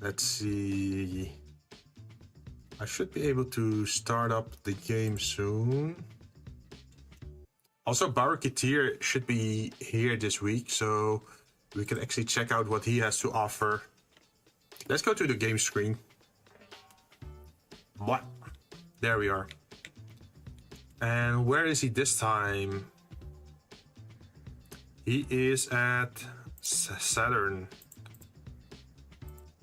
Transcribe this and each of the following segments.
Let's see. I should be able to start up the game soon. Also, Barraketeer should be here this week, so we can actually check out what he has to offer. Let's go to the game screen. What? There we are. And where is he this time? He is at Saturn.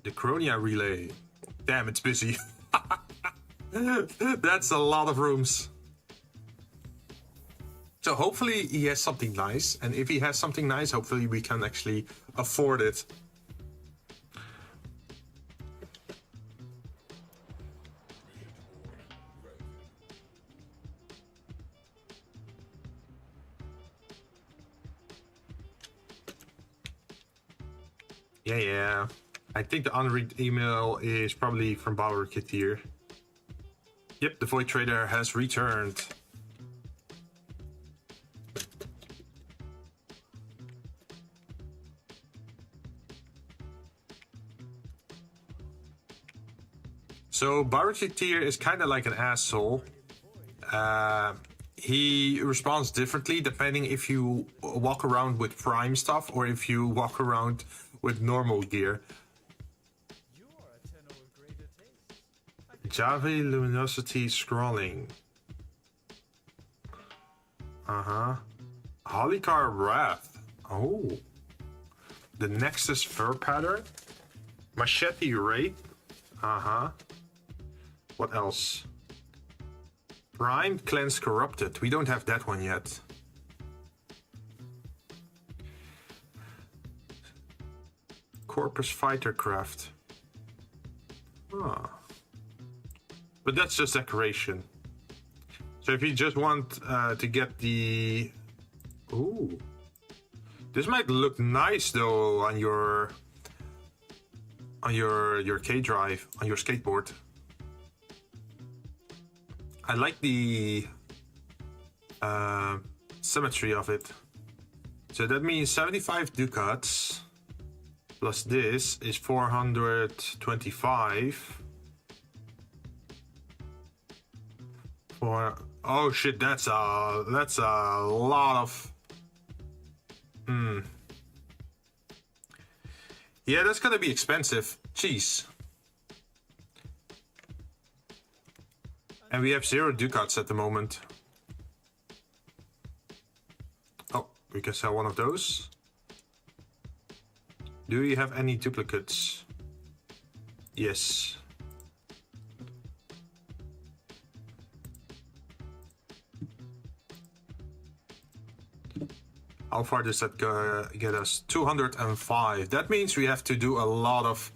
The Chronia Relay. Damn, it's busy. That's a lot of rooms. So hopefully he has something nice. And if he has something nice, hopefully we can actually afford it. Yeah. I think the unread email is probably from Barraketeer. Yep, the Void Trader has returned. So Barraketeer is kind of like an asshole. He responds differently depending if you walk around with Prime stuff or if you walk around with normal gear. Java Luminosity Scrolling. Holycar Wrath. Oh. The Nexus Fur Pattern. Machete Rape. What else? Prime Cleanse Corrupted. We don't have that one yet. Corpus Fighter Craft. But that's just decoration. So if you just want to get the... Ooh. This might look nice though on your K-Drive, on your skateboard. I like the symmetry of it. So that means 75 ducats plus this is 425. Oh shit, that's a lot of. Yeah, that's gonna be expensive. Jeez. And we have 0 ducats at the moment. Oh, we can sell one of those. Do you have any duplicates? Yes. How far does that get us? 205. That means we have to do a lot of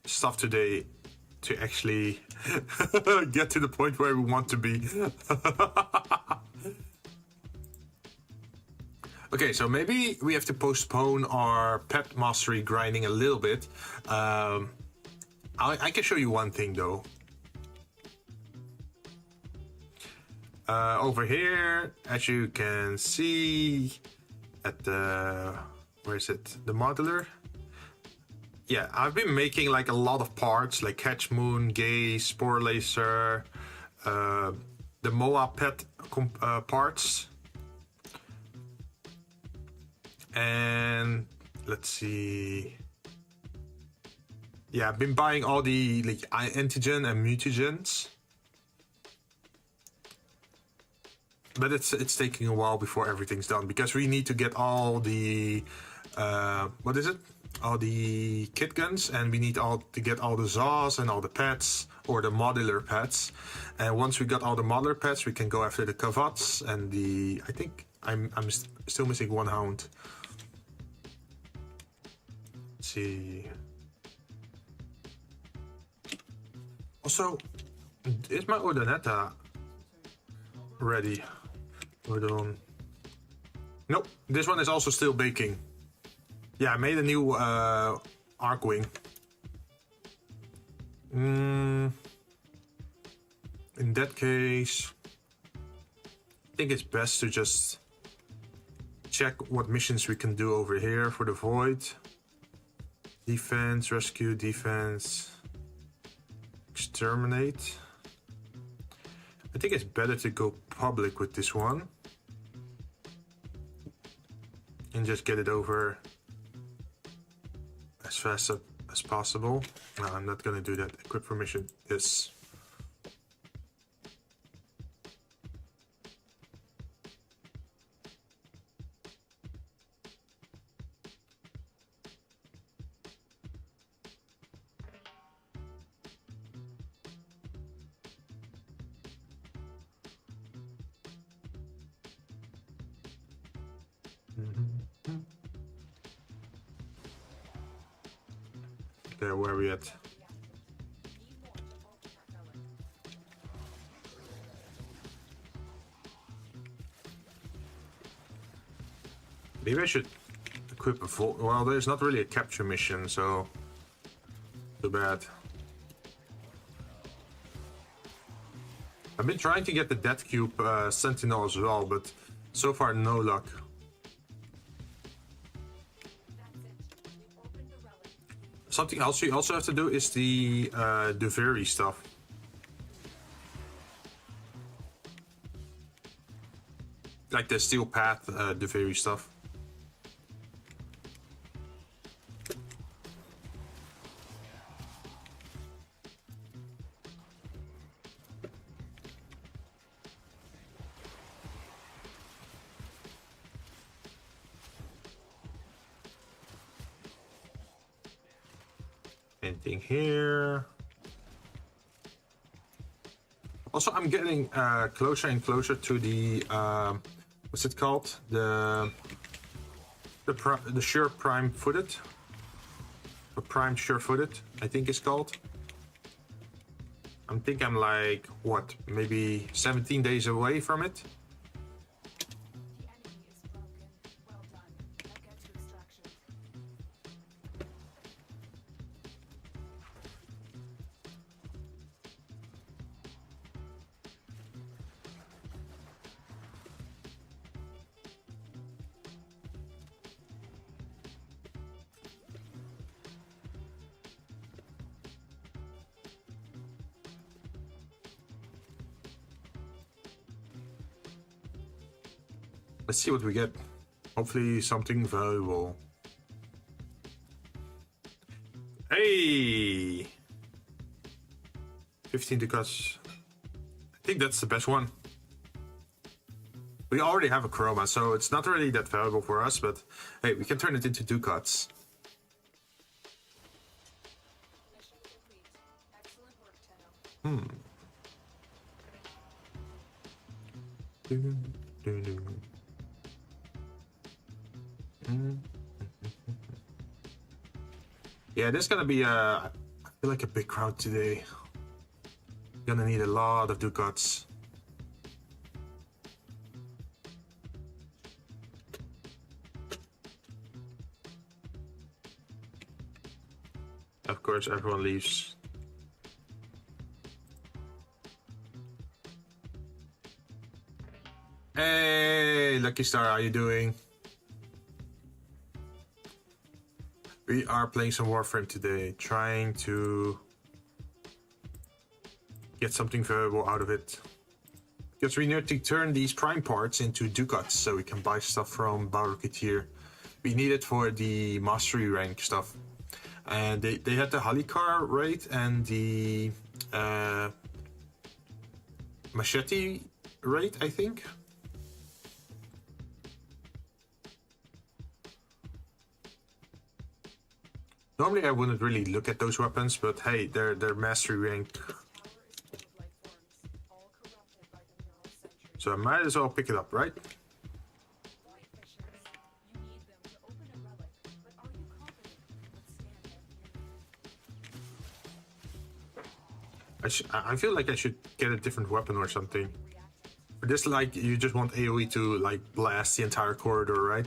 stuff today to actually get to the point where we want to be. Okay, so maybe we have to postpone our pet mastery grinding a little bit. I can show you one thing though. Over here, as you can see at the, where is it? The modular. Yeah, I've been making like a lot of parts like Catch Moon, Gaze, Spore Laser, the MOA pet parts. And let's see. Yeah, I've been buying all the like antigen and mutagens. But it's taking a while before everything's done because we need to get all the what is it? All the kit guns, and we need to get all the Zaws and all the pets or the modular pets. And once we got all the modular pets, we can go after the Kavats and the. I think I'm still missing one hound. Let's see. Also, is my Odonetta ready? Hold on. Nope, this one is also still baking. Yeah, I made a new Arcwing. In that case, I think it's best to just check what missions we can do over here for the Void. Defense, rescue, defense, exterminate. I think it's better to go public with this one and just get it over as fast as possible. No, I'm not gonna do that. Equip permission, yes. Okay, where are we at? Maybe I should equip a full... Well, there's not really a capture mission, so... Too bad. I've been trying to get the Death Cube Sentinel as well, but so far no luck. Something else you also have to do is the Duveri stuff. Like the Steel Path Duveri stuff. Anything here? Also, I'm getting closer and closer to the what's it called? The sure prime footed, or prime sure footed, I think it's called. I think I'm like what, maybe 17 days away from it. Let's see what we get. Hopefully something valuable. Hey! 15 ducats. I think that's the best one. We already have a chroma, so it's not really that valuable for us, but hey, we can turn it into ducats. Yeah, there's gonna be I feel like a big crowd today. Gonna need a lot of ducats. Of course, everyone leaves. Hey, Lucky Star, how you doing? We are playing some Warframe today, trying to get something valuable out of it. Because we need to turn these prime parts into ducats so we can buy stuff from Bauroketeer. We need it for the mastery rank stuff. And they had the Halikar raid and the machete raid, I think. Normally I wouldn't really look at those weapons, but hey, they're mastery rank. So I might as well pick it up, right? I feel like I should get a different weapon or something. For this, like, you just want AoE to, like, blast the entire corridor, right?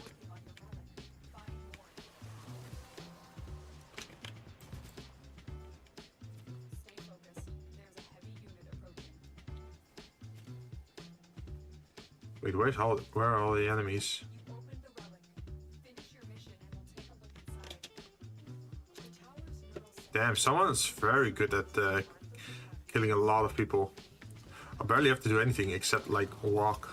Wait, where are all the enemies? Damn, someone's very good at killing a lot of people. I barely have to do anything except like walk.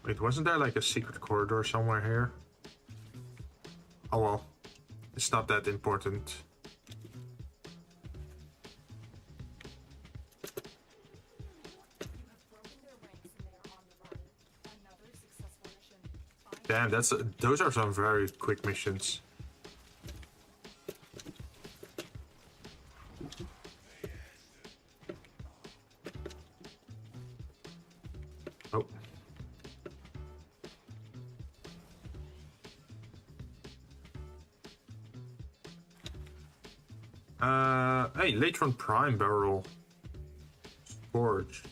Wait, wasn't there like a secret corridor somewhere here? Oh well, it's not that important. Damn, those are some very quick missions. Oh. Hey, Latron Prime barrel. Forge.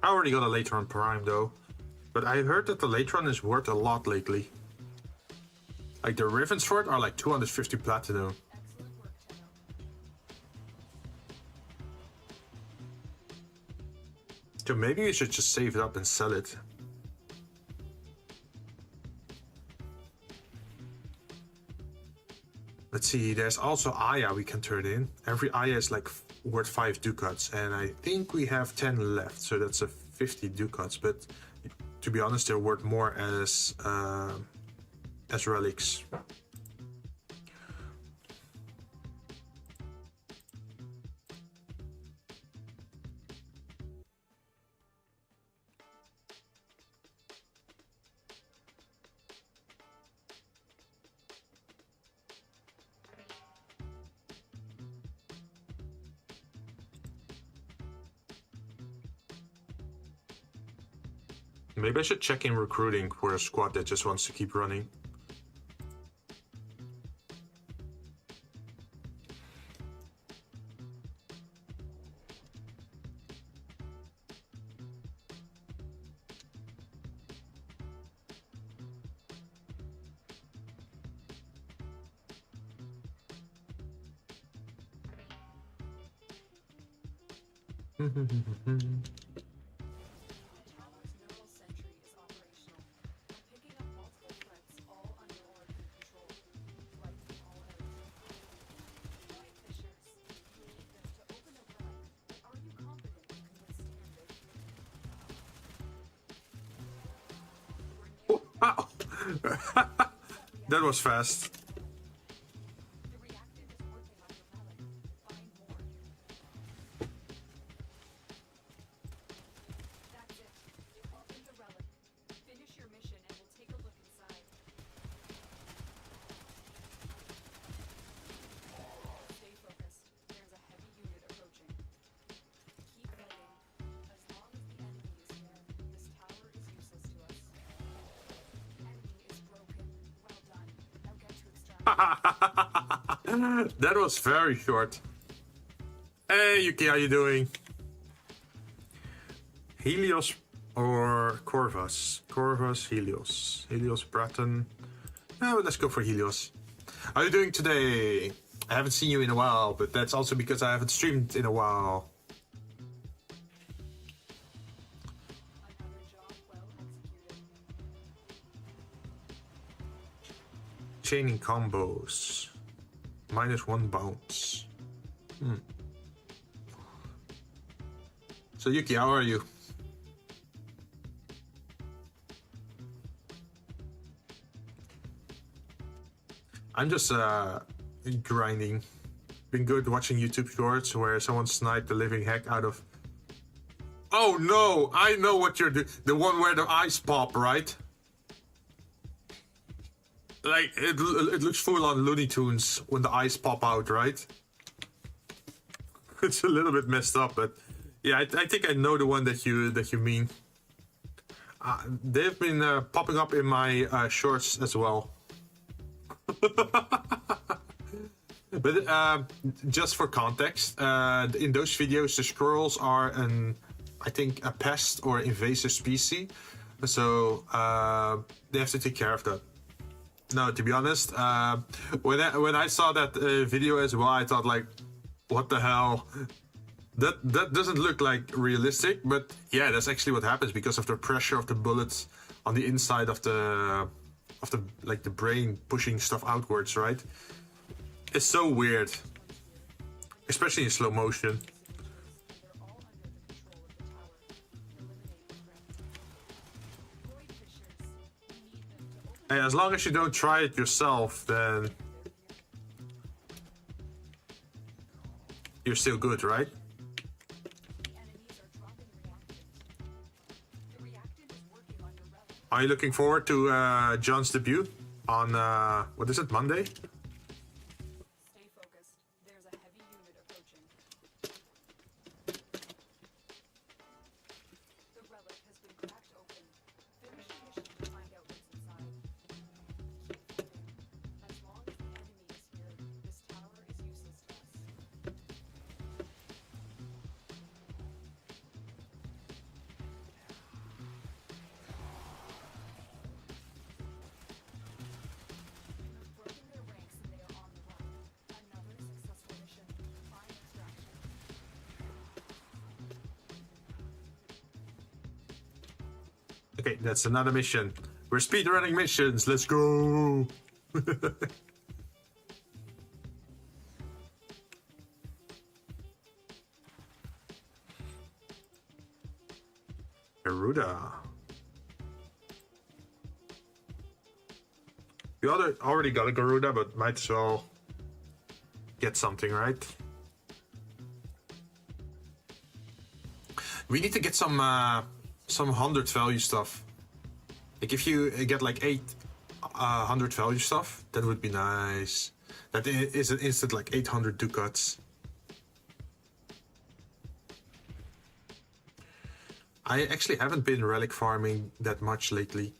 I already got a Latron Prime though, but I heard that the Latron is worth a lot lately. Like the ribbons for it are like 250 platinum. So maybe we should just save it up and sell it. Let's see, there's also Aya we can turn in. Every Aya is like worth 5 ducats, and I think we have 10 left, so that's a 50 ducats, but to be honest, they're worth more as relics. Maybe I should check in recruiting for a squad that just wants to keep running. Wow. That was fast. That was very short. Hey Yuki, how you doing? Helios or Corvus? Corvus, Helios. Helios, Breton. Oh, let's go for Helios. How are you doing today? I haven't seen you in a while, but that's also because I haven't streamed in a while. Chaining combos. -1 bounce. So Yuki, how are you? I'm just grinding. Been good watching YouTube shorts where someone sniped the living heck out of... Oh no! I know what you're doing. The one where the eyes pop, right? Like, it looks full on Looney Tunes when the eyes pop out, right? It's a little bit messed up, but yeah, I think I know the one that you mean. They've been popping up in my shorts as well. But just for context, in those videos, the squirrels are I think a pest or invasive species, so they have to take care of that. No, to be honest, when I saw that video as well, I thought like, what the hell? That doesn't look like realistic, but yeah, that's actually what happens because of the pressure of the bullets on the inside of the like the brain pushing stuff outwards, right? It's so weird, especially in slow motion. And as long as you don't try it yourself, then you're still good, right? Are you looking forward to John's debut on what is it, Monday? Stay focused. There's a heavy unit approaching. The relic has been cracked open. Finish the mission to find out what's inside. Keep moving. As long as the enemy is here, this tower is useless to us. Broken their ranks and they are on the run. Another successful mission. Find extraction. Okay, that's another mission. We're speedrunning missions. Let's go. Garuda. We already got a Garuda, but might as well get something, right? We need to get some 100 value stuff. Like if you get like 800 value stuff, that would be nice. That is an instant like 800 ducats. I actually haven't been relic farming that much lately.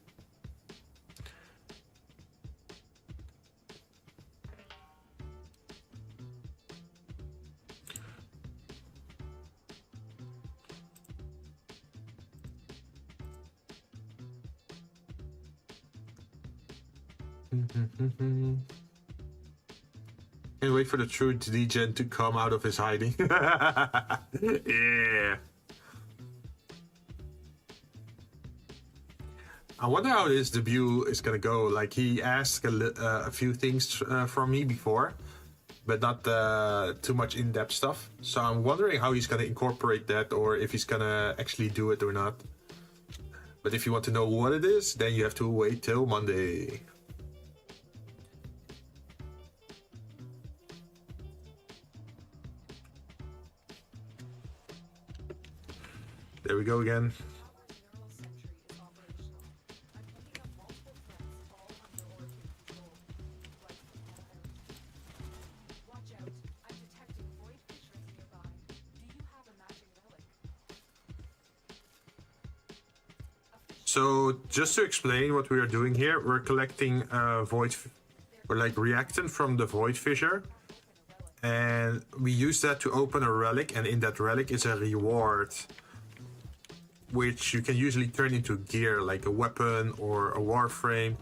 Can't wait for the true Jinn to come out of his hiding. Yeah. I wonder how this debut is gonna go. Like he asked a few things from me before, but not too much in-depth stuff. So I'm wondering how he's gonna incorporate that, or if he's gonna actually do it or not. But if you want to know what it is, then you have to wait till Monday. There we go again. So just to explain what we are doing here, we're collecting void, or like reactant from the void fissure, and we use that to open a relic, and in that relic is a reward, which you can usually turn into gear, like a weapon or a warframe.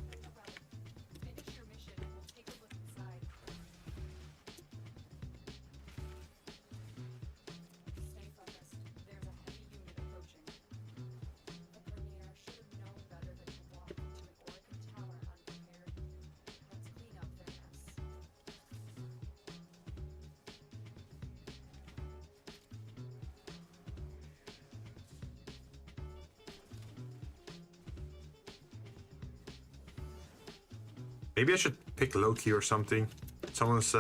Maybe I should pick Loki or something. Someone's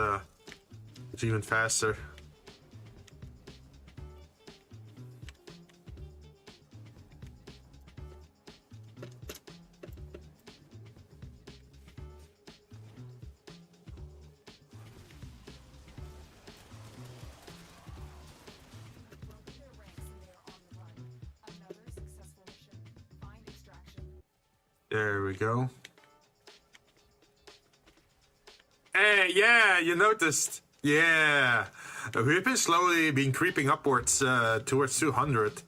even faster. There we go. Hey, yeah, you noticed. Yeah. We've been slowly been creeping upwards towards 200.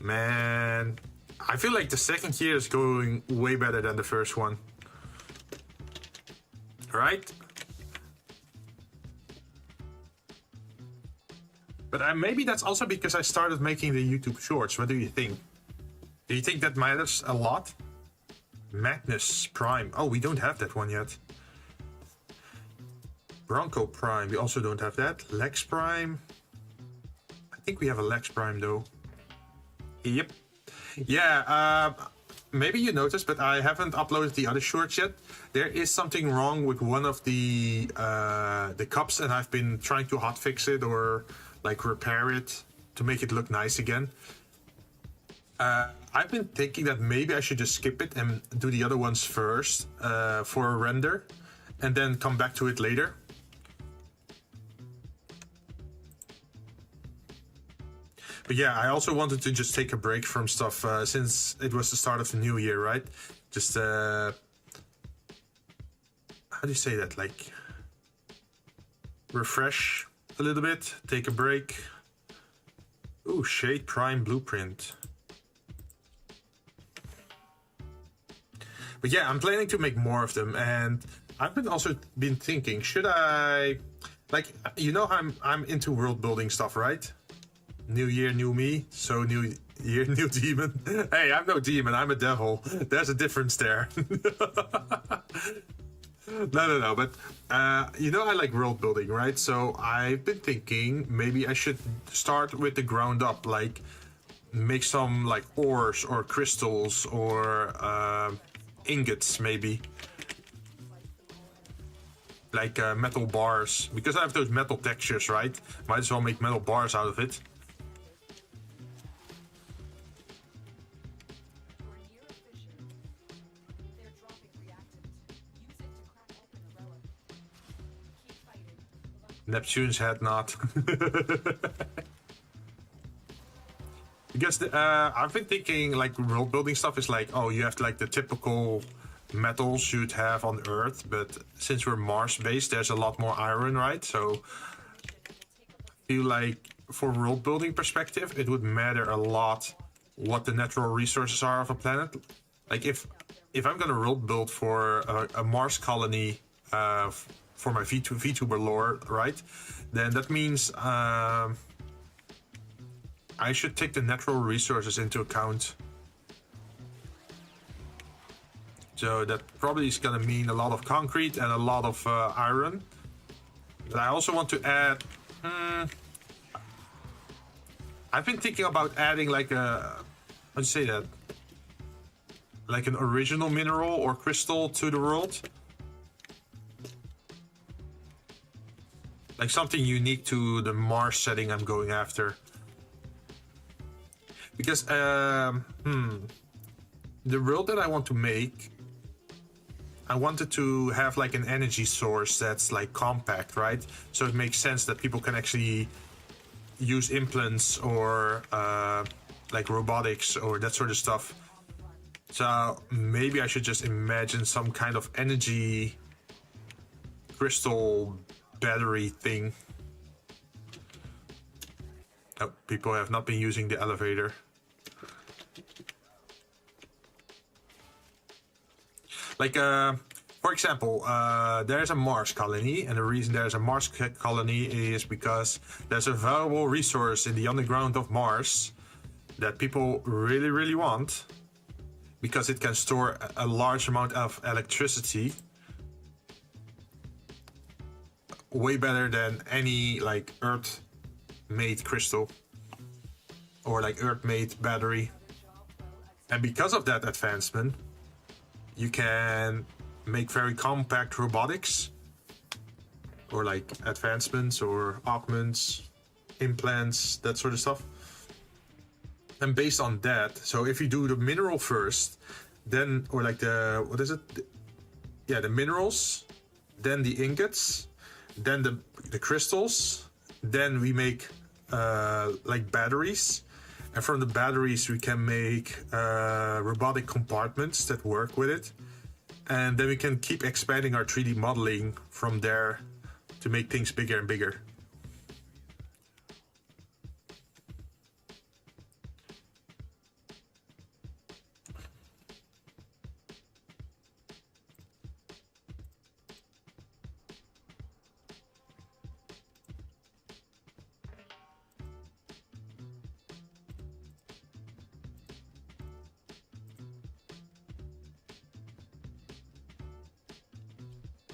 Man, I feel like the second year is going way better than the first one. right? But maybe that's also because I started making the YouTube shorts. What do you think? Do you think that matters a lot? Magnus Prime. Oh, we don't have that one yet. Bronco Prime. We also don't have that. Lex Prime. I think we have a Lex Prime though. Yep. Yeah, maybe you noticed, but I haven't uploaded the other shorts yet. There is something wrong with one of the cups, and I've been trying to hotfix it or like repair it to make it look nice again. I've been thinking that maybe I should just skip it and do the other ones first for a render, and then come back to it later. But yeah, I also wanted to just take a break from stuff since it was the start of the new year, right? Just, how do you say that? Like, refresh a little bit, take a break. Ooh, Shade Prime Blueprint. But yeah, I'm planning to make more of them, and I've also been thinking, should I, like, you know, I'm into world building stuff, right? New year, new me. So new year, new demon. Hey, I'm no demon. I'm a devil. There's a difference there. No. But you know, I like world building, right? So I've been thinking maybe I should start with the ground up, like make some like ores or crystals or ingots, maybe. Like metal bars, because I have those metal textures, right? Might as well make metal bars out of it. Neptune's head not. Because I've been thinking like world building stuff is like, oh, you have like the typical metals you'd have on Earth, but since we're Mars based, there's a lot more iron, right? So I feel like for world building perspective, it would matter a lot what the natural resources are of a planet. Like if I'm gonna world build for a Mars colony for my Vtuber lore, right? Then that means I should take the natural resources into account. So that probably is gonna mean a lot of concrete and a lot of iron. But I also want to add. I've been thinking about adding like a, how do you say that? Like an original mineral or crystal to the world. Like something unique to the Mars setting I'm going after. Because the world that I want to make, I wanted to have like an energy source that's like compact, right? So it makes sense that people can actually use implants or like robotics or that sort of stuff. So maybe I should just imagine some kind of energy crystal battery thing. Oh, people have not been using the elevator. Like, for example, there's a Mars colony, and the reason there's a Mars colony is because there's a valuable resource in the underground of Mars that people really, really want, because it can store a large amount of electricity, way better than any like Earth-made crystal or like Earth-made battery. And because of that advancement, you can make very compact robotics or like advancements or augments, implants, that sort of stuff. And based on that, so if you do the mineral first, then, or like the, what is it? Yeah, the minerals, then the ingots, then the crystals, then we make like batteries. And from the batteries, we can make robotic compartments that work with it. And then we can keep expanding our 3D modeling from there to make things bigger and bigger.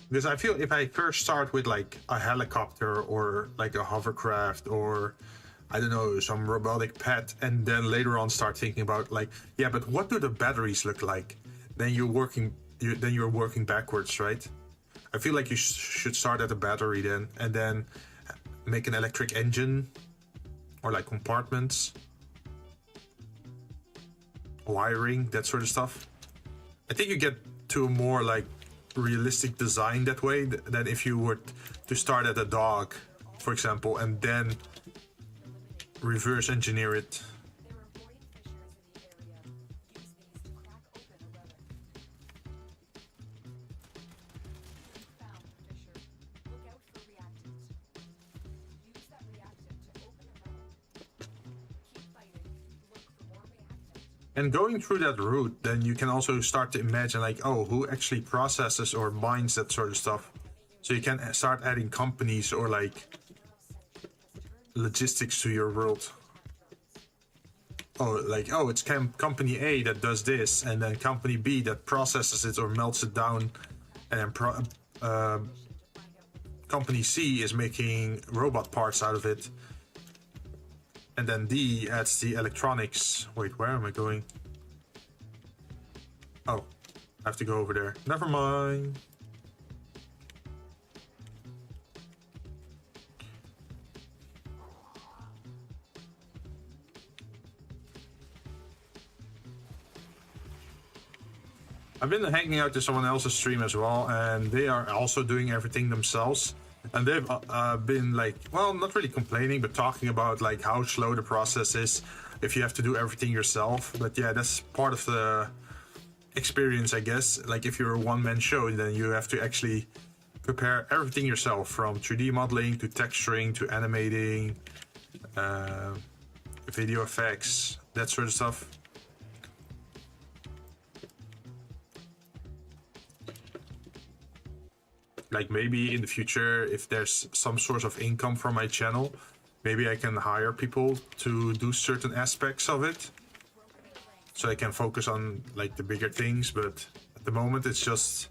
Because I feel if I first start with like a helicopter or like a hovercraft or I don't know, some robotic pet, and then later on start thinking about like, yeah, but what do the batteries look like? Then you're working backwards, right? I feel like you should start at the battery then, and then make an electric engine or like compartments, wiring, that sort of stuff. I think you get to a more like realistic design that way than if you were to start at a dog, for example, and then reverse engineer it. There are void fissures in the area. Use these to crack open a relic. Found the fissure. Look out for reactant. Use that reactant to open a relic. Keep fighting. Look for more reactant. And going through that route, then you can also start to imagine like, oh, who actually processes or mines that sort of stuff. So you can start adding companies or like logistics to your world. Oh, like, oh, it's company A that does this, and then company B that processes it or melts it down, and then company C is making robot parts out of it. And then D adds the electronics. Wait, where am I going? Oh, I have to go over there. Never mind. I've been hanging out to someone else's stream as well, and they are also doing everything themselves. And they've been like, well, not really complaining, but talking about like how slow the process is if you have to do everything yourself. But yeah, that's part of the experience, I guess. Like if you're a one-man show, then you have to actually prepare everything yourself, from 3D modeling to texturing to animating, video effects, that sort of stuff. Like maybe in the future, if there's some source of income from my channel, maybe I can hire people to do certain aspects of it, so I can focus on like the bigger things. But at the moment, it's just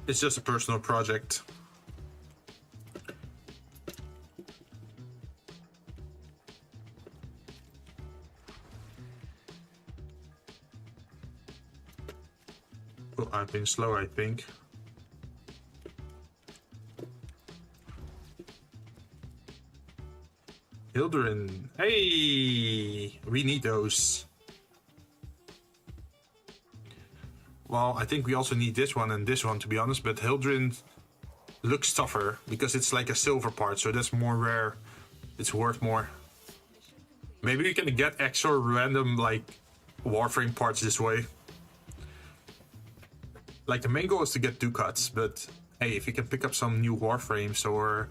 a personal project. Oh, I've been slow, I think. Hildren. Hey! We need those. Well, I think we also need this one and this one, to be honest, but Hildren looks tougher because it's like a silver part, so that's more rare. It's worth more. Maybe we can get extra random, like, Warframe parts this way. Like, the main goal is to get ducats, but hey, if you can pick up some new Warframes or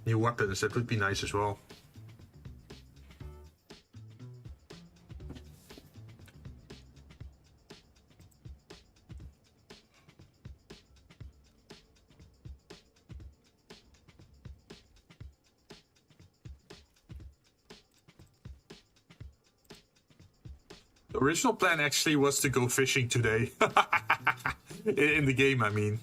new weapons, that would be nice as well. The original plan actually was to go fishing today. In the game, I mean.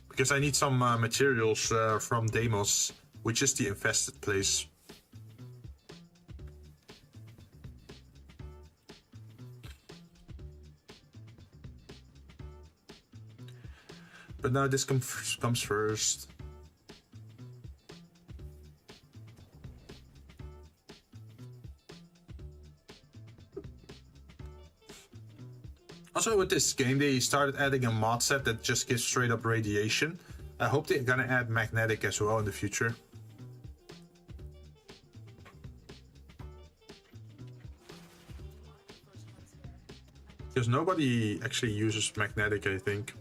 Because I need some materials from Deimos, which is the infested place. But now this comes first. Also with this game, they started adding a mod set that just gives straight up radiation. I hope they're gonna add magnetic as well in the future. Because nobody actually uses magnetic, I think.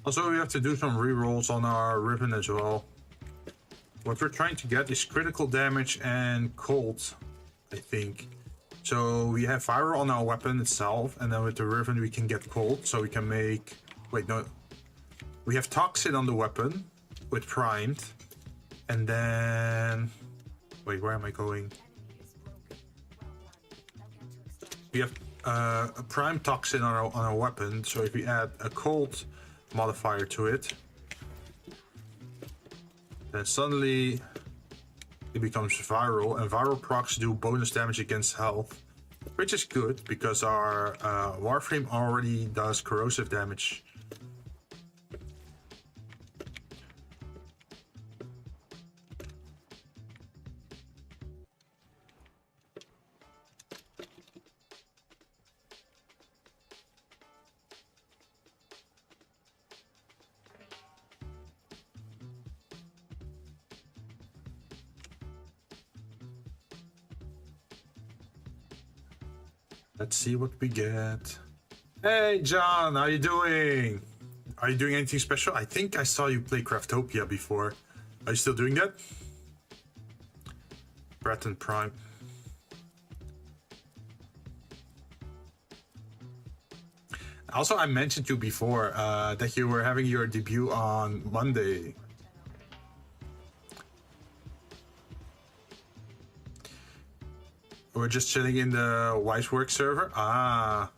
Also, we have to do some rerolls on our Riven as well. What we're trying to get is critical damage and cold, I think. So we have viral on our weapon itself, and then with the Riven we can get cold, so we can make... Wait, no. We have toxin on the weapon with primed, and then... Wait, where am I going? We have a prime toxin on our weapon, so if we add a cold modifier to it, then suddenly it becomes viral, and viral procs do bonus damage against health, which is good because our Warframe already does corrosive damage. Let's see what we get. Hey John, how you doing? Are you doing anything special? I think I saw you play Craftopia before. Are you still doing that? Breton Prime. Also, I mentioned you before that you were having your debut on Monday. We're just chilling in the Wiseworks server. Ah.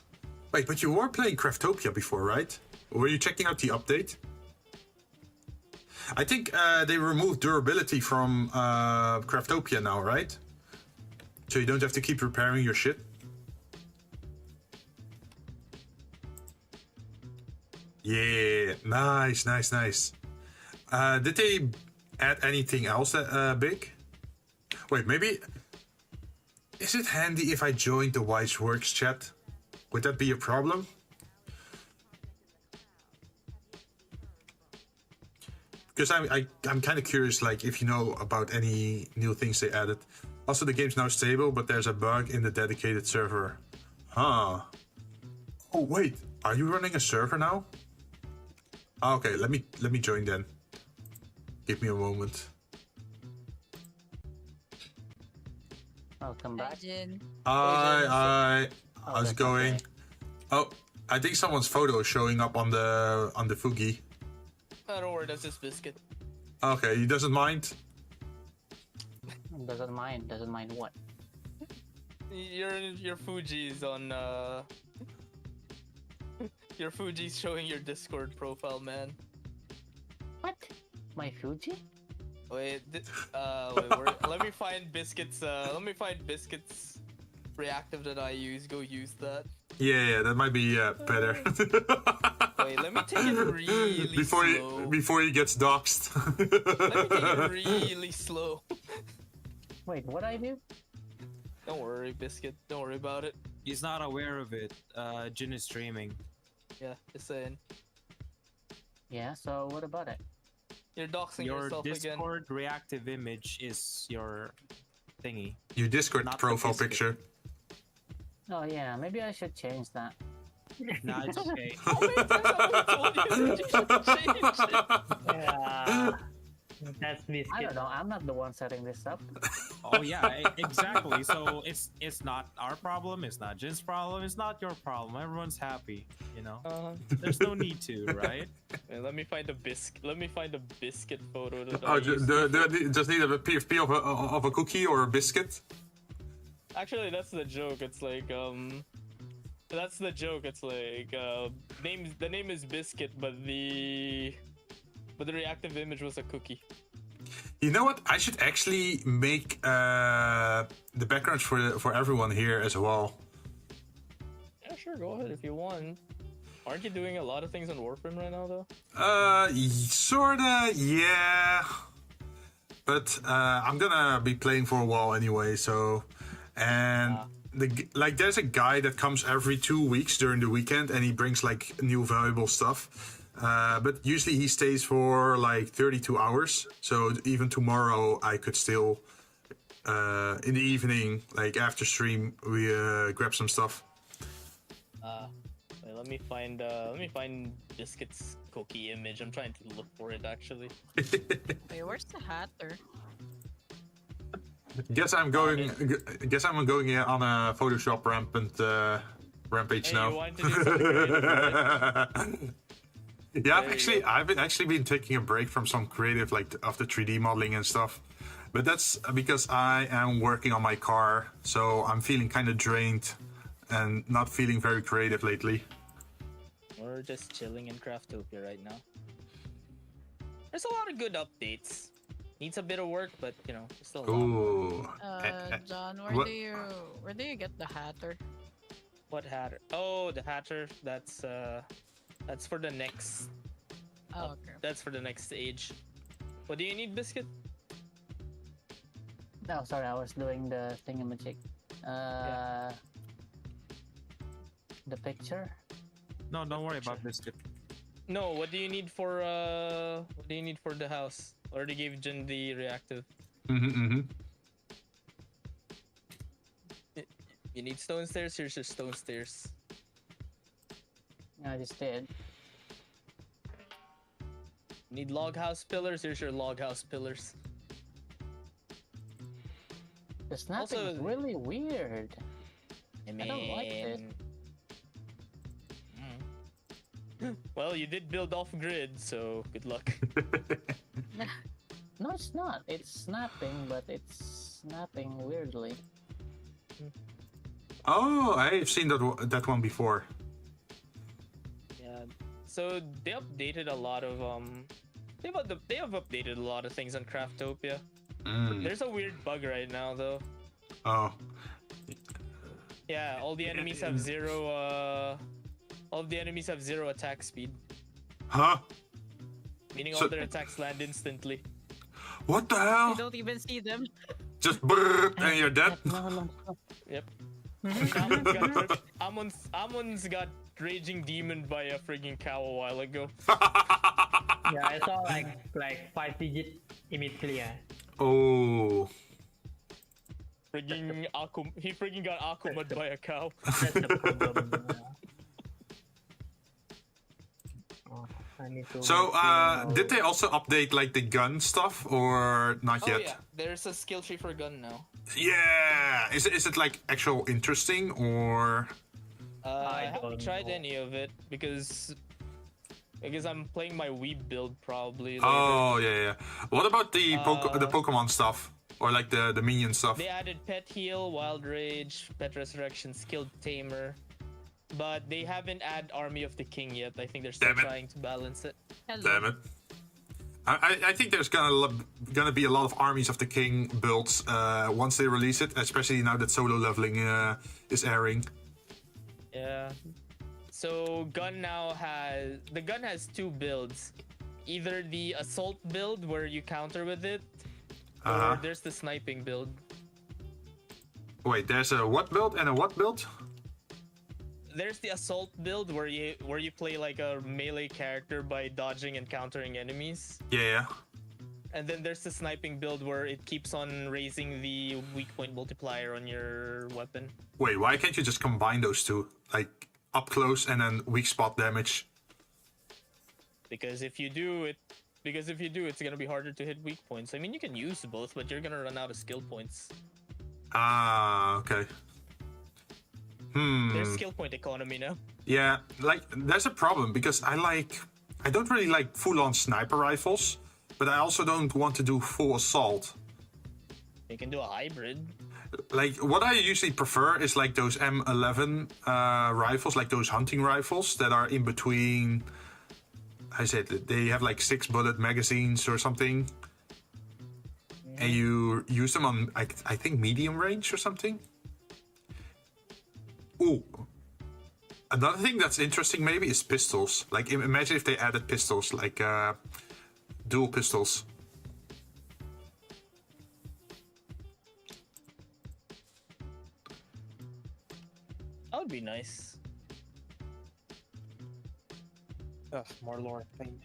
Wait, but you were playing Craftopia before, right? Were you checking out the update? I think they removed durability from Craftopia now, right? So you don't have to keep repairing your shit. Yeah, nice, nice, nice. Did they add anything else that big? Wait, maybe... Is it handy if I joined the Wiseworks chat? Would that be a problem? Because I'm kind of curious, like, if you know about any new things they added. Also, the game's now stable, but there's a bug in the dedicated server. Huh. Oh, wait. Are you running a server now? Ah, okay, let me join then. Give me a moment. Welcome back. Hi, Jinn. Hi. How's that's it going? okay. Oh, I think someone's photo is showing up on the Fugi. Don't worry, that's just Biscuit. Okay, he doesn't mind. Doesn't mind what? Your Fuji's on your Fuji's showing your Discord profile, man. What? My Fuji? Wait, let me find Biscuit's reactive that I use. Go use that. Yeah, that might be better. Wait, let me take it really slow. Before he gets doxxed. Let me take it really slow. Wait, what I do? Don't worry, Biscuit. Don't worry about it. He's not aware of it. Jinn is streaming. Yeah, just saying. Yeah, so what about it? You're doxing Your yourself Discord again. reactive image is your thingy. Your Discord Not profile the Biscuit. picture. Oh yeah, maybe I should change that. Nah, it's okay. How many times have I told you you should change it? Yeah, that's I biscuit. don't know, I'm not the one setting this up. Oh yeah, exactly. So it's not our problem. It's not Jinn's problem. It's not your problem. Everyone's happy. You know. There's no need to, right? Wait, let me find a biscuit photo. That I Oh, used. just need a PFP of a cookie or a biscuit. Actually, that's the joke. It's like that's the joke. It's like the name is Biscuit, but the reactive image was a cookie. You know what? I should actually make the backgrounds for everyone here as well. Yeah, sure. Go ahead if you want. Aren't you doing a lot of things on Warframe right now, though? Sorta, yeah. But I'm gonna be playing for a while anyway, so... And there's a guy that comes every 2 weeks during the weekend, and he brings like new valuable stuff. But usually he stays for like 32 hours. So even tomorrow I could still, in the evening, like after stream, we grab some stuff. Wait, let me find Biscuit's cookie image. I'm trying to look for it actually. Wait, where's the hatter? Guess I'm going here on a Photoshop rampage Hey, now. you want to do something creative, right? Yeah, There you I've actually been taking a break from some creative, like of the 3D modeling and stuff. But that's because I am working on my car, so I'm feeling kind of drained and not feeling very creative lately. We're just chilling in Craftopia right now. There's a lot of good updates. Needs a bit of work, but you know, there's still a lot. Ooh. John, what- where do you get the hatter? What hatter? Oh, the hatter. That's for the next. Oh, okay. That's for the next stage. What do you need, Biscuit? No, sorry, I was doing the thingamajig. The picture. No, don't worry about Biscuit. No, what do you need for the house? Already gave Jinn the reactive. You need stone stairs. Here's your stone stairs. I just did. Need log house pillars. Here's your log house pillars. The snapping is Also- really weird. I don't like it. Well, you did build off grid, so good luck. No, it's not. It's snapping, but it's snapping weirdly. Oh, I've seen that one before. Yeah. So they updated a lot of they have updated a lot of things on Craftopia. There's a weird bug right now though. Oh. Yeah, all the enemies have zero attack speed, Huh? meaning So- all their attacks land instantly. What the You hell? don't even see them. Just brrr, and you're dead? No. Yep. Amon's got raging demon by a frigging cow a while ago. Yeah, I saw like 5 digits immediately. Oh. He frigging got Akuma'd by a cow. That's the problem. Oh, I need to. So, did they also update like the gun stuff or not Oh yet? yeah, there's a skill tree for gun now. Yeah. Is it like actual interesting or? I haven't don't tried know. any of it because I'm playing my Weeb build probably. Later. Oh yeah. What about the the Pokemon stuff or like the minion stuff? They added Pet Heal, Wild Rage, Pet Resurrection, Skilled Tamer, but they haven't added Army of the King yet. I think they're still Damn it. trying to balance it. Hello. Damn it. I think there's gonna be a lot of armies of the king builds once they release it, especially now that solo leveling is airing. Yeah. So gun has two builds. Either the assault build where you counter with it, or there's the sniping build. Wait, there's a what build and a what build? There's the assault build where you play like a melee character by dodging and countering enemies. Yeah. And then there's the sniping build where it keeps on raising the weak point multiplier on your weapon. Wait, why can't you just combine those two? Like up close and then weak spot damage? Because if you do, it's gonna be harder to hit weak points. I mean, you can use both, but you're gonna run out of skill points. Ah, okay. There's skill point economy now. Yeah, like there's a problem because I don't really like full-on sniper rifles, but I also don't want to do full assault. You can do a hybrid. Like what I usually prefer is like those M11 rifles, like those hunting rifles that are in between. I said they have like 6 bullet magazines or something, and you use them on I think medium range or something. Ooh. Another thing that's interesting maybe is pistols. Like imagine if they added pistols, like dual pistols. That would be nice. Ugh, more lore thing.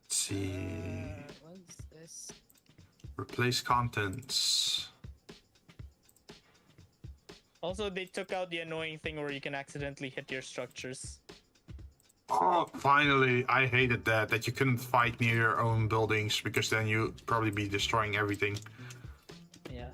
Let's see. Replace contents. Also, they took out the annoying thing where you can accidentally hit your structures. Oh, finally! I hated that you couldn't fight near your own buildings because then you'd probably be destroying everything. Yeah.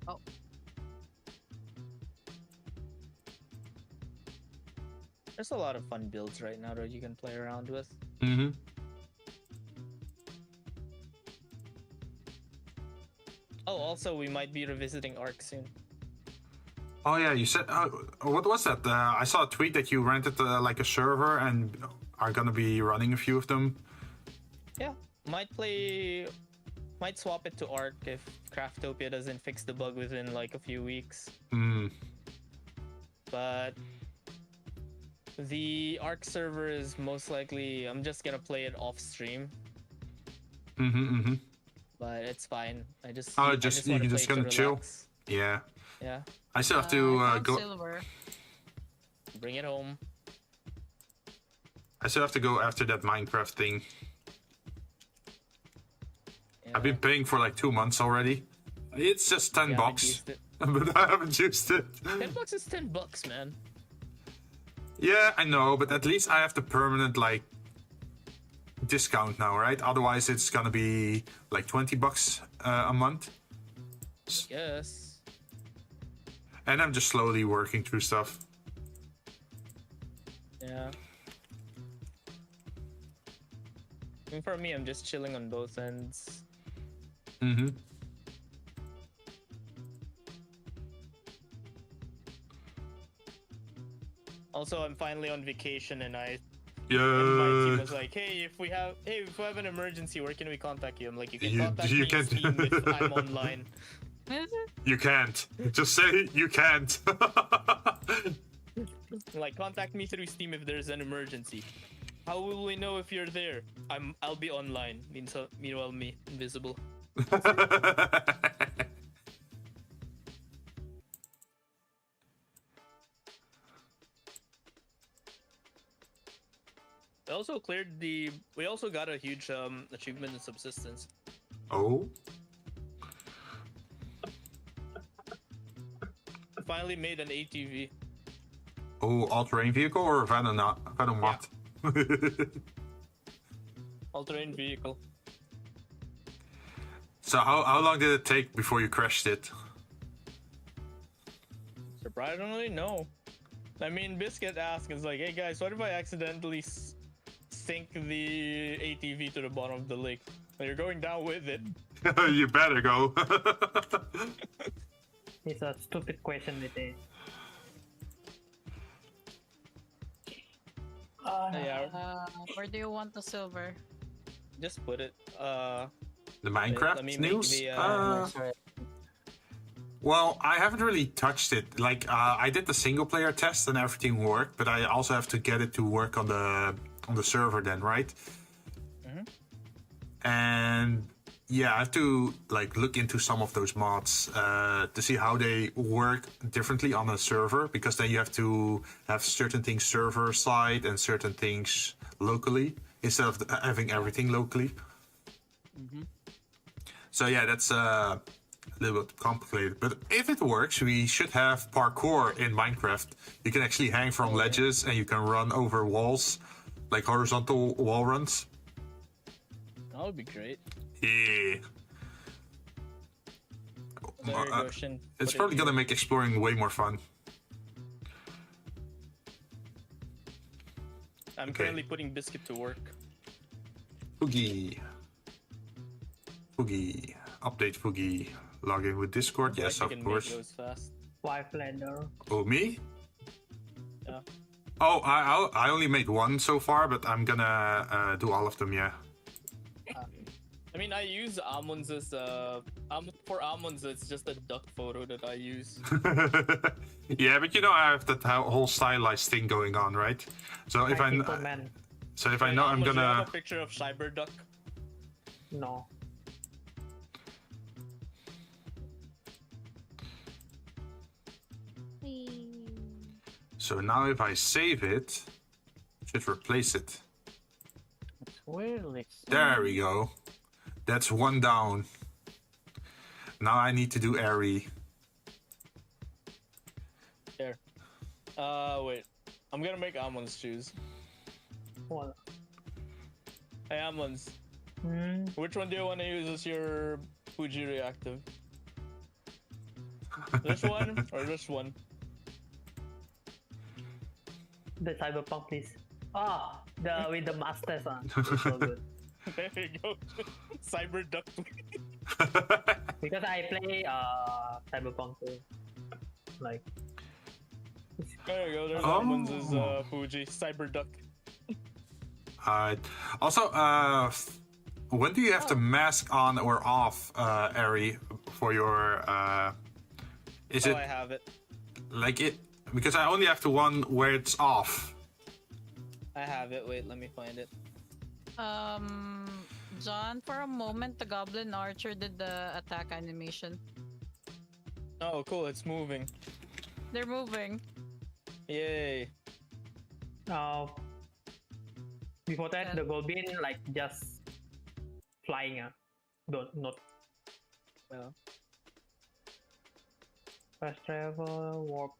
Oh. There's a lot of fun builds right now that you can play around with. Mm-hmm. Oh, also, we might be revisiting Ark soon. Oh yeah, you said. What was that? I saw a tweet that you rented like a server and are gonna be running a few of them. Yeah, might swap it to Ark if Craftopia doesn't fix the bug within like a few weeks. Hmm. But the Ark server is most likely, I'm just gonna play it off stream, Mm-hmm. Mm-hmm. but it's fine. I just Oh, I just wanna you're play just it to gonna chill. relax. Yeah. Yeah, I still have to I found go. silver. bring it home. I still have to go after that Minecraft thing. Yeah. I've been paying for like 2 months already. It's just 10 You haven't bucks, used it. but I haven't used it. $10 is $10, man. Yeah, I know, but at least I have the permanent like discount now, right? Otherwise, it's gonna be like 20 bucks a month. Yes. And I'm just slowly working through stuff. Yeah. I mean, for me, I'm just chilling on both ends. Mm-hmm. Also, I'm finally on vacation, and my Yeah. team was like, "Hey, if we have an emergency, where can we contact you?" I'm like, "You can You- contact you me can't- in Steam if I'm online." Is it? You can't. Just say you can't. Like, contact me through Steam if there's an emergency. How will we know if you're there? I'll be online. Meanwhile, me invisible. We also got a huge achievement in subsistence. Oh. Finally made an ATV. Oh, all-terrain vehicle or a Venom? Venom what? All-terrain vehicle. So how long did it take before you crashed it? Surprisingly, no. I mean, Biscuit asked, is like, "Hey guys, what if I accidentally sink the ATV to the bottom of the lake? Well, you're going down with it." You better go. It's a stupid question with it. Yeah, Where do you want the silver? just put it. The Minecraft let me make news? the, That's right. Well, I haven't really touched it. Like, I did the single player test and everything worked, but I also have to get it to work on the server then, right? Mhm. And yeah, I have to like look into some of those mods to see how they work differently on a server, because then you have to have certain things server side and certain things locally instead of having everything locally. So yeah, that's a little bit complicated. But if it works, we should have parkour in Minecraft. You can actually hang from ledges and you can run over walls, like horizontal wall runs. That would be great. Yeah. There you go, Shin. It's Put it probably here. gonna make exploring way more fun. I'm Okay. currently putting Biscuit to work. Foogie. Foogie. Update Foogie. Log in with Discord. Yes, Like of you can course. Make those fast. Wife lander. Oh, me? Yeah. Oh, I only made one so far, but I'm gonna do all of them, yeah. I mean, I use Amun's for Amun's. It's just a duck photo that I use. Yeah, but you know I have that whole stylized thing going on, right? So if I Simple man. know I'm Do you have gonna a picture of Cyberduck? No. So now if I save it, should replace it. It's weirdly. There we go. That's one down. Now I need to do airy. There. Wait. I'm gonna make Amon's choose. What? Hey, Amon's. Hmm. Which one do you want to use as your Fuji reactive? This one or this one? The cyberpunk, please. Ah, the with the masters on. It's so good. There you go. Cyber duck. Because I play cyberpunk too. Like. There you go. There's Oh. Amon's Fuji Cyber duck. Alright. Also, when do you have to mask on or off, airy, for your? Is it I have it. like it? Because I only have the one where it's off. I have it. Wait, let me find it. John, for a moment, the Goblin Archer did the attack animation. Oh, cool. It's moving. They're moving. Yay. Before that, the goblin like just flying. Not. Well. Fast travel, warp.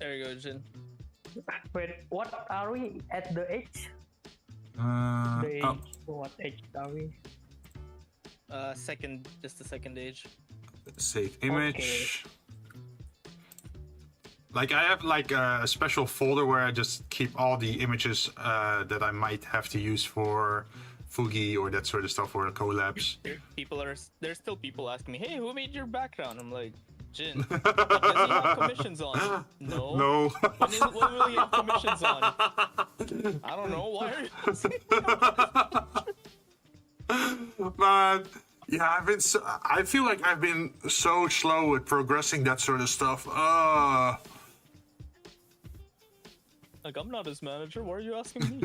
There you go, Jin. Wait, what are we at the edge? The age. Oh, What age are we? Second, just the second age. save image. Okay. Like I have like a special folder where I just keep all the images that I might have to use for Fugi or that sort of stuff or collabs. There's still people asking me, hey, who made your background? I'm like, Jin. Does he have commissions on? No. No. When will he have commissions on? I don't know. Why are you Man, yeah, I feel like I've been so slow at progressing that sort of stuff. Like, I'm not his manager. Why are you asking me?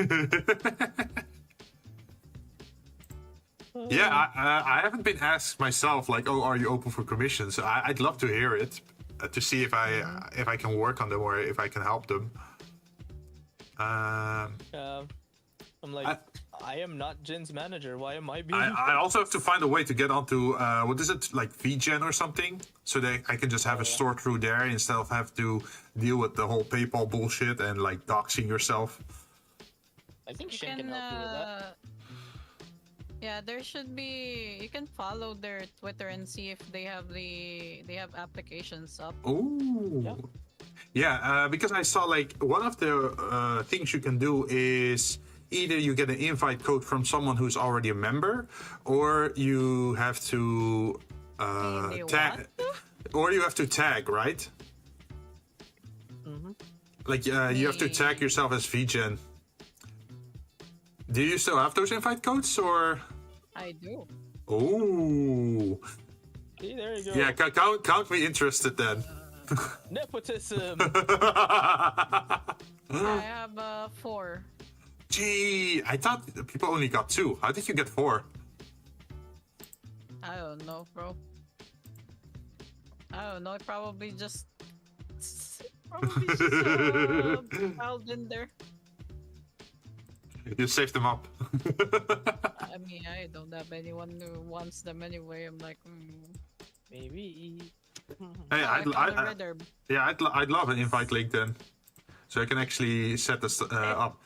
Yeah, I haven't been asked myself, like, oh, are you open for commissions? I'd love to hear it, to see if I can work on them or if I can help them. I'm like, I am not Jin's manager. Why am I being? I also have to find a way to get onto, what is it, like VGen or something? So that I can just have a store through there instead of have to deal with the whole PayPal bullshit and like doxing yourself. I think You Shin can help you with that. Yeah, there should be. You can follow their Twitter and see if they have applications up. Oh. Yeah, because I saw like one of the things you can do is either you get an invite code from someone who's already a member, or you have to They tag, or you have to tag, right? Mm-hmm. Like you have to tag yourself as VGen. Do you still have those invite codes, or? I do. Oh. See, there you go. Yeah, count me interested then. Nepotism. I have 4. Gee, I thought people only got 2. How did you get 4? I don't know, bro. I don't know. I probably just piled in there. You saved them up. I mean, I don't have anyone who wants them anyway. I'm like, Maybe. Hey, I found a red herb. yeah, I'd love an invite link then, so I can actually set this up.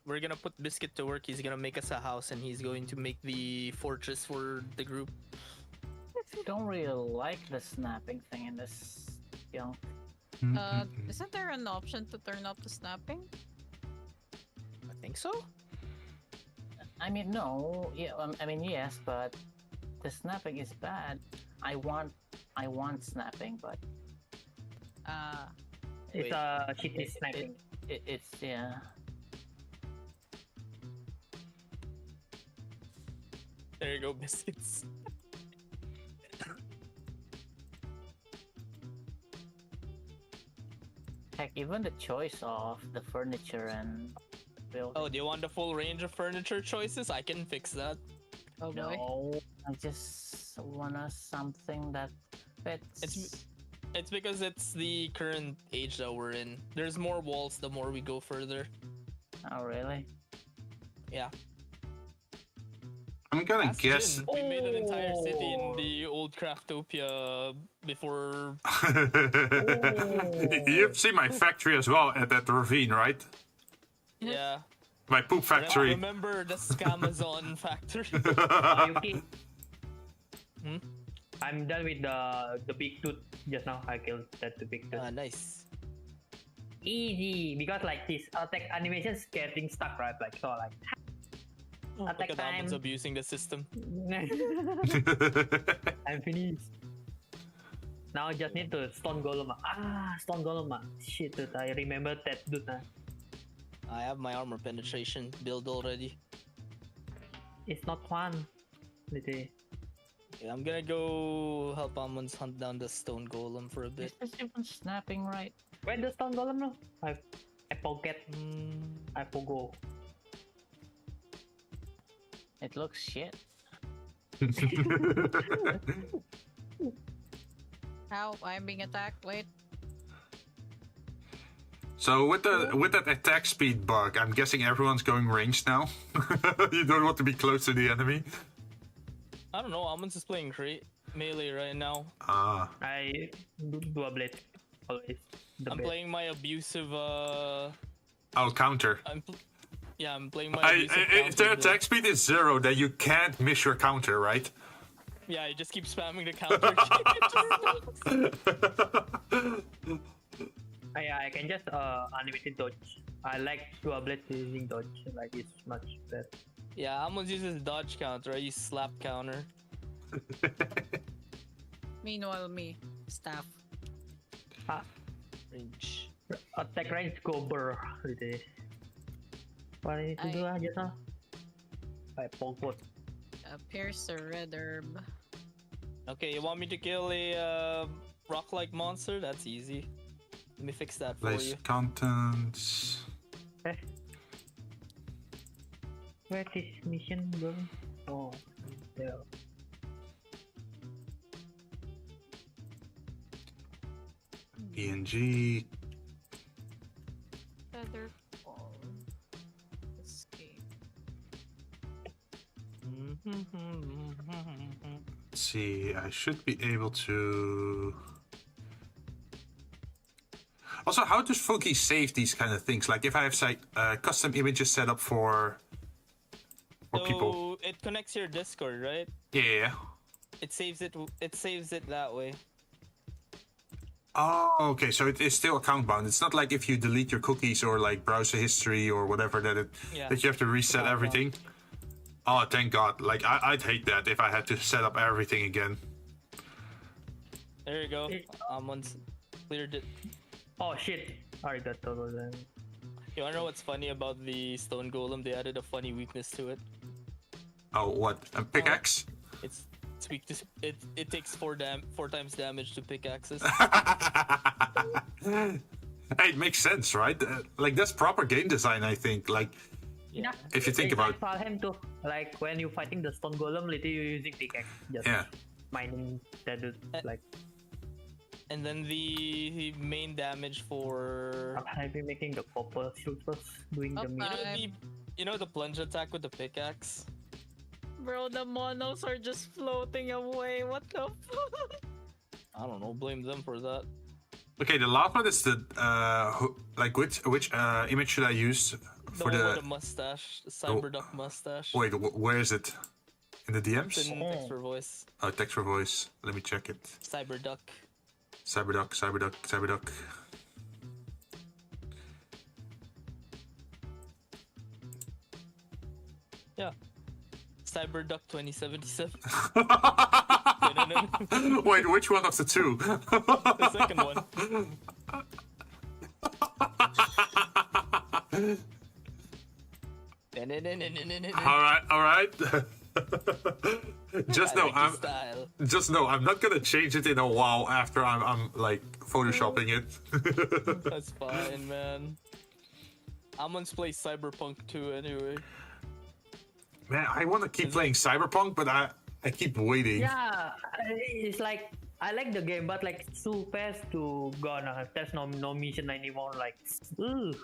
We're gonna put Biscuit to work. He's gonna make us a house, and he's going to make the fortress for the group. I don't really like the snapping thing in this. Isn't there an option to turn off the snapping? I think so. I mean, no. Yeah, I mean, yes, but the snapping is bad. I want snapping, but It's a shitty sniping. it's yeah. There you go, Biscuits. Heck, even the choice of the furniture and building. Oh, do you want the full range of furniture choices? I can fix that. Oh boy. No, I just wanna something that fits. It's because it's the current age that we're in. There's more walls the more we go further. Oh, really? Yeah. I'm gonna Ask guess. Jinn. We made an entire city in the old Craftopia before. You've seen my factory as well at that ravine, right? Yeah. My poop factory. Remember the Scamazon factory? Yuki, Hmm? I'm done with the big tooth just now. I killed the big tooth. Nice. Easy, because like this attack animation's getting stuck, right? Like so, like Look attack at that one's time. abusing the system. I'm finished. Now I just need to stone golem. Stone golem. Shit, dude, I remember that dude. I have my armor penetration build already. It's not fun. Literally. Yeah, I'm gonna go help Amon's hunt down the stone golem for a Is bit. this even snapping right? Where the stone golem no? I forget. Mm, I forgot. It looks shit. How? I'm being attacked. Wait. So with that attack speed bug, I'm guessing everyone's going ranged now. You don't want to be close to the enemy. I don't know. Amon's is playing melee right now. Ah. I do a blade always. The I'm best. playing my abusive. I'll counter. I'm playing my abusive. If counter their build. attack speed is 0, then you can't miss your counter, right? Yeah, you just keep spamming the counter. I can just unlimited dodge. I like dual blade using dodge. Like it's much better. Yeah, Amon's uses dodge counter. I use slap counter. Meanwhile, me. Staff. Range. Attack range cover. Literally. What I need to do just now? I forgot. Pierce a red herb. Okay, you want me to kill a rock-like monster? That's easy. Let me fix that for Place you. contents. Where's this mission going? Oh, there. PNG. Feather fall. Escape. Let's see, I should be able to. Also, how does Funky save these kind of things? Like if I have custom images set up for people. So it connects your Discord, right? Yeah. It saves it. It saves it that way. Oh, okay. So it is still account bound. It's not like if you delete your cookies or like browser history or whatever that that you have to reset everything. Oh, thank God! Like I'd hate that if I had to set up everything again. There you go. Once cleared it. Oh shit! Arigato then. You wanna know what's funny about the stone golem? They added a funny weakness to it. Oh, what? A pickaxe? It's weak to it takes 4 times damage to pickaxes. Hey, it makes sense, right? Like that's proper game design, I think. Like, Yeah. if you think about, him too. Like when you're fighting the stone golem, literally you're using pickaxe. Just yeah. mining that dude. Like And then the main damage for I've been making the copper shooters doing the meat. you know the plunge attack with the pickaxe. Bro, the monos are just floating away. What the fuck? I don't know. Blame them for that. Okay, the last one is the like which image should I use The for one the? with the mustache, the cyberduck mustache. Wait, where is it? In the DMs? It's in text for voice. Oh, text for voice. Let me check it. Cyberduck. Cyberduck, Cyberduck, Cyberduck. Yeah. Cyberduck 2077. Wait, which one of the two? The second one. All right. Just know I like your style. Just know I'm not gonna change it in a while after I'm like photoshopping it. That's fine, man. I'm gonna play Cyberpunk 2 anyway. Man, I want to keep playing Cyberpunk, but I keep waiting. Yeah, it's like I like the game, but like too fast to gone. There's no mission anymore. Like, ugh.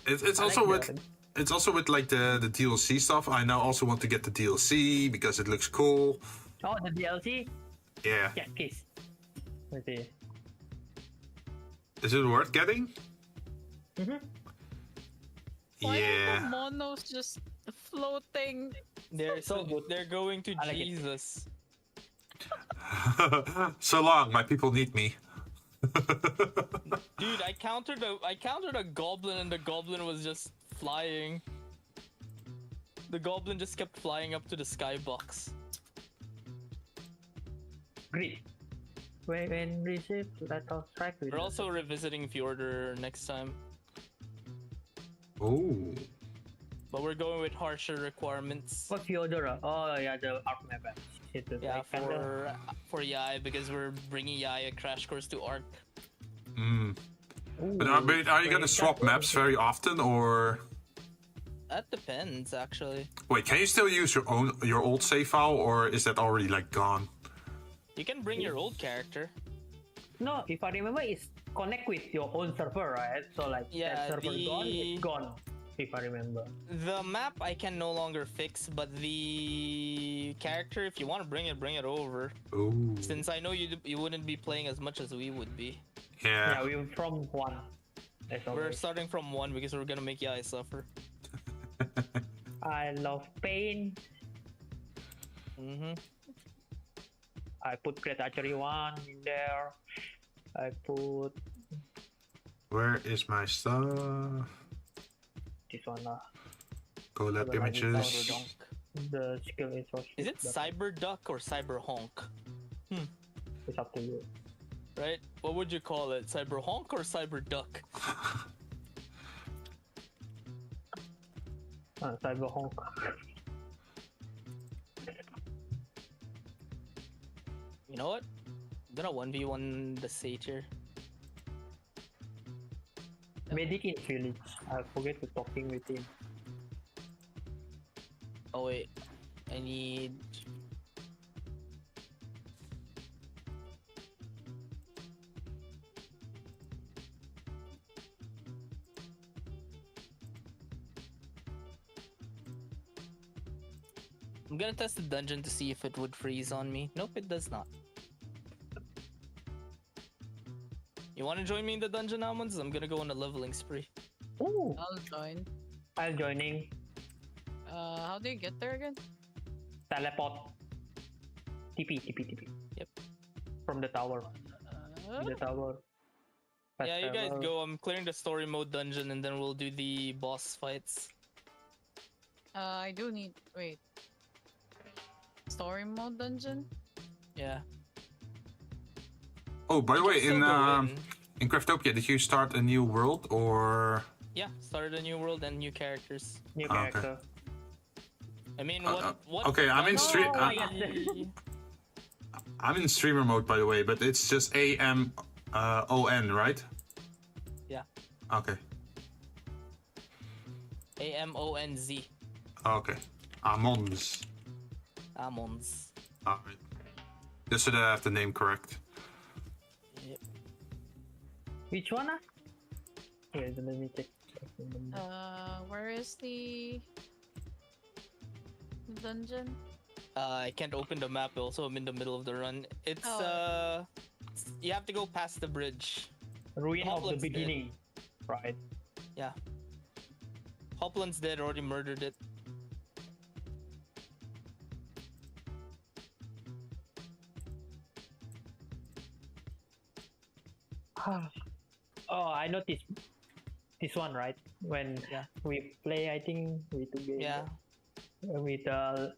It's I also like with the- it's also with like the DLC stuff. I now also want to get the DLC because it looks cool. Oh, the DLC. Yeah. Yeah, kiss. Let's see. Is it worth getting? Why are Yeah. the monos just floating? They're So good. They're going to I like it. Jesus. So long, my people need me. Dude, I countered a goblin and the goblin was just flying. The goblin just kept flying up to the skybox. Great. When received, let us strike with We're us. also revisiting Fjordur next time, Oh. but we're going with harsher requirements. What Fyodor? Oh yeah, the arc map. Shit, Yeah, like, kinda- for Yai, because we're bringing Yai a crash course to Arc. Mm. Ooh, But are you gonna great. swap maps very often, or That depends, actually. wait? Can you still use your old save file, or is that already like gone? You can bring your old character. No, if I remember, it's connect with your own server, right? So like Yeah, that server gone, the- it's gone. If I remember. The map I can no longer fix, but the character, if you want to bring it over. Ooh. Since I know you wouldn't be playing as much as we would be. Yeah, Yeah. we're from one. As We're always. starting from 1 because we're gonna make Yai suffer. I love pain. Mm-hmm. I put Great Archery 1 in there. I put Where is my stuff? this one. Collab Otherwise it's images. Cyberdonk. The skill is so Is it but Cyberduck or Cyberhonk? it's up to you. Right? What would you call it? Cyberhonk or Cyberduck? Cyber Honk. You know what? I'm gonna 1v1 the satyr. Medic in village. I forget to talking with him. Oh wait, I need. I'm gonna test the dungeon to see if it would freeze on me. Nope, it does not. You wanna join me in the dungeon, Almonds? I'm gonna go on a leveling spree. Ooh, I'll join. I'm joining. How do you get there again? Teleport. TP. Yep. From the tower. The tower. Fast Yeah, you guys travel. go. I'm clearing the story mode dungeon and then we'll do the boss fights. I do need. Wait. Story mode dungeon? Yeah. Oh, by the way, Still in go in Craftopia, did you start a new world or? Yeah, started a new world and new characters. New Ah, okay. character. I mean, what? okay, I'm in stream. Oh, I got I'm in streamer mode, by the way, but it's just AMON, right? Yeah. Okay. AMONZ. Okay. Amons. Amons. Alright. Just so that I have the name correct. Yep. Which one? Wait, let me check. Where is the dungeon? I can't open the map. Also, I'm in the middle of the run. It's Oh. you have to go past the bridge. Ruin of the Hoplin's dead. beginning. Right. Yeah. Hoplin's dead. Already murdered it. Oh, I noticed this one, right? When Yeah. we play, I think we together. Yeah. With the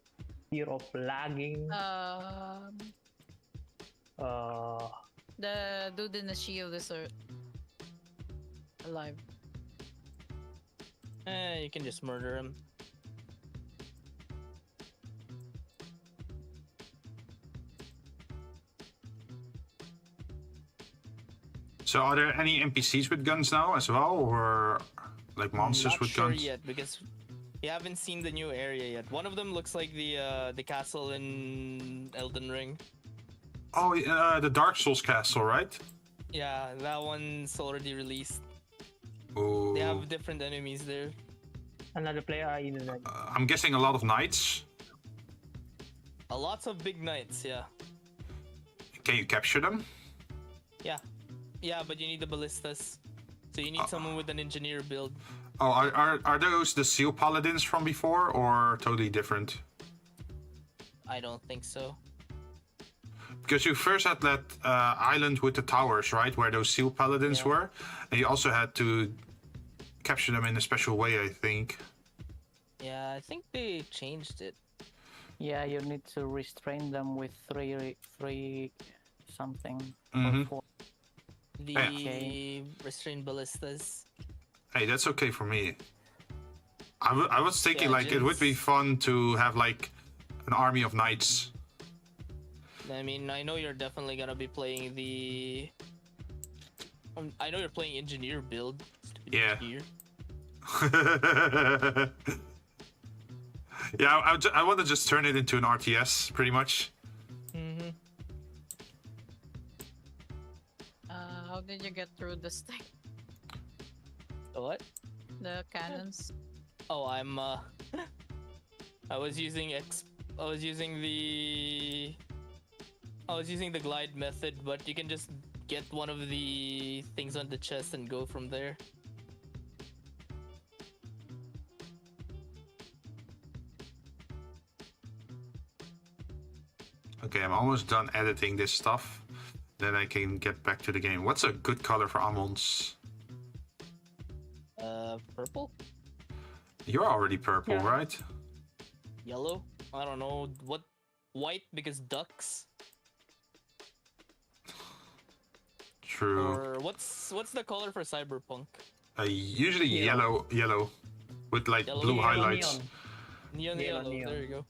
fear of lagging. The dude in the shield is alive. You can just murder him. So, are there any NPCs with guns now as well, or like monsters Not with sure guns? yet because You haven't seen the new area yet. One of them looks like the castle in Elden Ring. Oh, the Dark Souls castle, right? Yeah, that one's already released. Oh. They have different enemies there. Another player in the I'm guessing a lot of knights. Lots of big knights, yeah. Can you capture them? Yeah. Yeah, but you need the ballistas. So you need someone with an engineer build. Oh, are those the Seal Paladins from before, or totally different? I don't think so. Because you first had that island with the towers, right? Where those Seal Paladins were. And you also had to capture them in a special way, I think. Yeah, I think they changed it. Yeah, you need to restrain them with three something. Mhm. Or four. The Okay. restrained ballistas. Hey, that's okay for me. I was thinking Yeah, like it would be Jinn's- fun to have like an army of knights. I mean, I know you're definitely gonna be playing the. I know you're playing engineer build. Stupid Yeah. engineer. Yeah, I want to just turn it into an RTS, pretty much. Mm-hmm. How did you get through this thing? The what? The cannons. Oh, I'm I was using the glide method, but you can just get one of the things on the chest and go from there. Okay, I'm almost done editing this stuff. Then I can get back to the game. What's a good color for almonds? Purple? You're already purple, Yeah. right? Yellow? I don't know. What? White because ducks? True. Or what's the color for cyberpunk? Usually Yellow. yellow, with like Yellow. blue Neon, highlights. Neon Yellow, yellow. neon. There you go.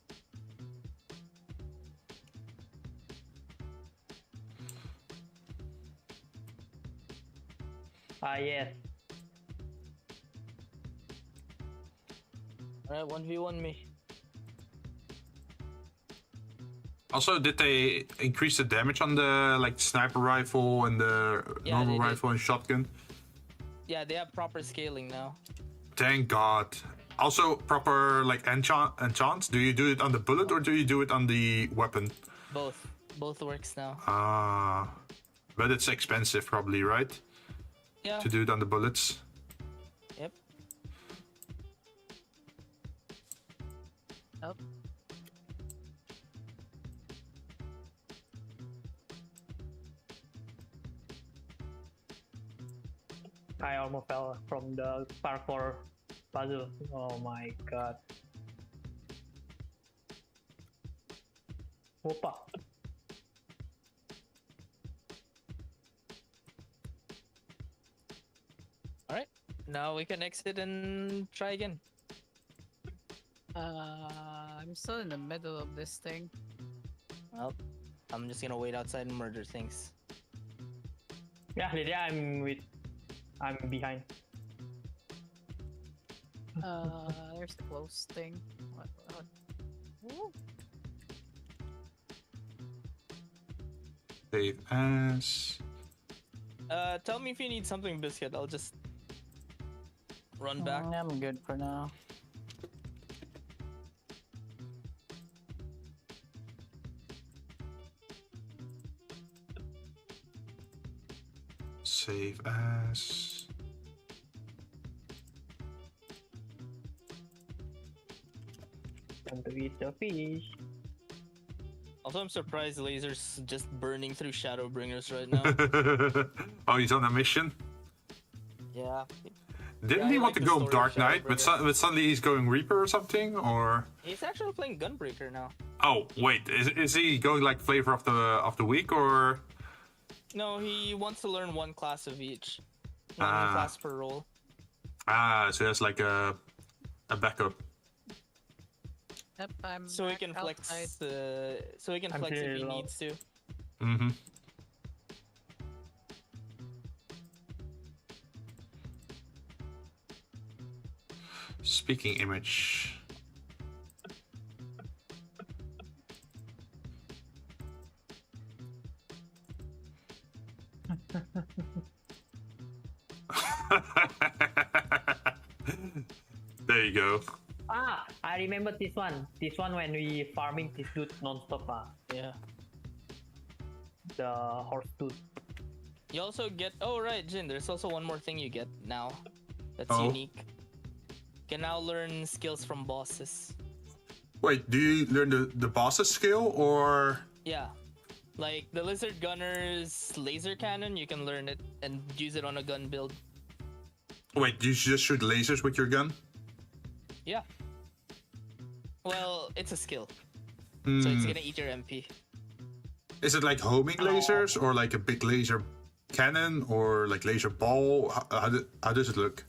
yes. Alright, 1v1 me. Also, did they increase the damage on the like sniper rifle and the Yeah, normal they did. rifle and shotgun? Yeah, they have proper scaling now. Thank God. Also, proper like enchants. Do you do it on the bullet or do you do it on the weapon? Both. Both works now. Ah, but it's expensive, probably, right? Yeah. To do it on the bullets. Yep. Oh. I almost fell from the parkour puzzle. Oh my god. Whoopa. Alright. Now we can exit and try again. I'm still in the middle of this thing. Well, I'm just gonna wait outside and murder things. Yeah, Lydia, I'm behind. There's the close thing. What? Ooh. Save as. Tell me if you need something, Biscuit. I'll just run back. I'm good for now. Save as. Time to eat the fish. Also, I'm surprised Laser's just burning through Shadowbringers right now. Oh, he's on a mission? Yeah. Didn't Yeah, he I want like to the go story of Dark Knight, but, Shadowbringers. but suddenly he's going Reaper or something? Or He's actually playing Gunbreaker now. oh wait, is he going like flavor of the week or? No, he wants to learn one class of each. One Ah. class per role. Ah, so that's like a backup. Yep, I'm So he back can flex. outside. So he can I'm flex if feeling he low. needs to. Mm-hmm. Speaking image. There you go. Ah, I remember this one. This one when we farming this dude non-stop. Yeah. The horse dude. You also get. Oh right, Jin. There's also one more thing you get now. That's Oh. unique. You can now learn skills from bosses. Wait, do you learn the boss's skill or? Yeah. Like the lizard gunner's laser cannon, you can learn it and use it on a gun build. Wait, you just shoot lasers with your gun? Yeah. Well, it's a skill, so it's gonna eat your MP. Is it like homing lasers or like a big laser cannon or like laser ball? How does it look?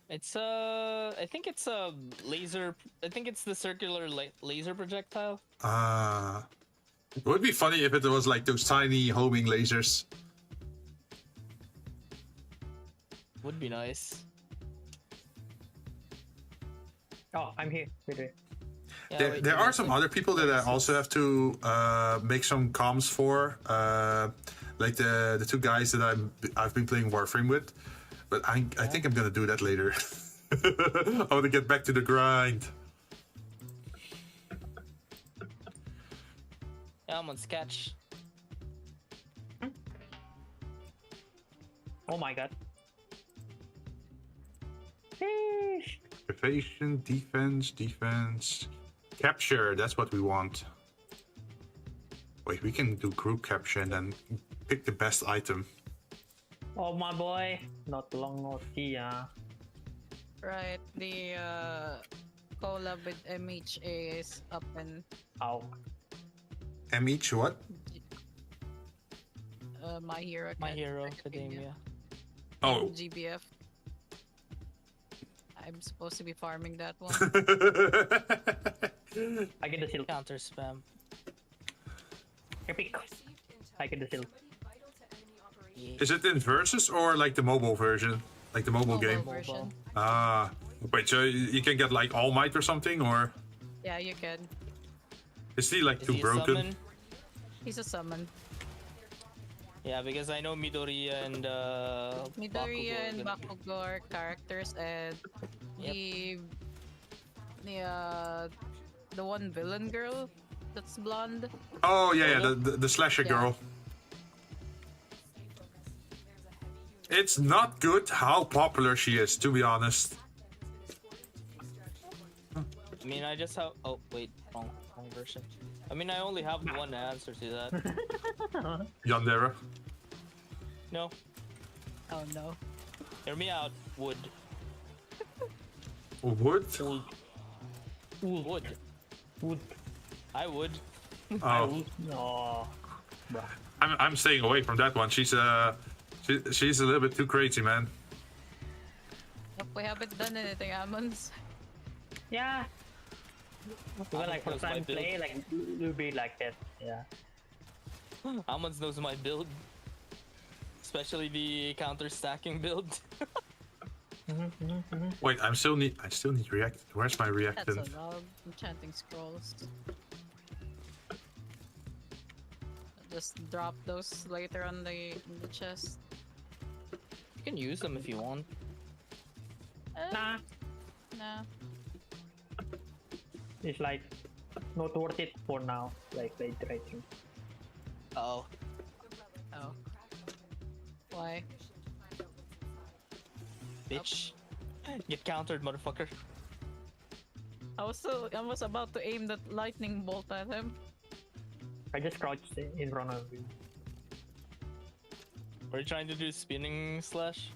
It's I think it's a laser. I think it's the circular laser projectile. It would be funny if it was like those tiny homing lasers. Would be nice. Oh, I'm here. Wait. Yeah, wait, There give me are a some sec. other people that I also have to make some comms for, like the two guys that I've been playing Warframe with. But I think I'm gonna do that later. I want to get back to the grind. Yeah, I'm on sketch. Oh my god. Sheesh. Evasion, defense, capture. That's what we want. Wait, we can do group capture and then pick the best item. Oh my boy. Not long no see. Right. The collab with MHA is up and Ow. Each what? My Hero My Academia. Hero Academia. Oh. GBF. I'm supposed to be farming that one. I get the shield. Counter spam. Epic. I get the shield. Is it in versus or like the mobile version? Like the mobile game? version. Ah. Wait, so you can get like All Might or something, or Yeah, you can. is he like Is too he a broken? summon? He's a summon. Yeah, because I know Midoriya and Midoriya Bakugo and are gonna be- Bakugo are characters, and Yep. the one villain girl that's blonde. Oh yeah, the slasher Yeah. girl. It's not good how popular she is, to be honest. I mean, I just have. Oh wait, wrong version. I mean, I only have one answer to that. Yandere. No, Oh no. hear me out. Wood. Wood? Wood. Wood. I would. Oh, No. I'm staying away from that one. She's she's a little bit too crazy, man. Look, we haven't done anything, Ammons. Yeah. Well, like knows first my time build. play, like you'll be like that. Yeah. Almonds knows my build. Especially the counter stacking build. Wait, I still need react. Where's my That's reactant? a lot of enchanting scrolls. Just drop those later on in the chest. You can use them if you want. Nah. Nah. It's like not worth it for now. Like tracing. Oh. Oh. Why? Bitch. Get countered, motherfucker. I was about to aim that lightning bolt at him. I just crouched in front of you. Are you trying to do spinning slash?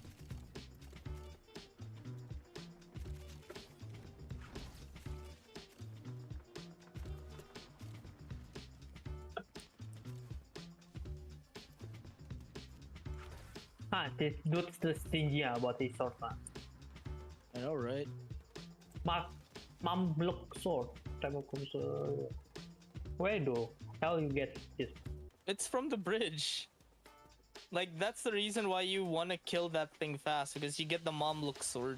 This dude's the stingy about his sword, man. I know, right? Mom block sword. Where do? How you get this? It's from the bridge. Like, that's the reason why you want to kill that thing fast, because you get the mom look sword.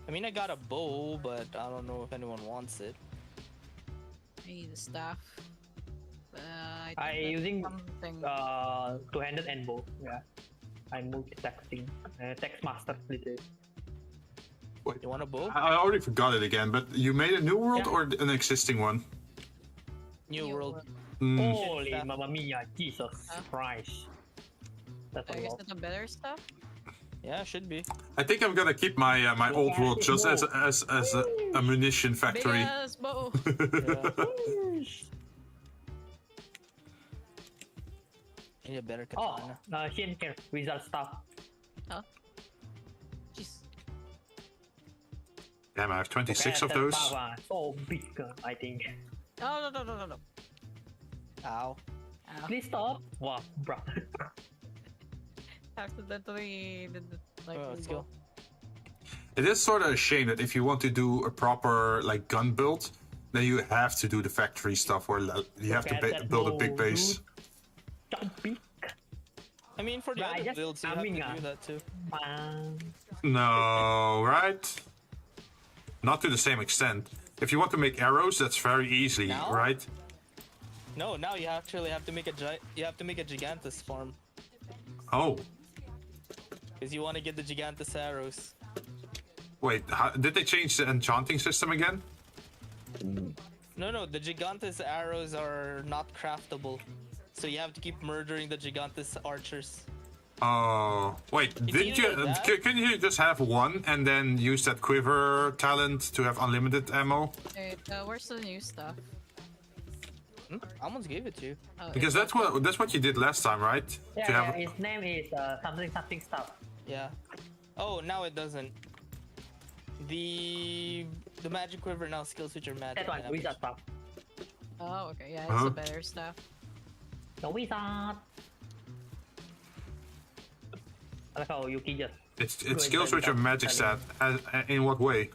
I mean, I got a bow, but I don't know if anyone wants it. I need the staff. I think I that's using something. two-handed and bow. Yeah, I'm multitasking. Text master literally. You want a bow? I already forgot it again, but you made a new world Yeah. or an existing one? New world. Mm. Holy Staff. mamma mia, Jesus Christ. That's I a guess lot. that's the better stuff. Yeah, should be. I think I'm gonna keep my my old Yeah, world it's just as more. a munition Big factory. ass bow. Yeah. Need a better Oh, katana. Jinn here, wizard stuff. Jeez. Damn, I have 26 of that those. stuff, so big, I think. Oh no. Ow. Ow. Please stop. Wow, bruh. Accidentally did the like. Oh, let's go. It is sort of a shame that if you want to do a proper like gun build, then you have to do the factory stuff where you have to Look at that build a bow, big base. dude. Jumping. I mean, for the But I other just builds, you have to aiming, do that too. Bang. No, right? Not to the same extent. If you want to make arrows, that's very easy, Now? right? No, now you actually have to make a gigantus farm Oh, because you want to get the gigantus arrows. wait, did they change the enchanting system again? No, the gigantus arrows are not craftable, so you have to keep murdering the gigantus archers. Oh, wait, didn't you? either that- Couldn't you just have one and then use that quiver talent to have unlimited ammo? Wait, where's the new stuff? Almost gave it to you. Oh, Because that's what you did last time, right? Yeah, To yeah, have his name is something stuff. Yeah. Oh, now it doesn't. The magic quiver now skills which are magic. That one, damage. wizard stuff. Oh, okay, yeah, it's Huh? the better stuff. The wizard. I like how Yuki just. it skills with your magic stat. In what way?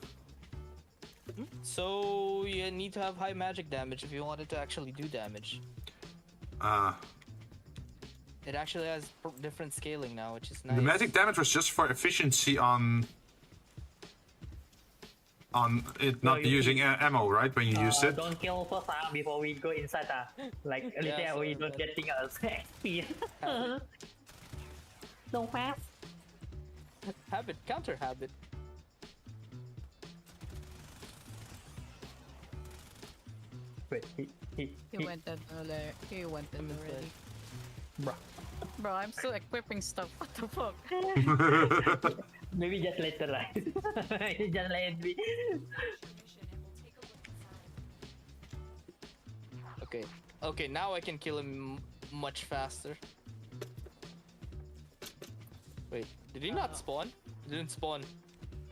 So you need to have high magic damage if you want it to actually do damage. It actually has different scaling now, which is nice. The magic damage was just for efficiency on it not you using need- ammo, right? When you used it. Don't kill first before we go inside. Like later we sorry, don't but- getting a XP. So fast. Habit, counter habit. Wait, He went in already. He went in I'm already. Bruh. Bro, I'm still equipping stuff. What the fuck? Maybe just later, right? Just let me. Okay, now I can kill him much faster. Wait, did he not spawn? He didn't spawn.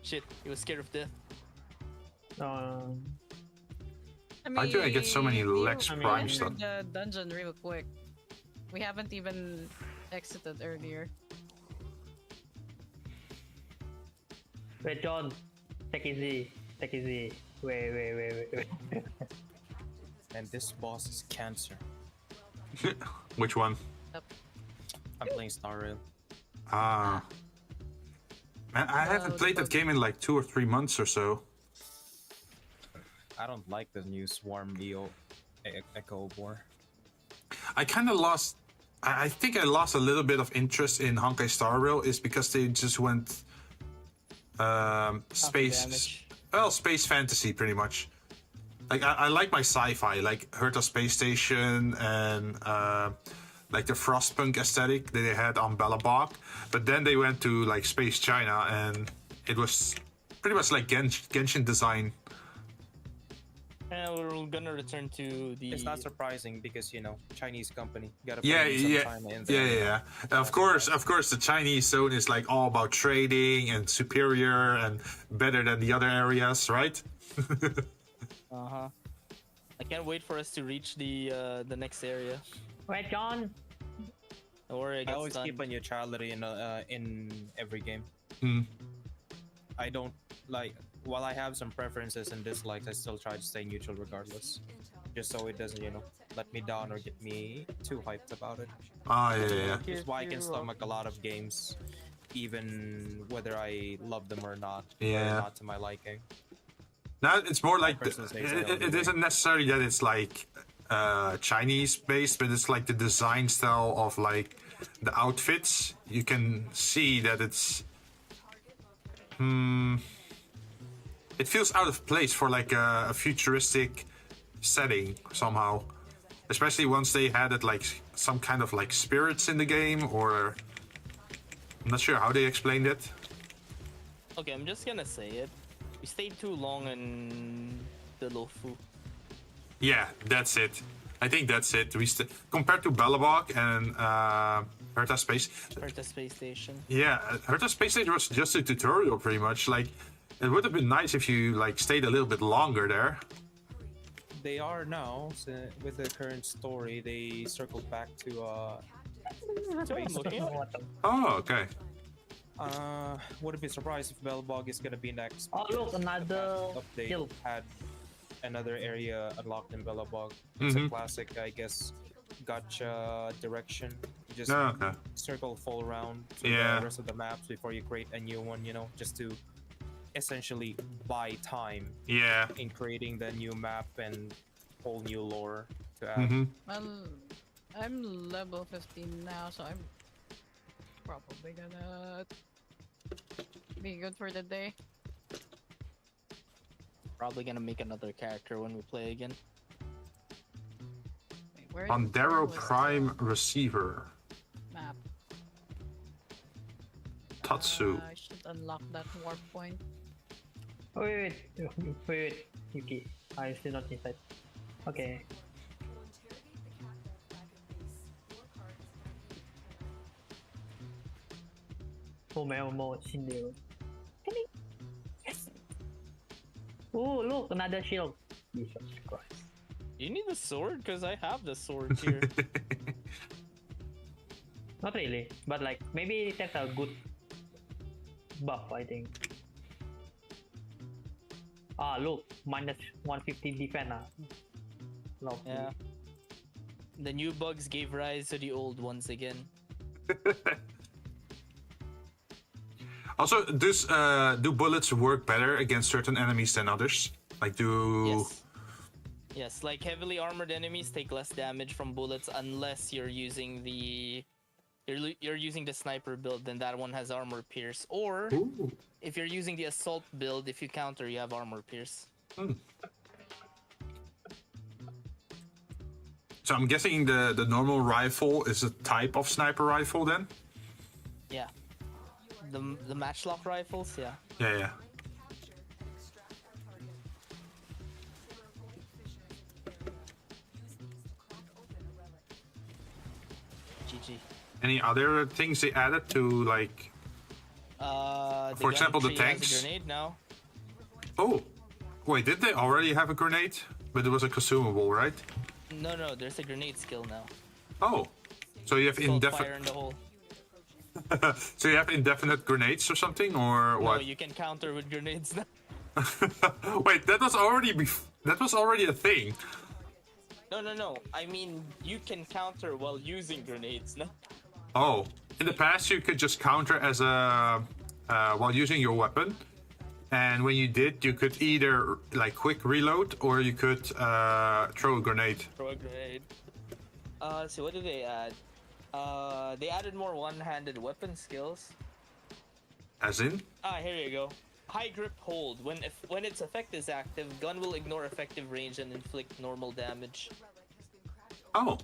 Shit, he was scared of death. Why do I get so many you- Lex you Prime entered stuff? the dungeon real quick. We haven't even exited earlier. Wait, John. Take easy. Take easy. Wait. And this boss is cancer. Which one? I'm playing Star Rail. Ah. Man, I haven't played that game in like 2 or 3 months or so. I don't like the new Swarm Echo War. I kind of lost. I think I lost a little bit of interest in Honkai Star Rail is because they just went space. damage. Well, space fantasy pretty much. Like I like my sci-fi, like Herta Space Station and like the Frostpunk aesthetic that they had on Bellabog, but then they went to like Space China and it was pretty much like Genshin design. And we're gonna return to the. It's not surprising because Chinese company gotta Yeah, put in some yeah, China in yeah, there. yeah. Of course, the Chinese zone is like all about trading and superior and better than the other areas, right? Uh-huh. I can't wait for us to reach the next area. Wait, John. Don't worry, I I get always stunned. keep a neutrality in every game. Hmm. I don't like. While I have some preferences and dislikes, I still try to stay neutral regardless, just so it doesn't, let me down or get me too hyped about it. Ah, yeah. That's why I can stomach a lot of games even whether I love them or not. Yeah. They're not to my liking. Now it's more like personalization it isn't necessarily that it's like Chinese based, but it's like the design style of like the outfits. You can see that it's it feels out of place for like a futuristic setting somehow, especially once they added like some kind of like spirits in the game, or I'm not sure how they explained it. Okay, I'm just gonna say it. We stayed too long in the Lofu. Yeah, that's it. I think that's it. Compared to Balabog and Herta Space. Herta Space Station. Yeah, Herta Space Station was just a tutorial pretty much. Like, it would have been nice if you like stayed a little bit longer there. They are now, so with the current story, they circled back to space. Oh, okay. Wouldn't be surprised if Belbog is gonna be next. Oh look, another Update kill. had another area unlocked in Belbog. It's a classic, I guess, gotcha direction. You just Okay. circle full round to the rest of the maps before you create a new one, you know, just to essentially buy time Yeah. in creating the new map and whole new lore to add. Well, I'm level 15 now, so I'm probably gonna be good for the day. Probably gonna make another character when we play again. Wait, where Ondero was the Prime Receiver. map? Tatsu. I should unlock that warp point. Wait, Yuki. I still not inside. Okay. Mo Shinryu. Yes. Oh look, another shield. Jesus Christ. You need the sword? Because I have the sword here. Not really, but like maybe that's a good buff, I think. Ah, look, minus 150 defense. Lovely. Yeah. The new bugs gave rise to the old ones again. Also, do bullets work better against certain enemies than others? Like, Yes. Yes, like heavily armored enemies take less damage from bullets unless you're using the you're using the sniper build, then that one has armor pierce. Or Ooh. if you're using the assault build, if you counter, you have armor pierce. So I'm guessing the normal rifle is a type of sniper rifle then? Yeah. The matchlock rifles, yeah. Yeah. GG. Any other things they added to, like... For example, the tanks? Has a grenade now. Oh! Wait, did they already have a grenade? But it was a consumable, right? No, there's a grenade skill now. Oh! So you have It's called indefinite... fire in the hole. So you have indefinite grenades or something, or No, what? you can counter with grenades now. Wait, that was already a thing. No. I mean, you can counter while using grenades now. Oh, in the past you could just counter as a while using your weapon, and when you did, you could either like quick reload or you could throw a grenade. Throw a grenade. So what did they add? They added more one-handed weapon skills. As in? Here you go. High grip hold. When its effect is active, gun will ignore effective range and inflict normal damage. Oh,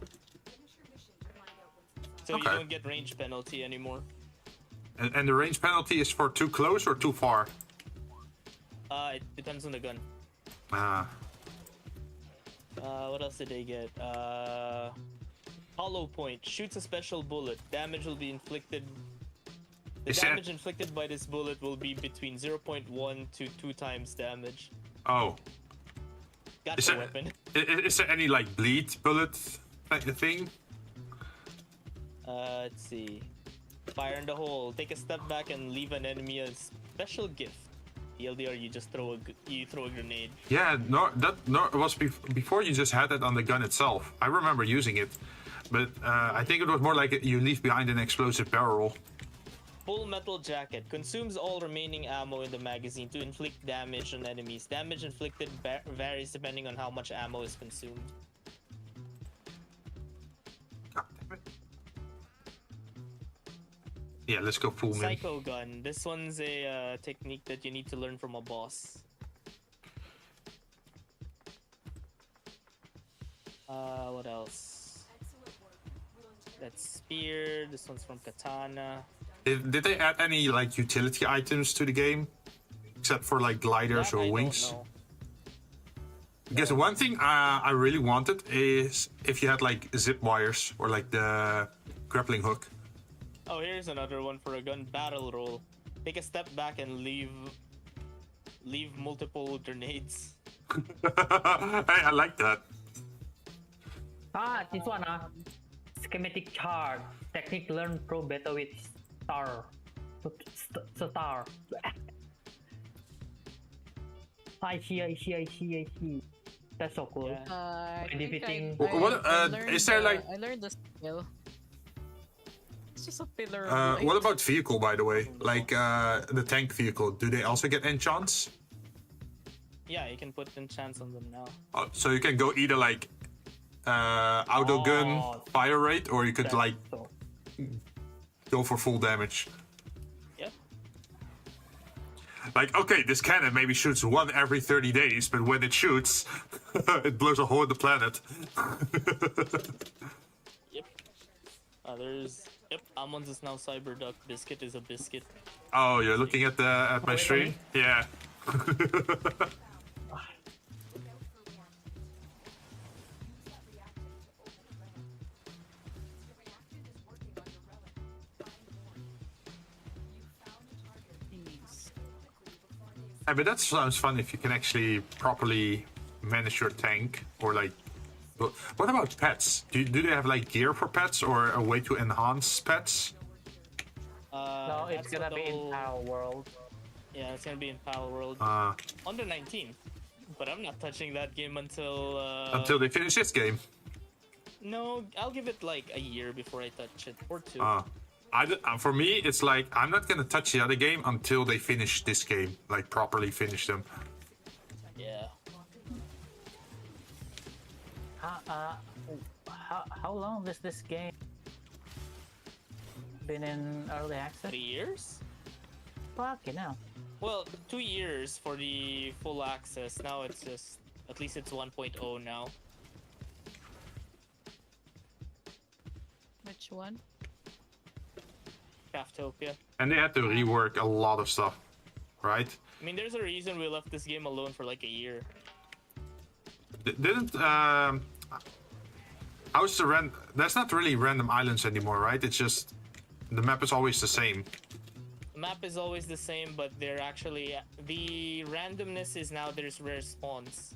So Okay. you don't get range penalty anymore. and the range penalty is for too close or too far? It depends on the gun. Ah, What else did they get? Hollow point. Shoots a special bullet. Damage will be inflicted. The Is that- damage inflicted by this bullet will be between 0.1 to 2 times damage. oh. Got Is the there, weapon. is there any like bleed bullet thing? Let's see. Fire in the hole. Take a step back and leave an enemy a special gift. TLDR, you just throw a grenade. Yeah, it was before you just had it on the gun itself. I remember using it, but I think it was more like you leave behind an explosive barrel. Full metal jacket consumes all remaining ammo in the magazine to inflict damage on enemies. Damage inflicted varies depending on how much ammo is consumed. God damn it. Yeah, let's go full min. Psycho gun. This one's a technique that you need to learn from a boss. What else? That's spear. This one's from katana. Did they add any like utility items to the game, except for like gliders That or I don't wings? know. Because one thing I really wanted is if you had like zip wires or like the grappling hook. Oh, here's another one for a gun. Battle roll. Take a step back and leave multiple grenades. Hey, I like that. This one schematic chart. Technique learn pro beta with star. Star. I see. That's so cool. Yeah. I When think defeating- What, is there like- I learned the skill. It's just a pillar. Of light. What about vehicle, by the way? Like the tank vehicle, do they also get enchants? Yeah, you can put enchants on them now. So you can go either like auto gun, Oh. fire rate, or you could That's like so. go for full damage. Yep. Like, okay, this cannon maybe shoots one every 30 days, but when it shoots, it blows a hole in the planet. Yep. Yep. Almonds is now Cyberduck. Biscuit is a biscuit. Oh, you're looking at my Wait, stream? Yeah. Jeez. Yeah, but that sounds fun if you can actually properly manage your tank, or like. But what about pets? Do they have like gear for pets or a way to enhance pets? No, it's That's gonna what be in they'll- Power World. Yeah, it's gonna be in Power World. Under Under 19. But I'm not touching that game until. until they finish this game. No, I'll give it like a year before I touch it, or two. For me, it's like I'm not gonna touch the other game until they finish this game, like properly finish them. Yeah. How long has this game been in early access? 3 years? Fucking hell. Well, 2 years for the full access. Now it's just, at least it's 1.0 now. Which one? Craftopia. And they had to rework a lot of stuff, right? I mean, there's a reason we left this game alone for like a year. Didn't how's the there's not really random islands anymore, right? It's just the map is always the same. The map is always the same, but they're actually, the randomness is now there's rare spawns.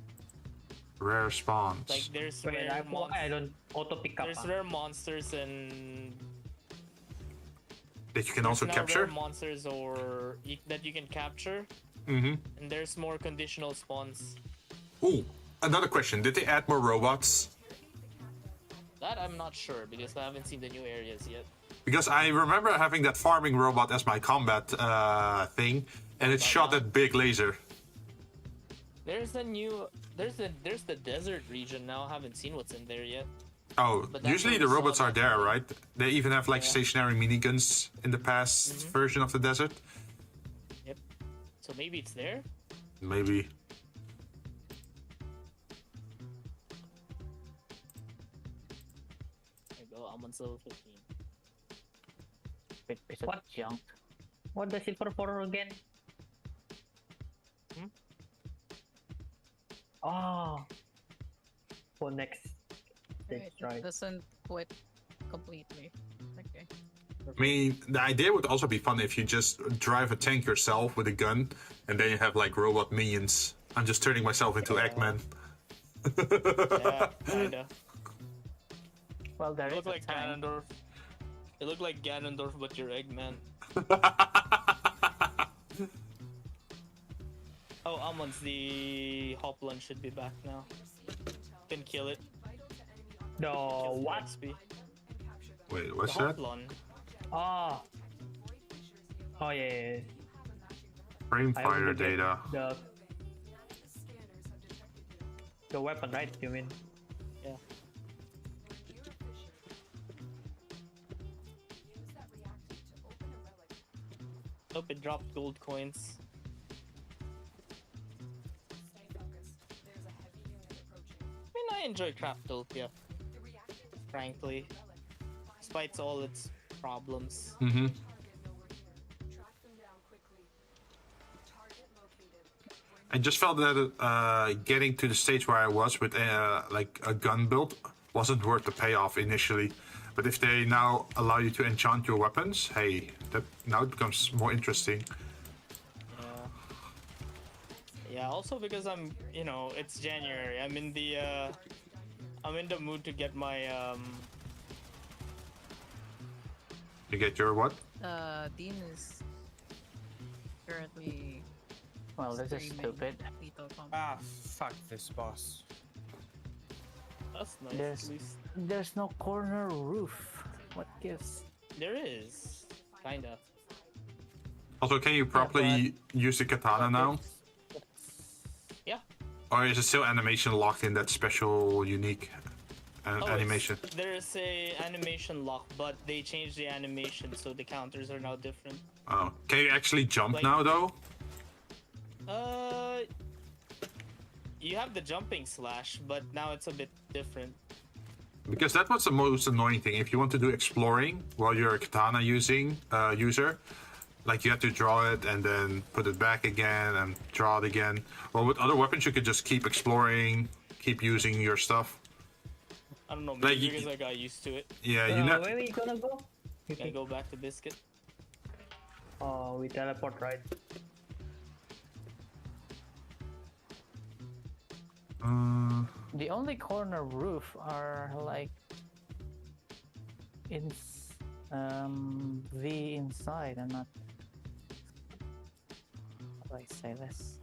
Rare spawns. Like there's Wait, rare I don't auto pick up. there's rare monsters and that you can there's also now capture. rare monsters that you can capture, Mm-hmm. and there's more conditional spawns. Ooh, another question. Did they add more robots? That I'm not sure because I haven't seen the new areas yet. Because I remember having that farming robot as my combat thing, and it shot that big laser. There's the desert region now. I haven't seen what's in there yet. Oh, But that's usually where the we saw robots are that there, before. right? They even have like Yeah. stationary miniguns in the past version of the desert. Yep. So maybe it's there. Maybe. There you go. I'm on level 15. Piece of What? junk. What the silver for again? Hmm? Oh. For next. Wait, Next it try. doesn't quit completely. Okay. I mean, the idea would also be fun if you just drive a tank yourself with a gun, and then you have like robot minions. I'm just turning myself into Eggman. Yeah, kinda. Well, there It is looked a like tank. Ganondorf. It looked like Ganondorf, but you're Eggman. Oh, Almonds, the Hopland should be back now. Can kill it. The what? XP. Wait, The what's that? Hoplon. Oh. Oh yeah. Frame I fighter only get data. The weapon, right? You mean? Yeah. Hope it dropped gold coins. I mean, I enjoy Craftopia. Frankly. Despite all its problems. Mm-hmm. I just felt that getting to the stage where I was with like a gun build wasn't worth the payoff initially. But if they now allow you to enchant your weapons, hey, that now it becomes more interesting. Yeah. Yeah, also because I'm, you know, it's January. I'm in the mood to get my You get your what? Dean is currently Well, this is streaming stupid. Lethal Combat. Ah, fuck this boss. That's nice at least. There's no corner roof. What gives? There is. Kinda. Also, can you properly use the katana now? Yeah. Or is it still animation locked in that special, unique Oh, animation? There's a animation lock, but they changed the animation, so the counters are now different. Oh, can you actually jump Like- now though? You have the jumping slash, but now it's a bit different. Because that was the most annoying thing. If you want to do exploring while you're a katana using user, like you have to draw it and then put it back again and draw it again. Well, with other weapons, you could just keep exploring, keep using your stuff. I don't know, Like, maybe you- because I got used to it. Yeah, you know. Where we gonna go? Can I go back to Biscuit? Oh, we teleport, right? The only corner roof are like in V inside and not. How do I say this?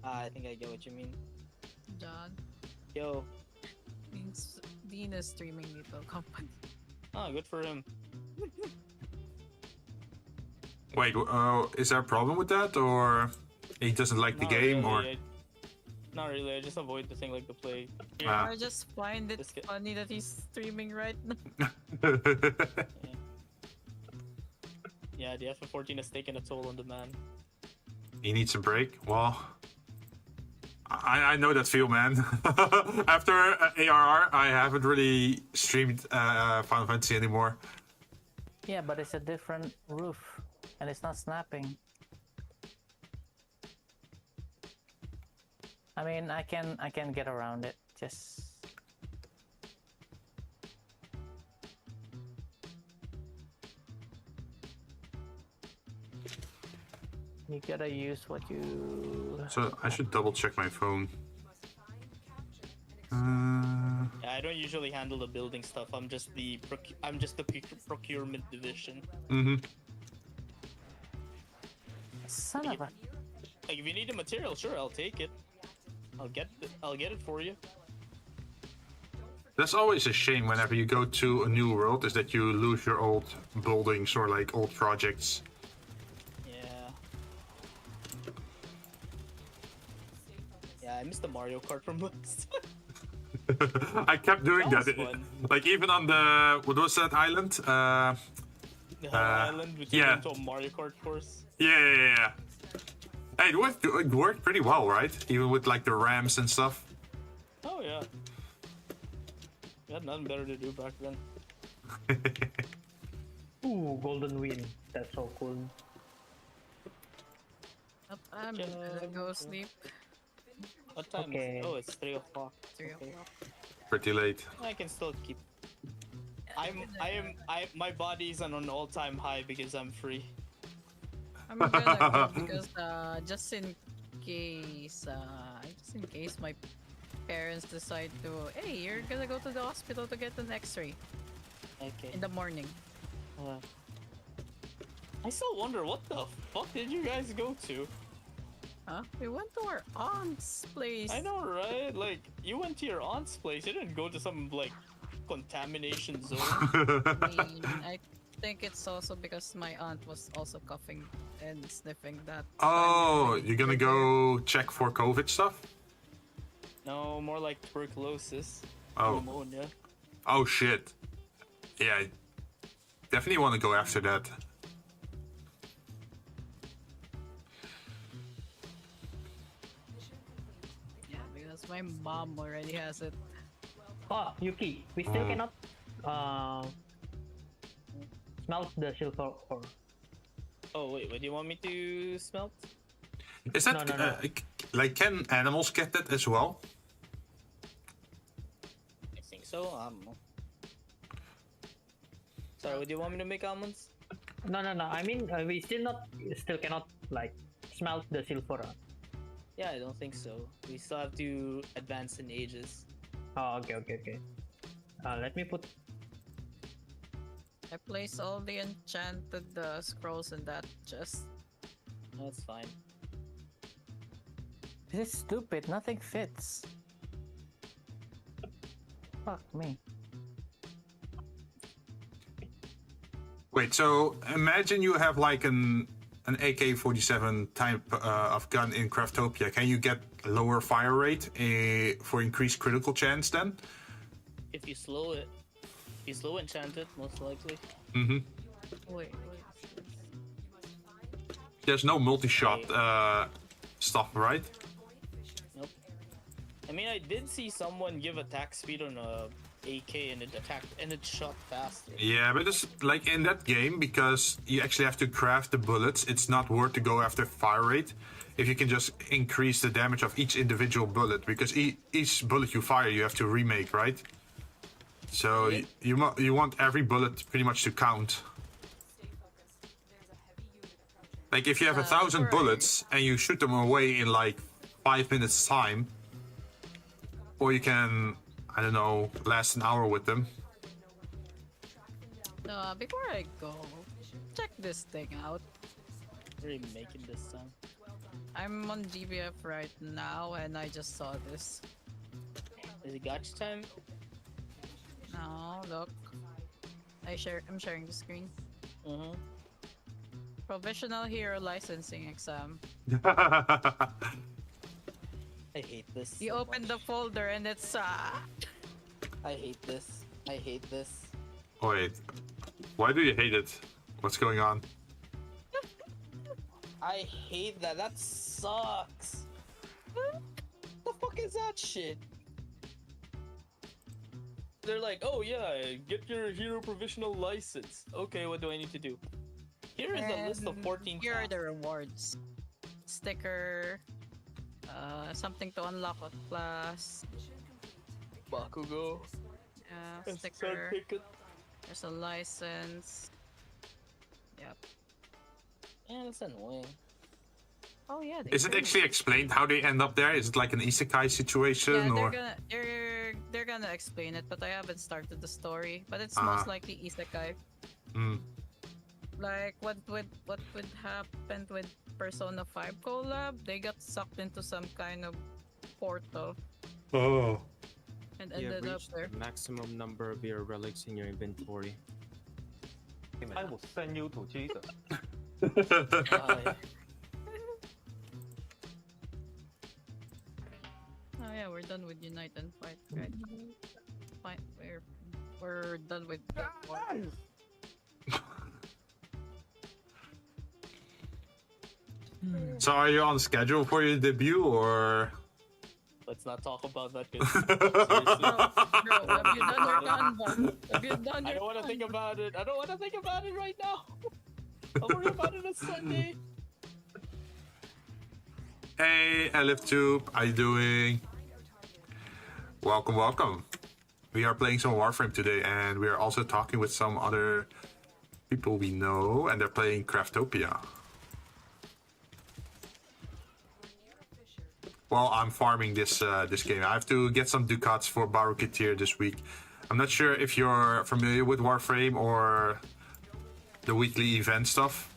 I think I get what you mean. John Yo. means Dean is streaming Lethal Combat. Oh, good for him. Wait, is there a problem with that, or he doesn't like the Not game, really, not really. I just avoid the thing like the play. Here. Ah. I just find it Biscuit. funny that he's streaming right now. or? Yeah, the FF14 has taken a toll on the man. He needs a break. Well, I know that feel, man. After ARR, I haven't really streamed Final Fantasy anymore. Yeah, but it's a different roof, and it's not snapping. I mean, I can get around it. Just you gotta use what you. So I should double check my phone. Yeah, I don't usually handle the building stuff. I'm just the procurement division. Mm-hmm. Son of a. Like, if you need a material, sure, I'll take it. I'll get it for you. That's always a shame whenever you go to a new world, is that you lose your old buildings or like old projects. Yeah. Yeah, I missed the Mario Kart from last time. I kept doing That that. was fun. Like even on the what was that island? The Hell Island, we yeah. turned into a Mario Kart course. Yeah. Hey, it worked pretty well, right? Even with like the ramps and stuff. Oh yeah. We had nothing better to do back then. Ooh, golden wheel. That's so cool. Yep, I'm gonna go sleep. What time Okay. is it? Oh, it's 3 o'clock. 3 Okay. o'clock. Pretty late. I can still keep. My body's on an all-time high because I'm free. I'm gonna go because just in case my parents decide to, hey, you're gonna go to the hospital to get an X-ray Okay. in the morning. I still wonder what the fuck did you guys go to? Huh? We went to our aunt's place. I know, right? Like, you went to your aunt's place. You didn't go to some, like, contamination zone. I mean, I think it's also because my aunt was also coughing and sniffing that. Oh, time. you're gonna go check for COVID stuff? No, more like tuberculosis. Oh. Pneumonia. Oh shit. Yeah, I definitely want to go after that. Yeah, because my mom already has it. Oh, Yuki, we still cannot smelt the silver ore. Oh, wait, what do you want me to smelt? Is that No. like, can animals get that as well? I think so. Sorry, what do you want me to make almonds? No. I mean, we still cannot like smelt the silver. Yeah, I don't think so. We still have to advance in ages. Oh, okay. Let me put. I place all the enchanted scrolls in that chest. No, it's fine. This is stupid. Nothing fits. Fuck me. Wait, so imagine you have like an AK-47 type of gun in Craftopia. Can you get a lower fire rate for increased critical chance then? If you slow it. If you slow enchanted, most likely. Mm-hmm. Wait. There's no multi-shot stuff, right? Nope. I mean, I did see someone give attack speed on a AK and it shot faster. Yeah, but it's like in that game, because you actually have to craft the bullets, it's not worth to go after fire rate. If you can just increase the damage of each individual bullet, because each bullet you fire, you have to remake, right? So Yeah. you want every bullet pretty much to count. Like if you have 1,000 right. bullets and you shoot them away in like 5 minutes time, or you can, I don't know, last an hour with them. Before I go, check this thing out. Really making this sound. I'm on GBF right now and I just saw this. Is it gotcha time? No, look. I'm sharing the screen. Mm-hmm. Provisional Hero Licensing Exam. I hate this. You so open the much. folder and it's I hate this. I hate this. Wait, why do you hate it? What's going on? I hate that. That sucks. The fuck is that shit? They're like, oh yeah, get your hero provisional license. Okay, what do I need to do? Here is a list of 14 Here are the tasks. rewards. Sticker. Something to unlock a class. Bakugo. and Sticker. certificate. There's a license. Yep. Yeah, that's annoying. Oh yeah. they Is it do. actually explained how they end up there? Is it like an isekai situation, Yeah, or? they're gonna explain it, but I haven't started the story. But it's Ah. most likely isekai. Hmm. Like what would happen with Persona 5 collab? They got sucked into some kind of portal Oh. and You have ended up reached there. the maximum number of your relics in your inventory. I will send you to Jesus. Oh yeah, we're done with Unite and Fight, right? Fight. We're done with that one. So are you on schedule for your debut, or? Let's not talk about that. 'Cause Bro, have you done your Kanban? Have you done I your don't want to think Kanban? about it. I don't want to think about it right now. I'll worry about it on Sunday. Hey, ENVTUBER, how you doing? Welcome, welcome. We are playing some Warframe today, and we are also talking with some other people we know, and they're playing Craftopia. Well, I'm farming this game. I have to get some ducats for Baruketir this week. I'm not sure if you're familiar with Warframe or the weekly event stuff.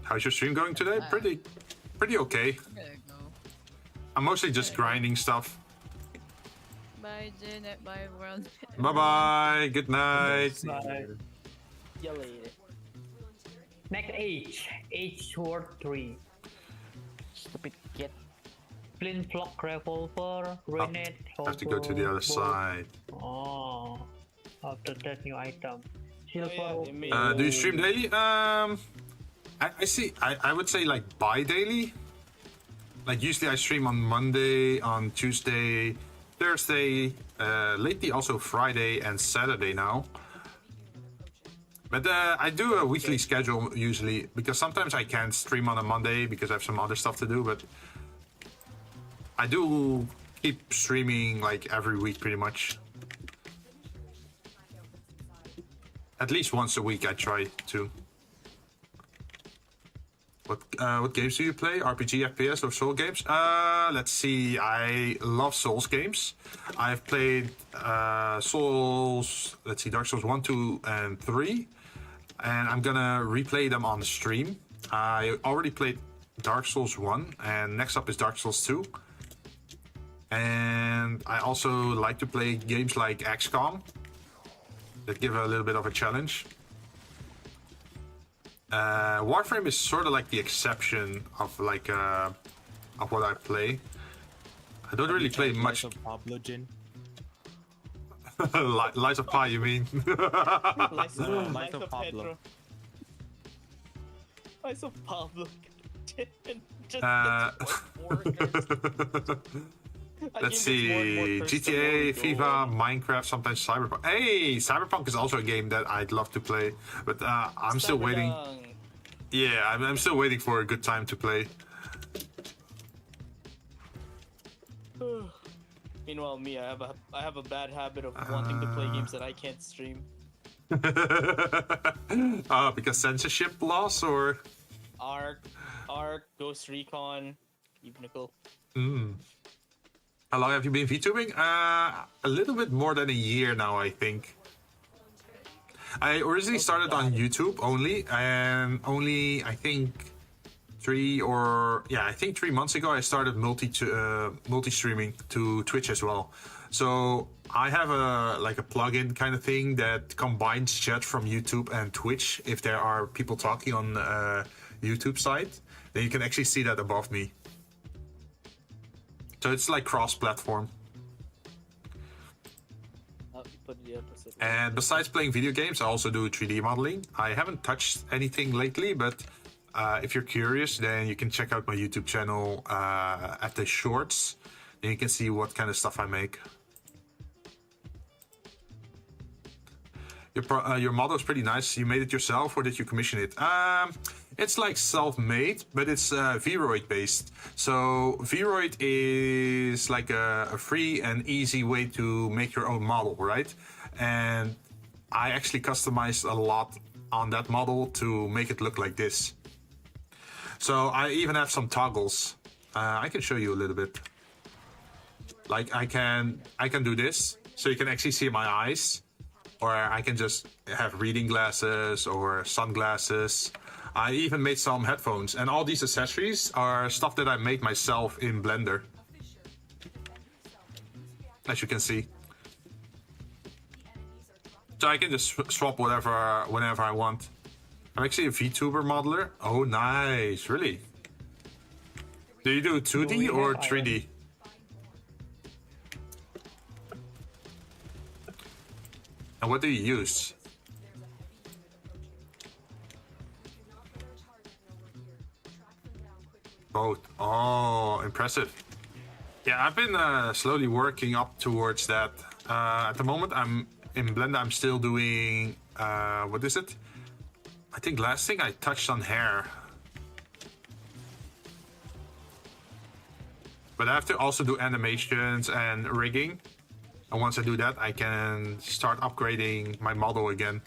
How's your stream going today? pretty okay. I'm gonna go. I'm mostly just grinding stuff. Bye, Jinn. Bye, world. Bye bye. Good night. See you Bye. later. Yeah, later. Next H Sword 3. Stupid kid. Flint Flock Revolver, Grenade, Have to go to the other side. Oh, after that new item. Silver. yeah, it made- Do you stream daily? I see. I would say like bi-daily. Like usually I stream on Monday, on Tuesday, Thursday, lately also Friday and Saturday now. But I do a weekly schedule usually because sometimes I can't stream on a Monday because I have some other stuff to do. But I do keep streaming like every week pretty much. At least once a week I try to. What games do you play? RPG, FPS, or Soul games? Let's see. I love Souls games. I've played Souls. Let's see, Dark Souls 1, 2, and 3, and I'm gonna replay them on the stream. I already played Dark Souls 1, and next up is Dark Souls 2. And I also like to play games like XCOM that give a little bit of a challenge. Warframe is sort of like the exception of like of what I play. I don't really play much. Lies of Pablo, Jinn. Lies of Pi, you mean? Lies No, of, Lies of Pablo. Pedro. Lies of Pablo. Just, Let's see. GTA, FIFA, Minecraft, sometimes Cyberpunk. Hey, Cyberpunk is also a game that I'd love to play, but I'm still waiting. Yeah, I'm still waiting for a good time to play. Meanwhile, me, I have a bad habit of wanting to play games that I can't stream. Because censorship laws or? Ark, Ghost Recon, Nickel. How long have you been VTubing? A little bit more than a year now, I think. I originally started on YouTube only, and only I think 3 months ago I started multi-streaming to Twitch as well. So I have a plugin kind of thing that combines chat from YouTube and Twitch. If there are people talking on YouTube side, then you can actually see that above me. So it's like cross-platform. But the opposite. And besides playing video games, I also do 3D modeling. I haven't touched anything lately, but if you're curious, then you can check out my YouTube channel at the shorts. Then you can see what kind of stuff I make. Your model is pretty nice. You made it yourself, or did you commission it? It's like self-made, but it's Vroid based. So Vroid is like a free and easy way to make your own model, right? And I actually customized a lot on that model to make it look like this. So I even have some toggles. I can show you a little bit. Like I can do this, so you can actually see my eyes. Or I can just have reading glasses or sunglasses. I even made some headphones, and all these accessories are stuff that I made myself in Blender. As you can see. So I can just swap whenever I want. I'm actually a VTuber modeler. Oh, nice. Really? Do you do 2D or 3D? And what do you use? Both. Oh, impressive. Yeah, I've been slowly working up towards that. At the moment, I'm in Blender. I'm still doing what is it? I think last thing I touched on hair. But I have to also do animations and rigging. And once I do that, I can start upgrading my model again.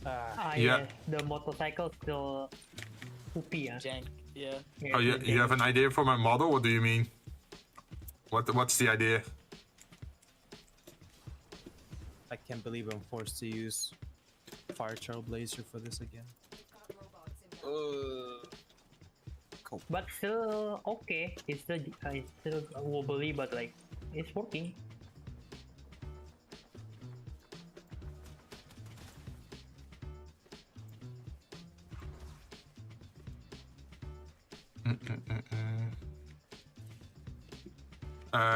Yeah. Yes, the motorcycle still poopy. Jank. Yeah. Oh, you have an idea for my model? What do you mean? What's the idea? I can't believe I'm forced to use Fire Trailblazer for this again. But still okay. It's still wobbly, but like it's working.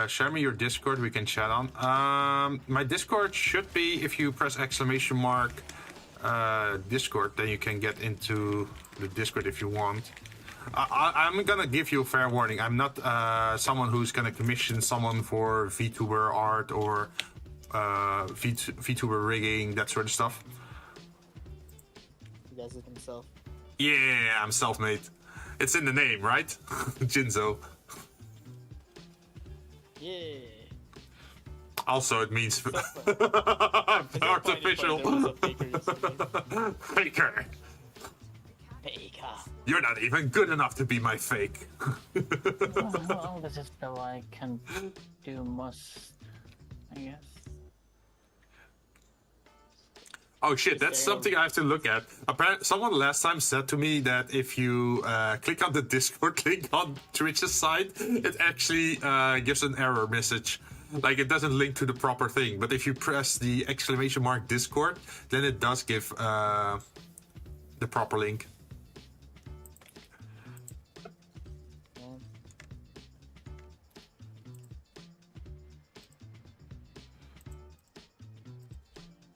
Share me your Discord, we can chat on. My Discord should be, if you press exclamation mark Discord, then you can get into the Discord if you want. I'm gonna give you a fair warning. I'm not someone who's gonna commission someone for Vtuber art or Vtuber rigging, that sort of stuff. He does it himself. Yeah, I'm self-made. It's in the name, right? Jinzou. Yeah. Also, it means artificial. Faker. Faker. You're not even good enough to be my fake. Well, this is the I can do most, I guess. Oh shit, that's something I have to look at. Apparently, someone last time said to me that if you click on the Discord link on Twitch's side, it actually gives an error message. Like, it doesn't link to the proper thing. But if you press the exclamation mark Discord, then it does give the proper link.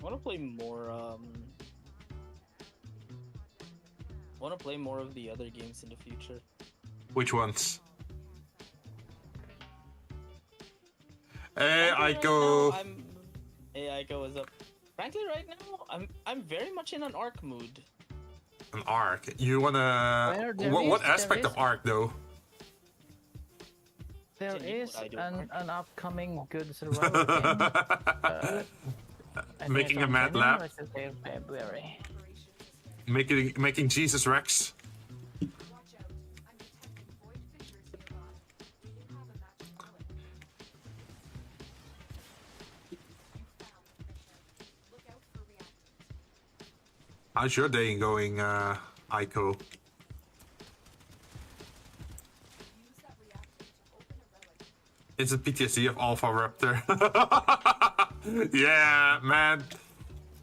I want to play more. Want to play more of the other games in the future. Which ones? Hey, Aiko. Hey, Aiko, what's up? Frankly, right now, I'm very much in an arc mood. An arc. You wanna? What aspect of arc though? There Jinn, is what I do, an upcoming good survival game. I think Making it's a on Mad January, Lab? it's in February. Making Jesus Rex. Watch out. I'm detecting void fissures nearby. Do you have a matching relic? You found the fissure. Look out for reactors. How's your day going, Aiko? Use that reactor to open a relic. It's a PTSD of Alpha Raptor. Yeah, man.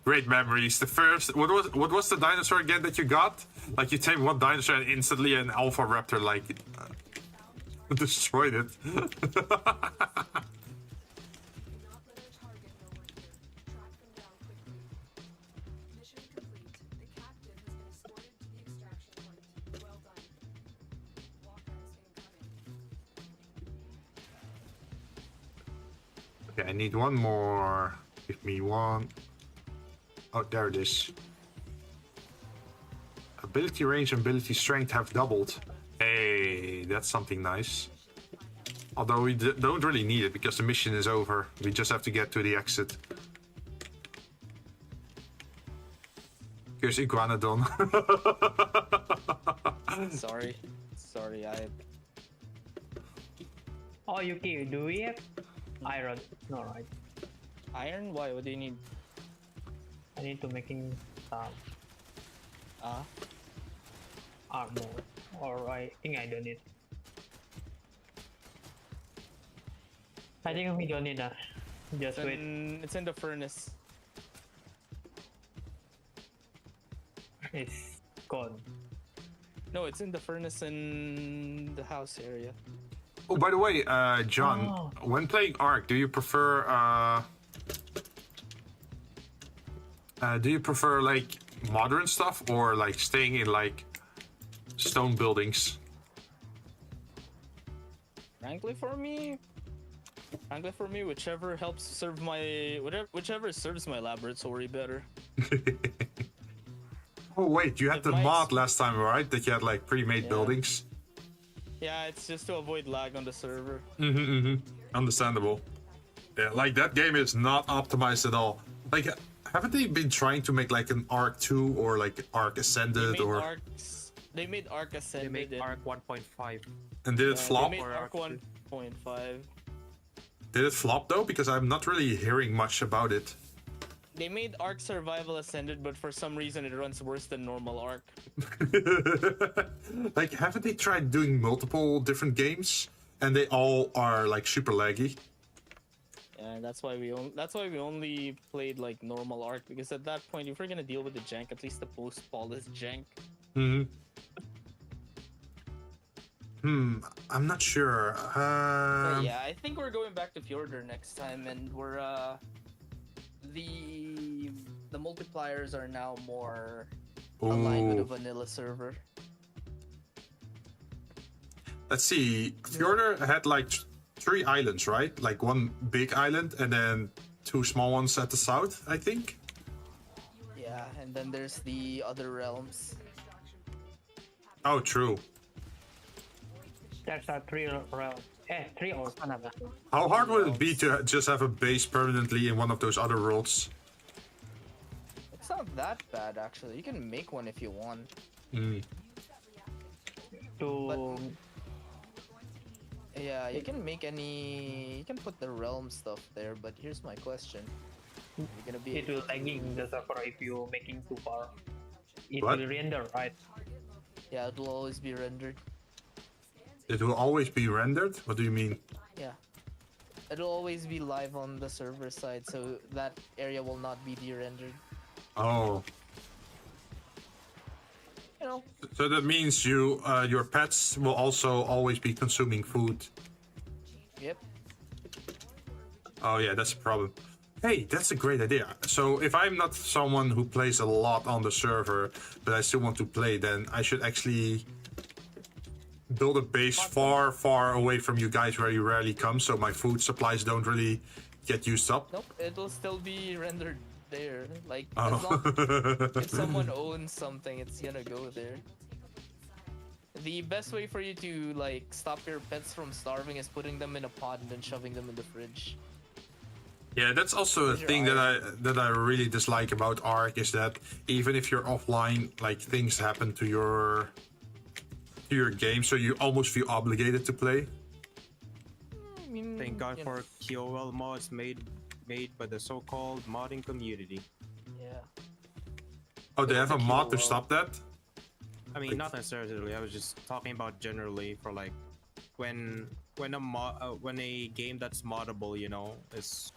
Great memories. The first, what was the dinosaur again that you got? Like, you tamed one dinosaur and instantly an Alpha Raptor like destroyed it. Do not let our target know we're here. Track them down quickly. Mission complete. The captive has been escorted to the extraction point. Well done. Walkers incoming. Okay, I need one more. Give me one. Oh, there it is. Ability range and ability strength have doubled. Hey, that's something nice. Although we don't really need it because the mission is over. We just have to get to the exit. Here's Iguanodon. Sorry, I... Oh, Yuki, do we have iron? No, right? Iron? Why? What do you need? I need to making some armor, or I think I don't need. I think we don't need that. Just wait. It's in the furnace. It's gone. No, it's in the furnace in the house area. Oh, by the way, John, when playing Ark, do you prefer like modern stuff or like staying in like stone buildings? Frankly, for me, whichever helps serve my whichever serves my laboratory better. Oh wait, you had the mod last time, right? That you had like pre-made buildings. Yeah, it's just to avoid lag on the server. Understandable. Yeah, like that game is not optimized at all. Like, haven't they been trying to make like an Ark 2 or like Ark Ascended or? They made Ark Ascended. They made Ark 1.5. And did it flop? They made Ark 1.5. Did it flop though? Because I'm not really hearing much about it. They made Ark Survival Ascended, but for some reason it runs worse than normal Ark. Like, haven't they tried doing multiple different games, and they all are like super laggy? Yeah, that's why we only played like normal Ark, because at that point, if we're gonna deal with the jank, at least the post-polish jank. I'm not sure. But yeah, I think we're going back to Fjordur next time, and we're the multipliers are now more aligned with a vanilla server. Let's see. Fjordur had like 3 islands, right? Like 1 big island and then 2 small ones at the south, I think. Yeah, and then there's the other realms. Oh, true. There's a 3 round. 3 or another. How hard would it be to just have a base permanently in one of those other worlds? It's not that bad, actually. You can make one if you want. To Yeah, you can make any. You can put the realm stuff there, but here's my question: you're gonna be. it will tagging the server if you making too far. It What? will render, right? Yeah, it will always be rendered. It will always be rendered? What do you mean? Yeah, it'll always be live on the server side, so that area will not be de-rendered. Oh. You know. So that means your pets will also always be consuming food. Yep. Oh yeah, that's a problem. Hey, that's a great idea. So if I'm not someone who plays a lot on the server, but I still want to play, then I should actually build a base far, far away from you guys where you rarely come, so my food supplies don't really get used up. Nope. It'll still be rendered there. Like, Oh. as long, if someone owns something, it's gonna go there. The best way for you to like stop your pets from starving is putting them in a pod and then shoving them in the fridge. Yeah, that's also a thing that I really dislike about Ark, is that even if you're offline, like things happen to your game, so you almost feel obligated to play. I mean, Thank God you for QOL mods made by the so-called modding community. Yeah. Oh, they have a mod to QOL. stop that? I mean, not necessarily. I was just talking about generally for like when a game that's moddable, is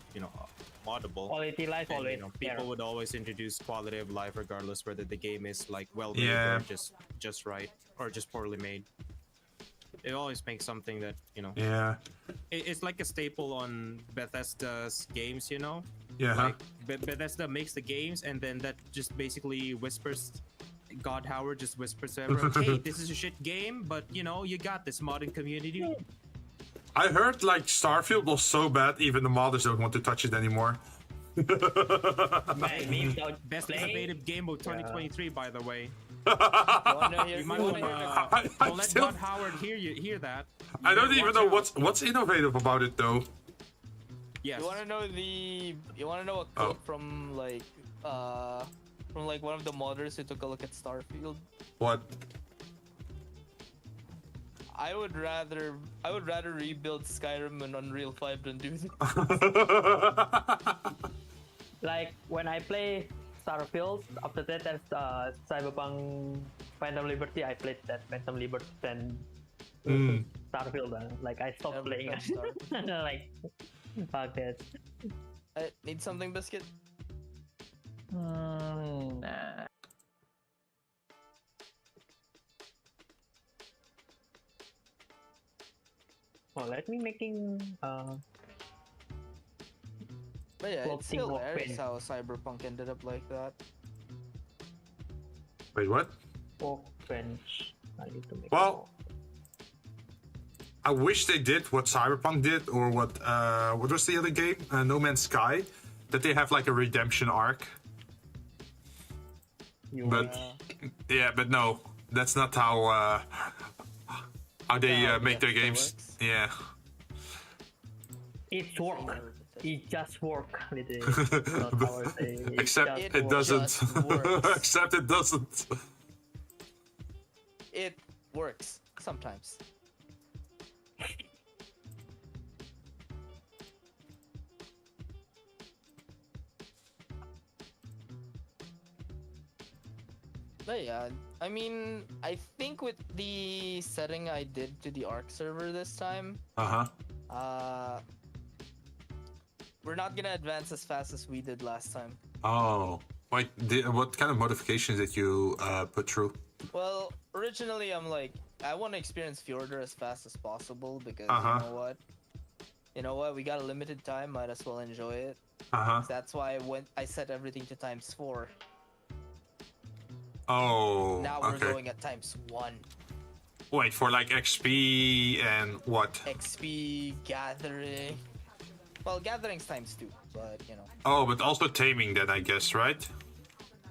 moddable. Quality life then, always. people would always introduce quality of life regardless whether the game is like well made Yeah. or just right or just poorly made. It always makes something that Yeah. it's like a staple on Bethesda's games, Yeah. Like Bethesda makes the games and then that just basically whispers. God Howard just whispers to everyone, "Hey, this is a shit game, but you got this modding community." I heard like Starfield was so bad, even the modders don't want to touch it anymore. Best innovative game of 2023, by the way. You You might want to I'm let still- God Howard hear that. I don't even Watch know out. what's innovative about it though. Yes. You wanna know a quote from like one of the modders who took a look at Starfield? What? I would rather rebuild Skyrim and Unreal 5 than do this. Like when I play Starfield, after that there's Cyberpunk Phantom Liberty. I played that Phantom Liberty and Starfield. Like I stopped Never playing. touched Starfield. Like fuck that. I need something, Biscuit. Nah. Oh, let me making But yeah, it's Floating hilarious Warframe. how Cyberpunk ended up like that. Wait, what? workbench. I need to make. Well, I wish they did what Cyberpunk did, or what was the other game? No Man's Sky, that they have like a redemption arc. But yeah, but no, that's not how they Yeah, make their that games. works. Yeah. It's work. It just work. Literally. Not how I say. It Except just it work. doesn't. just works. Except it doesn't. It works sometimes. But yeah, I mean, I think with the setting I did to the Arc server this time, Uh-huh. we're not gonna advance as fast as we did last time. Oh. Wait, what kind of modifications did you put through? Well, originally I'm like, I want to experience Fjordur as fast as possible because Uh-huh. you know what, we got a limited time, might as well enjoy it. Uh-huh. That's why I set everything to ×4. Oh, Now we're okay. going at ×1. Wait, for like XP and what? XP, gathering. Well, gathering's ×2, but you know. Oh, but also taming then, I guess, right?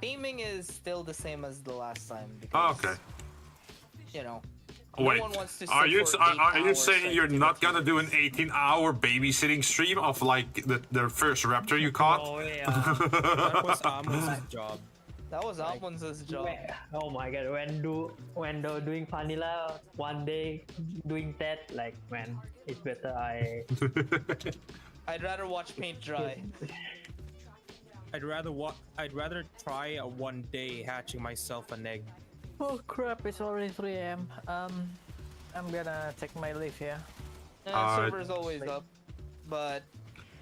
Taming is still the same as the last time because, Oh, okay. you know, Wait, no one wants to sit are you for 8 are you hours saying trying you're to not get gonna do an 18-hour babysitting stream of like the first raptor you caught? Oh yeah. That was Amos' job. That was Alphonse's job. Oh my god, when doing vanilla one day doing that, like man, it's better I'd rather watch paint dry. I'd rather try a 1 day hatching myself an egg. Oh crap! It's already 3 a.m. I'm gonna take my leave here. Server's always up, but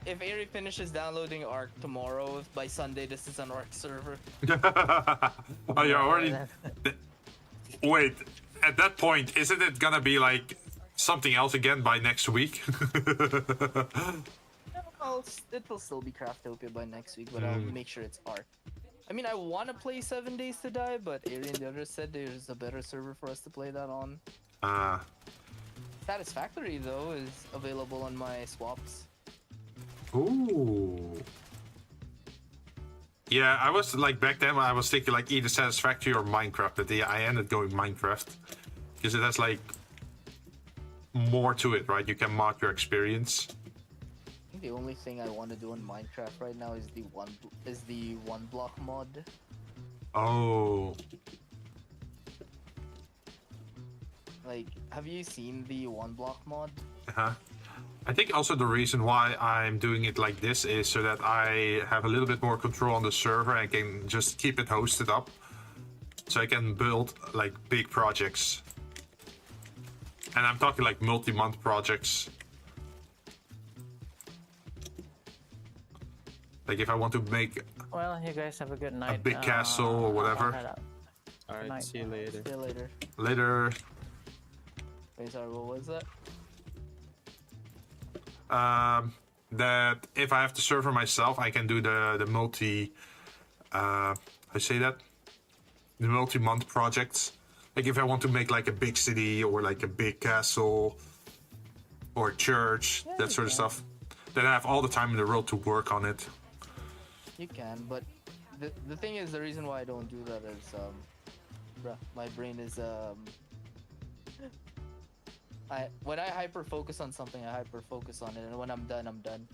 if Aerie finishes downloading Arc tomorrow, by Sunday this is an Arc server. Oh, you're already. Wait, at that point, isn't it gonna be like something else again by next week? Well, it'll still be Craftopia by next week, but I'll make sure it's Arc. I mean, I want to play 7 Days to Die, but Aerie and the others said there's a better server for us to play that on. Satisfactory, though, is available on my swaps. Ooh. Yeah, I was like back then I was thinking like either Satisfactory or Minecraft, but yeah, I ended going Minecraft because it has like more to it, right? You can mod your experience. I think the only thing I want to do in Minecraft right now is the one block mod. Oh. Like, have you seen the one block mod? I think also the reason why I'm doing it like this is so that I have a little bit more control on the server and can just keep it hosted up. So I can build like big projects. And I'm talking like multi-month projects. Like if I want to make Well, you guys have a good night. big castle or whatever. I'll head out. Alright, night. see you later. See you later. Later. Wait, sorry, what was that? That if I have the server myself, I can do the multi, I say that, the multi-month projects. Like if I want to make like a big city or like a big castle or church, that sort of stuff, then I have all the time in the world to work on it. You can, but the thing is, the reason why I don't do that is, bruh, my brain is, when I hyper focus on something, I hyper focus on it, and when I'm done, I'm done.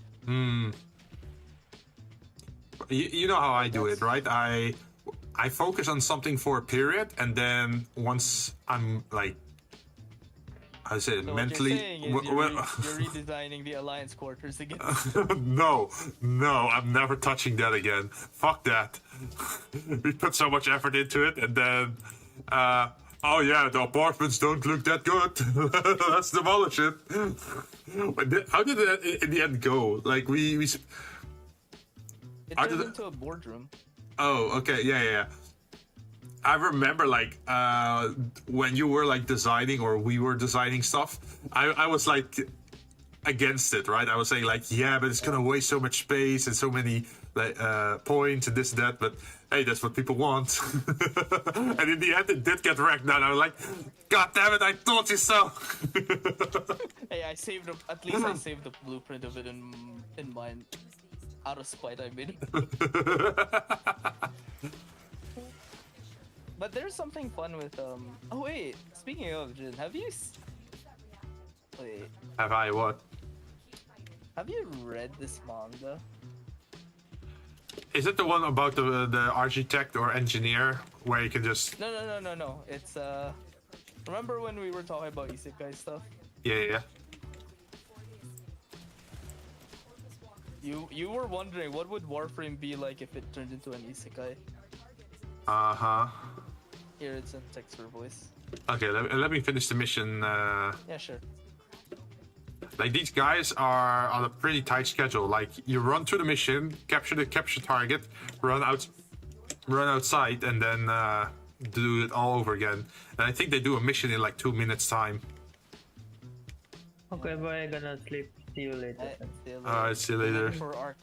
You know how I do it, right? I focus on something for a period, and then once I'm like, I say it So mentally. what you're saying is you're redesigning the Alliance quarters again. No, I'm never touching that again. Fuck that. We put so much effort into it, and then, oh yeah, the apartments don't look that good. Let's demolish it. How did it in the end go? Like we It turned into a boardroom. Oh, okay, yeah. I remember like when you were like designing or we were designing stuff, I was like against it, right? I was saying like, yeah, but it's gonna waste so much space and so many like points and this and that, but hey, that's what people want. And in the end it did get wrecked. Now I was like, god damn it, I told you so. Hey, at least I saved the blueprint of it in mind. Out of spite, I made it. But there's something fun with oh wait, speaking of Jinn, have you wait, Have I what? have you read this manga? Is it the one about the architect or engineer where you can just No. It's remember when we were talking about isekai stuff? yeah. You were wondering what would Warframe be like if it turned into an isekai? Uh-huh. Here, it's in text or voice. Okay, let me finish the mission. Yeah, sure. Like these guys are on a pretty tight schedule. Like you run through the mission, capture the target, run outside, and then do it all over again. And I think they do a mission in like 2 minutes time. Okay, boy, gonna sleep. See you later. See you later. For arc.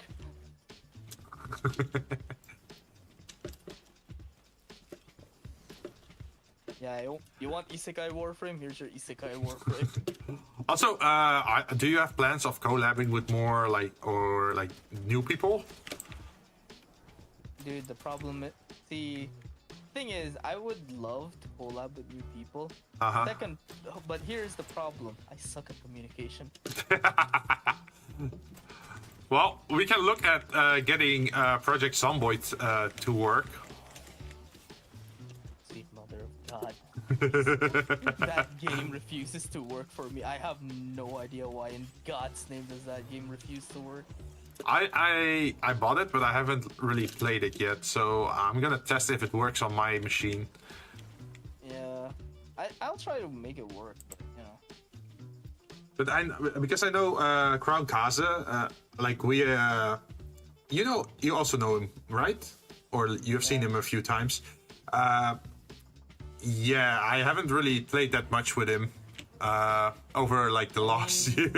Yeah, you want Isekai Warframe? Here's your Isekai Warframe. Also, do you have plans of collabing with more like new people? Dude, the problem is, the thing is, I would love to collab with new people. Second, but here's the problem: I suck at communication. Well, we can look at getting Project Zomboid to work. Sweet mother of God. That game refuses to work for me. I have no idea why in God's name does that game refuse to work. I bought it, but I haven't really played it yet, so I'm gonna test if it works on my machine. Yeah, I'll try to make it work, but you know. But because I know Crown Kaze, like we, you also know him, right? Or you've seen him a few times. Yeah, I haven't really played that much with him over like the last year.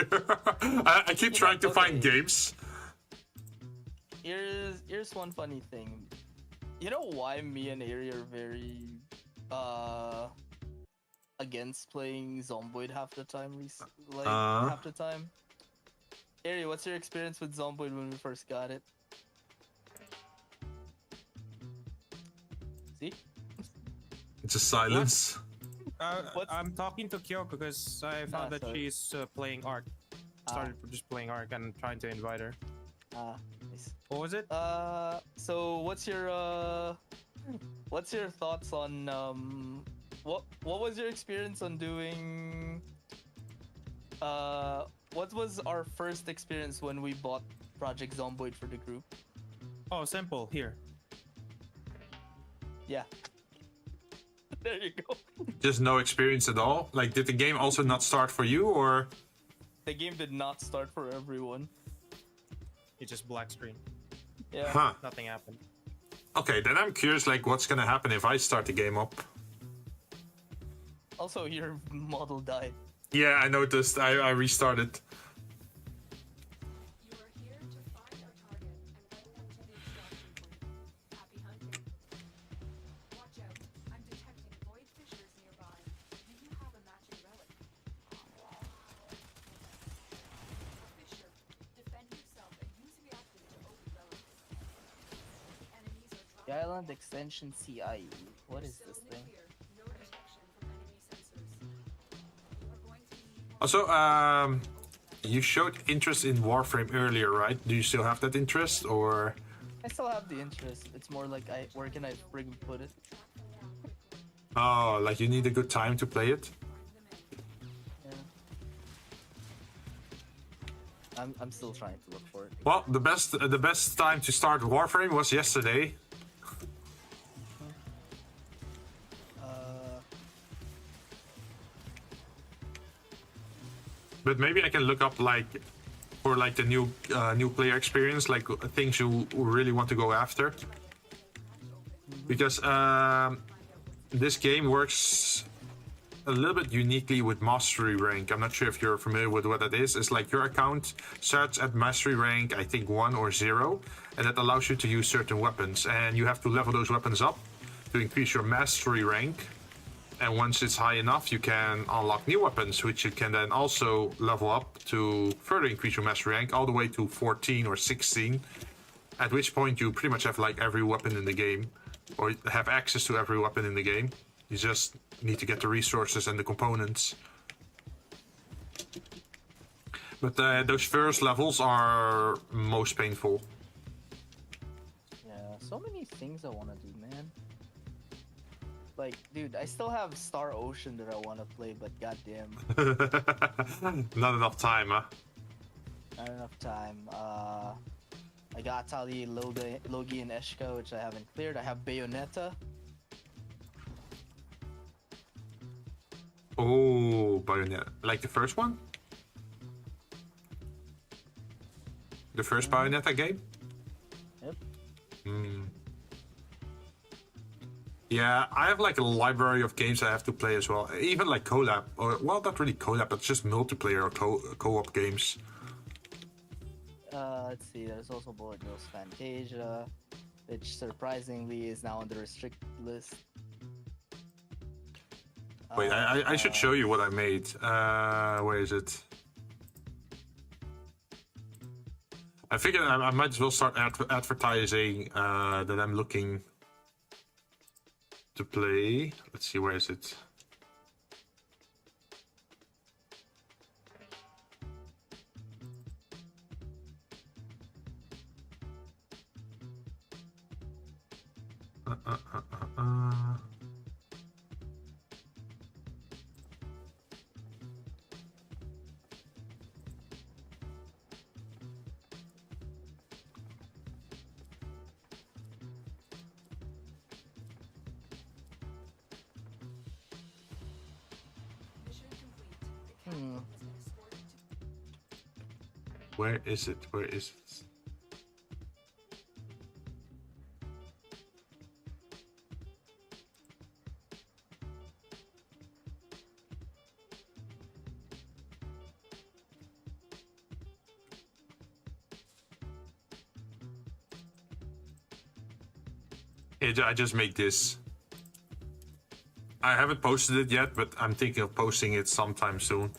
I keep trying to find games. Here's one funny thing. You know why me and Ari are very against playing Zomboid half the time? Half the time. Ari, what's your experience with Zomboid when we first got it? See? It's a silence. I'm talking to Kyo because I found that she's playing Ark. Started just playing Ark and trying to invite her. Nice. What was it? So what's your thoughts on what was your experience on doing what was our first experience when we bought Project Zomboid for the group? Oh, simple. Here. Yeah. There you go. Just no experience at all? Like, did the game also not start for you, or? The game did not start for everyone. It just black screen. Yeah. Huh. Nothing happened. Okay, then I'm curious, like, what's gonna happen if I start the game up? Also, your model died. Yeah, I noticed. I restarted. You are here to find our target and bring them to the extraction point. Happy hunting. Watch out. I'm detecting void fissures nearby. Do you have a matching relic? A fissure. Defend yourself and use reactive to open relics. Enemies are dropping. The island extension CIE. What is this thing? Clear. No detection from enemy sensors. You are going to need Also, you showed interest in Warframe earlier, right? Do you still have that interest, or? I still have the interest. It's more like where can I friggin' put it? Oh, like you need a good time to play it? Yeah. I'm still trying to look for it. Well, the best time to start Warframe was yesterday. But maybe I can look up like for like the new player experience, like things you really want to go after. Because this game works a little bit uniquely with mastery rank. I'm not sure if you're familiar with what that is. It's like your account starts at mastery rank, I think 1 or 0, and that allows you to use certain weapons. And you have to level those weapons up to increase your mastery rank. And once it's high enough, you can unlock new weapons, which you can then also level up to further increase your mastery rank all the way to 14 or 16. At which point you pretty much have like every weapon in the game, or have access to every weapon in the game. You just need to get the resources and the components. But those first levels are most painful. Yeah, so many things I want to do, man. Like, dude, I still have Star Ocean that I want to play, but goddamn, Not enough time, huh? not enough time. I got Logi, and Eshka, which I haven't cleared. I have Bayonetta. Oh, Bayonetta. Like the first one? The first Bayonetta game? Yep. Hmm. Yeah, I have like a library of games I have to play as well. Even like collab, or well, not really collab, but just multiplayer or co-op games. Let's see, there's also Bullet Ghost Fantasia, which surprisingly is now on the restricted list. Wait, I should show you what I made. Where is it? I figured I might as well start advertising that I'm looking to play. Let's see, where is it? Mission complete. The captain has been escorted to Where is it? Where is it? I just made this. I haven't posted it yet, but I'm thinking of posting it sometime soon.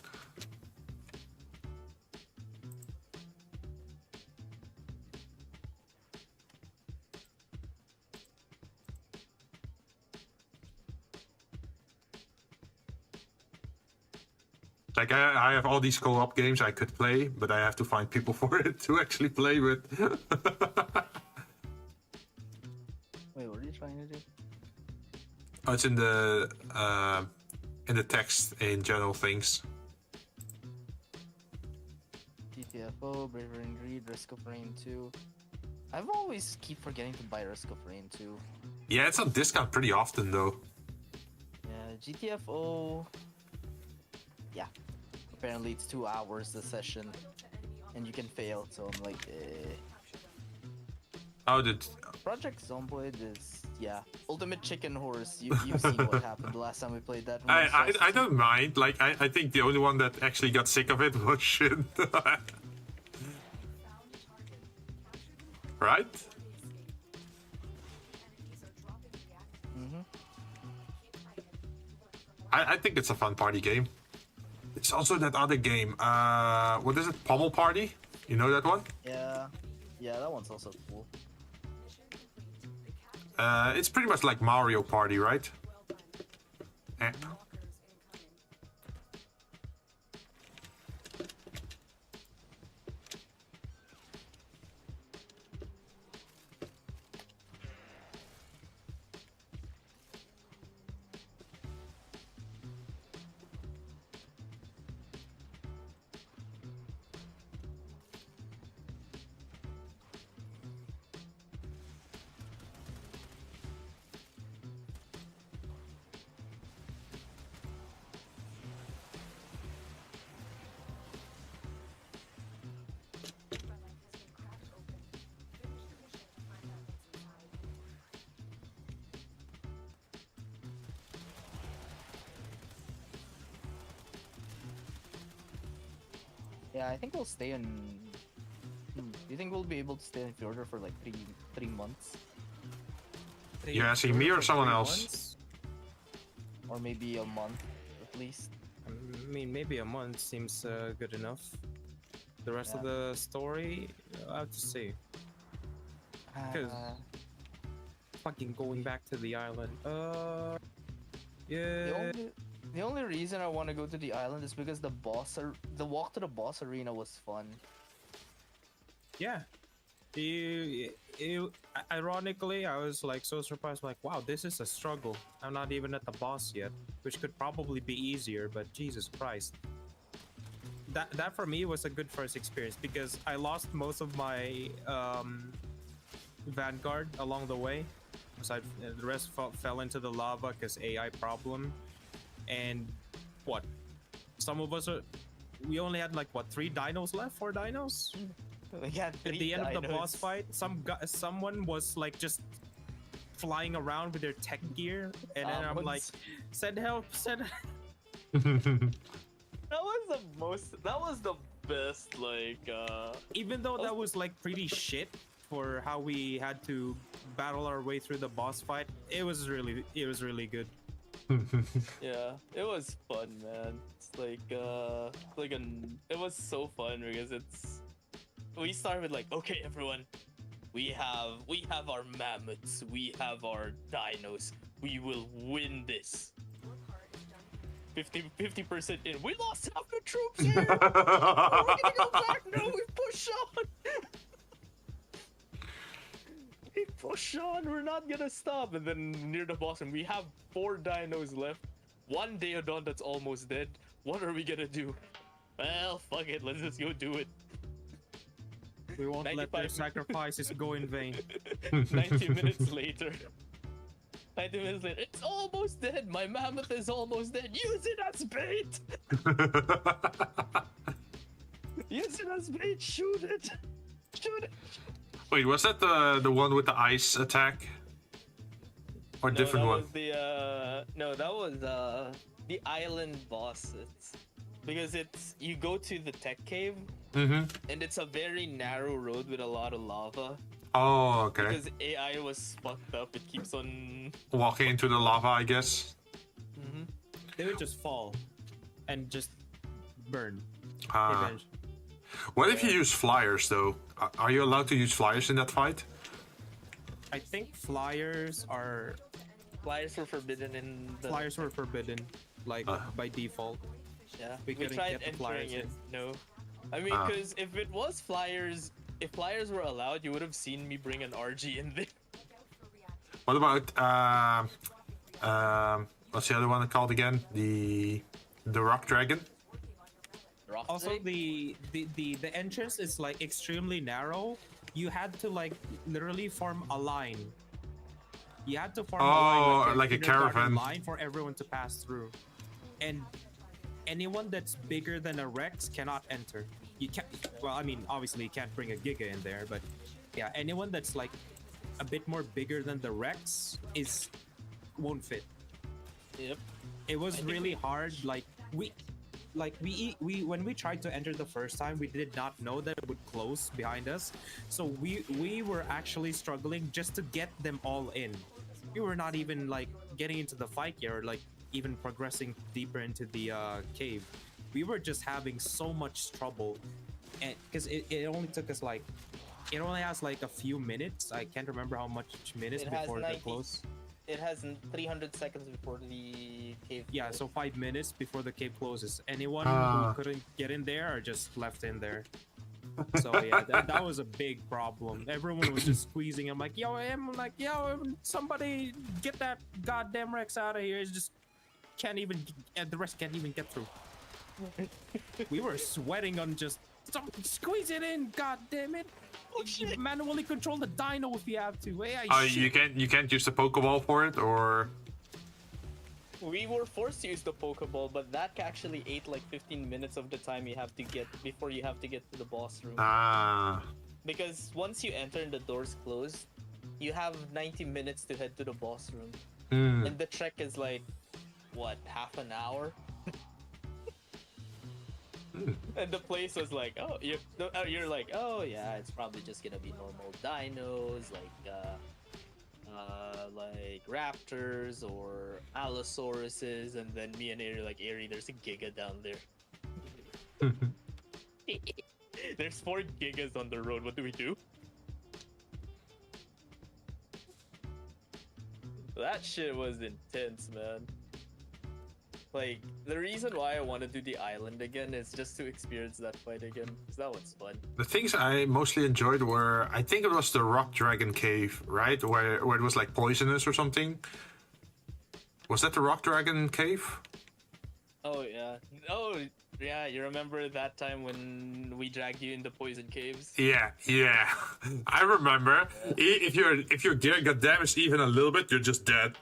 Like I have all these co-op games I could play, but I have to find people for it to actually play with. Wait, what are you trying to do? Oh, it's in the text in general things. GTFO, Bravery and Greed, Risk of Rain 2. I've always keep forgetting to buy Risk of Rain 2. Yeah, it's on discount pretty often though. Yeah, GTFO. Yeah. Apparently it's 2 hours the session, and you can fail. So I'm like, Oh, did Project Zomboid is ultimate chicken horse. You've seen what happened the last time we played that. One. I don't mind. Like I think the only one that actually got sick of it was Jinn. Right? I think it's a fun party game. It's also that other game. What is it? Pommel Party? You know that one? Yeah, that one's also cool. It's pretty much like Mario Party, right? Eh. Yeah, I think we'll stay in. Do you think we'll be able to stay in Fjordur for like three months, Yeah, see me or someone else. Months? or maybe a month at least? I mean, maybe a month seems good enough. The rest of Yeah. the story, I have to see. Because fucking going back to the island. Yeah. The only reason I want to go to the island is because the walk to the boss arena was fun. Yeah. Ironically, I was like so surprised, like, wow, this is a struggle. I'm not even at the boss yet, which could probably be easier, but Jesus Christ. That for me was a good first experience because I lost most of my Vanguard along the way. Aside, the rest fell into the lava because AI problem, and what? Some of us we only had like what 3 dinos left, 4 dinos. We got At the end of the boss dinos. fight, someone was like just flying around with their tech gear, and then I'm like, send help, send. That was the best, like, Even though that was like pretty shit for how we had to battle our way through the boss fight, it was really good. yeah, it was fun, man. It's it was so fun because we start with like, okay, everyone, we have our mammoths, we have our dinos, we will win this. 50% in. We lost half the troops here. We're gonna go back. No, we push on. We push on. We're not gonna stop. And then near the boss, and we have 4 dinos left. 1 Deodon that's almost dead. What are we gonna do? Well, fuck it. Let's just go do it. We won't let their 95 sacrifices go in vain. 90 minutes later. 90 minutes later, it's almost dead. My mammoth is almost dead. Use it as bait. Use it as bait. Shoot it. Shoot it. Wait, was that the one with the ice attack? Or No, different that one? was that was the island boss. It's because you go to the tech cave, Mm-hmm. and it's a very narrow road with a lot of lava. Oh, okay. Because AI was fucked up, it keeps on. Walking into the lava, I guess. Mm-hmm. They would just fall and just burn. Ah. Eventually. What if you use flyers, though? Are you allowed to use flyers in that fight? I think flyers Flyers were forbidden in the. were forbidden, like by default. Yeah, We we couldn't tried get the entering flyers it. in. No, I mean, because if it was flyers, if flyers were allowed, you would have seen me bring an RG in there. What about what's the other one called again? The rock dragon. Rock Also, Drake? the entrance is like extremely narrow. You had to like literally form a line. You had to form a line like a kindergarten caravan. line for everyone to pass through, and anyone that's bigger than a Rex cannot enter. You can't. Well, I mean, obviously you can't bring a Giga in there, but yeah, anyone that's like a bit more bigger than the Rex won't fit. Yep. It was really hard. We when we tried to enter the first time, we did not know that it would close behind us, so we were actually struggling just to get them all in. We were not even like getting into the fight yet, or like even progressing deeper into the cave. We were just having so much trouble, and because it only took us like, it only has like a few minutes. I can't remember how much minutes It has before 90. the close. It has 300 seconds before the cave. Yeah, so 5 minutes before the cave closes. Anyone Ah. who couldn't get in there are just left in there. So yeah, that was a big problem. Everyone was just squeezing. I'm like, yo, somebody get that goddamn Rex out of here. It's just can't even, and the rest can't even get through. We were sweating on just squeeze it in. God damn it! Manually control the dino if you have to. Hey, You can't use the Pokeball for it, or We were forced to use the Pokeball, but that actually ate like 15 minutes of the time you have to get before you have to get to the boss room. Because once you enter and the doors close, you have 90 minutes to head to the boss room. And the trek is like, what, half an hour? And the place was like, oh, you're like, oh yeah, it's probably just gonna be normal dinos, like raptors or allosauruses, and then me and Ari are like, Ari, there's a Giga down there. There's 4 Gigas on the road. What do we do? That shit was intense, man. Like, the reason why I want to do the island again is just to experience that fight again, because that was fun. the things I mostly enjoyed were, I think it was the Rock Dragon Cave, right? Where it was like poisonous or something. Was that the Rock Dragon Cave? Oh yeah. Oh yeah, you remember that time when we dragged you into poison caves? Yeah. I remember. If your gear got damaged even a little bit, you're just dead.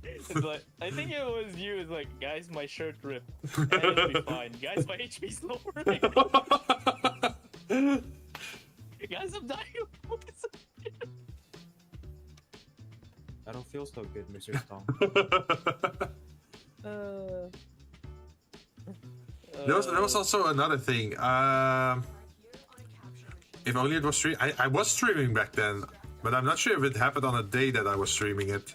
Yeah. It's like, I think it was you. It's like, guys, my shirt ripped. And it'll be fine. Guys, my HP's lowering. Guys, I'm dying. I don't feel so good, Mr. Stone. There was also another thing. If only it was stream. I was streaming back then, but I'm not sure if it happened on a day that I was streaming it.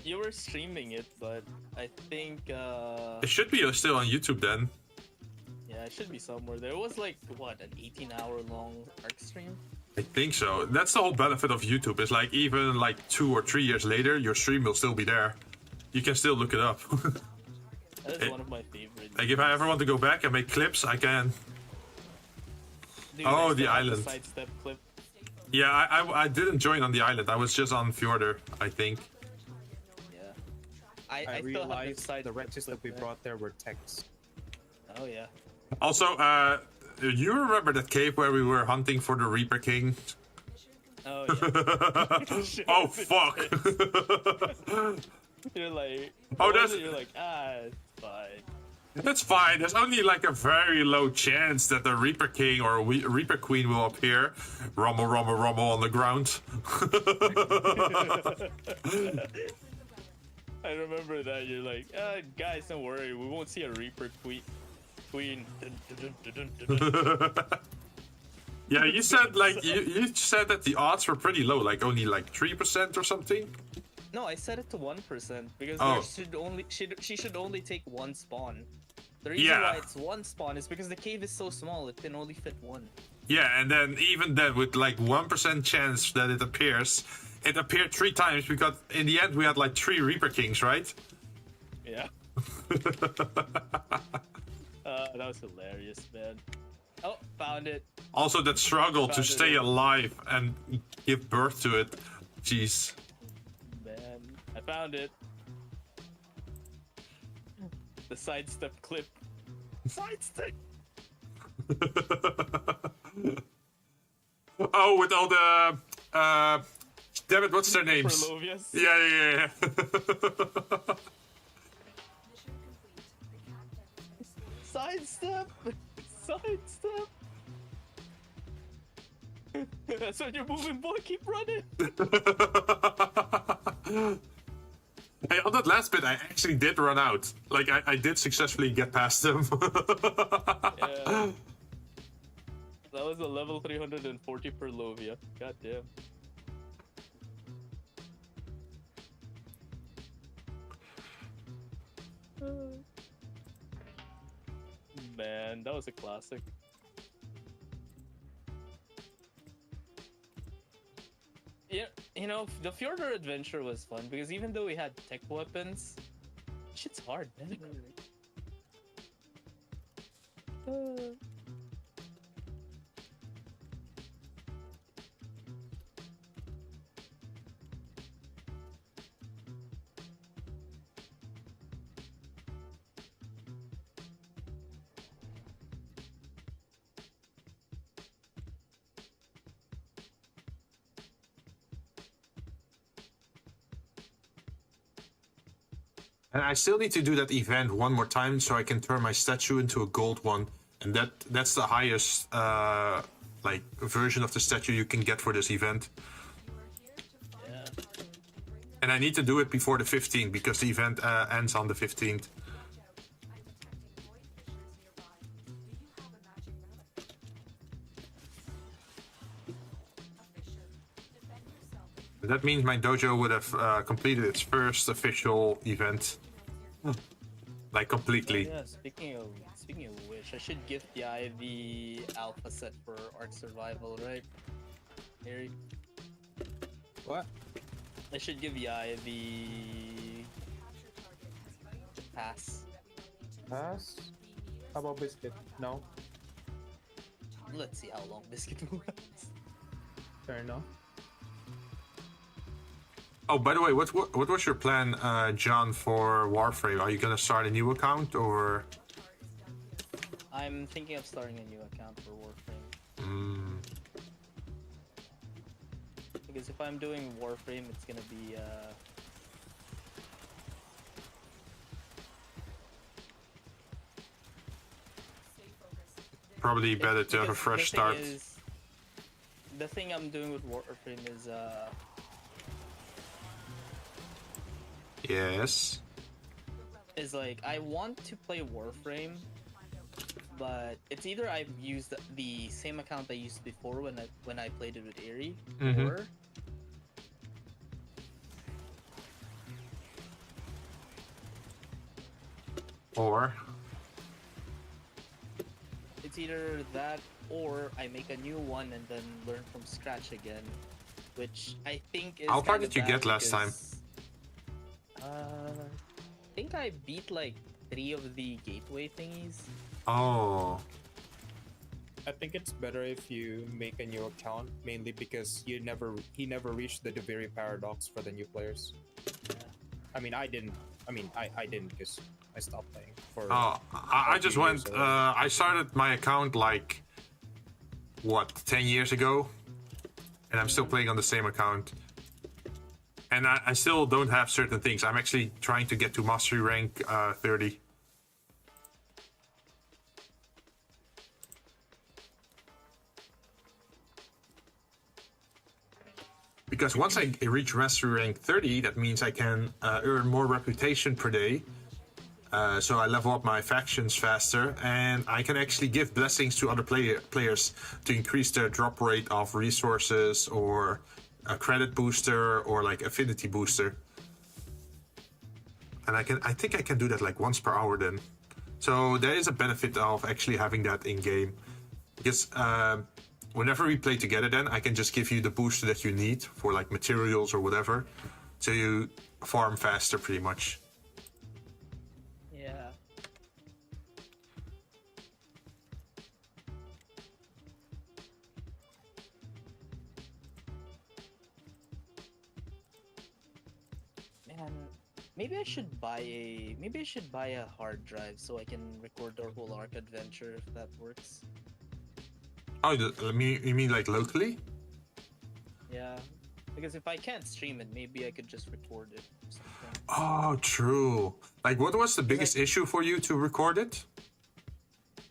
You were streaming it, but I think It should be still on YouTube then. yeah, it should be somewhere. There was like what, an 18-hour long arc stream? I think so. That's the whole benefit of YouTube. Is like even like 2 or 3 years later, your stream will still be there. You can still look it up. That is one of my favorites. Like if I ever want to go back and make clips, I can. Dude, Oh, I the still have island. sidestep clip. Yeah, I didn't join on the island. I was just on Fjordur, I think. Yeah. I still have the realized side the wretches that we clip, brought there were texts. Oh yeah. Also, you remember that cave where we were hunting for the Reaper King? Oh yeah. Oh fuck! You're like, Oh, that's- you're like, it's fine. That's fine. There's only like a very low chance that the Reaper King or Reaper Queen will appear. Rumble, rumble, rumble on the ground. I remember that. You're like, guys, don't worry, we won't see a Reaper Queen. Dun, dun, dun, dun, dun, dun. Yeah, you said like you said that the odds were pretty low, like only like 3% or something. No, I set it to 1% because Oh. there should only she should only take one spawn. The reason Yeah. why it's one spawn is because the cave is so small; it can only fit one. Yeah, and then even then with like 1% chance that it appears, it appeared 3 times because in the end we had like 3 Reaper Kings, right? Yeah. That was hilarious, man. Oh, found it. Also that struggle to Found it, stay yeah. alive and give birth to it. Jeez. Man, I found it. The sidestep clip. Sidestep. Oh, with all the damn it, what's their names? Perlovius. Yeah. Sidestep. Sidestep. That's when you're moving, boy. Keep running. Hey, on that last bit, I actually did run out. Like, I did successfully get past them. Yeah. That was a level 340 per Lovia. God damn. Man, that was a classic. Yeah, you know, the Fjordur adventure was fun because even though we had tech weapons, shit's hard, man. And I still need to do that event one more time so I can turn my statue into a gold one. And that's the highest like version of the statue you can get for this event. Yeah. And I need to do it before the 15th because the event ends on the 15th. That means my dojo would have completed its first official event. Like completely. Yeah, speaking of which, I should gift the eye the alpha set for Ark Survival, right? Eric? What? I should give the eye the pass. Pass? How about Biscuit? No? Let's see how long Biscuit will last. Fair enough. Oh, by the way, what was your plan, John, for Warframe? Are you gonna start a new account or? I'm thinking of starting a new account for Warframe. Mm. Because if I'm doing Warframe, it's gonna be Probably better to have a Because fresh the thing start. The thing I'm doing with Warframe Yes. is like I want to play Warframe, but it's either I've used the same account I used before when I played it with Eerie, Mhm. Or it's either that or I make a new one and then learn from scratch again, which I think is. how far kinda did you bad get last time? because, I think I beat like 3 of the gateway thingies. Oh. I think it's better if you make a new account, mainly because he never reached the Deviri paradox for the new players. I mean, I didn't. I didn't because I stopped playing for. Oh, I just few went. years already. I started my account like what 10 years ago, and I'm still playing on the same account. And I still don't have certain things. I'm actually trying to get to mastery rank 30. Because once I reach mastery rank 30, that means I can earn more reputation per day. So I level up my factions faster, and I can actually give blessings to other players to increase their drop rate of resources, or a credit booster, or like affinity booster. And I think I can do that like once per hour then. So there is a benefit of actually having that in game, because whenever we play together, then I can just give you the booster that you need for like materials or whatever, so you farm faster pretty much. Yeah. Man, maybe I should buy a hard drive so I can record our whole Ark adventure if that works. Oh, you mean like locally? Yeah. Because if I can't stream it, maybe I could just record it or something. Oh, true. Like, what was the biggest issue for you to record it?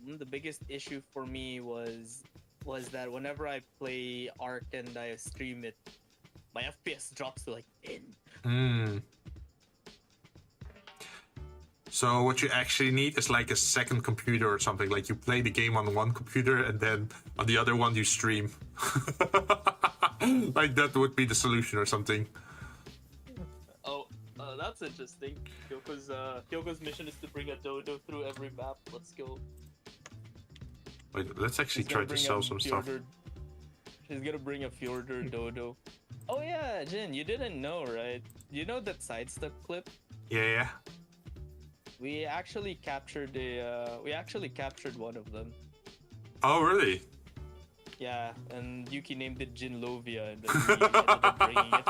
The biggest issue for me was that whenever I play Ark and I stream it, my FPS drops to like 10. Hmm. So what you actually need is like a second computer or something. Like you play the game on one computer and then on the other one you stream. Like that would be the solution or something. Oh, that's interesting. Kyoko's mission is to bring a dodo through every map. Let's go. Wait, let's actually She's gonna try to bring sell a some stuff. She's gonna bring a Fjorder dodo. Oh yeah, Jin, you didn't know, right? You know that sidestep clip? Yeah. We actually captured one of them. Oh, really? Yeah, and Yuki named it Jinlovia, and then we ended up bringing it.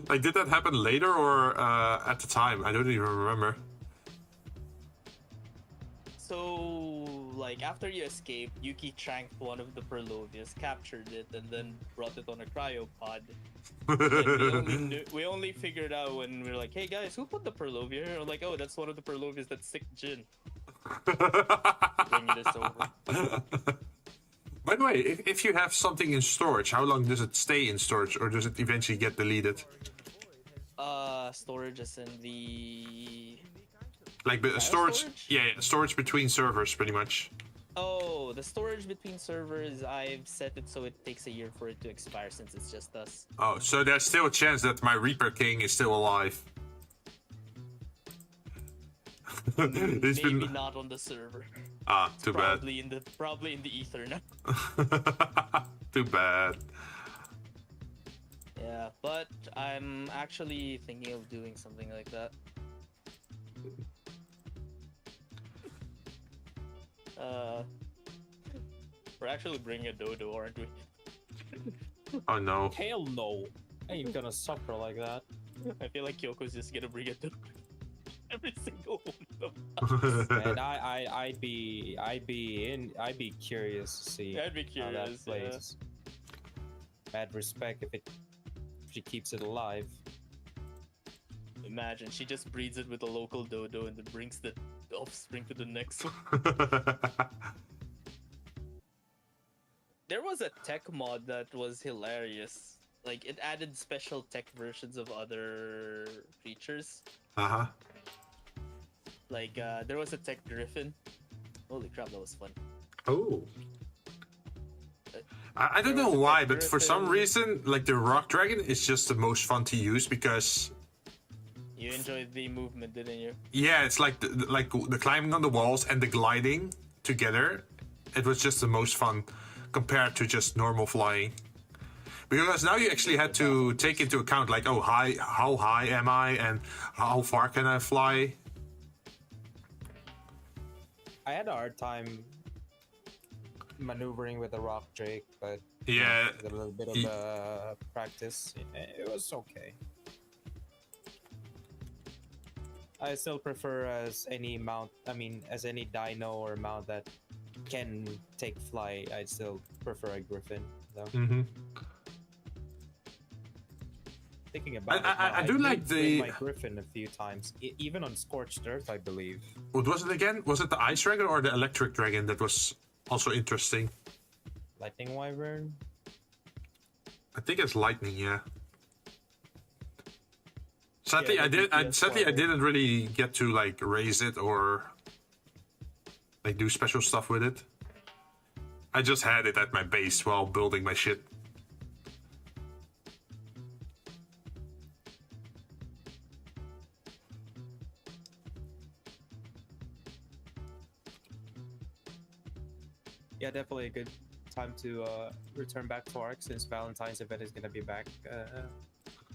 Like, did that happen later or at the time? I don't even remember. So, like, after you escaped, Yuki tranked one of the Perlovias, captured it, and then brought it on a cryopod. And we only figured out when we were like, hey guys, who put the Perlovia here? We're like, oh, that's one of the Perlovias that sick Jinn. Bringing this over. By the way, if you have something in storage, how long does it stay in storage, or does it eventually get deleted? Storage is in the... Like the storage? Yeah, storage between servers, pretty much. Oh, the storage between servers, I've set it so it takes a year for it to expire since it's just us. Oh, so there's still a chance that my Reaper King is still alive. Maybe not on the server. Ah, too bad. Probably in the ether now. Too bad. Yeah, but I'm actually thinking of doing something like that. We're actually bringing a dodo, aren't we? Oh no. Hell no! I ain't gonna suffer like that. I feel like Kyoko's just gonna bring a dodo. Every single one of them. And I'd be curious to see I'd be how that curious, plays. Bad respect if she keeps it alive. Imagine she just breeds it with a local dodo and then brings the offspring to the next one. There was a tech mod that was hilarious. Like it added special tech versions of other creatures. Uh-huh. Like there was a tech griffin. Holy crap, that was fun. Oh. I don't know why, but for some reason, like the rock dragon is just the most fun to use because You enjoyed the movement, didn't you? yeah, it's like the climbing on the walls and the gliding together. It was just the most fun compared to just normal flying. Because now you actually had to take into account like, oh, how high am I and how far can I fly? I had a hard time maneuvering with the rock drake, but Yeah. with a little bit of practice, it was okay. I still prefer as any mount. I mean, as any dino or mount that can take flight, I'd still prefer a griffin. Though. Mm-hmm. Thinking about I it, do did like play the- my griffin a few times, even on Scorched Earth, I believe. What was it again? Was it the ice dragon or the electric dragon that was also interesting? Lightning Wyvern. I think it's lightning, yeah. Sadly, Yeah, I the did. DPS Sadly, I fire. didn't really get to like raise it or like do special stuff with it. I just had it at my base while building my shit. Yeah, definitely a good time to return back to Ark since Valentine's event is gonna be back. Yeah.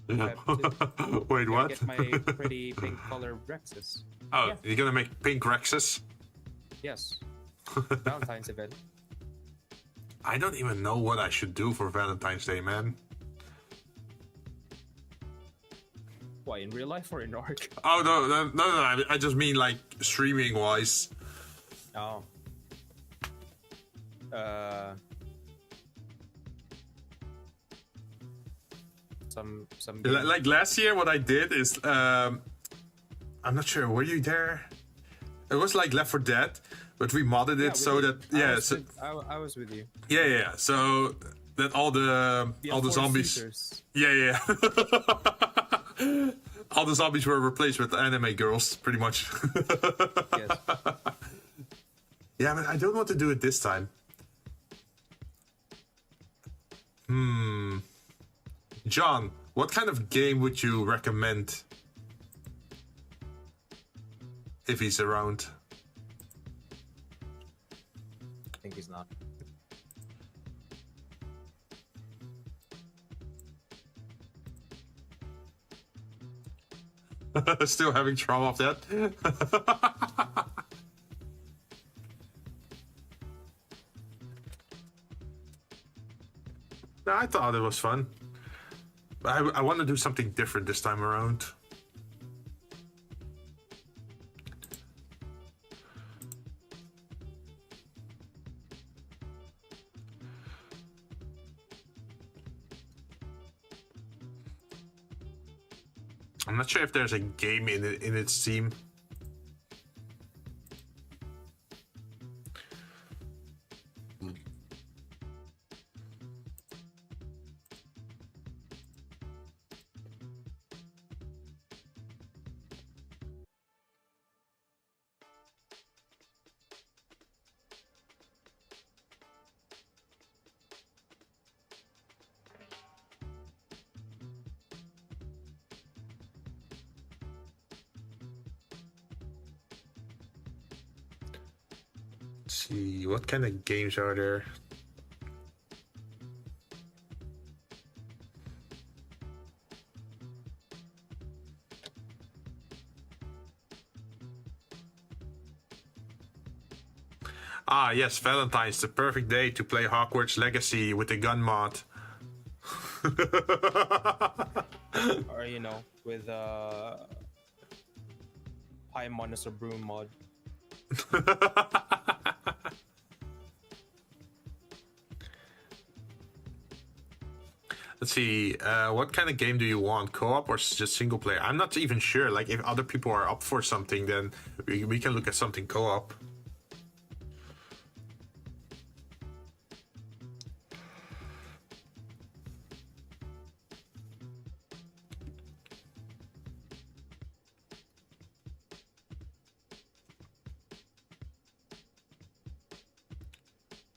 Feb Wait, Gonna what? Get my pretty pink color Rexes. Oh, Yeah. you're gonna make pink Rexes? Yes. Valentine's event. I don't even know what I should do for Valentine's Day, man. Why, in real life or in Ark? Oh no! I just mean like streaming wise. Oh. Some Like last year, what I did is I'm not sure. Were you there? It was like Left 4 Dead, but we modded it so that I was with you. yeah. So that all the zombies. Features. Yeah. All the zombies were replaced with anime girls, pretty much. Yes. Yeah, but I don't want to do it this time. John, what kind of game would you recommend if he's around? I think he's not. Still having trauma of that? No, I thought it was fun. I want to do something different this time around. I'm not sure if there's a game in its team. Let's see, what kind of games are there? Ah, yes, Valentine's, the perfect day to play Hogwarts Legacy with the gun mod. Or with High Monster Broom mod. Let's see. What kind of game do you want? Co-op or just single player? I'm not even sure. Like, if other people are up for something, then we can look at something co-op.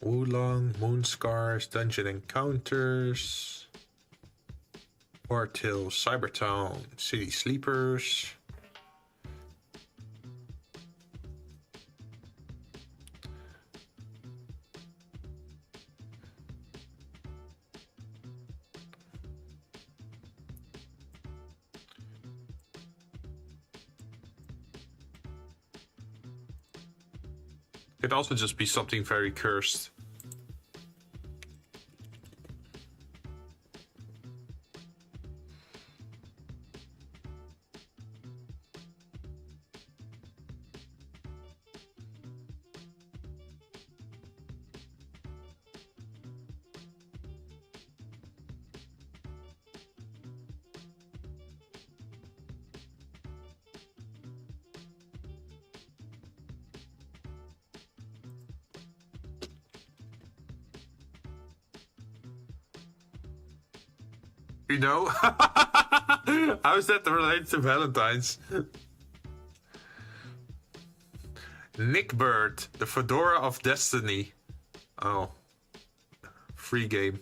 Wulong, Moonscars, Dungeon Encounters, Wartail, Cybertown, City Sleepers. Could also just be something very cursed. You know? How is that related to Valentine's? Nick Bird, the Fedora of Destiny. Oh. Free game.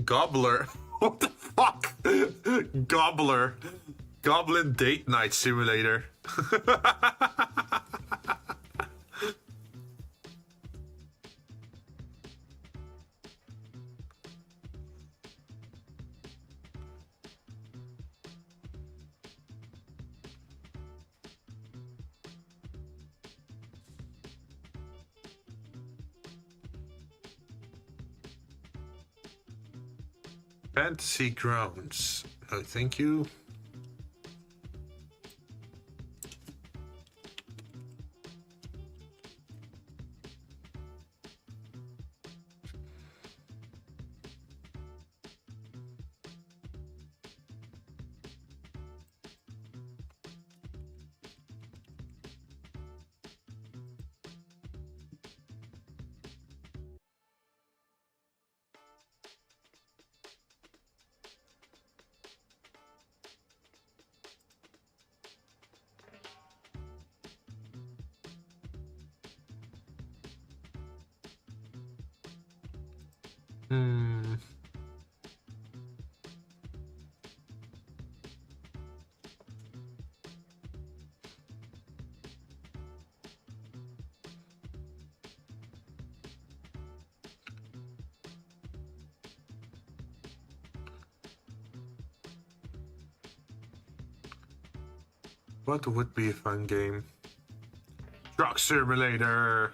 Gobbler. What the fuck? Gobbler. Goblin Date Night Simulator. Fantasy Grounds. Oh, thank you. What would be a fun game? Truck Simulator.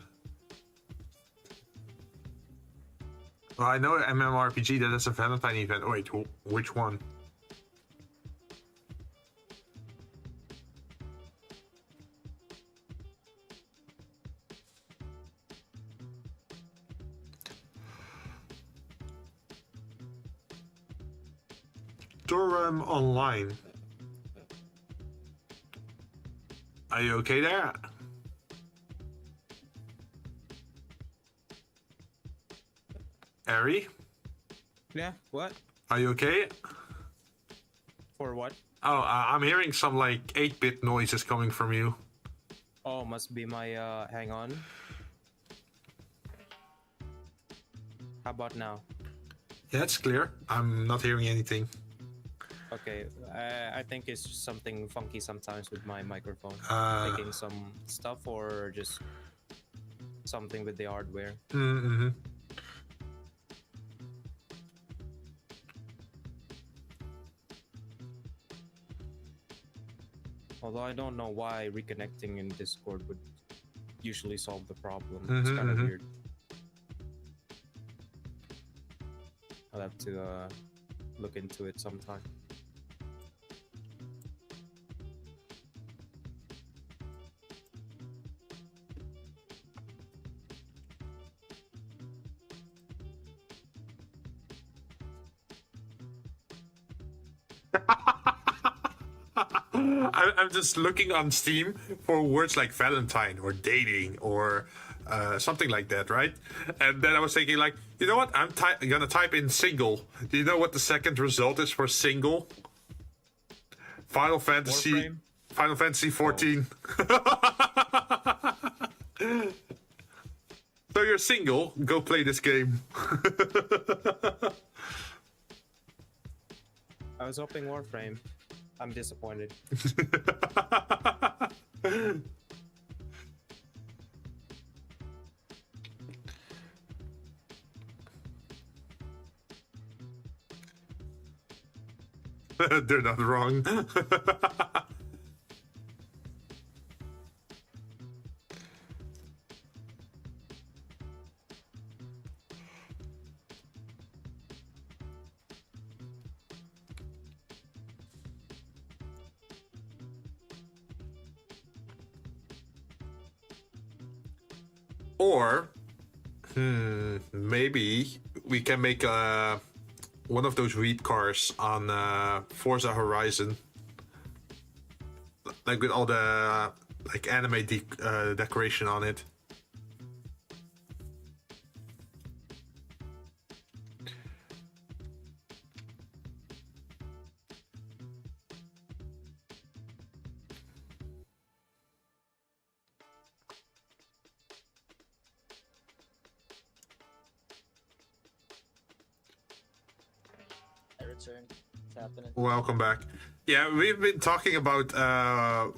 Well, I know MMORPG that is a Valentine event. Oh, wait, which one? Durham Online. Are you okay there? Ari? Yeah, what? Are you okay? For what? Oh, I'm hearing some like 8-bit noises coming from you. Oh, must be my, hang on. How about now? Yeah, it's clear. I'm not hearing anything. Okay, I think it's just something funky sometimes with my microphone. Taking some stuff or just something with the hardware. Mm-hmm. Although I don't know why reconnecting in Discord would usually solve the problem. It's kind of weird. I'll have to look into it sometime. I'm just looking on Steam for words like Valentine or dating or something like that, right? And then I was thinking, like, you know what? I'm gonna type in single. Do you know what the second result is for single? Final Fantasy. Warframe? Final Fantasy 14. So you're single. Go play this game. I was hoping Warframe. I'm disappointed. They're not wrong. Or, maybe we can make one of those read cars on Forza Horizon, like with all the like anime decoration on it. I returned. What's happening? Welcome back. Yeah, we've been talking about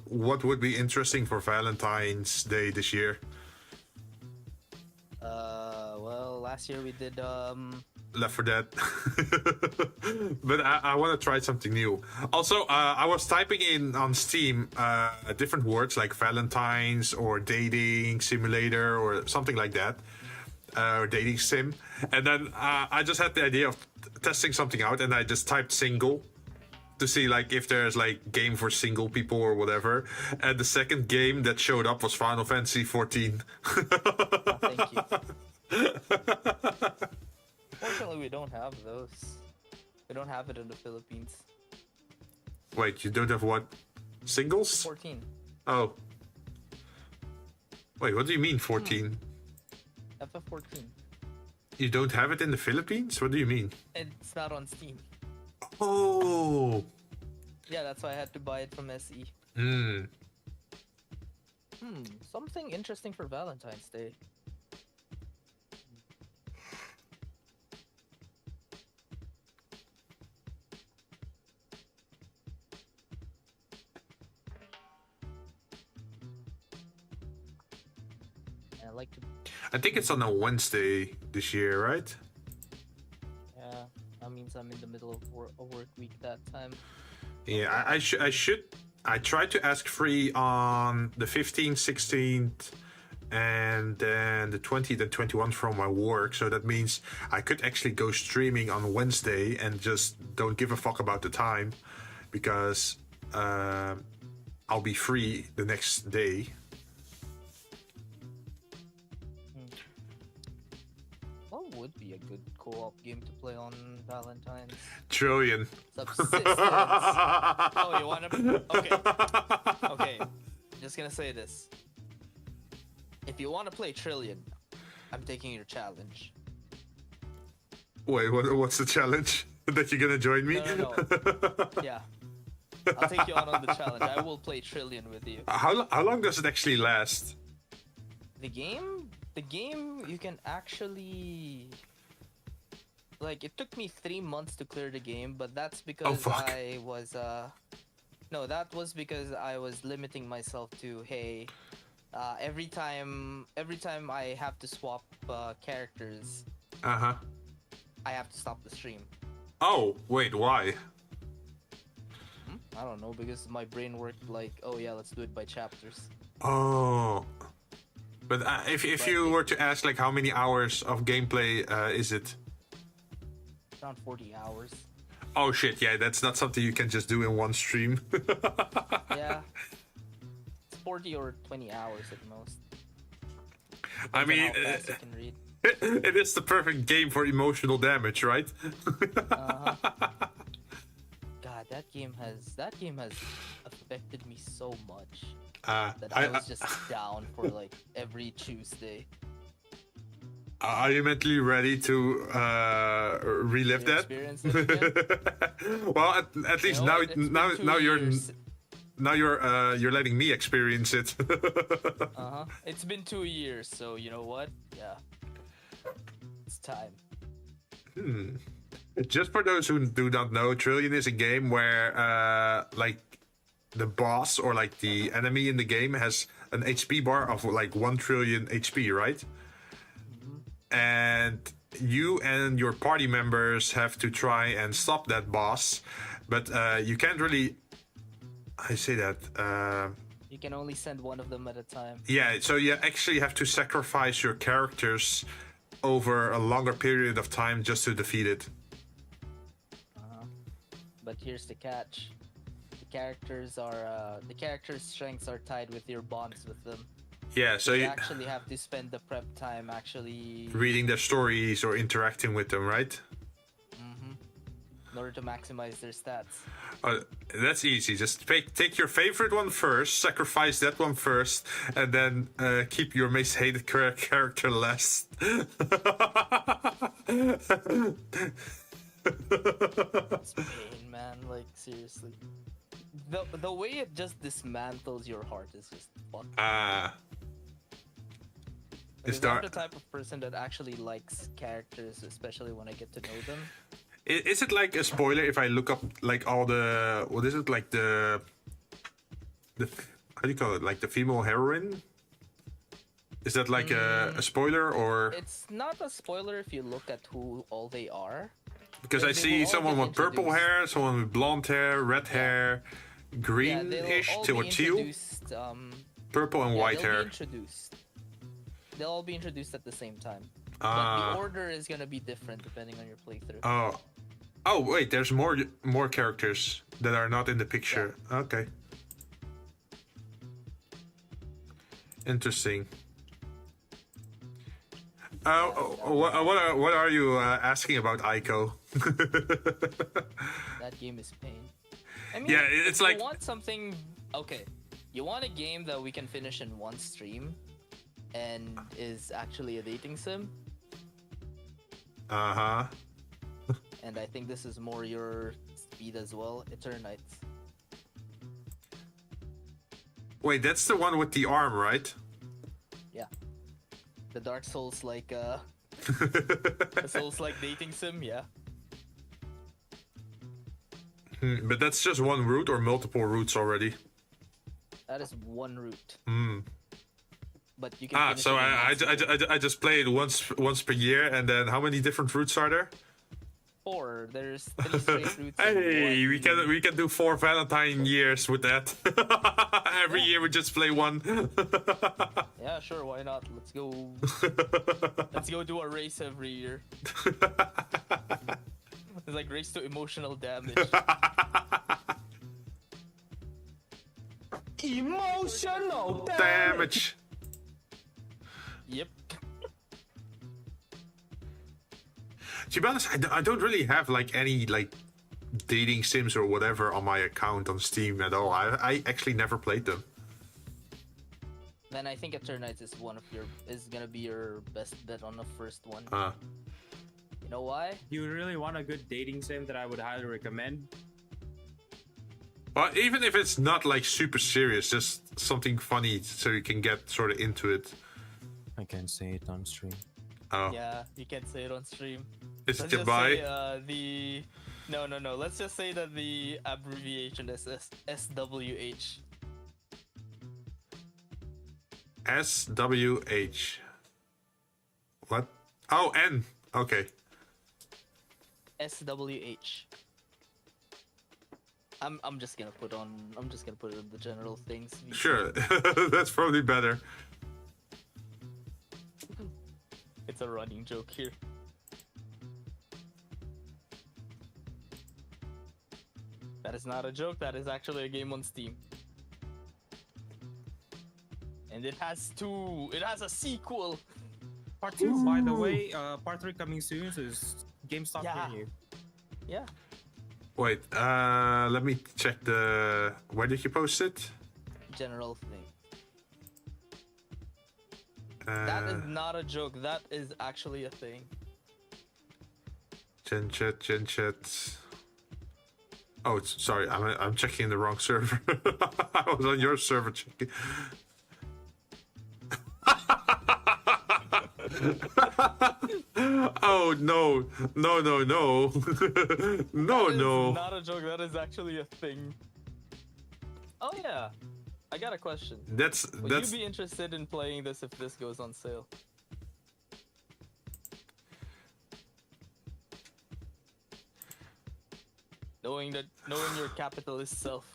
what would be interesting for Valentine's Day this year. Well, last year we did Left 4 Dead. But I want to try something new. Also, I was typing in on Steam different words like Valentine's or dating simulator or something like that. Or dating sim. And then I just had the idea of testing something out, and I just typed single to see like if there's like game for single people or whatever. And the second game that showed up was Final Fantasy 14. Oh, thank you. Fortunately, we don't have those. We don't have it in the Philippines. Wait, you don't have what? Singles? 14. Oh. Wait, what do you mean 14? FF14. You don't have it in the Philippines? What do you mean? It's not on Steam. Oh. Yeah, that's why I had to buy it from SE. Something interesting for Valentine's Day. And I like to. I think it's on a Wednesday this year, right? Yeah, that means I'm in the middle of a work week that time. Yeah, I should. I tried to ask free on the 15th, 16th, and then the 20th and 21st from my work. So that means I could actually go streaming on Wednesday and just don't give a fuck about the time, because I'll be free the next day. What would be a good co-op game to play on Valentine's? Trillion. Subsistence. Oh, you wanna? Okay. Okay. Just gonna say this. If you wanna play Trillion, I'm taking your challenge. Wait, what's the challenge? That you're gonna join me? No. Yeah. I'll take you on the challenge. I will play Trillion with you. How long does it actually last? The game, you can actually. Like, it took me 3 months to clear the game, but that's because fuck. I was, No, that was because I was limiting myself to, hey, every time I have to swap characters, Uh-huh. I have to stop the stream. Oh, wait, why? I don't know, because my brain worked like, oh yeah, let's do it by chapters. Oh. But if you were to ask, like, how many hours of gameplay is it? around 40 hours. Oh shit, yeah, that's not something you can just do in one stream. Yeah. It's 40 or 20 hours at most. I Depends on mean, how fast you can read. it is the perfect game for emotional damage, right? Uh-huh. God, that game has affected me so much that I was just down for like every Tuesday. Are you mentally ready to relive To that? experience it again? Well, at least You know what? It's been 2 years. now you're letting me experience it. Uh-huh. It's been 2 years, so you know what? Yeah. It's time. Just for those who do not know, Trillion is a game where like the boss or like the enemy in the game has an HP bar of like 1 trillion HP, right? And you and your party members have to try and stop that boss, but you can't really. I say that. You can only send one of them at a time. Yeah, so you actually have to sacrifice your characters over a longer period of time just to defeat it. But here's the catch. The characters' strengths are tied with your bonds with them. Yeah, so You you actually have to spend the prep time actually reading their stories or interacting with them, right? in order to maximize their stats. That's easy. Just take your favorite one first, sacrifice that one first, and then keep your most hated character last. It's pain, man. Like seriously, the way it just dismantles your heart is just fucked. Is I'm the type of person that actually likes characters, especially when I get to know them. Is it like a spoiler if I look up like all the what is it like the how do you call it, like the female heroine? Is that like a spoiler or? It's not a spoiler if you look at who all they are. Because I They see will all someone get with purple introduced. hair, someone with blonde hair, red hair, Yeah, greenish they'll all or be teal, introduced. purple and Yeah, white they'll be hair. introduced. They'll all be introduced at the same time. But Ah. the order is gonna be different depending on your playthrough. Oh wait, there's more characters that are not in the picture. Okay. Interesting. What are you asking about Ico? That game is pain. I mean, Yeah, if it's you like- want something. Okay, you want a game that we can finish in one stream, and is actually a dating sim. Uh-huh. And I think this is more your speed as well. Eternites. Wait, that's the one with the arm, right? Yeah. The Dark Souls like the Souls like dating sim. Yeah. But that's just one route or multiple routes already? That is one route. But you can. finish So it in one stream. I just play it once per year, and then how many different routes are there? 4. There's 3 straight routes. and Hey, one- we can do 4 Valentine years with that. Every year we just play one. Yeah, sure. Why not? Let's go. Let's go do a race every year. It's like race to emotional damage. Emotional Damage. Yep. To be honest, I don't really have like any like dating sims or whatever on my account on Steam at all. I actually never played them. Then I think Eternites is gonna be your best bet on the first one. You know why? You really want a good dating sim that I would highly recommend? But even if it's not like super serious, just something funny so you can get sort of into it. I can't say it on stream. Oh, Yeah, you can't say it on stream. is it Let's just goodbye? say no. Let's just say that the abbreviation is SWH. SWH. What? Oh, N. Okay. SWH. I'm just gonna put it in the general things. Sure. That's probably better. It's a running joke here. is not a joke. That is actually a game on Steam. And it has a sequel. Part 2, by the way, part 3 coming soon, so is GameStop Yeah. near you. Yeah. Wait, let me check where did you post it? General thing. That is not a joke. That is actually a thing. Gen chat. Oh, sorry, I'm checking the wrong server. I was on your server checking. Oh no. No. No. Not a joke. That is actually a thing. Oh yeah. I got a question. Would you be interested in playing this if this goes on sale? Knowing your capitalist self.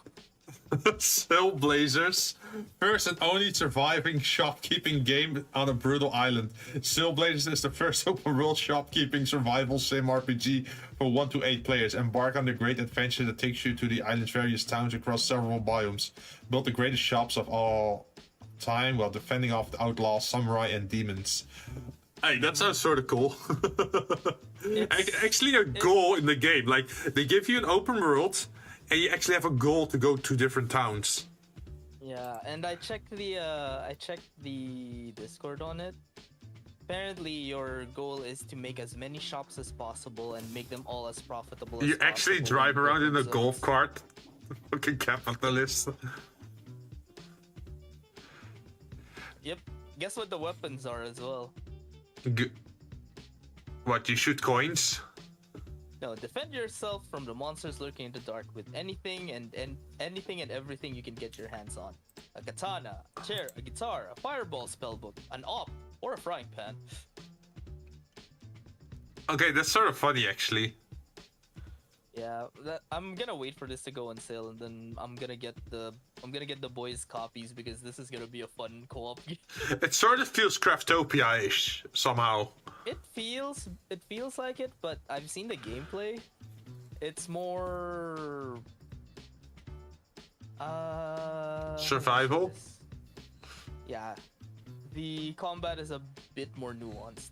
Sailblazers, first and only surviving shopkeeping game on a brutal island. Sailblazers is the first open world shopkeeping survival sim RPG for 1 to 8 players. Embark on the great adventure that takes you to the island's various towns across several biomes. Build the greatest shops of all time while defending off the outlaws, samurai, and demons. Hey, that sounds sort of cool. Actually, a goal in the game. Like, they give you an open world, and you actually have a goal to go to different towns. Yeah, and I checked the Discord on it. Apparently, your goal is to make as many shops as possible and make them all as profitable as You possible. actually drive around in a different golf zones. cart. Fucking capitalist. Yep. Guess what the weapons are as well? What, you shoot coins? No, defend yourself from the monsters lurking in the dark with anything and everything you can get your hands on. A katana, a chair, a guitar, a fireball spellbook, an op, or a frying pan. Okay, that's sort of funny, actually. Yeah, I'm gonna wait for this to go on sale, and then I'm gonna get the boys copies because this is gonna be a fun co-op game. It sort of feels Craftopia-ish, somehow. It feels like it, but I've seen the gameplay. It's more Survival? Yeah. The combat is a bit more nuanced.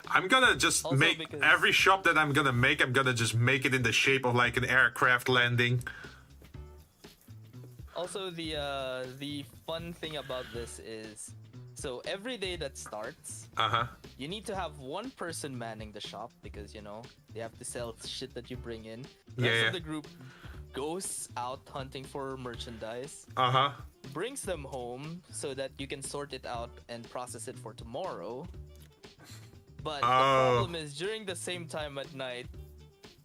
I'm gonna just Also make because- every shop that I'm gonna just make it in the shape of like an aircraft landing. Also, the fun thing about this is, so every day that starts, you need to have one person manning the shop because, you know, they have to sell shit that you bring in. The rest Yeah. of the group goes out hunting for merchandise, brings them home so that you can sort it out and process it for tomorrow. But the problem is, during the same time at night,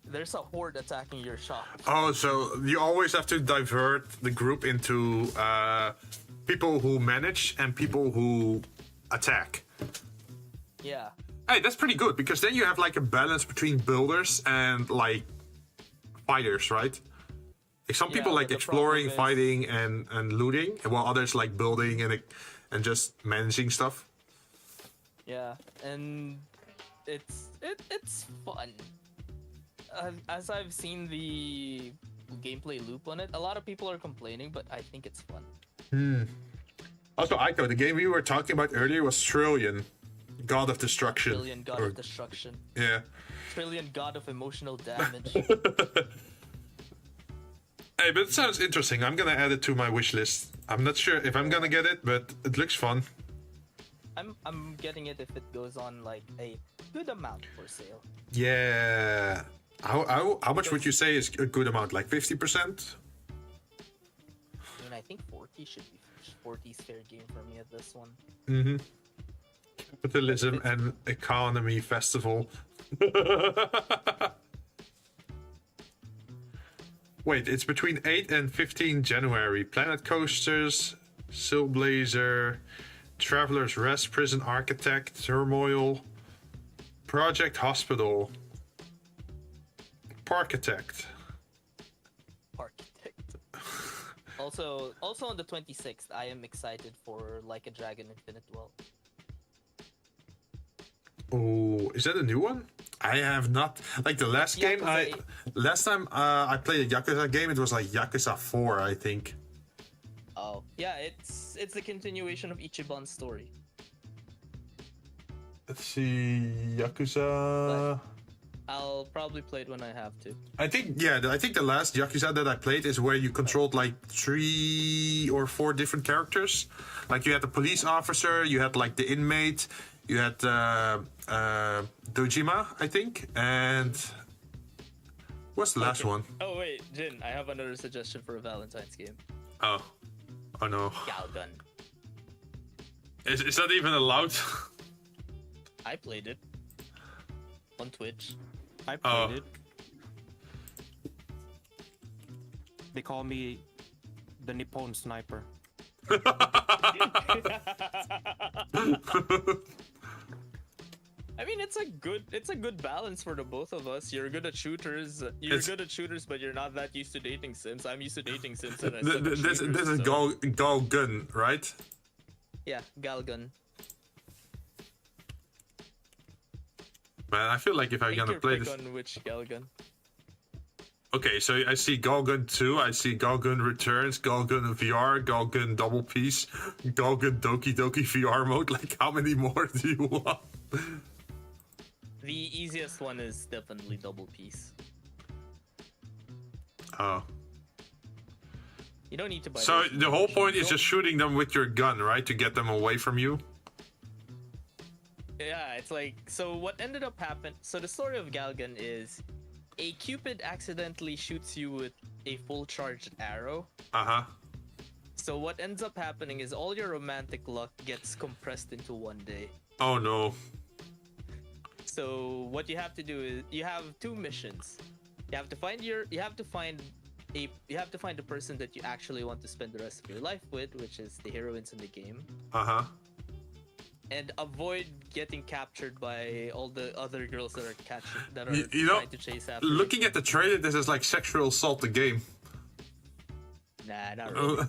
there's a horde attacking your shop. Oh, so you always have to divert the group into people who manage and people who attack. Yeah. Hey, that's pretty good because then you have like a balance between builders and like fighters, right? Like some people Yeah, like but the exploring, problem is- fighting, and looting, while others like building and just managing stuff. Yeah, and it's fun. As I've seen the gameplay loop on it, a lot of people are complaining, but I think it's fun. Also, Aiko, the game we were talking about earlier was Trillion, God of Destruction. Trillion God of Destruction. Yeah. Trillion God of Emotional Damage. Hey, but it sounds interesting. I'm gonna add it to my wish list. I'm not sure if I'm gonna get it, but it looks fun. I'm getting it if it goes on like a good amount for sale. Yeah. How much would you say is a good amount? Like 50%? I mean, I think 40 should be 40's fair game for me at this one. Capitalism and Economy Festival. Wait, it's between 8 and 15 January. Planet Coasters, Sailblazer, Traveler's Rest, Prison Architect, Turmoil, Project Hospital, Parkitect. Architect. Also on the 26th, I am excited for Like a Dragon Infinite Well. Oh, is that a new one? I have not like the last game. Yakuza Last time I played a Yakuza game, it was like Yakuza 4, I think. Oh, yeah, it's the continuation of Ichiban's story. Let's see, Yakuza. I'll probably play it when I have to. I think the last Yakuza that I played is where you controlled like 3 or 4 different characters. Like you had the police officer, you had like the inmate, you had Dojima, I think, and what's the last one? Oh wait, Jin, I have another suggestion for a Valentine's game. Oh no. Galgun. Is that even allowed? I played it on Twitch. I played it. They call me the Nippon sniper. I mean, it's a good balance for the both of us. You're good at shooters. Good at shooters, but you're not that used to dating sims. I'm used to dating sims, and I suck at This shooters, is so- Galgun, right? Yeah, Galgun. Man, I feel like if I'm Take gonna your play pick this. on which Galgun. Okay, so I see Galgun 2, I see Galgun Returns, Galgun VR, Galgun Double Piece, Galgun Doki Doki VR mode. Like, how many more do you want? The easiest one is definitely double piece. Oh. You don't need to buy. So those the whole versions. point is just shooting them with your gun, right? To get them away from you? Yeah, it's like, so what ended up happening, so the story of Galgun is a Cupid accidentally shoots you with a full charged arrow. Uh-huh. So what ends up happening is all your romantic luck gets compressed into one day. Oh no. So what you have to do is you have 2 missions. You have to find the person that you actually want to spend the rest of your life with, which is the heroines in the game. Uh-huh. And avoid getting captured by all the other girls that are You know, trying to chase after you. looking at the trailer, this is like sexual assault the game. Nah, not really.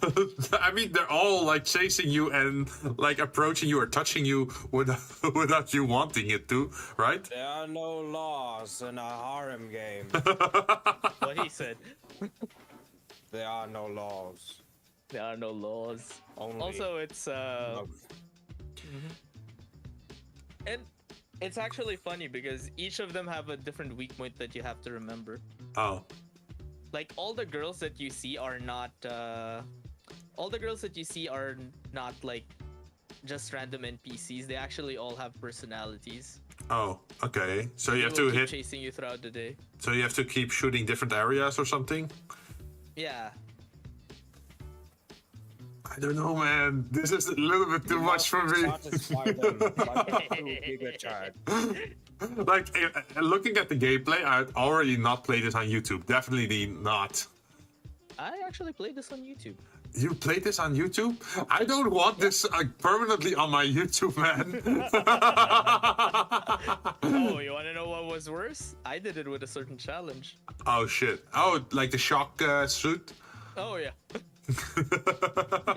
I mean, they're all like chasing you and like approaching you or touching you without you wanting it to, right? There are no laws in a harem game. What he said. There are no laws. There are no laws. Only Also, it's love. and it's actually funny because each of them have a different weak point that you have to remember. Oh. Like all the girls that you see are not like just random NPCs. They actually all have personalities. Oh, okay. So you They have will to keep hit. chasing you throughout the day. So you have to keep shooting different areas or something. Yeah. I don't know, man. This is a little bit too much for me. Satisfy them like a true giga child. Like looking at the gameplay, I'd already not played this on YouTube. Definitely not. I actually played this on YouTube. You played this on YouTube? I don't want this permanently on my YouTube, man. Oh, you want to know what was worse? I did it with a certain challenge. Oh shit! Oh, like the shock suit. Oh yeah.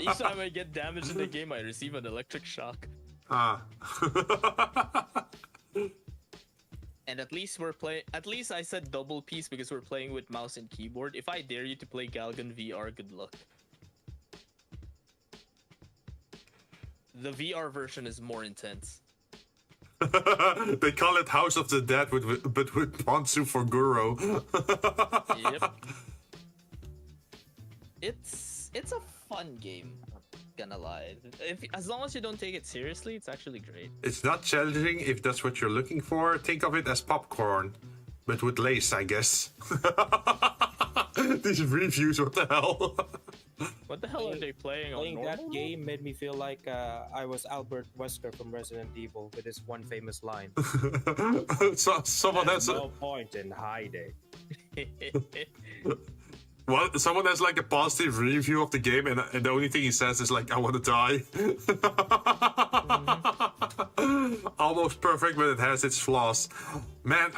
Each time I get damaged in the game, I receive an electric shock. Ah. And at least I said double piece because we're playing with mouse and keyboard. If I dare you to play Galgun VR, good luck. The VR version is more intense. They call it House of the Dead, but with Ponzu for Guru. Yep. It's a fun game. Gonna lie. As long as you don't take it seriously, it's actually great. It's not challenging if that's what you're looking for. Think of it as popcorn, but with lace, I guess. These reviews, what the hell? What the hell are they playing on Playing normal? that game made me feel like I was Albert Wesker from Resident Evil with his one famous line. So, someone has No point in hiding. someone has like a positive review of the game, and the only thing he says is like, "I want to die." Almost perfect, but it has its flaws. Man,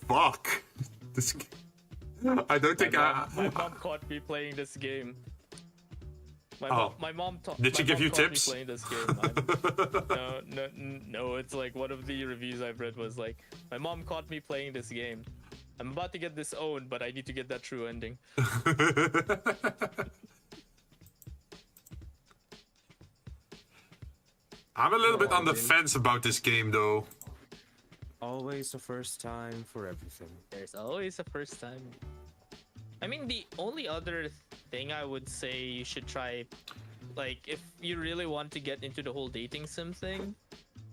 fuck. This. I don't think My mom caught me playing this game. My mom taught. Did she my give mom you taught me tips? Playing this game, man. No. It's like one of the reviews I've read was like, my mom caught me playing this game. I'm about to get this owned, but I need to get that true ending. I'm a little bit on the fence about this game, though. Always the first time for everything. There's always a first time. I mean, the only other thing I would say you should try, like, if you really want to get into the whole dating sim thing.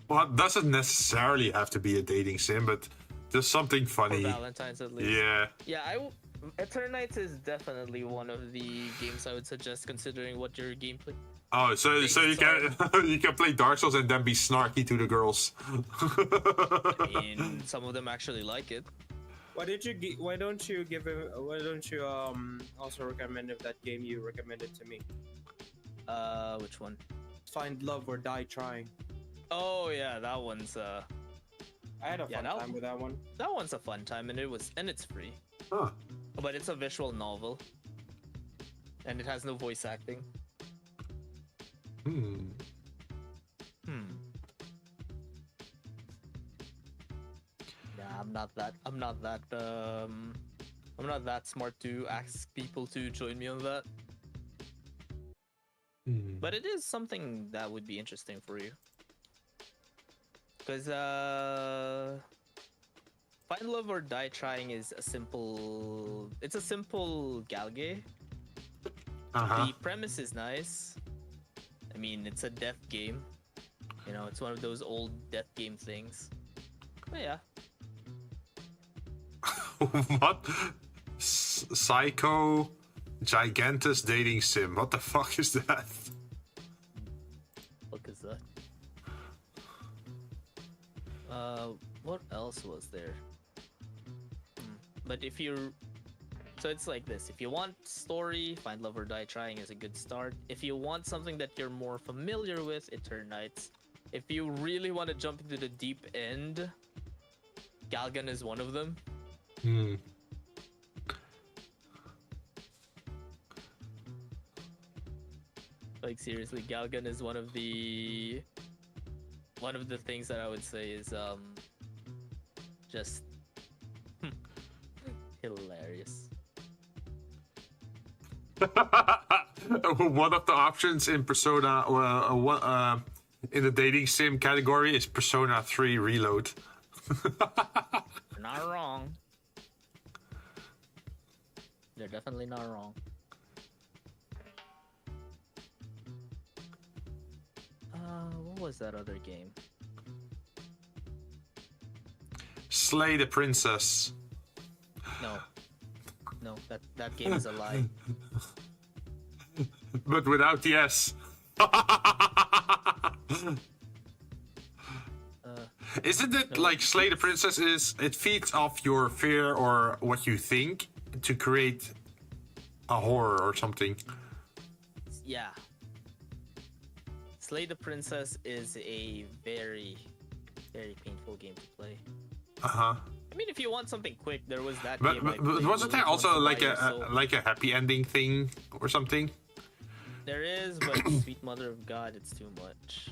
Well, it doesn't necessarily have to be a dating sim, but just something For funny. Valentine's at least. Yeah. Yeah, Eternites is definitely one of the games I would suggest considering what your gameplay. Oh, so you can you can play Dark Souls and then be snarky to the girls. I mean, some of them actually like it. Why don't you also recommend that game you recommended to me? Which one? Find Love or Die Trying. Oh yeah, that one's I had a fun time with that one. That one's a fun time, and it's free. Huh. But it's a visual novel, and it has no voice acting. Yeah, I'm not that smart to ask people to join me on that. But it is something that would be interesting for you. Because Find Love or Die Trying is a simple galgame. The premise is nice. I mean, it's a death game. You know, it's one of those old death game things. But yeah. What? Psycho Gigantus dating sim. What the fuck is that? What is that? What else was there? But if you're... So it's like this. If you want story, Find Love or Die Trying is a good start. If you want something that you're more familiar with, Eternites. If you really want to jump into the deep end, Galgun is one of them. Like seriously, Galgun is one of the things that I would say is just hilarious. One of the options in Persona, in the dating sim category, is Persona 3 Reload. They're not wrong. They're definitely not wrong. What was that other game? Slay the Princess. No, that game is a lie. But without the S. Isn't it like Slay the Princess it feeds off your fear or what you think to create a horror or something? Yeah. Slay the Princess is a very, very painful game to play. I mean, if you want something quick, there was that game. But wasn't there also like a happy ending thing or something? There is, but Sweet Mother of God, it's too much.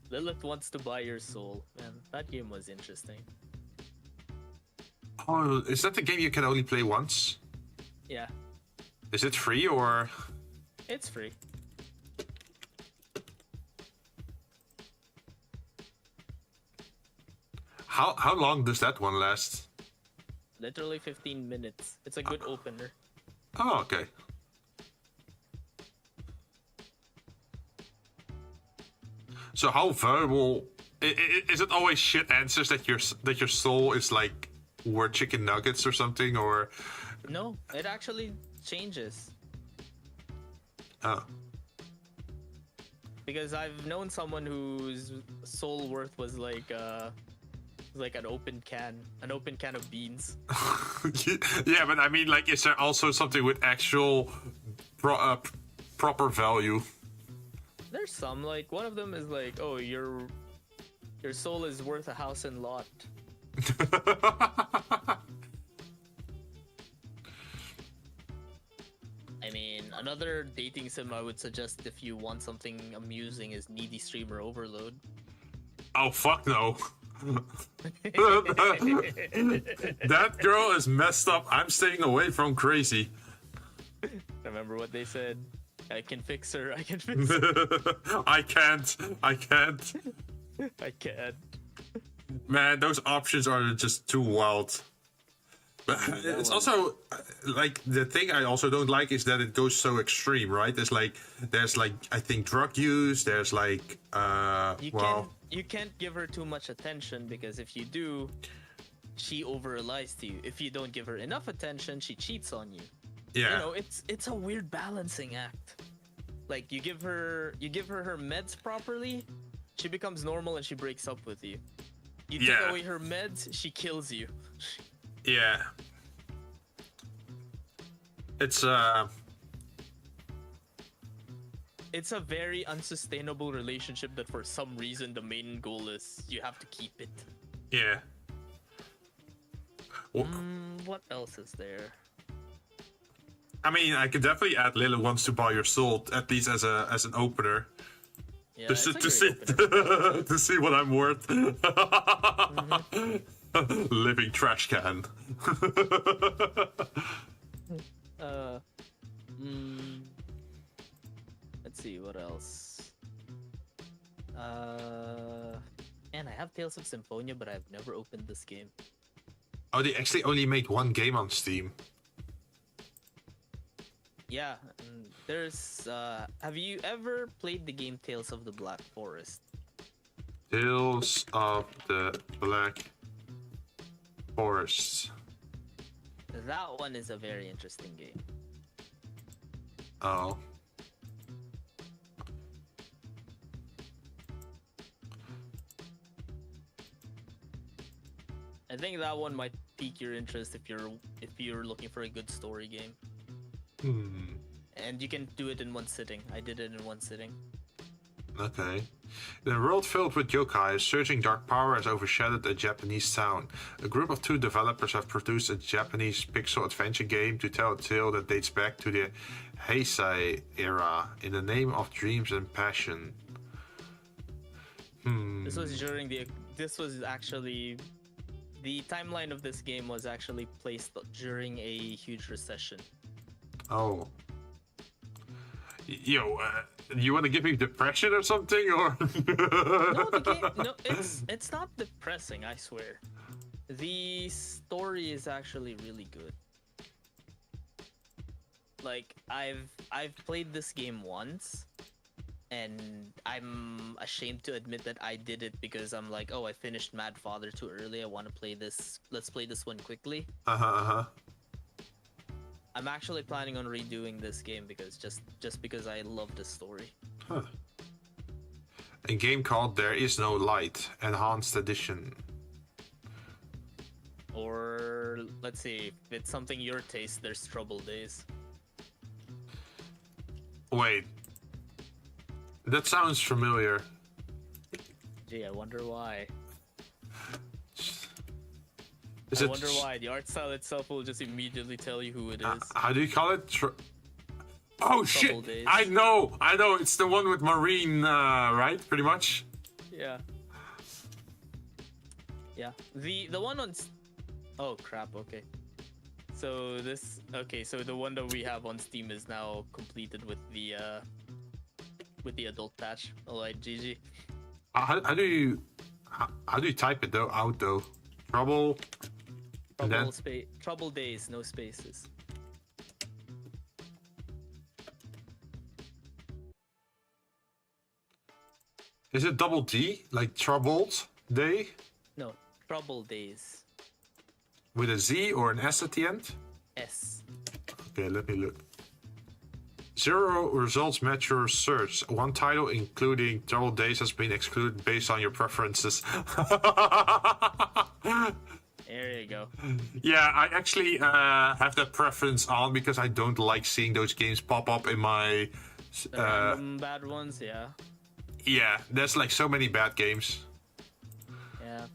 Lilith Wants to Buy Your Soul. Man, that game was interesting. Oh, is that the game you can only play once? Yeah. Is it free or? It's free. How long does that one last? Literally 15 minutes. It's a good opener. Oh, okay. So how valuable is it? Always shit answers that your soul is like worth chicken nuggets or something, or? No, it actually changes. Oh. Because I've known someone whose soul worth was like an open can of beans. Yeah, but I mean, like, is there also something with actual proper value? There's some, like, one of them is like, oh, your soul is worth a house and lot. Another dating sim I would suggest if you want something amusing is Needy Streamer Overload. Oh fuck no. That girl is messed up. I'm staying away from crazy. Remember what they said? I can fix her. I can fix her. I can't. I can't. I can't. Man, those options are just too wild. But it's also like the thing I also don't like is that it goes so extreme, right? There's like I think drug use. There's like You can't give her too much attention because if you do, she over relies to you. If you don't give her enough attention, she cheats on you. yeah. You know, it's a weird balancing act. Like you give her her meds properly, she becomes normal and she breaks up with you. You take Yeah. away her meds, she kills you. Yeah. It's It's a very unsustainable relationship that for some reason the main goal is you have to keep it. yeah. Well, What else is there? I mean, I could definitely add Lila wants to buy your soul at least as an opener. Yeah, To it's see, a to great see, opener. to see what I'm worth. Living trash can. Let's see what else. Man, I have Tales of Symphonia, but I've never opened this game. Oh, they actually only made one game on Steam. Yeah, there's. Have you ever played the game Tales of the Black Forest? Tales of the Black Forest. That one is a very interesting game. Oh. I think that one might pique your interest if you're looking for a good story game. And you can do it in one sitting. I did it in one sitting. Okay. In a world filled with yokai, a surging dark power has overshadowed a Japanese town. A group of 2 developers have produced a Japanese pixel adventure game to tell a tale that dates back to the Heisei era in the name of dreams and passion. This was during the. This was actually. The timeline of this game was actually placed during a huge recession. Oh. Yo, you want to give me depression or something, or? No, the game. No, it's not depressing. I swear. The story is actually really good. Like I've played this game once, and I'm ashamed to admit that I did it because I'm like, oh, I finished Mad Father too early. I want to play this. Let's play this one quickly. I'm actually planning on redoing this game because just because I love the story. Huh. A game called There Is No Light, Enhanced Edition. Or let's see, if it's something your taste, there's Trouble Days. Wait. That sounds familiar. Gee, I wonder why. Is I it wonder why. The art style itself will just immediately tell you who it is. how do you call it? Oh shit! Days. I know. It's the one with Marine, right? Pretty much. Yeah. Yeah. The one on. Oh crap. Okay. So so the one that we have on Steam is now completed with the adult patch. Alright, GG. How do you type it out though? Trouble. And then Trouble Days, no spaces. Is it double D like Troubled Day No, Trouble Days. with a Z or an S at the end? S. Okay, let me look. 0 results match your search. One title, including Troubled Days, has been excluded based on your preferences. There you go. Yeah, I actually have that preference on because I don't like seeing those games pop up in my. The random bad ones, yeah. Yeah, there's like so many bad games. Yeah.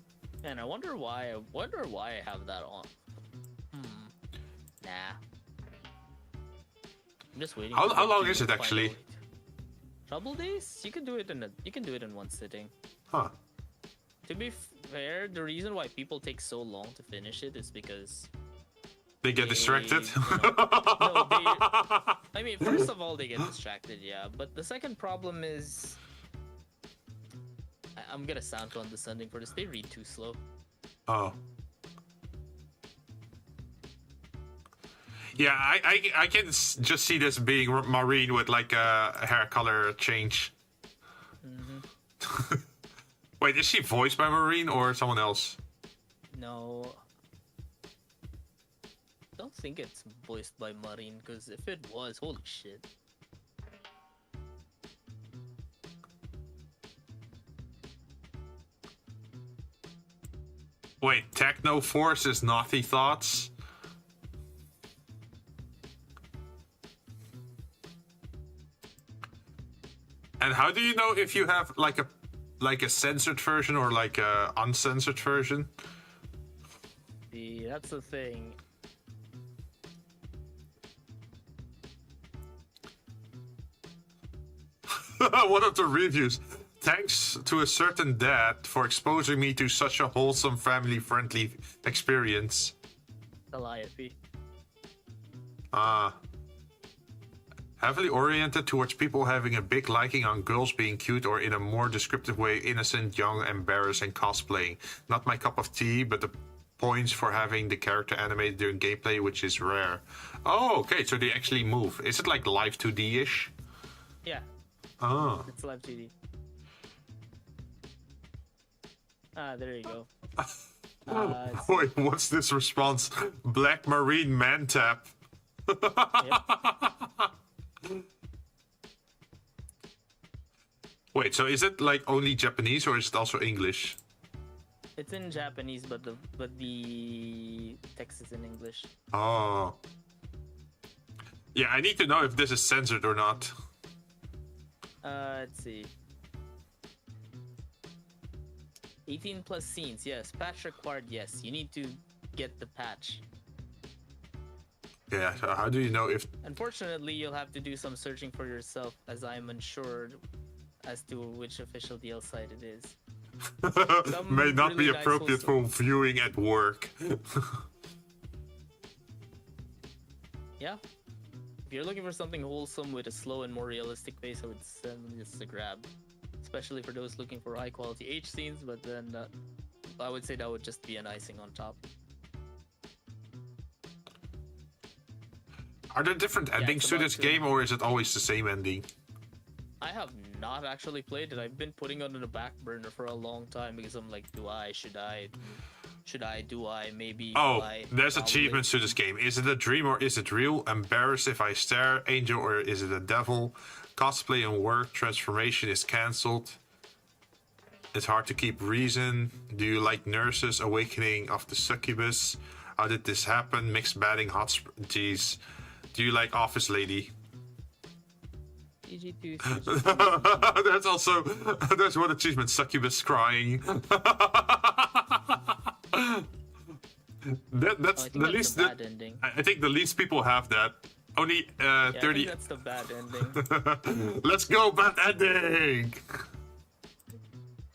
And I wonder why I have that on. Nah. I'm just waiting. How for long them is to it find actually? out. Trouble days? You can do it in one sitting. Huh. To be fair, the reason why people take so long to finish it is because They get distracted. no, I mean, first of all, they get distracted, yeah. But the second problem is, I'm gonna sound condescending for this. They read too slow. Oh. Yeah, I can just see this being marine with like a hair color change. Wait, is she voiced by Marine or someone else? No. Don't think it's voiced by Marine, because if it was, holy shit. Wait, Techno Force is Naughty Thoughts? And how do you know if you have like a censored version or like a uncensored version? See, that's the thing. One of the reviews. Thanks to a certain dad for exposing me to such a wholesome, family-friendly experience. Calliope. Heavily oriented towards people having a big liking on girls being cute or in a more descriptive way, innocent, young, embarrassed, and cosplaying. Not my cup of tea, but the points for having the character animated during gameplay, which is rare. Oh, okay, so they actually move. Is it like live 2D-ish? Yeah. Oh. It's live 2D. There you go. Wait, what's this response? Black Marine man tap. Wait, so is it like only Japanese or is it also English? It's in Japanese, but the text is in English. Oh. Yeah, I need to know if this is censored or not. Let's see. 18 plus scenes, yes. Patch required, yes. You need to get the patch. Yeah, so how do you know if... Unfortunately, you'll have to do some searching for yourself, as I'm unsure as to which official DL site it is. May not really be nice appropriate for viewing at work. Yeah. If you're looking for something wholesome with a slow and more realistic pace, I would send this a grab. Especially for those looking for high quality H scenes, but then I would say that would just be an icing on top. Are there different endings it's to about this game, or is it always the same ending? I have not actually played it. I've been putting it on the back burner for a long time because I'm like, do I, maybe? Oh, do I? there's Probably. achievements to this game. Is it a dream or is it real? Embarrassed if I stare. Angel or is it a devil? Cosplay and work. Transformation is cancelled. It's hard to keep reason. Do you like nurses? Awakening of the succubus. How did this happen? Mixed batting. Hot. Jeez. Do you like Office Lady? GG2. That's also there's one achievement. Succubus crying. That's the least. Bad ending. I think the least people have that. Only Yeah, 30. I think that's the bad ending. Let's go, bad ending.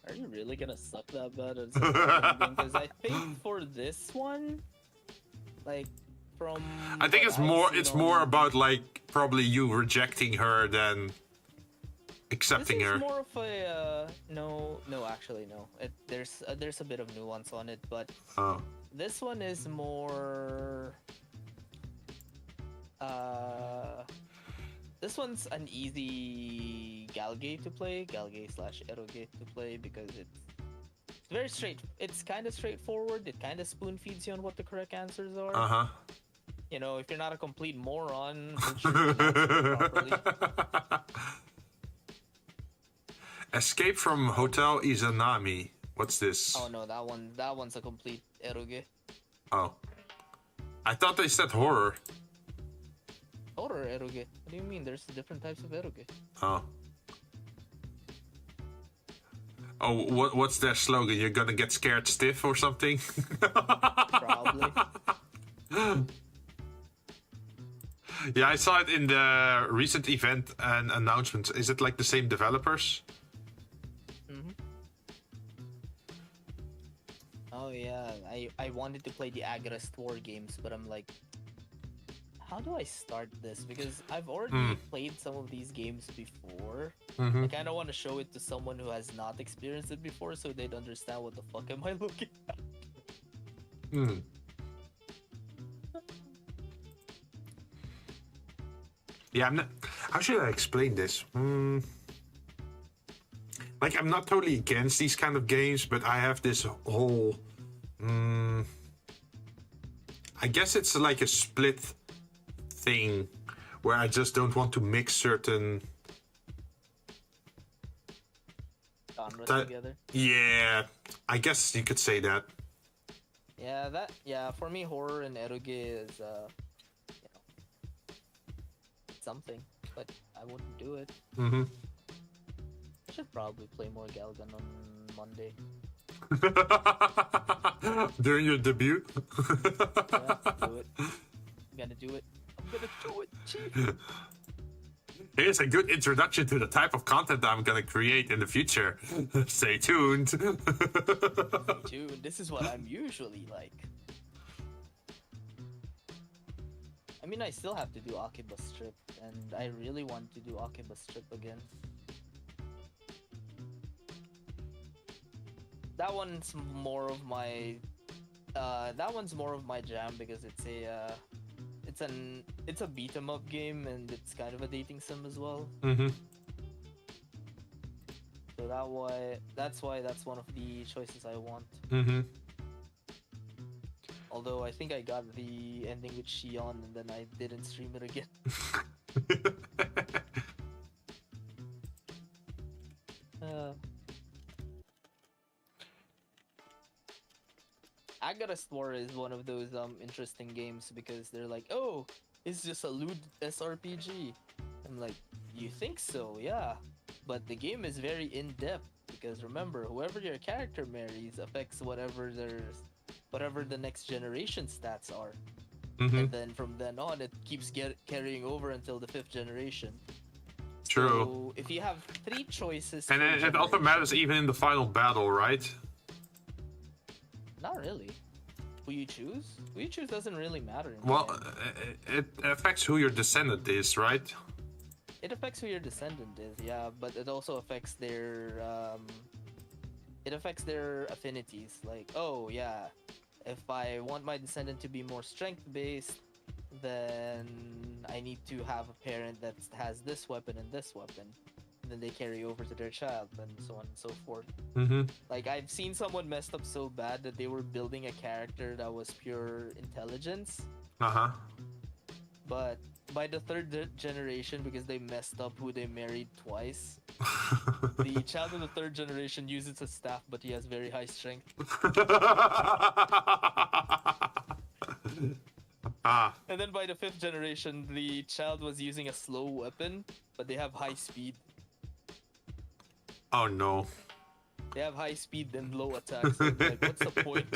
Are you really gonna suck that bad at some bad ending? Because I think for this one, like from I think what it's I've more. seen It's on- more about like probably you rejecting her than accepting this is her. more of a no, actually no. There's a bit of nuance on it, but Oh. this one is more. This one's an easy Galgate to play, Galgate/Eroge to play because it's very straight. It's kind of straightforward. It kind of spoon feeds you on what the correct answers are. Uh-huh. You know, if you're not a complete moron, make sure you can answer it properly. Escape from Hotel Izanami. What's this? Oh no, that one's a complete Eroge. Oh. I thought they said horror. Horror Eroge. What do you mean? There's different types of Eroge. Oh. Oh, what's their slogan? You're gonna get scared stiff or something? Probably. Yeah, I saw it in the recent event and announcements. Is it like the same developers? Oh yeah, I wanted to play the Agrest War games, but I'm like, how do I start this? Because I've already played some of these games before. I kind of want to show it to someone who has not experienced it before, so they'd understand what the fuck am I looking at. Yeah, I'm not. How should I explain this? Like, I'm not totally against these kind of games, but I have this whole. I guess it's like a split thing where I just don't want to mix certain. Genres That- together. Yeah, I guess you could say that. Yeah, for me, horror and eroge is, something, but I wouldn't do it. I should probably play more Galgan on Monday. During your debut. Yeah, do it. I'm gonna do it. I'm gonna do it, chief. Here's a good introduction to the type of content I'm gonna create in the future. Stay tuned. Stay tuned. This is what I'm usually like. I mean, I still have to do Akiba Strip, and I really want to do Akiba Strip again. That one's more of my jam because it's a beat 'em up game and it's kind of a dating sim as well. So that's why that's one of the choices I want. Although I think I got the ending with Shion and then I didn't stream it again. Agarest War is one of those interesting games because they're like, oh, it's just a lewd SRPG. I'm like, you think so? Yeah, but the game is very in-depth because remember, whoever your character marries affects whatever the next generation stats are. And then from then on, it keeps carrying over until the 5th generation. True. So if you have 3 choices, And per it also generation- matters even in the final battle, right? Not really. Who you choose? Who you choose doesn't really matter. In the Well, end. it affects who your descendant is, right? It affects who your descendant is, yeah, but it also affects their affinities. Like, oh yeah, if I want my descendant to be more strength based, then I need to have a parent that has this weapon and this weapon. Then they carry over to their child, and so on and so forth. Like, I've seen someone messed up so bad that they were building a character that was pure intelligence, but by the 3rd generation, because they messed up who they married twice, the child of the 3rd generation uses a staff, but he has very high strength. And then by the 5th generation, the child was using a slow weapon, but they have high speed. Oh no. They have high speed and low attacks. So like, what's the point?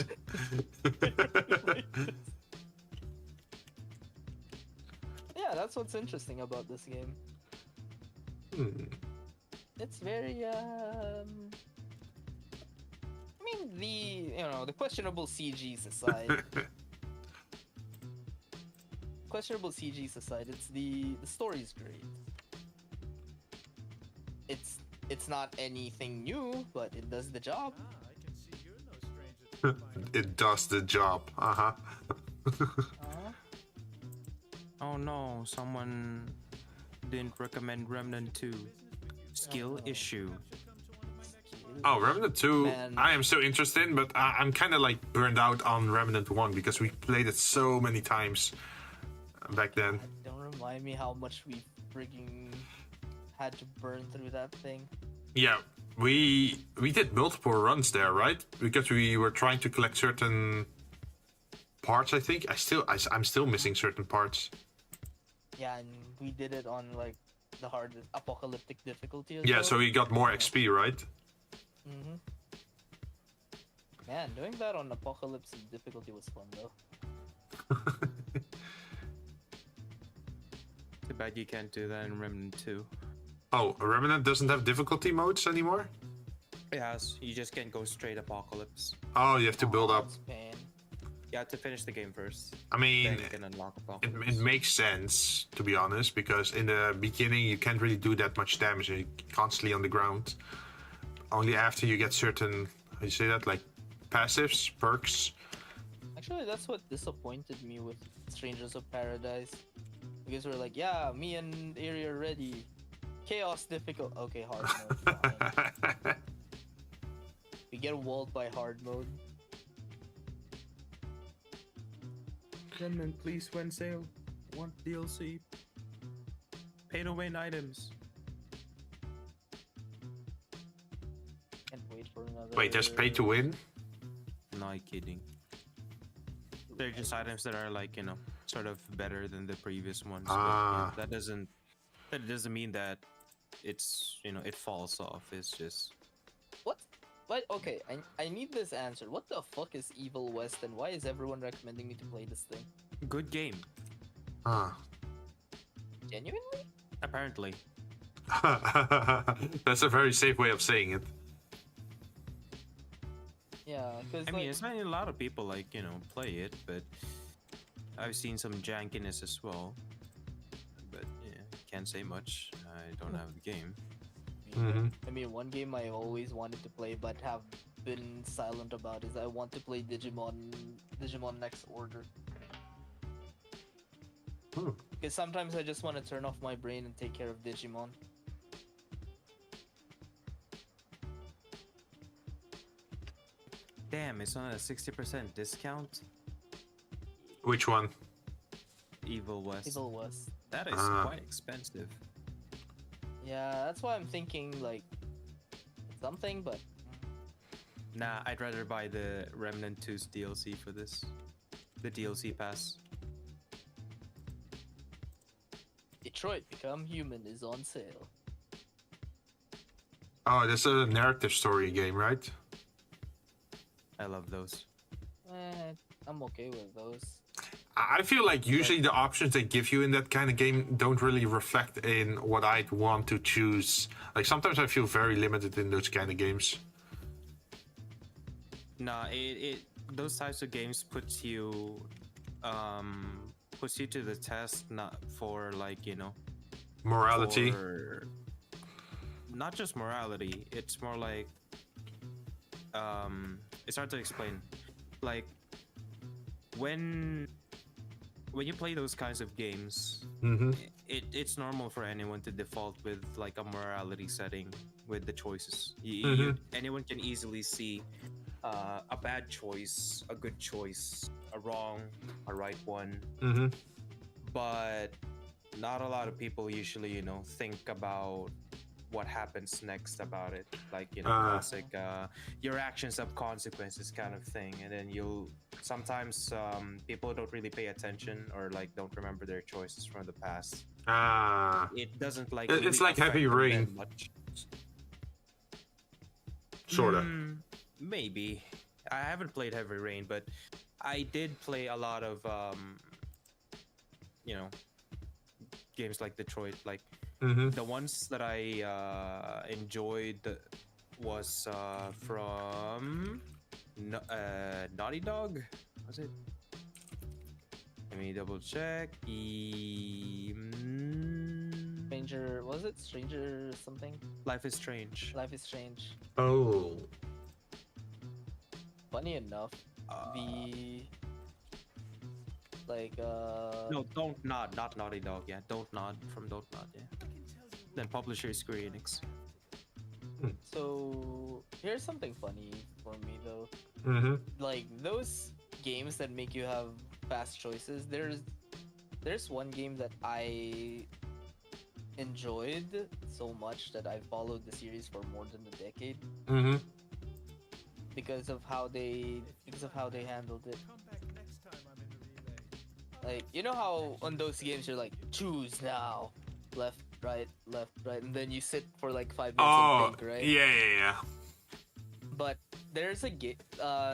Yeah, that's what's interesting about this game. It's very I mean, the questionable CGs aside. Questionable CGs aside, it's the story's great. It's not anything new, but it does the job. It does the job. Oh no, someone didn't recommend Remnant 2. Skill issue. Oh, Remnant 2, Man. I am so interested, but I'm kind of like burned out on Remnant 1 because we played it so many times back then. Don't remind me how much we freaking had to burn through that thing. Yeah, we did multiple runs there, right? Because we were trying to collect certain parts, I think. I'm still missing certain parts. Yeah, and we did it on like the hardest apocalyptic difficulty as Yeah, well. so we got more XP, right? Man, doing that on apocalypse difficulty was fun though. bad you can't do that in Remnant 2. Oh, Remnant doesn't have difficulty modes anymore? Yes, you just can't go straight apocalypse. Oh, you have to build up. That's pain. You have to finish the game first. I mean, Then you can unlock apocalypse. it makes sense, to be honest, because in the beginning you can't really do that much damage and you're constantly on the ground. Only after you get certain, how do you say that, like passives, perks. Actually, that's what disappointed me with Strangers of Paradise. Because we're like, yeah, me and Ari are ready. Chaos difficult. Okay, hard mode. Fine. We get walled by hard mode. Remnant, please, when sale. Want DLC. Pay to win items. Can't wait for another. Wait, there's pay to win? Not kidding. They're just items that are like, you know, sort of better than the previous ones. Ah. But yeah, that doesn't mean that it's, you know, it falls off. It's just What? But okay, I need this answer. What the fuck is Evil West and why is everyone recommending me to play this thing? good game, Ah. Genuinely? apparently. That's a very safe way of saying it. Yeah, because I mean, it's not a lot of people like, you know, play it, but I've seen some jankiness as well. But yeah, can't say much. I don't have the game. I mean, one game I always wanted to play but have been silent about is I want to play Digimon Next Order. Because sometimes I just want to turn off my brain and take care of Digimon. Damn, it's on a 60% discount. Which one? Evil West. Evil West. That is Ah. quite expensive. Yeah, that's why I'm thinking like something, but Nah, I'd rather buy the Remnant 2's DLC for this. The DLC pass. Detroit Become Human is on sale. Oh, that's a narrative story game, right? I love those. I'm okay with those. I feel like usually the options they give you in that kind of game don't really reflect in what I'd want to choose. Like sometimes I feel very limited in those kind of games. Nah, those types of games puts you to the test, not for like, you know, Morality. not just morality, it's more like it's hard to explain. Like when you play those kinds of games, it's normal for anyone to default with like a morality setting with the choices. Anyone can easily see a bad choice, a good choice, a wrong, a right one. But not a lot of people usually, you know, think about what happens next about it. Like, you know, classic your actions have consequences kind of thing. And then you'll sometimes people don't really pay attention or like don't remember their choices from the past. It doesn't like It's really like Heavy affect them Rain. that much. Sorta. Maybe. I haven't played Heavy Rain, but I did play a lot of you know, games like Detroit. Like the ones that I enjoyed was from Naughty Dog. Was it? Let me double check. Stranger, was it Stranger something? Life is Strange. Life is Strange. Oh. Funny enough, the like No, Don't Nod, not Naughty Dog. Yeah, Don't Nod from Don't Nod. Yeah. Then publisher is Square Enix. So here's something funny for me though. Like those games that make you have fast choices. There's one game that I enjoyed so much that I followed the series for more than a decade because of how they handled it. Like, you know how on those games you're like, choose now, left, right, and then you sit for like 5 minutes and think, right? Yeah. But there's a game,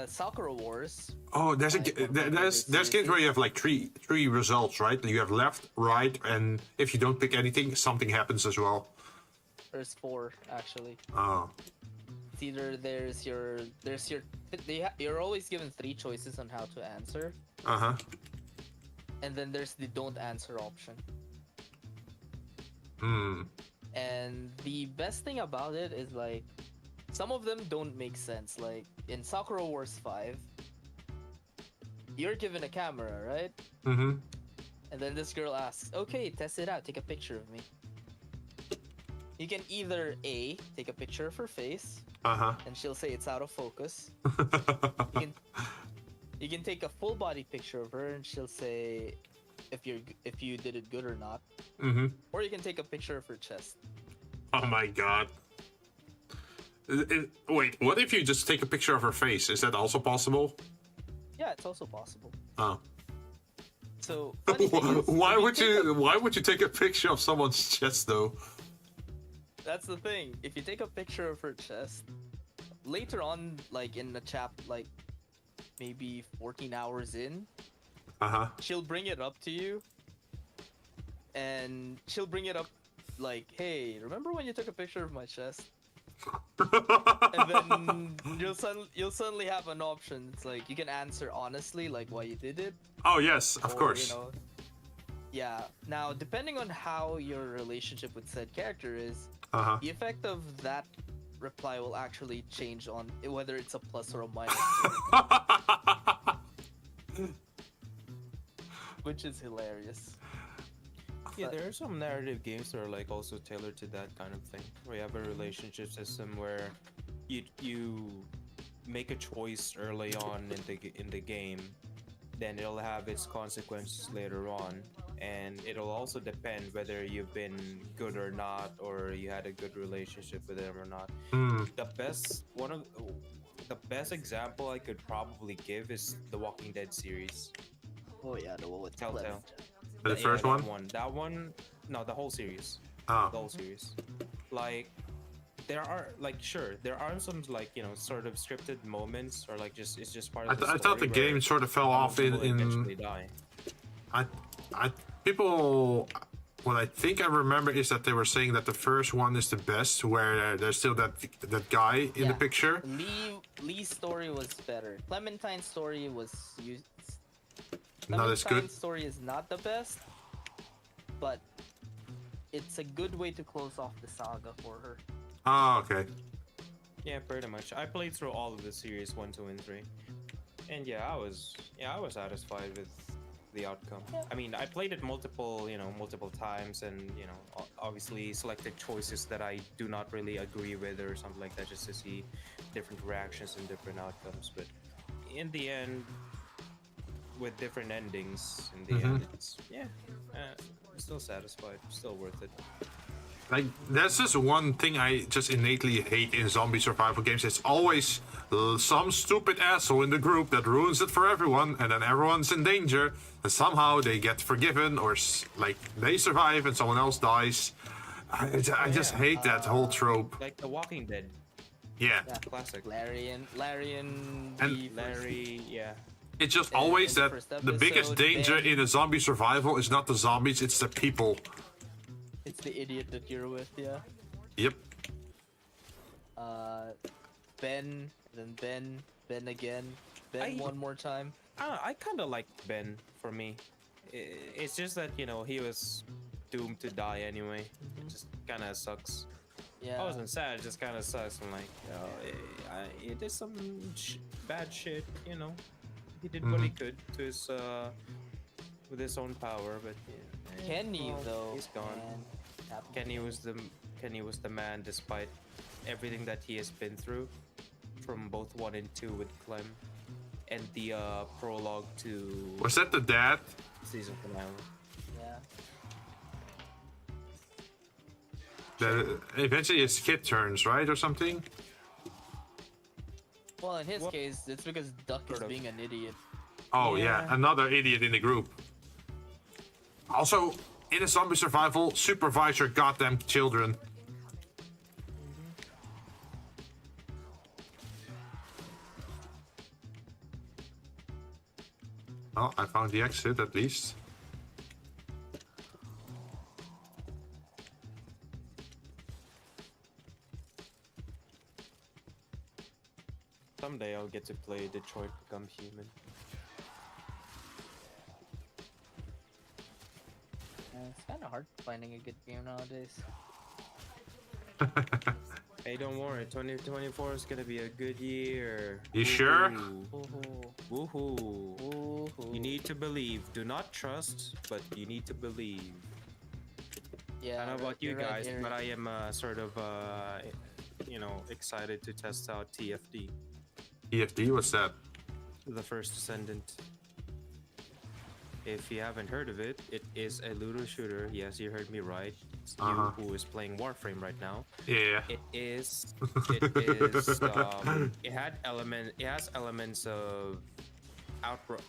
Sakura Wars Oh, there's I don't remember there's games where you have like three results, right? You have left, right, and if you don't pick anything, something happens as well. There's 4 actually. Oh. It's either you're always given 3 choices on how to answer, Uh-huh. and then there's the don't answer option. Hmm. And the best thing about it is like some of them don't make sense. Like in Sakura Wars 5, you're given a camera, right? Mm-hmm. And then this girl asks, "Okay, test it out. Take a picture of me." You can either A, take a picture of her face, Uh-huh. and she'll say it's out of focus. You can take a full body picture of her, and she'll say if you did it good or not. Mm-hmm. Or you can take a picture of her chest. Oh my god. Wait, what if you just take a picture of her face? Is that also possible? Yeah, it's also possible. Oh. So funny thing is, why if would take a- why would you take a picture of someone's chest though? That's the thing. If you take a picture of her chest, later on, like in the like maybe 14 hours in, Uh-huh. she'll bring it up to you, and she'll bring it up like, "Hey, remember when you took a picture of my chest?" And then you'll suddenly have an option. It's like you can answer honestly, like why you did it. Oh yes, of or, course. You know, yeah. Now, depending on how your relationship with said character is, Uh-huh. the effect of that reply will actually change on whether it's a plus or a minus. Which is hilarious. Yeah, there are some narrative games that are like also tailored to that kind of thing, where you have a relationship system where you make a choice early on in the game, then it'll have its consequences later on, and it'll also depend whether you've been good or not, or you had a good relationship with them or not. Hmm. The best example I could probably give is the Walking Dead series. Oh yeah, the one with Telltale. The Yeah, first one? That one, no, the whole series. Oh. The whole series. Like, there are some like, you know, sort of scripted moments, or like it's just part of the I thought the story where game sort of fell off people in eventually die. people. What I think I remember is that they were saying that the first one is the best, where there's still that guy in the Yeah. picture. Lee's story was better. Clementine's story was Not as good. Clementine's story is not the best, but it's a good way to close off the saga for her. Oh, okay. Yeah, pretty much. I played through all of the series 1, 2, and 3, and I was satisfied with the outcome. I mean, I played it multiple times, and obviously selected choices that I do not really agree with or something like that, just to see different reactions and different outcomes. But in the end, with different endings, in the end, it's I'm still satisfied, still worth it. Like, there's just one thing I just innately hate in zombie survival games. It's always some stupid asshole in the group that ruins it for everyone, and then everyone's in danger, and somehow they get forgiven, or like they survive and someone else dies. I just hate that whole trope. Like The Walking Dead. Yeah. Classic. Larry and And Larry, yeah. It's just in always the that first the biggest episode, danger Ben- in a zombie survival is not the zombies, it's the people. It's the idiot that you're with, yeah. Yep. Ben, then Ben again, Ben one more time. I kind of like Ben. For me, it's just that he was doomed to die anyway. It just kind of sucks. Yeah. I wasn't sad. It just kind of sucks. I'm like, he did some bad shit. He did what he could to his with his own power, but Kenny though, he's gone. man, Kenny was the man, despite everything that he has been through, from both 1 and 2 with Clem, and the prologue to Was that the dad? season finale. Yeah. That eventually his kid turns, right, or something? Well, in his What? case, it's because Duck is Sort of. being an idiot. Oh yeah, another idiot in the group. Also, in a zombie survival, supervise your goddamn children. Oh, I found the exit at least. Someday I'll get to play Detroit Become Human. It's kind of hard finding a good game nowadays. Hey, don't worry, 2024 is gonna be a good year. You sure? Woohoo. Woohoo. Woohoo. You need to believe. Do not trust, but you need to believe. Yeah. I don't know about you you're right, guys, Eric. but I am sort of, excited to test out TFD, EFD, what's that? the First Descendant. If you haven't heard of it, it is a Ludo shooter. Yes, you heard me right. It's you who is playing Warframe right now. Yeah. It is. It has elements of outward.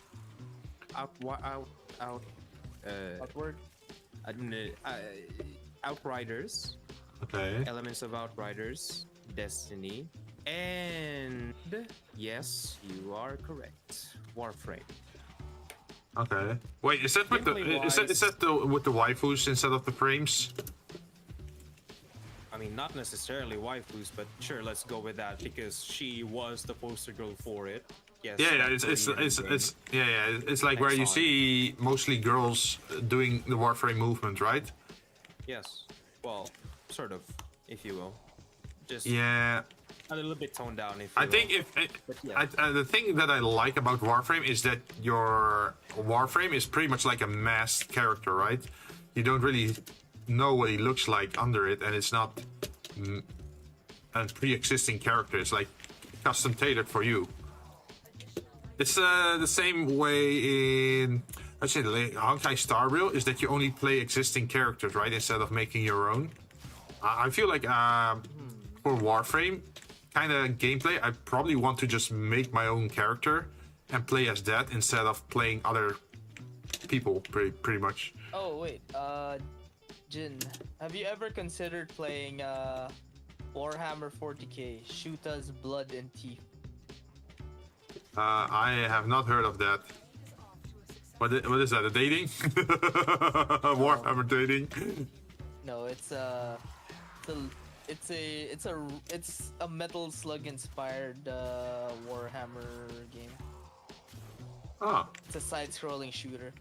Outriders. Okay. Elements of Outriders, Destiny, and yes, you are correct. Warframe. Okay. Wait, is that with with the waifus instead of the frames? I mean, not necessarily waifus, but sure, let's go with that because she was the poster girl for it. Yes. Yeah, that's it's like where you Excellent. see mostly girls doing the Warframe movement, right? Yes. Well, sort of, if you will. Just Yeah. a little bit toned down, if you I will. think the thing that I like about Warframe is that your Warframe is pretty much like a masked character, right? You don't really know what he looks like under it, and it's not a pre-existing character. It's like custom tailored for you. It's the same way in, let's say, the Honkai Star Rail is that you only play existing characters, right, instead of making your own. I feel like for Warframe kind of gameplay, I probably want to just make my own character and play as that instead of playing other people, pretty much. Oh wait, Jinn, have you ever considered playing Warhammer 40k, Shoota's Blood and Teeth? I have not heard of that. What is that? A dating? Warhammer dating? No, it's a Metal Slug inspired Warhammer game. Oh, It's a side-scrolling shooter.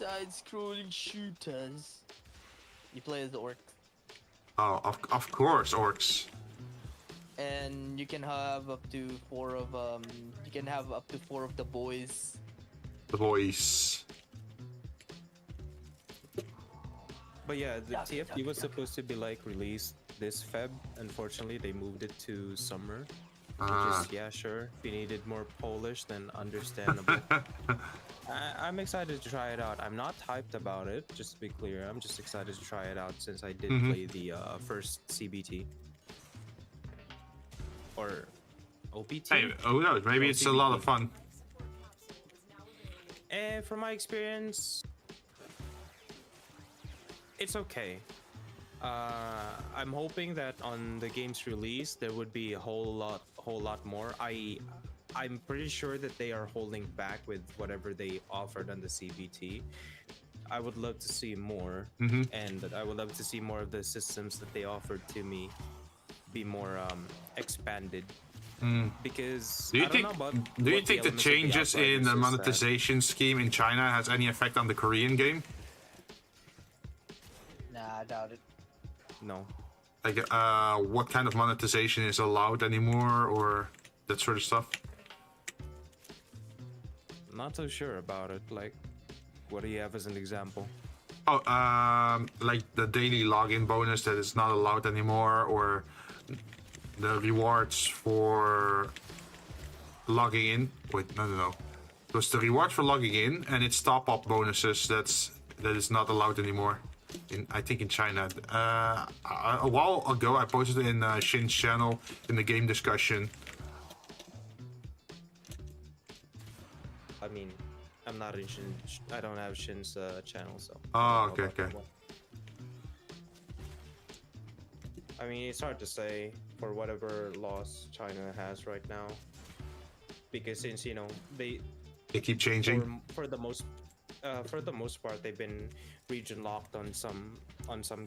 Side-scrolling shooters. You play as the orc, oh, of course, orcs. and you can have up to four of the boys. The boys. But yeah, the TFD was supposed to be like released this Feb. Unfortunately, they moved it to summer. Which is, yeah, sure. If you needed more Polish, then understandable. I'm excited to try it out. I'm not hyped about it, just to be clear. I'm just excited to try it out since I did play the first CBT. Or OPT? Hey, who knows? Maybe it's a lot of fun. And from my experience, it's okay. I'm hoping that on the game's release there would be a whole lot more. I'm pretty sure that they are holding back with whatever they offered on the CBT. I would love to see more, and I would love to see more of the systems that they offered to me be more expanded. Because Do you I don't think? know about Do you what think the elements of changes in the Outriders is that- monetization scheme in China has any effect on the Korean game? Nah, I doubt it. No. Like, what kind of monetization is allowed anymore, or that sort of stuff? Not so sure about it. Like, what do you have as an example? Oh, like the daily login bonus that is not allowed anymore, or the rewards for logging in. Wait, no. It was the rewards for logging in, and it's top-up bonuses that is not allowed anymore. I think in China. A while ago, I posted it in Shin's channel in the game discussion. I mean, I'm not in Shin. I don't have Shin's channel, so. Oh, I don't know okay, about that okay. one. I mean, it's hard to say for whatever laws China has right now, because since they keep changing. for the most part they've been region locked on some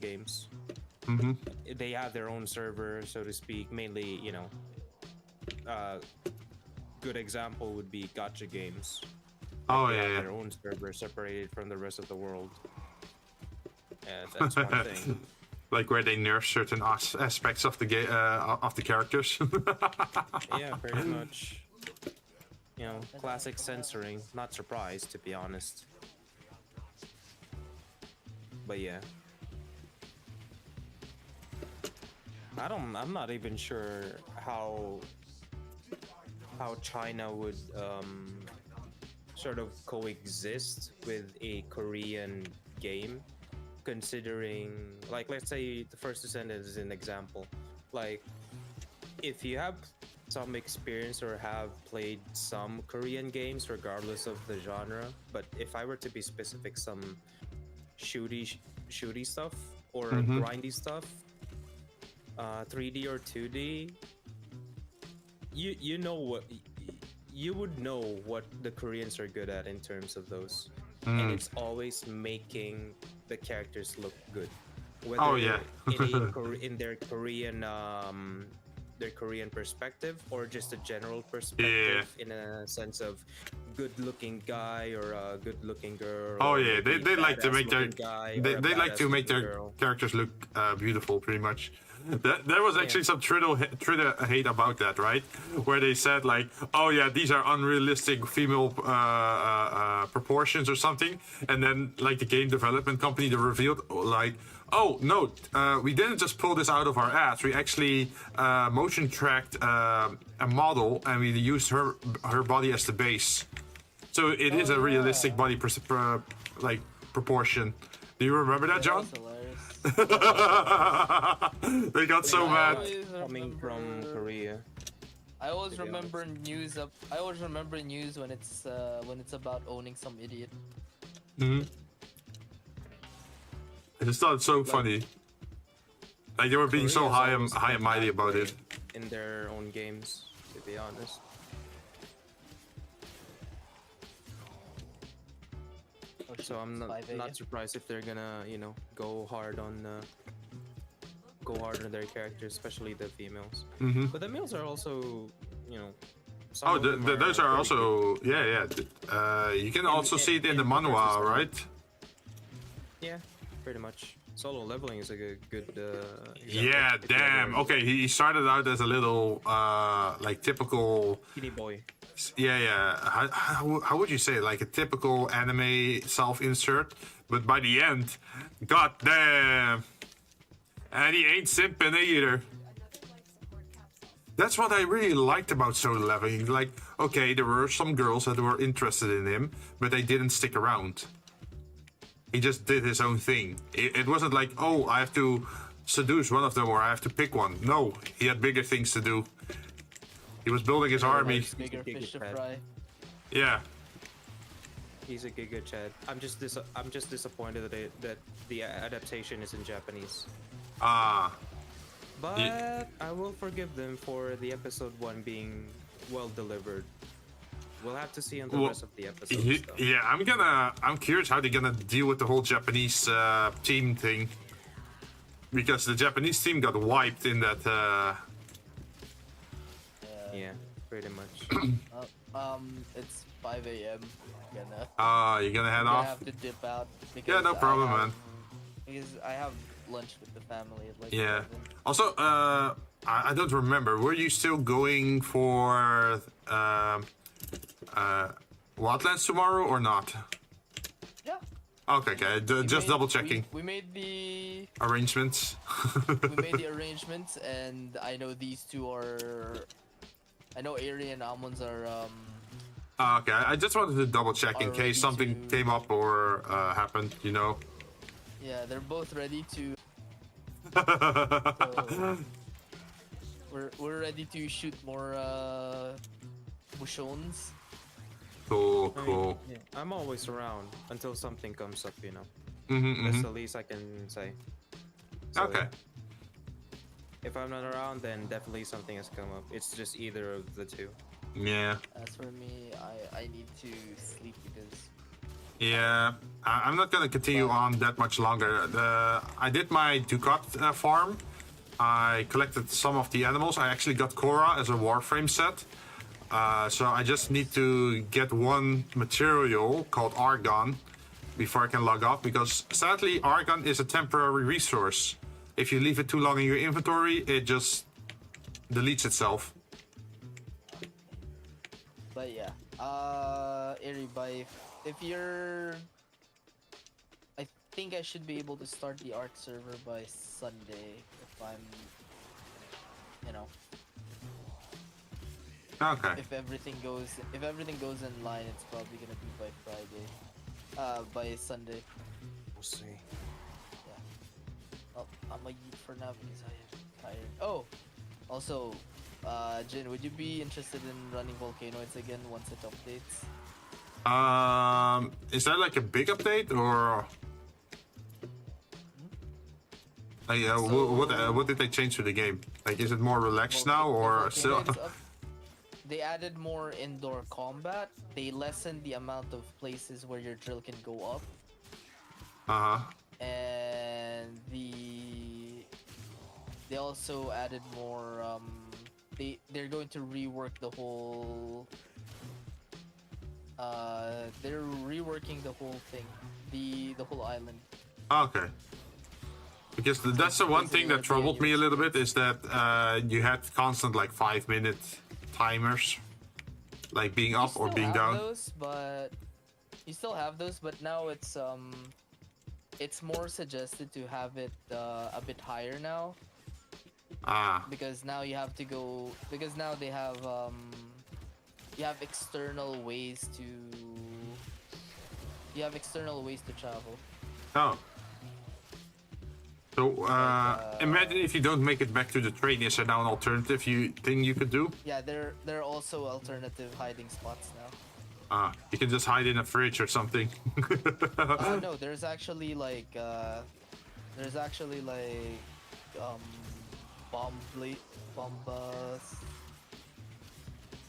games. Mm-hmm. They have their own server, so to speak. Mainly, good example would be gacha games. Oh They yeah, have yeah. their own server separated from the rest of the world. Yeah, that's one thing. Like where they nerf certain aspects of the of the characters. Yeah, pretty much. Classic censoring. Not surprised, to be honest. But yeah. I'm not even sure how China would sort of coexist with a Korean game, considering, like, let's say the First Descendant is an example. Like, if you have some experience or have played some Korean games, regardless of the genre, but if I were to be specific, some shooty stuff or grindy stuff, 3D or 2D, you would know what the Koreans are good at in terms of those, and it's always making the characters look good. Whether Oh, yeah. in their Korean perspective, or just a general perspective, in a sense of good-looking guy or a good-looking girl. Oh or yeah, maybe they like to make their badass-looking guy or a they like to make their badass-looking girl. characters look beautiful, pretty much. There was actually some Twitter hate about that, right? Where they said like, oh yeah, these are unrealistic female proportions or something, and then like the game development company, they revealed like, oh no, we didn't just pull this out of our ass. We actually motion tracked a model and we used her body as the base, so it is a realistic body proportion. Do you remember that, John? That's hilarious. They got so I mad. always Coming from remember- Korea. I always to be remember news when it's about owning some idiot. I just thought it's so funny. Like they were being so Korea's high always and been mighty that about way it. in their own games, to be honest. Oh, shit, So I'm it's 5 a.m. not surprised if they're gonna, go hard on their characters, especially the females. But the males are also, some Oh, of them those are pretty also yeah. You can also see it in the manhwa, right? good. Yeah, pretty much. Solo leveling is a good. Yeah, damn. Okay, he started out as a little like typical. Kitty boy. Yeah. How would you say it? Like a typical anime self-insert, but by the end, god damn, and he ain't simping either. That's what I really liked about solo leveling. Like, okay, there were some girls that were interested in him, but they didn't stick around. He just did his own thing. It wasn't like, oh, I have to seduce one of them or I have to pick one. No, he had bigger things to do. He was building his army. Bigger fish to fry. Yeah. He's a Giga Chad. I'm just disappointed that the adaptation is in Japanese. Ah. But I will forgive them for the episode 1 being well delivered. We'll have to see on the rest of the episodes. though. Yeah, I'm curious how they're gonna deal with the whole Japanese team thing. Because the Japanese team got wiped in that Yeah, pretty much. It's 5 a.m. you're gonna head I off? have to dip out. Yeah, no problem, man. Because I have lunch with the family at like Yeah. 11. Also, I don't remember. Were you still going for Wildlands tomorrow or not? Yeah. Okay. Just double checking We made the arrangements. arrangements, and I know these two are. I know Ari and Almonds are. Okay, I just wanted to double check in Already case something to- came up or happened. Yeah, they're both ready to. We're ready to shoot more bushons. Cool. I mean, yeah, I'm always around until something comes up, That's the least I can say. So, Okay. If I'm not around, then definitely something has come up. It's just either of the two. Yeah. As for me, I need to sleep because Yeah, I'm not gonna continue on that much longer. I did my Ducat farm. I collected some of the animals. I actually got Korra as a Warframe set. So I just need to get one material called Argon before I can log off, because sadly Argon is a temporary resource. If you leave it too long in your inventory, it just deletes itself. But yeah, Eri, if you're, I think I should be able to start the art server by Sunday if I'm, you know, Okay. if everything goes in line, it's probably gonna be by Friday, by Sunday. We'll see. Yeah. Well, I'm gonna eat for now because I am tired. Oh, also, Jinn, would you be interested in running Volcanoids again once it updates? Is that like a big update or? What did they change to the game? Like, is it more relaxed now or still? They added more indoor combat. They lessened the amount of places where your drill can go up. And they also added more. They're going to rework the whole. They're reworking the whole thing, the whole island. Okay. Because that's the one thing that troubled me a little bit, is that you had constant like 5-minute timers, like being up or being down. You still have those, but now it's more suggested to have it a bit higher now. Because now you have to go. Because now they have you have external ways to. You have external ways to travel. Oh. So imagine if you don't make it back to the train. Is there now an alternative thing you could do? Yeah, there are also alternative hiding spots now. You can just hide in a fridge or something. No, there's actually like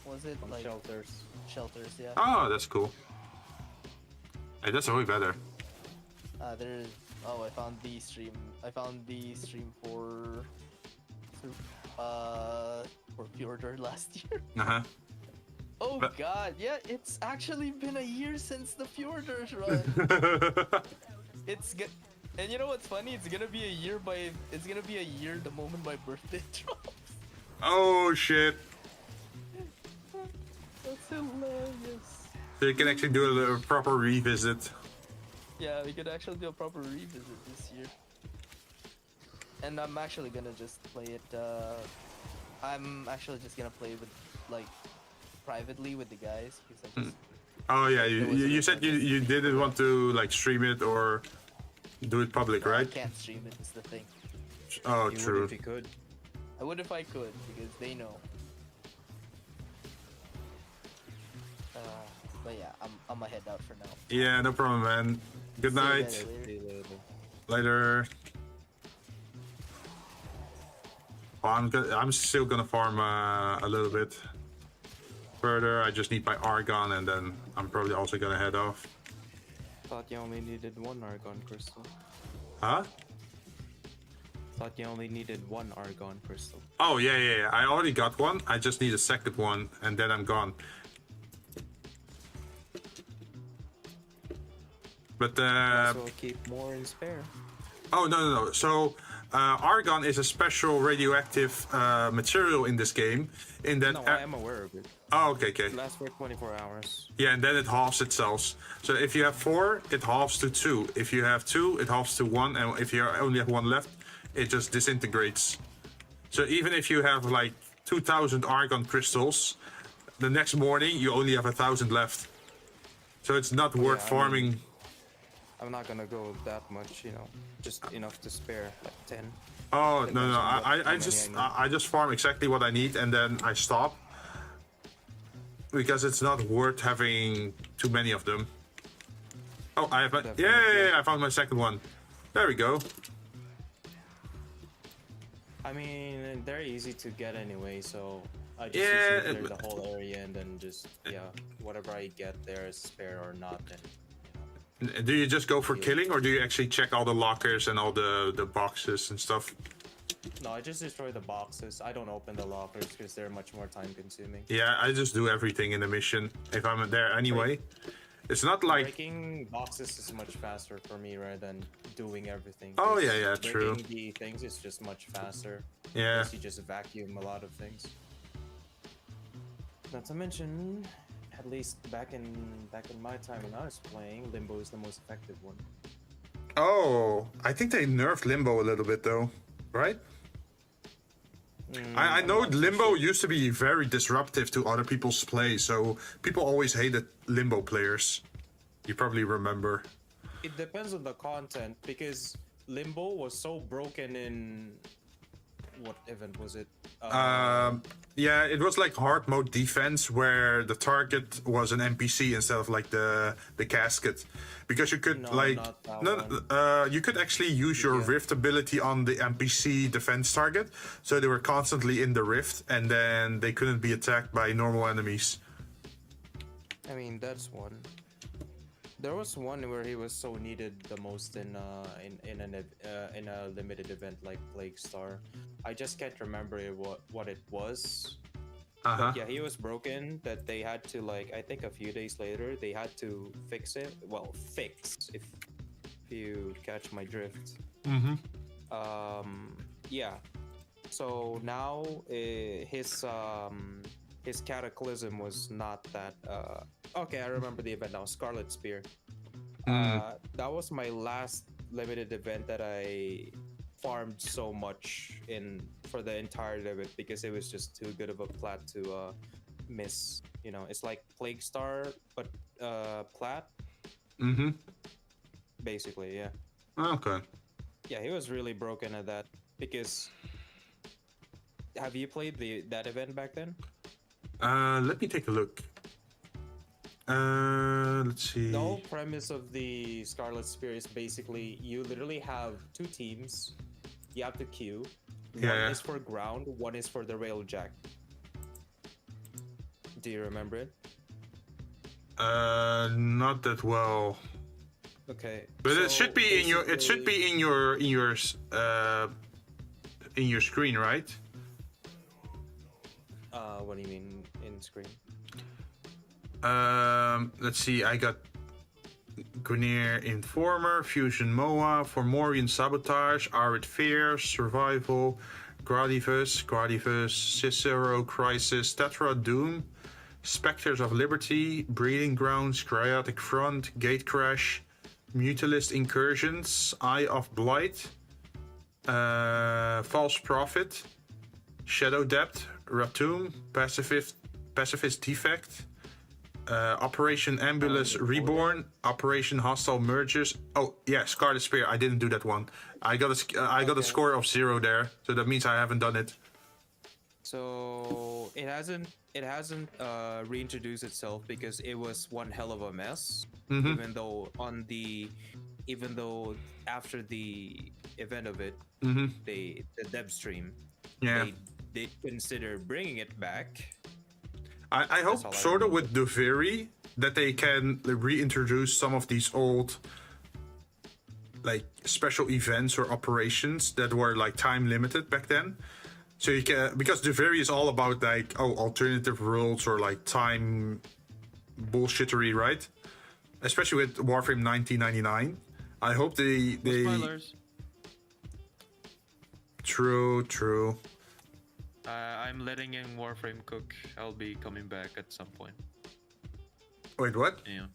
was it like Shelters? Shelters, yeah. Oh, that's cool. Hey, that's way better. There's. Oh, I found the stream. I found the stream for Fjordur last year. Oh god, yeah, it's actually been a year since the Fjordur run. It's good. And you know what's funny? It's gonna be a year the moment my birthday drops. Oh shit. That's hilarious. So you can actually do a proper revisit. Yeah, we could actually do a proper revisit this year. And I'm actually gonna just play it, I'm actually just gonna play with, like, privately with the guys, because I just... Oh yeah, you said you didn't want to, like, stream it or do it public, right? I can't stream it, is the thing. Oh, You true. would if you could. I would if I could, because they know. But yeah, I'm gonna head out for now. Yeah, no problem, man. Good See you night. guys later. See you later. Later. Oh, I'm still gonna farm a little bit further. I just need my Argon, and then I'm probably also gonna head off. Thought you only needed one Argon crystal. Huh? Thought you only needed one Argon crystal. Oh yeah. I already got one. I just need a second one, and then I'm gone. But Also keep more in spare. oh no. So Argon is a special radioactive material in this game. In that. No, I am aware of it. Oh, okay. It lasts for 24 hours. Yeah, and then it halves itself. So if you have 4, it halves to 2. If you have 2, it halves to 1, and if you only have 1 left, it just disintegrates. So even if you have like 2,000 Argon crystals, the next morning you only have 1,000 left. So it's not worth farming. I'm not gonna go that much, you know, just enough to spare, like 10. Oh Depends no, on what- how I many I just farm exactly what I need, and then I stop. Because it's not worth having too many of them. Oh, I have a... Definitely. Yeah, I found my second one. There we go. I mean, they're easy to get anyway, so I just Yeah, usually clear the whole area and then just whatever I get there is spare or not, then Do you just go for killing, or do you actually check all the lockers and all the boxes and stuff? no, I just destroy the boxes. I don't open the lockers because they're much more time consuming. Yeah, I just do everything in the mission if I'm there anyway. It's not like Breaking boxes is much faster for me rather than doing everything. Oh, 'cause yeah, true. Breaking the things is just much faster. yeah. Because you just vacuum a lot of things. Not to mention, at least back in my time when I was playing, Limbo is the most effective one. Oh, I think they nerfed Limbo a little bit though, right? I know Limbo used to be very disruptive to other people's play, so people always hated Limbo players. You probably remember. It depends on the content because Limbo was so broken in what event was it? Yeah, it was like hard mode defense where the target was an NPC instead of like the casket, because you could No, like not that one. you could actually use your rift ability on the NPC defense target, so they were constantly in the rift and then they couldn't be attacked by normal enemies. I mean, that's one. There was one where he was so needed the most in a limited event like Plague Star. I just can't remember what it was. Uh-huh. Yeah, he was broken that they had to, like, I think a few days later they had to fix it. Well, fix if you catch my drift. Mm-hmm. Yeah. So now his cataclysm was not that okay, I remember the event now, Scarlet Spear. That was my last limited event that I farmed so much for the entirety of it because it was just too good of a plat to miss. You know, it's like Plague Star but plat. Mm-hmm. Basically, yeah. Okay. Yeah, he was really broken at that because have you played that event back then? Let me take a look. Let's see. The whole premise of the Scarlet Spear is basically you literally have two teams. You have to queue. Yeah. One is for ground, one is for the railjack. Do you remember it? Not that well. Okay. But it so should be in your. It should basically- be in your screen, right? What do you mean in screen? Let's see. I got Guinea Informer, Fusion Moa, Formorian Sabotage, Arid Fear, Survival, Gradivus, Cicero Crisis, Tetra Doom, Spectres of Liberty, Breeding Grounds, Cryotic Front, Gate Crash, Mutilist Incursions, Eye of Blight, False Prophet, Shadow Depth, Ratum, Pacifist Defect, Operation Ambulance Reborn, Operation Hostile Mergers. Oh yeah, Scarlet Spear. I didn't do that one. I got a score of 0 there, so that means I haven't done it. So it hasn't reintroduced itself because it was one hell of a mess. Mm-hmm. Even though after the event of it, Mm-hmm. the dev stream, Yeah. they did consider bringing it back. I all I hope sort of with Duviri that they can reintroduce some of these old like special events or operations that were like time limited back then. So you can, because Duviri is all about like alternative worlds or like time bullshittery, right? Especially with Warframe 1999. I hope they Spoilers. True. I'm letting in Warframe cook. I'll be coming back at some point. Wait, what? Yeah.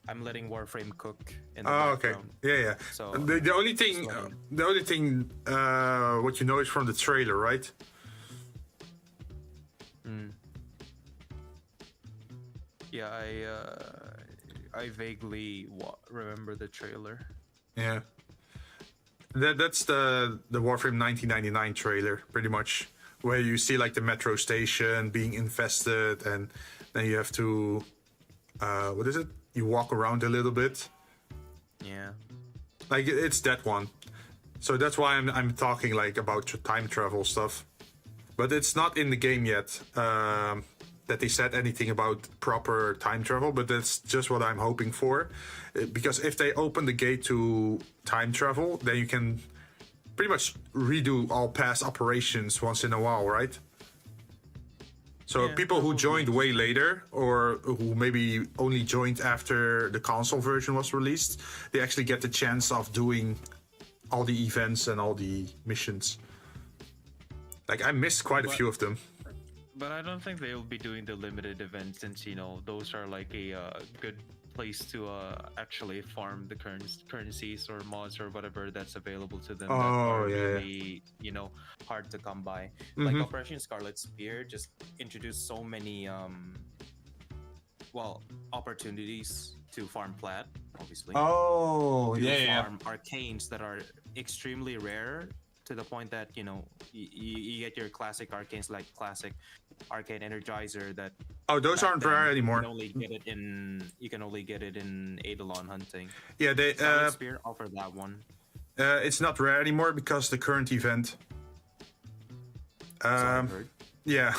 I'm letting Warframe cook in the Oh, okay. background. Yeah. So The only thing, what you know is from the trailer, right? yeah, I vaguely remember the trailer. Yeah. That's the Warframe 1999 trailer, pretty much, where you see like the metro station being infested, and then you have to, what is it? You walk around a little bit. Yeah. Like it's that one. So that's why I'm talking like about time travel stuff, but it's not in the game yet. That they said anything about proper time travel, but that's just what I'm hoping for. Because if they open the gate to time travel, then you can pretty much redo all past operations once in a while, right? So Yeah, people who probably. joined way later, or who maybe only joined after the console version was released, they actually get the chance of doing all the events and all the missions. Like, I missed quite a few of them. But I don't think they'll be doing the limited events, since those are like a good place to actually farm the currencies or mods or whatever that's available to them. Oh, that are yeah, really hard to come by. Like Operation Scarlet Spear just introduced so many opportunities to farm plat, obviously. Oh, To farm arcanes that are extremely rare, to the point that you get your classic arcanes, like classic arcane energizer, that Oh, those back aren't then rare you anymore. can only get it in Eidolon hunting. Yeah, they Scarlet Spear offer that one. it's not rare anymore because the current event. So I've heard. Yeah.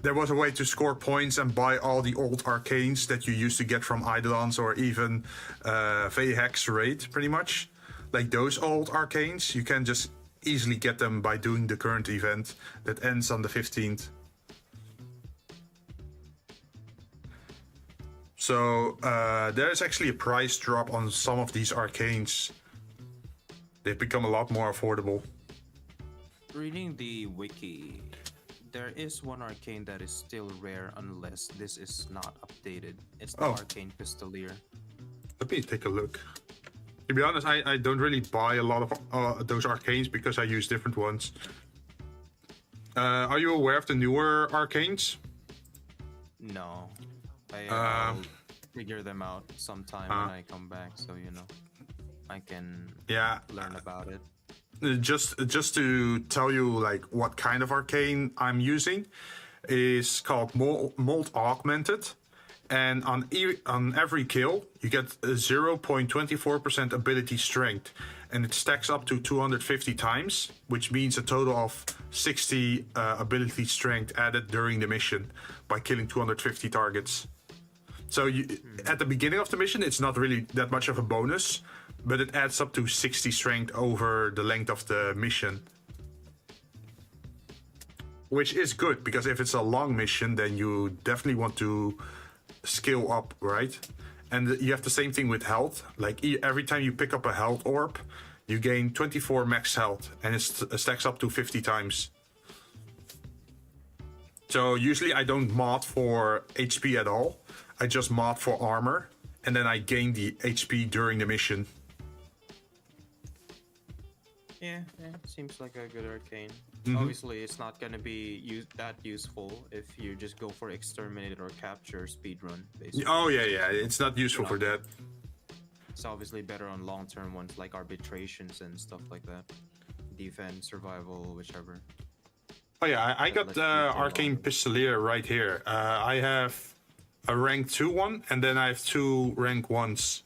There was a way to score points and buy all the old arcanes that you used to get from Eidolons or even Vhex Raid, pretty much. Like those old arcanes, you can just easily get them by doing the current event that ends on the 15th. So there's actually a price drop on some of these arcanes. They've become a lot more affordable. Reading the wiki, there is one arcane that is still rare unless this is not updated. It's the Oh. Arcane Pistolier. Let me take a look. To be honest, I don't really buy a lot of those arcanes because I use different ones. Are you aware of the newer arcanes? No. I'll figure them out sometime when I come back, so I can Yeah, learn about it. just to tell you like what kind of arcane I'm using is called Mold Augmented, and on every kill you get a 0.24% ability strength, and it stacks up to 250 times, which means a total of 60 ability strength added during the mission by killing 250 targets. So at the beginning of the mission, it's not really that much of a bonus, but it adds up to 60 strength over the length of the mission. Which is good, because if it's a long mission, then you definitely want to scale up, right? And you have the same thing with health. Like every time you pick up a health orb, you gain 24 max health, and it stacks up to 50 times. So usually I don't mod for HP at all. I just mod for armor, and then I gain the HP during the mission. Yeah, seems like a good arcane. Mhm. Obviously, it's not gonna be that useful if you just go for exterminate or capture speedrun, basically. Oh yeah, it's not useful for that. It's obviously better on long-term ones like arbitrations and stuff like that. Defense, survival, whichever. Oh yeah, I got Let's the do it Arcane longer. Pistolier right here. I have a rank 2 one, and then I have 2 rank 1s.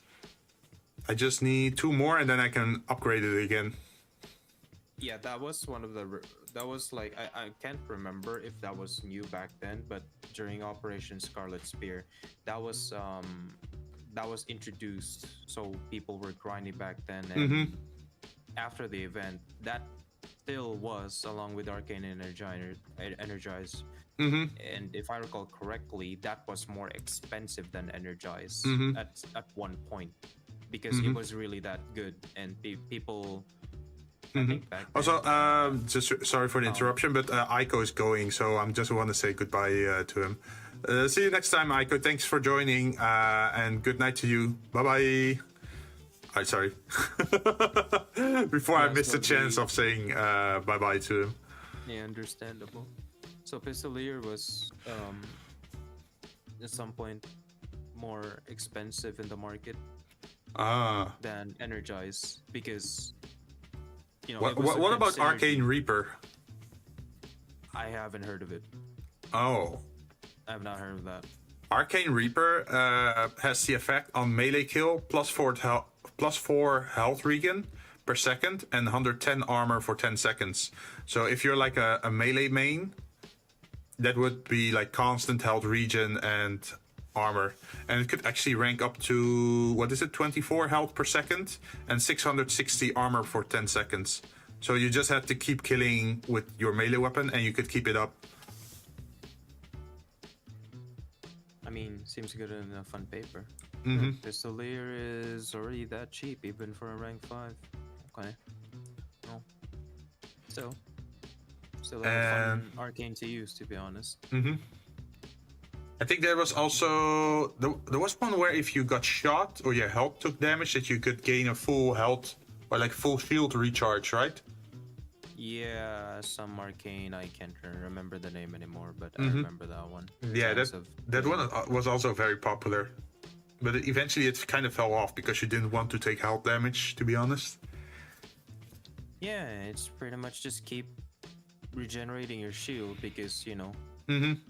I just need 2 more, and then I can upgrade it again. Yeah, that was one of the. That was like I can't remember if that was new back then, but during Operation Scarlet Spear, that was introduced. So people were grinding back then, and after the event, that still was along with Arcane Energize. And if I recall correctly, that was more expensive than Energize at one point, because it was really that good, and people. I think back then, Also, just sorry for the interruption, but Aiko is going, so I just want to say goodbye to him. See you next time, Aiko. Thanks for joining, and good night to you. Bye bye. Sorry. Before I missed the chance of saying bye bye to him. yeah, understandable. So Pistolier was at some point more expensive in the market than Energize, because it was a What good about synergy. Arcane Reaper? I haven't heard of it. Oh. I have not heard of that. Arcane Reaper has the effect on melee kill plus 4 health regen per second and 110 armor for 10 seconds. So if you're like a melee main, that would be like constant health regen and armor. And it could actually rank up to, 24 health per second and 660 armor for 10 seconds. So you just have to keep killing with your melee weapon and you could keep it up. I mean, seems good enough on paper. Mm-hmm. Pistolier is already that cheap, even for a rank 5. Okay. No. Still a fun arcane to use, to be honest. Mm-hmm. I think there was also there was one where if you got shot or your health took damage, that you could gain a full health or like full shield recharge, right? Yeah, some arcane. I can't remember the name anymore, but I remember that one. Yeah, that one was also very popular, but eventually it kind of fell off because you didn't want to take health damage, to be honest. Yeah, it's pretty much just keep regenerating your shield because, you know,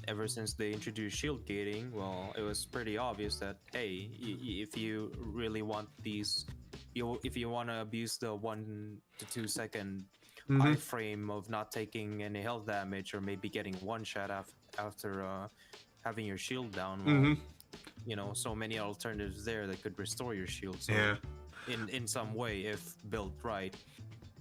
ever since they introduced shield gating, well, it was pretty obvious that, hey, if you really want these, if you want to abuse the 1 to 2 second iframe of not taking any health damage or maybe getting one shot after having your shield down, well, you know, so many alternatives there that could restore your shield. So yeah. in some way, if built right,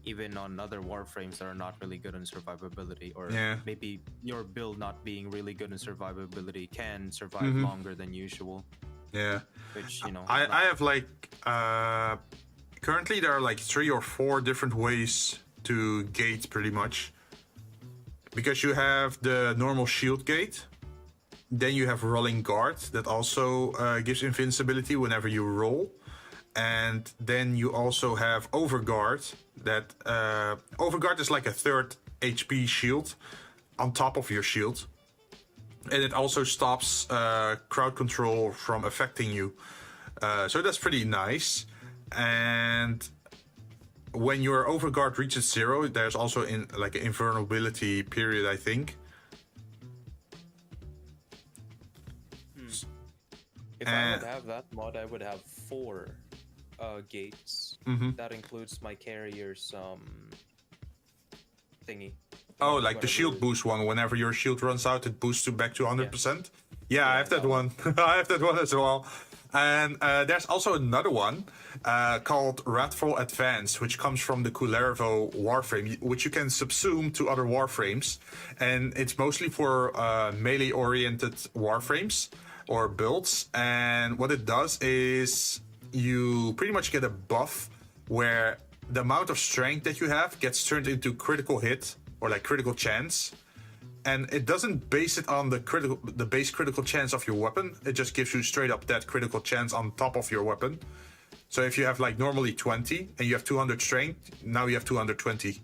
even on other warframes that are not really good in survivability, or maybe your build not being really good in survivability can survive longer than usual. Yeah. Which, you know, I have like currently there are like 3 or 4 different ways to gate pretty much, because you have the normal shield gate, then you have rolling guard that also gives invincibility whenever you roll, and then you also have overguard. That overguard is like a 3rd HP shield on top of your shield, and it also stops crowd control from affecting you. So that's pretty nice. And when your overguard reaches 0, there's also like an invulnerability period, I think. If I would have that mod, I would have 4 gates. That includes my carrier's thingy. Oh, like the shield boost one. Whenever your shield runs out, it boosts you back to 100%. Yeah, I have that one. I have that one as well. And there's also another one called Wrathful Advance, which comes from the Kullervo Warframe, which you can subsume to other Warframes. And it's mostly for melee-oriented Warframes or builds. And what it does is you pretty much get a buff where the amount of strength that you have gets turned into critical hit or like critical chance. And it doesn't base it on the base critical chance of your weapon. It just gives you straight up that critical chance on top of your weapon. So if you have like normally 20 and you have 200 strength, now you have 220.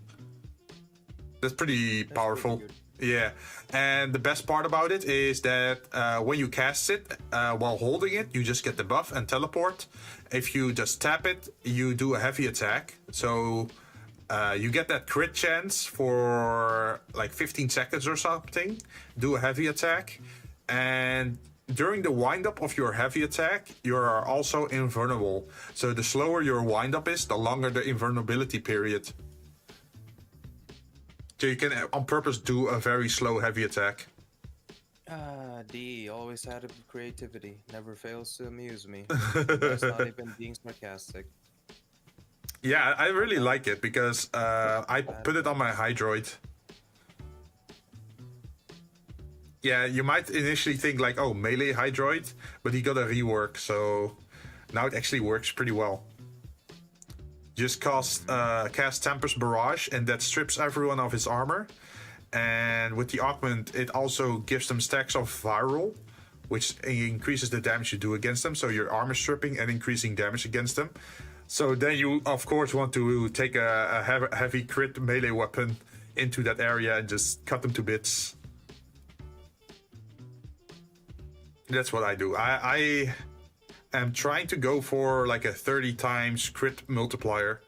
That's pretty powerful. Pretty yeah. And the best part about it is that when you cast it, while holding it, you just get the buff and teleport. If you just tap it, you do a heavy attack. So you get that crit chance for like 15 seconds or something. Do a heavy attack. And during the wind-up of your heavy attack, you are also invulnerable. So the slower your wind-up is, the longer the invulnerability period. So you can on purpose do a very slow heavy attack. D always had a creativity. Never fails to amuse me. That's not even being sarcastic. Yeah, I really like it because I put it on my Hydroid. Yeah, you might initially think like, oh, melee Hydroid, but he got a rework, so now it actually works pretty well. Just cast Tempest Barrage, and that strips everyone of his armor. And with the augment, it also gives them stacks of viral, which increases the damage you do against them. So you're armor stripping and increasing damage against them. So then you, of course, want to take a heavy crit melee weapon into that area and just cut them to bits. That's what I do. I am trying to go for like a 30 times crit multiplier.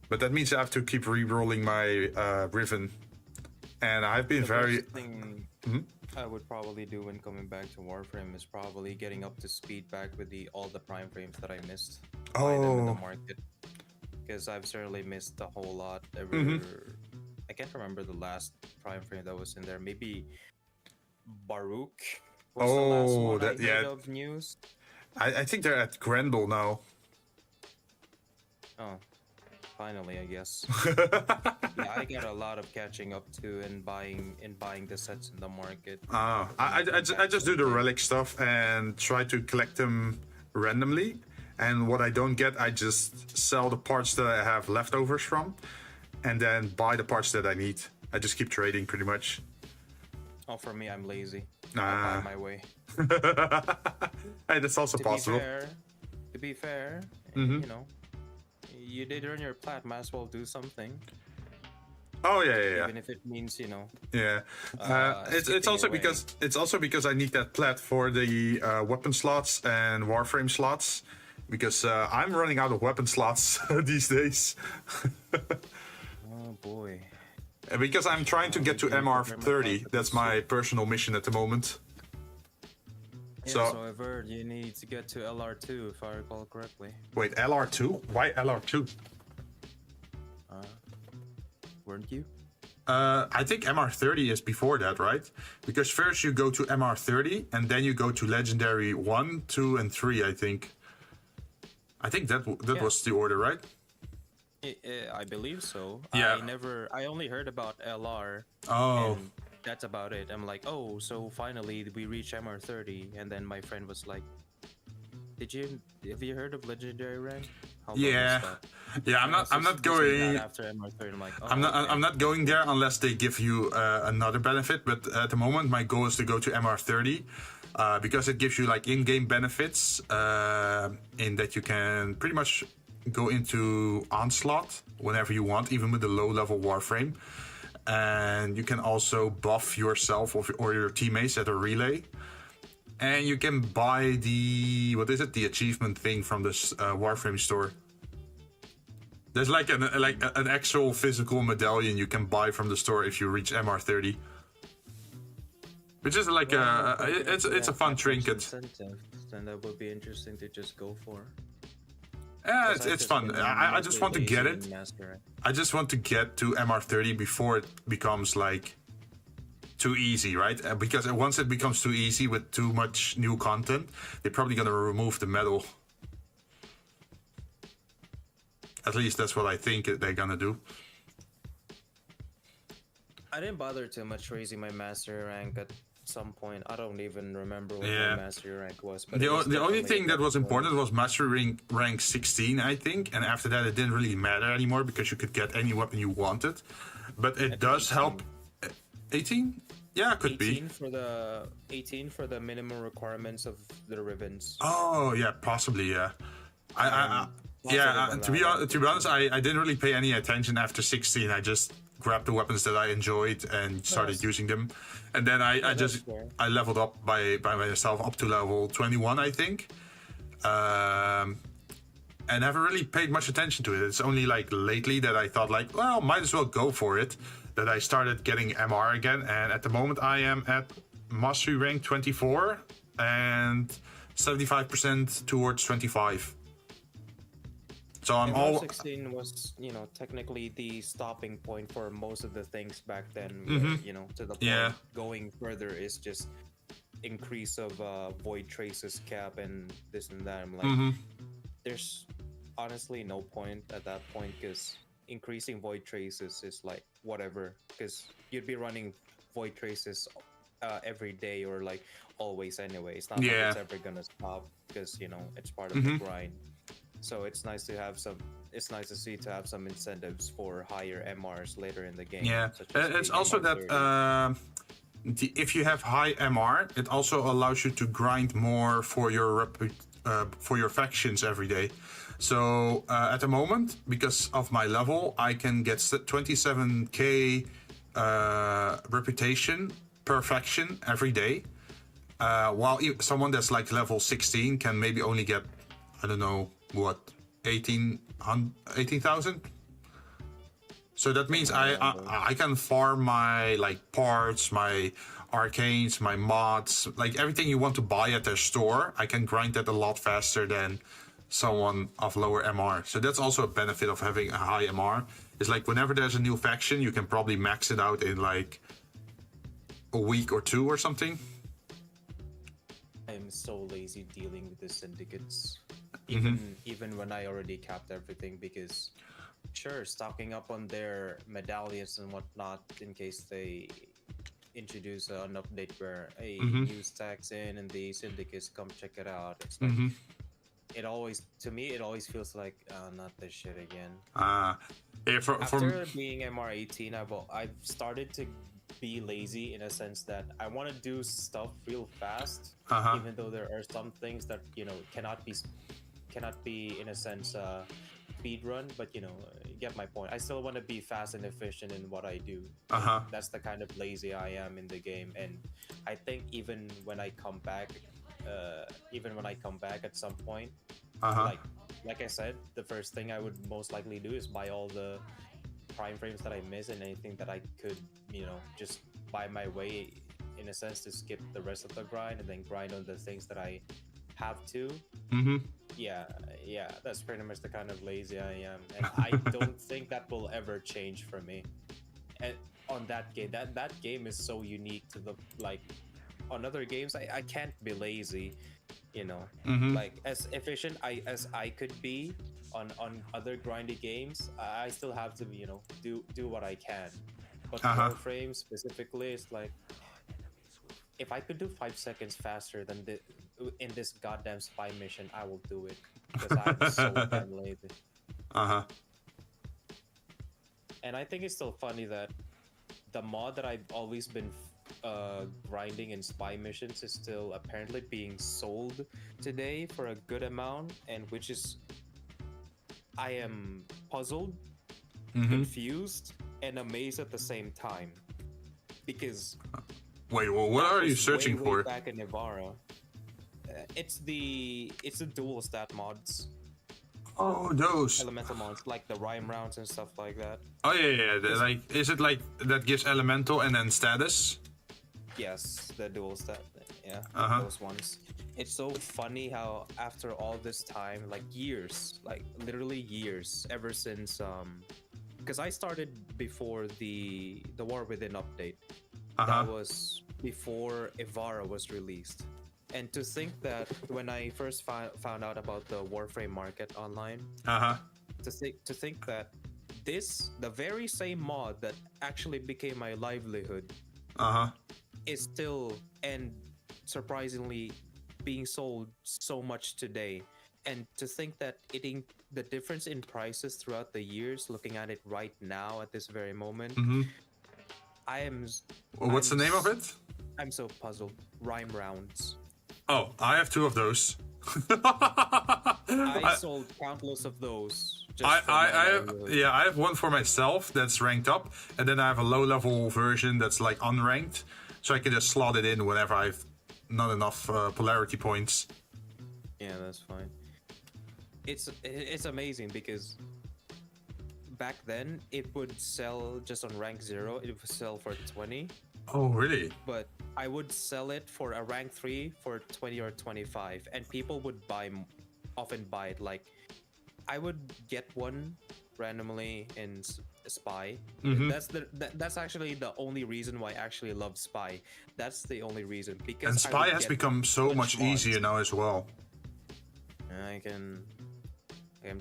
But that means I have to keep re-rolling my Riven. and I've been The very. first thing I would probably do when coming back to Warframe is probably getting up to speed back with all the prime frames that I missed. Buy them in the market, because I've certainly missed a whole lot. I can't remember the last prime frame that was in there. Maybe Baruch was the last one I heard of news. I think they're at Grendel now. Oh, finally, I guess. Yeah, I got a lot of catching up to and buying the sets in the market. I just do the relic stuff and try to collect them randomly. And what I don't get, I just sell the parts that I have leftovers from, and then buy the parts that I need. I just keep trading pretty much. Oh, for me, I'm lazy. I buy my way. Hey, that's also possible. To be fair, you know, you did earn your plat, might as well do something. Oh yeah. Even if it means, you know. Yeah. It's also because I need that plat for the weapon slots and Warframe slots, because I'm running out of weapon slots these days. Oh boy. Because I'm trying to get to MR30. That's my personal mission at the moment. Yeah, so I've heard you need to get to LR2, if I recall correctly. Wait, LR2? Why LR2? Weren't you? I think MR30 is before that, right? Because first you go to MR30, and then you go to Legendary 1, 2, and 3, I think. I think that was the order, right? I believe so. Yeah. I only heard about LR. Oh. And that's about it. I'm like, oh, so finally we reach MR30, and then my friend was like, have you heard of Legendary rank? Yeah. I'm not going after MR30. I'm like, oh, I'm not going there unless they give you another benefit. But at the moment, my goal is to go to MR30 because it gives you like in-game benefits in that you can pretty much go into Onslaught whenever you want, even with the low-level Warframe. And you can also buff yourself or your teammates at a relay. And you can buy the achievement thing from this Warframe store. There's like an actual physical medallion you can buy from the store if you reach MR30. Which is like it's a fun trinket. Then that would be interesting to just go for. Yeah, it's fun. I just want to get it. I just want to get to MR30 before it becomes like too easy, right? Because once it becomes too easy with too much new content, they're probably gonna remove the medal. At least that's what I think they're gonna do. I didn't bother too much raising my mastery rank at some point. I don't even remember what my mastery rank was. But the only thing that was important was mastery rank 16, I think. And after that, it didn't really matter anymore because you could get any weapon you wanted. But it does help. 18? Yeah, it could 18 be. For the 18 for the minimum requirements of the ribbons. Oh yeah, possibly yeah. To be honest, I didn't really pay any attention after 16. I just grabbed the weapons that I enjoyed and started using them, and then I leveled up by myself up to level 21, I think, and haven't really paid much attention to it. It's only like lately that I thought like, well, might as well go for it, that I started getting MR again, and at the moment I am at mastery rank 24 and 75% towards 25. So I'm all 16 was, technically the stopping point for most of the things back then. Mm-hmm. Where, to the point going further is just increase of void traces cap and this and that. I'm like, there's honestly no point at that point because increasing void traces is like whatever, because you'd be running void traces every day or like always anyway. It's not like it's ever gonna stop because it's part of the grind. So it's nice to have some. It's nice to see to have some incentives for higher MRs later in the game. Yeah, it's also that if you have high MR, it also allows you to grind more for your factions every day. So at the moment, because of my level, I can get 27k reputation per faction every day. While someone that's like level 16 can maybe only get, I don't know, what, 18,000? So that means I can farm my like parts, my arcanes, my mods, like everything you want to buy at their store. I can grind that a lot faster than someone of lower MR. So that's also a benefit of having a high MR. It's like whenever there's a new faction, you can probably max it out in like a week or two or something. I'm so lazy dealing with the syndicates. Mm-hmm. Even when I already capped everything, because sure, stocking up on their medallions and whatnot in case they introduce an update where hey, new stacks in and the syndicates come check it out. It's like it always, to me, it always feels like not this shit again. Yeah, After being MR18, I've started to be lazy in a sense that I want to do stuff real fast, even though there are some things that cannot be in a sense speed run. But you get my point. I still want to be fast and efficient in what I do. That's the kind of lazy I am in the game, and I think even when I come back at some point, like I said, the first thing I would most likely do is buy all the prime frames that I miss and anything that I could, just buy my way in a sense to skip the rest of the grind and then grind on the things that I have to. Yeah, that's pretty much the kind of lazy I am, and I don't think that will ever change for me. And on that game, that game is so unique to the like. On other games, I can't be lazy, like as efficient as I could be on other grindy games. I still have to do what I can. But Warframe specifically, it's like if I could do 5 seconds faster than in this goddamn spy mission, I will do it because I'm so damn lazy. And I think it's still funny that the mod that I've always been grinding in spy missions is still apparently being sold today for a good amount, and which is I am puzzled, confused, and amazed at the same time, because wait, well, what are you searching for? Back in Ivara, it's the dual stat mods. Oh, those elemental mods, like the rhyme rounds and stuff like that. Oh yeah. Like, is it like that gives elemental and then status? Yes, the dual stat. Yeah, those ones. It's so funny how after all this time, like years, like literally years, ever since because I started before the War Within update. That was before Ivara was released. And to think that when I first found out about the Warframe market online, to think that the very same mod that actually became my livelihood, is still and surprisingly being sold so much today. And to think that the difference in prices throughout the years, looking at it right now at this very moment, what's the name of it? I'm so puzzled. Rhyme rounds. Oh, I have 2 of those. I sold countless of those. I have one for myself that's ranked up, and then I have a low-level version that's like unranked, so I can just slot it in whenever I've not enough polarity points. Yeah, that's fine. It's amazing because back then it would sell just on rank 0. It would sell for 20. Oh, really? But I would sell it for a rank 3 for 20 or 25, and people would often buy it. Like, I would get one randomly in Spy. That's actually the only reason why I actually love Spy. That's the only reason, because and Spy has become so much easier now as well. I can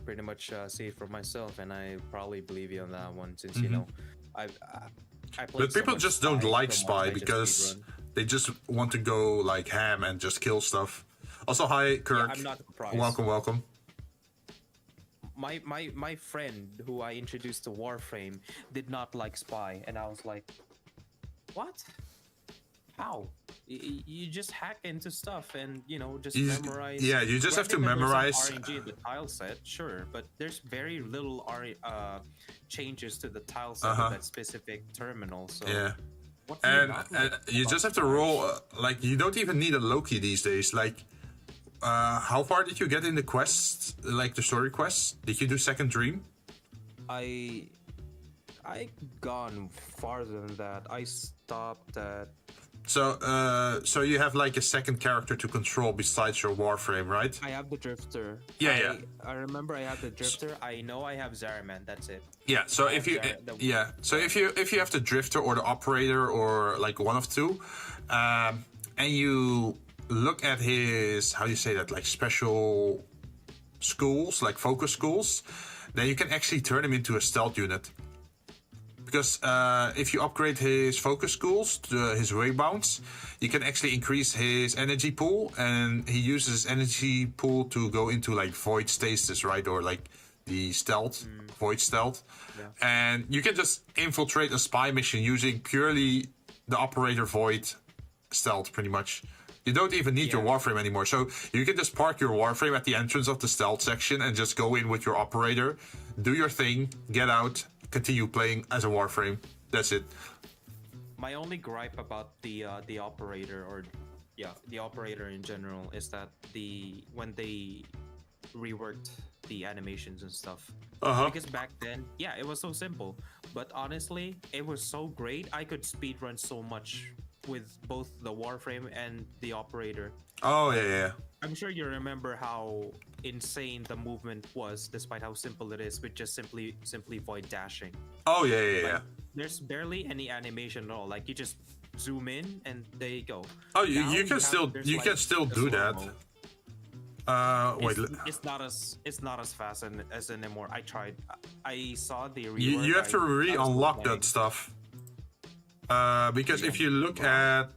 pretty much see it for myself, and I probably believe you on that one, since I but people just don't like Spy because they just want to go like ham and just kill stuff. Also, hi Kirk. Yeah, I'm not surprised. Welcome. My friend who I introduced to Warframe did not like Spy, and I was like, what? How? You just hack into stuff and just memorize. Yeah, you just have to memorize. RNG in the tile set, sure, but there's very little changes to the tile set of that specific terminal. So yeah, and you just have to roll. Like, you don't even need a Loki these days. Like, how far did you get in the quests? Like the story quests? Did you do Second Dream? I I gone farther than that. I stopped at. So you have like a second character to control besides your Warframe, right? I have the Drifter. Yeah. I remember I have the Drifter. I know I have Zaraman. That's it. Yeah. So if you if you have the Drifter or the Operator or like one of two, and you look at his, how do you say that, like special schools, like focus schools, then you can actually turn him into a stealth unit. Because if you upgrade his focus schools to his waybounds, you can actually increase his energy pool, and he uses energy pool to go into like void stasis, right? Or like the stealth, void stealth. Yeah. And you can just infiltrate a spy mission using purely the operator void stealth, pretty much. You don't even need your Warframe anymore. So you can just park your Warframe at the entrance of the stealth section and just go in with your operator, do your thing, get out, continue playing as a Warframe. That's it. My only gripe about the operator, or the operator in general, is that when they reworked the animations and stuff. Because back then, it was so simple. But honestly, it was so great. I could speedrun so much with both the Warframe and the operator. Oh yeah. I'm sure you remember how insane the movement was, despite how simple it is, with just simply void dashing. Oh yeah. There's barely any animation at all. Like you just zoom in and there you go. Oh, you can still do that. Wait. It's not as fast as anymore. I tried. I saw the rework. You have to re-unlock that stuff. Because if you look at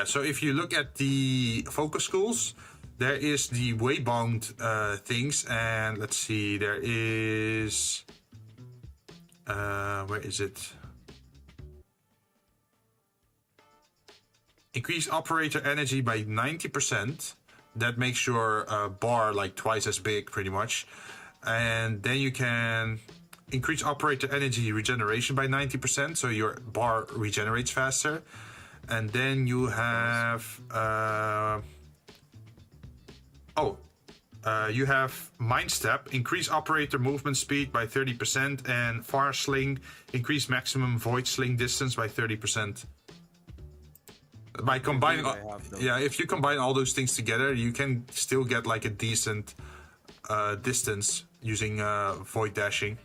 so if you look at the focus schools, there is the waybound things, and let's see, there is where is it? Increase operator energy by 90%. That makes your bar like twice as big, pretty much. And then you can increase operator energy regeneration by 90%, so your bar regenerates faster. And then you have you have Mind Step, increase operator movement speed by 30%, and Far Sling, increase maximum void sling distance by 30%. By combining, if you combine all those things together, you can still get like a decent distance using void dashing.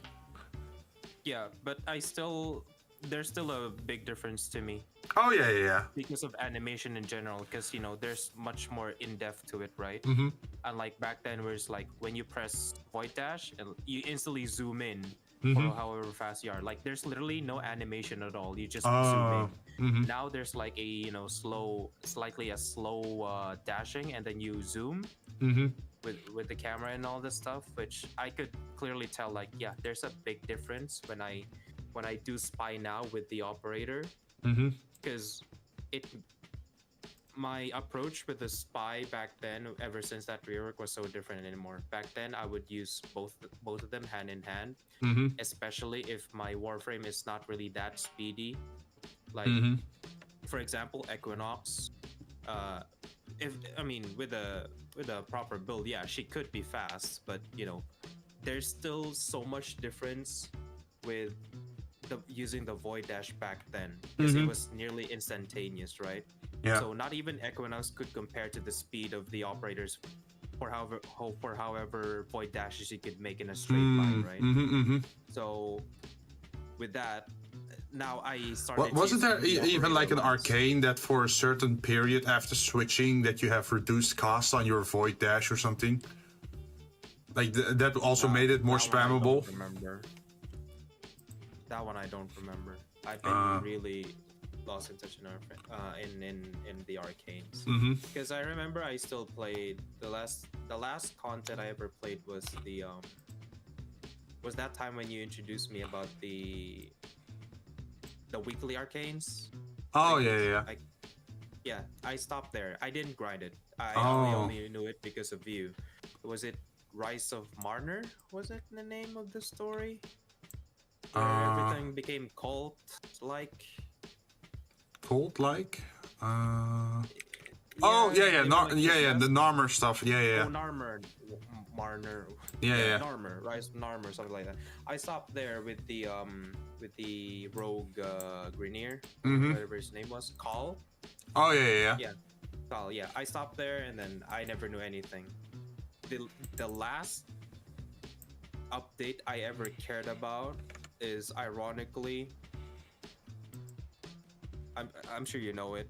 Yeah, but there's still a big difference to me. Oh yeah. Because of animation in general, because there's much more in depth to it, right? Mm-hmm. Unlike back then, where it's like when you press void dash and you instantly zoom in Mm-hmm. for however fast you are. Like there's literally no animation at all. You just zoom in. Mm-hmm. Now there's like a slightly slow dashing, and then you zoom. Mm-hmm. With the camera and all this stuff, which I could clearly tell, like, there's a big difference when I do spy now with the operator, because my approach with the spy back then, ever since that rework, was so different anymore. Back then, I would use both of them hand in hand, especially if my Warframe is not really that speedy. Like, for example, Equinox. With a proper build, she could be fast, but there's still so much difference with using the void dash back then, because it was nearly instantaneous, right? Yeah. So not even Equinox could compare to the speed of the operators for however void dashes you could make in a straight line, right? So with that, now I started. Wasn't there even like an arcane that for a certain period after switching that you have reduced cost on your void dash or something? Like that also made it more spammable. I don't remember. That one I don't remember. I've been really lost in touch in the arcanes, because I remember I still played the last content I ever played was was that time when you introduced me about the weekly arcanes. Oh, like, yeah. I stopped there. I didn't grind it. I only knew it because of you. Was it Rise of Marner? Was it the name of the story? Where everything became cult-like. Cult-like? The Narmer stuff. Yeah. Oh, Narmer. Marner. Yeah. Narmer. Rise of Narmer, something like that. I stopped there with the with the rogue Grenier, whatever his name was, Call. Oh yeah. Yeah, Call. Yeah, I stopped there, and then I never knew anything. The last update I ever cared about is ironically. I'm sure you know it.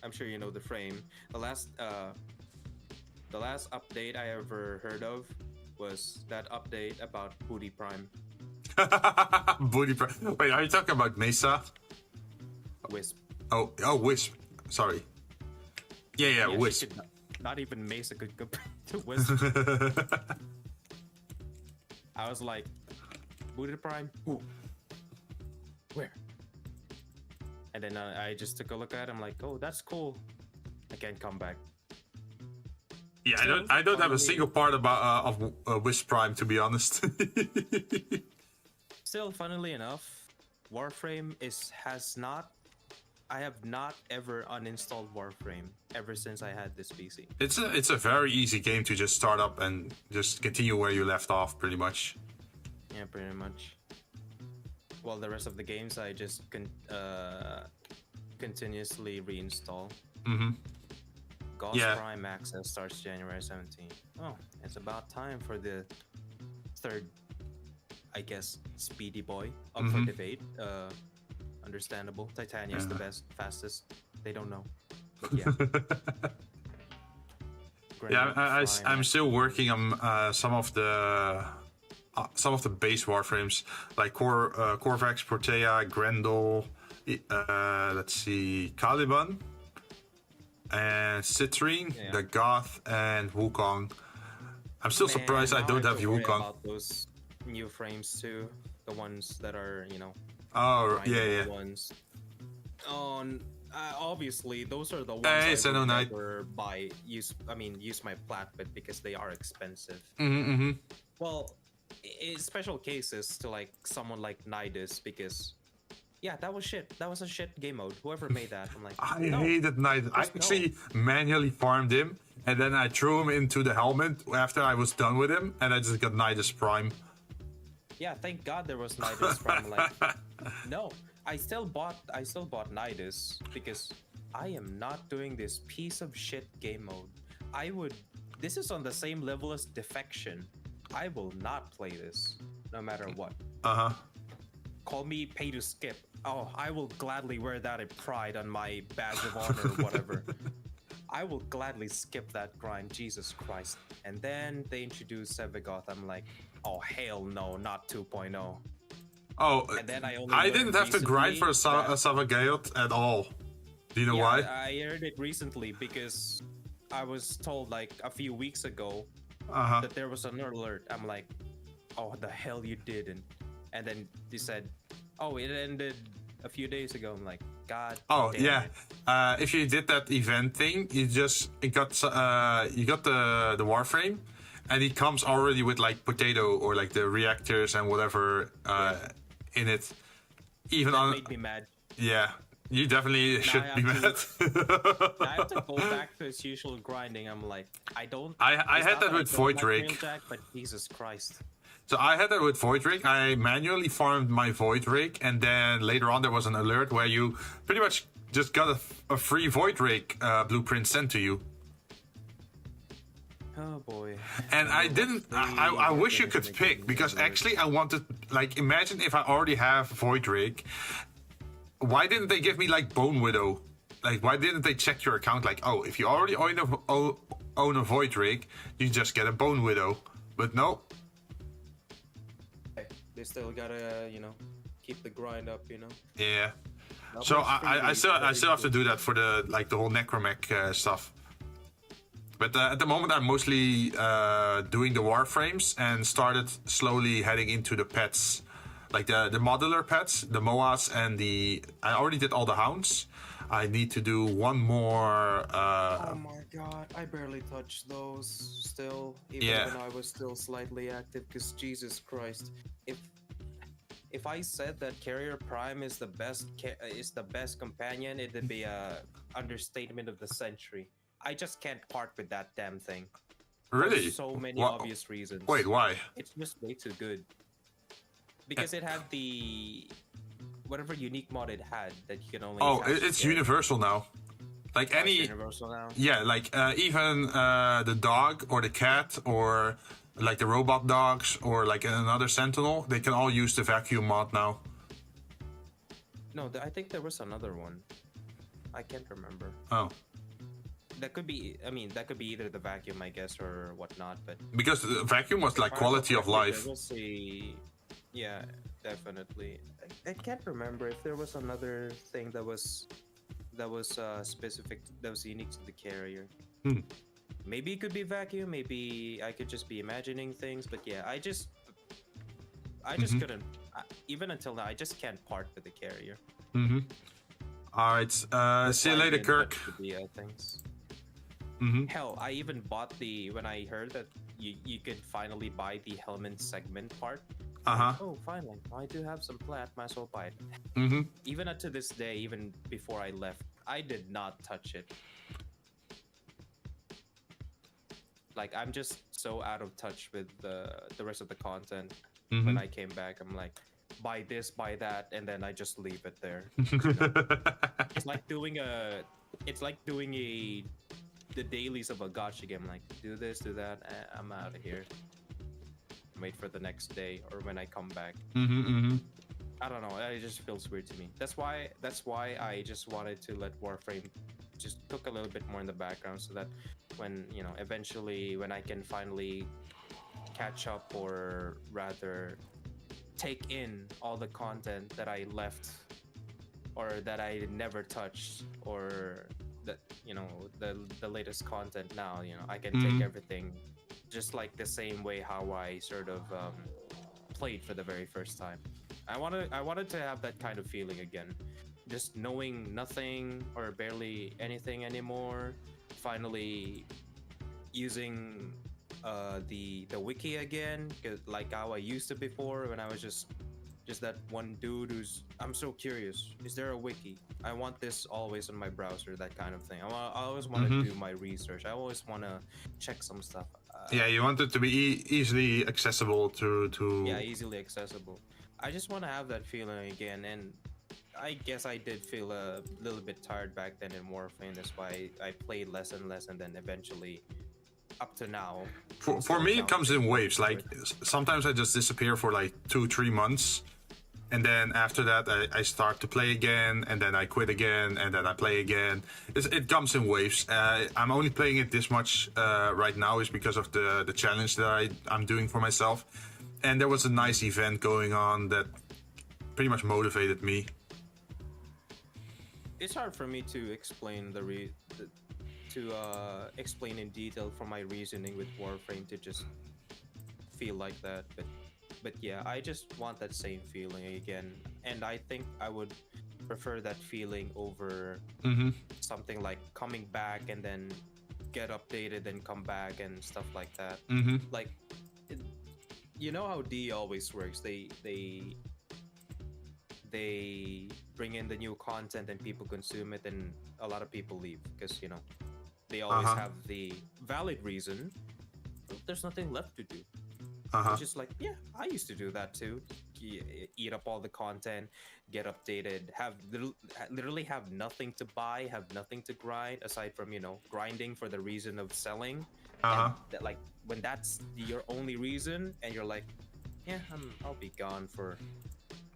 I'm sure you know the frame. The last update I ever heard of was that update about Booty Prime. Booty Prime. Wait, are you talking about Mesa? Wisp. Oh, Wisp. Sorry. Yeah, she Wisp. could not even Mesa could compare to Wisp. I was like, Booty Prime? Who? Where? And then I just took a look at it. I'm like, oh, that's cool. I can't come back. Yeah, I don't have a single part about of Wisp Prime, to be honest. Still, funnily enough, Warframe I have not ever uninstalled Warframe ever since I had this PC. It's a very easy game to just start up and just continue where you left off, pretty much. Yeah, pretty much. Well, the rest of the games I just continuously reinstall. Ghost Prime Access starts January 17th. Oh, it's about time for the third, I guess, Speedy Boy up for debate. Understandable. Titania's the best, fastest. They don't know. But yeah. Yeah, I'm still working on some of the base Warframes, like Corvax, Protea, Grendel, let's see, Caliban, and Citrine, the Goth, and Wukong. I'm still surprised I don't have Wukong. About those new frames too, the ones that are, Oh, yeah. Ones. Obviously, those are the ones Hey, I would Knight. never use my Platbit because they are expensive. Well, in special cases to like someone like Nidus, because that was shit. That was a shit game mode. Whoever made that, I'm like, I hated Nidus. I actually manually farmed him, and then I threw him into the helmet after I was done with him, and I just got Nidus Prime. Yeah, thank God there was Nidus Prime. Like, no, I still bought Nidus because I am not doing this piece of shit game mode. This is on the same level as Defection. I will not play this, no matter what. Call me pay to skip. Oh, I will gladly wear that at Pride on my badge of honor or whatever. I will gladly skip that grind, Jesus Christ. And then they introduced Sevagoth. I'm like, oh, hell no, not 2.0. Oh, and then I didn't have to grind for a Sevagoth at all. Do you know why? I heard it recently because I was told like a few weeks ago that there was an alert. I'm like, oh, the hell you didn't. And then they said, oh, it ended a few days ago. I'm like, God. Oh damn yeah. it. If you did that event thing, you got the Warframe, and it comes already with like potato or like the reactors and whatever in it. Even that made me mad. Yeah. You definitely should be mad. I have to go back to its usual grinding. I'm like, I had that with Void Drake. But Jesus Christ. So I had that with Void Drake. I manually farmed my Void Drake, and then later on there was an alert where you pretty much just got a free Void Drake blueprint sent to you. Oh boy. And I didn't. I wish you could pick, because actually I wanted, like, imagine if I already have Void Drake. Why didn't they give me like Bone Widow? Like, why didn't they check your account? Like, oh, if you already own a Void Drake, you just get a Bone Widow. But no. They still gotta, keep the grind up, Yeah. So I still have to do that for the whole Necromech stuff. But at the moment I'm mostly doing the Warframes and started slowly heading into the pets. Like the modular pets, the Moas and I already did all the Hounds. I need to do one more. Oh my god, I barely touched those still, even when I was still slightly active, because Jesus Christ. If I said that Carrier Prime is the best companion, it'd be a understatement of the century. I just can't part with that damn thing. Really? For so many obvious reasons. Wait, why? It's just way too good. because it had the whatever unique mod it had that you can only. Oh, attach it's together. universal now. Like Oh, it's any, universal now. yeah, like even the dog or the cat or like the robot dogs or like another sentinel, they can all use the vacuum mod now. No, I think there was another one. I can't remember. Oh, That could be. I mean, that could be either the vacuum, I guess, or whatnot. But because the vacuum was like if I quality of remember correctly, life. there was a- yeah, definitely. I can't remember if there was another thing that was specific, that was unique to the carrier. Maybe it could be vacuum. Maybe I could just be imagining things. But yeah, I just couldn't. Even until now, I just can't part with the carrier. All right, see you later, Kirk. The things. Mm-hmm. Hell, I even bought when I heard that you could finally buy the helmet segment part. Uh-huh. Oh, finally! I do have some plat, might as well buy it. Mm-hmm. Even up to this day, even before I left, I did not touch it. Like, I'm just so out of touch with the rest of the content. When I came back, I'm like, buy this, buy that, and then I just leave it there. You know? It's like doing the dailies of a gacha game. Like, do this, do that. I'm out of here. Wait for the next day or when I come back. I don't know. It just feels weird to me. That's why I just wanted to let Warframe just cook a little bit more in the background, so that when eventually when I can finally catch up, or rather take in all the content that I left or that I never touched, or that the latest content now, I can take everything just like the same way how I sort of played for the very first time. I wanted to have that kind of feeling again, just knowing nothing or barely anything anymore, finally using the wiki again, like how I used to before, when I was just that one dude who's, I'm so curious, is there a wiki? I want this always on my browser, that kind of thing. I always want to do my research. I always want to check some stuff. Yeah, you want it to be easily accessible to. Yeah, easily accessible. I just want to have that feeling again, and I guess I did feel a little bit tired back then in Warframe. That's why I played less and less, and then eventually, up to now. For me, it comes in waves. Like, sometimes I just disappear for like 2-3 months, and then after that I start to play again, and then I quit again, and then I play again. It comes in waves. I'm only playing it this much right now is because of the challenge that I'm doing for myself. And there was a nice event going on that pretty much motivated me. It's hard for me to explain explain in detail from my reasoning with Warframe to just feel like that, but yeah, I just want that same feeling again, and I think I would prefer that feeling over something like coming back and then get updated and come back and stuff like that. Like, you know how D always works. They bring in the new content and people consume it, and a lot of people leave because they always have the valid reason. There's nothing left to do. It's just like, yeah, I used to do that too. Eat up all the content, get updated, literally have nothing to buy, have nothing to grind aside from grinding for the reason of selling. And like, when that's your only reason, and you're like, yeah, I'll be gone for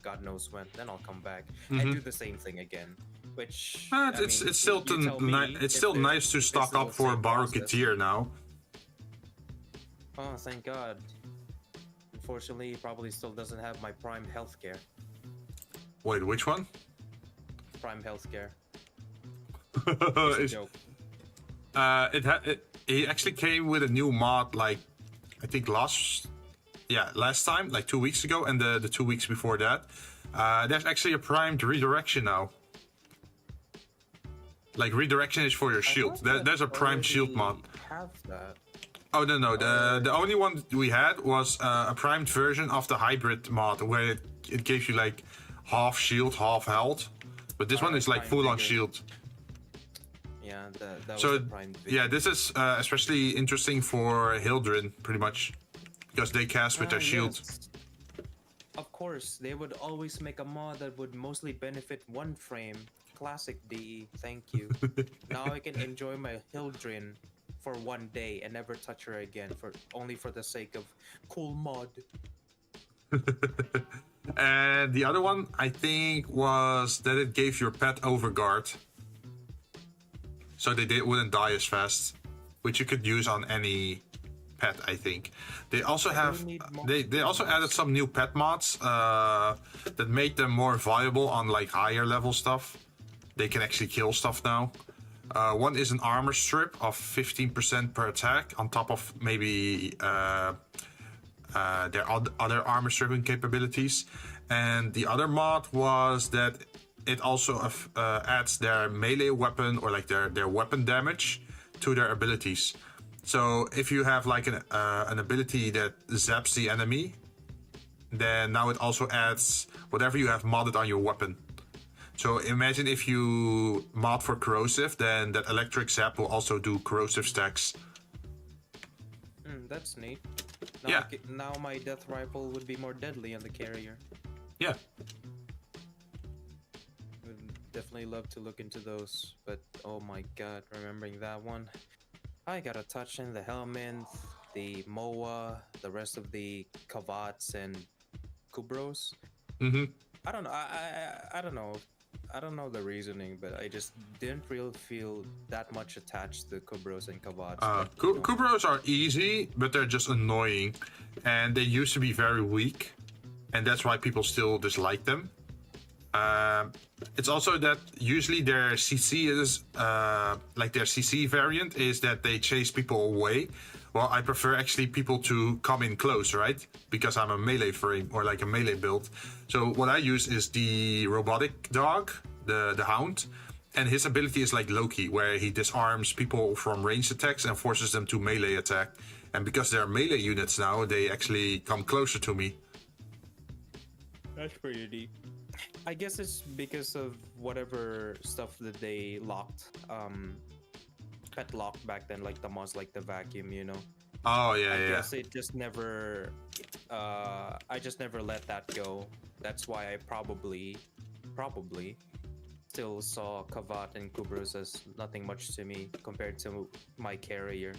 God knows when, then I'll come back and do the same thing again. Which it's still nice to stock up for a Baroketeer now. Oh, thank God. Unfortunately, he probably still doesn't have my Prime healthcare. Wait, which one? Prime healthcare. It's a joke. It actually came with a new mod, like I think last time, like 2 weeks ago, and the 2 weeks before that. There's actually a primed redirection now. Like, redirection is for your shield. There's a primed shield mod. Have that. Oh no! The only one we had was a primed version of the hybrid mod, where it gives you like half shield, half health. But this one is like full on shield. Yeah, that was So the primed yeah, this is especially interesting for Hildren, pretty much, because they cast with their shield. Yes. of course, they would always make a mod that would mostly benefit one frame. Classic DE, thank you. Now I can enjoy my Hildrin for one day and never touch her again for only for the sake of cool mod. And the other one, I think, was that it gave your pet overguard. So wouldn't die as fast, which you could use on any pet, I think. They also have they also added some new pet mods that made them more viable on like higher level stuff. They can actually kill stuff now. One is an armor strip of 15% per attack on top of maybe their other armor stripping capabilities. And the other mod was that it also adds their melee weapon or like their weapon damage to their abilities. So if you have like an ability that zaps the enemy, then now it also adds whatever you have modded on your weapon. So imagine if you mod for corrosive, then that electric zap will also do corrosive stacks. That's neat. Yeah. Now my death rifle would be more deadly on the carrier. Yeah. Would definitely love to look into those, but oh my god, remembering that one. I got a touch in the helmet, the MOA, the rest of the Kavats and Kubros. I don't know. I don't know. I don't know the reasoning, but I just didn't really feel that much attached to Kubros and Kavats. Kubros are easy, but they're just annoying, and they used to be very weak, and that's why people still dislike them. It's also that usually their CC is like their CC variant is that they chase people away. Well, I prefer actually people to come in close, right? Because I'm a melee frame or like a melee build. So what I use is the robotic dog, the hound, and his ability is like Loki, where he disarms people from ranged attacks and forces them to melee attack. And because they're melee units now, they actually come closer to me. That's pretty deep. I guess it's because of whatever stuff that they locked. Pet locked back then, like the mods, like the vacuum, you know. Oh yeah, I guess it just never. I just never let that go. That's why I probably still saw Kavat and Kubros as nothing much to me compared to my carrier.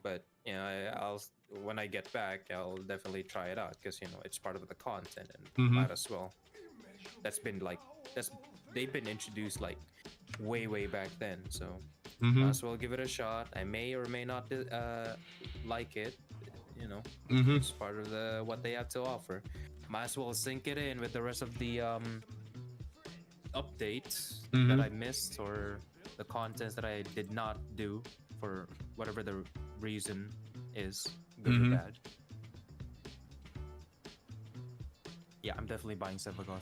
But you know, I'll when I get back, I'll definitely try it out because you know it's part of the content and might as well. They've been introduced like way back then, so might as well give it a shot. I may or may not like it, you know. It's part of what they have to offer. Might as well sync it in with the rest of the updates that I missed or the contents that I did not do for whatever the reason is, good or bad. Yeah, I'm definitely buying Sevagoth.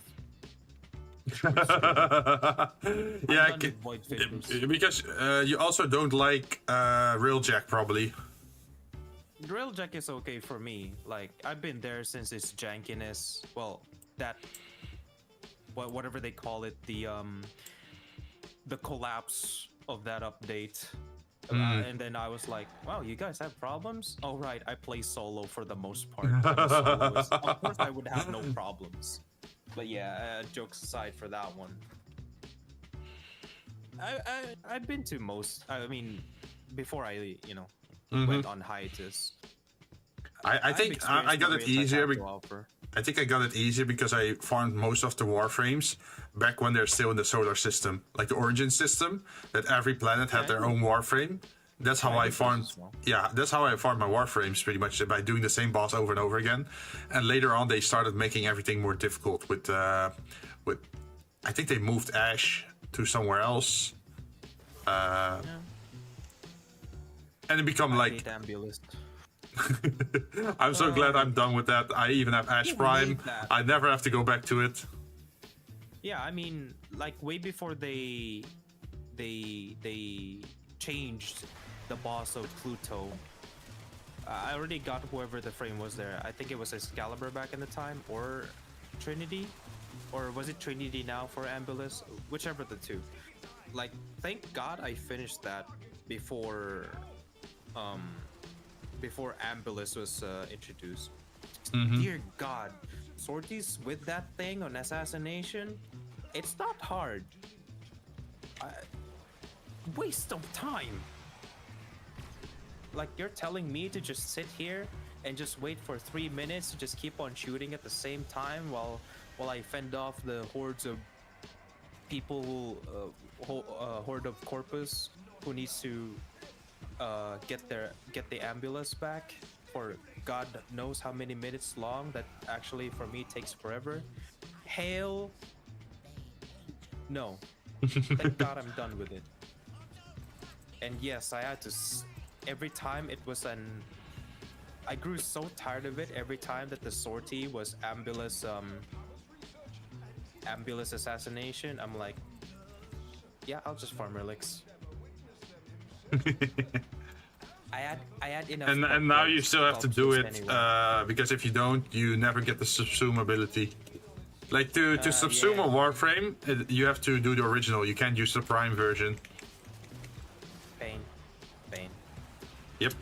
Yeah, because you also don't like Railjack probably. Railjack is okay for me. Like I've been there since its jankiness. Well, whatever they call it, the collapse of that update. And then I was like, wow, you guys have problems? Oh right, I play solo for the most part. Of course I would have no problems. But yeah, jokes aside for that one. I've been to most. I mean, before I went on hiatus. I think I got it easier. I think I got it easier because I farmed most of the Warframes back when they're still in the solar system, like the Origin system. That every planet had their own Warframe. That's how I farmed. Yeah, that's how I farmed my Warframes pretty much, by doing the same boss over and over again. And later on, they started making everything more difficult with. I think they moved Ash to somewhere else. And it become like. I'm so glad I'm done with that. I even have Ash Prime. I never have to go back to it. Yeah, I mean, like way before they changed the boss of Pluto. I already got whoever the frame was there. I think it was Excalibur back in the time, or Trinity, or was it Trinity now for Ambulus? Whichever the two. Like, thank God I finished that before Ambulus was introduced. Dear God, sorties with that thing on assassination, it's not hard. Waste of time. Like, you're telling me to just sit here and just wait for 3 minutes to just keep on shooting at the same time while I fend off the hordes of people, horde of corpus who needs to get the ambulance back for God knows how many minutes long. That actually for me takes forever. Hell no. Thank God I'm done with it. And yes, I had to every time it was I grew so tired of it every time that the sortie was ambulance assassination. I'm like, yeah, I'll just farm relics. I had enough. And now you still have to do it anyway. because if you don't, you never get the subsume ability. Like to subsume a Warframe, you have to do the original. You can't use the Prime version. Pain. Yep.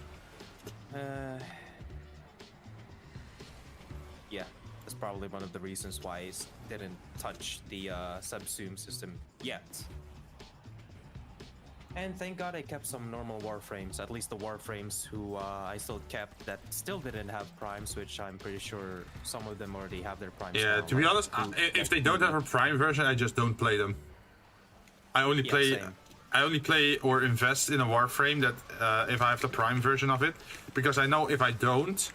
Yeah, that's probably one of the reasons why I didn't touch the subsume system yet. And thank God I kept some normal Warframes, at least the Warframes who I still kept that still didn't have primes, which I'm pretty sure some of them already have their primes. Yeah, now, to be honest, if they don't have a Prime version, I just don't play them. I only play or invest in a Warframe that if I have the Prime version of it, because I know if I don't,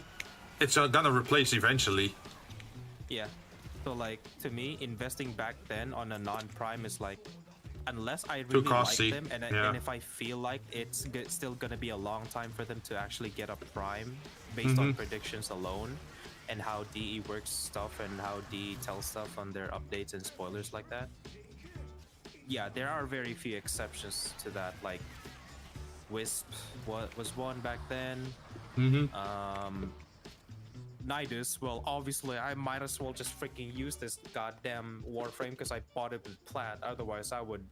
it's gonna replace eventually. Yeah, so like to me, investing back then on a non-Prime is like, unless I really like them and if I feel like it's still gonna be a long time for them to actually get a Prime based on predictions alone and how DE works stuff and how DE tells stuff on their updates and spoilers like that. Yeah, there are very few exceptions to that, like Wisp was one back then. Nidus, well, obviously I might as well just freaking use this goddamn Warframe because I bought it with plat. Otherwise, I would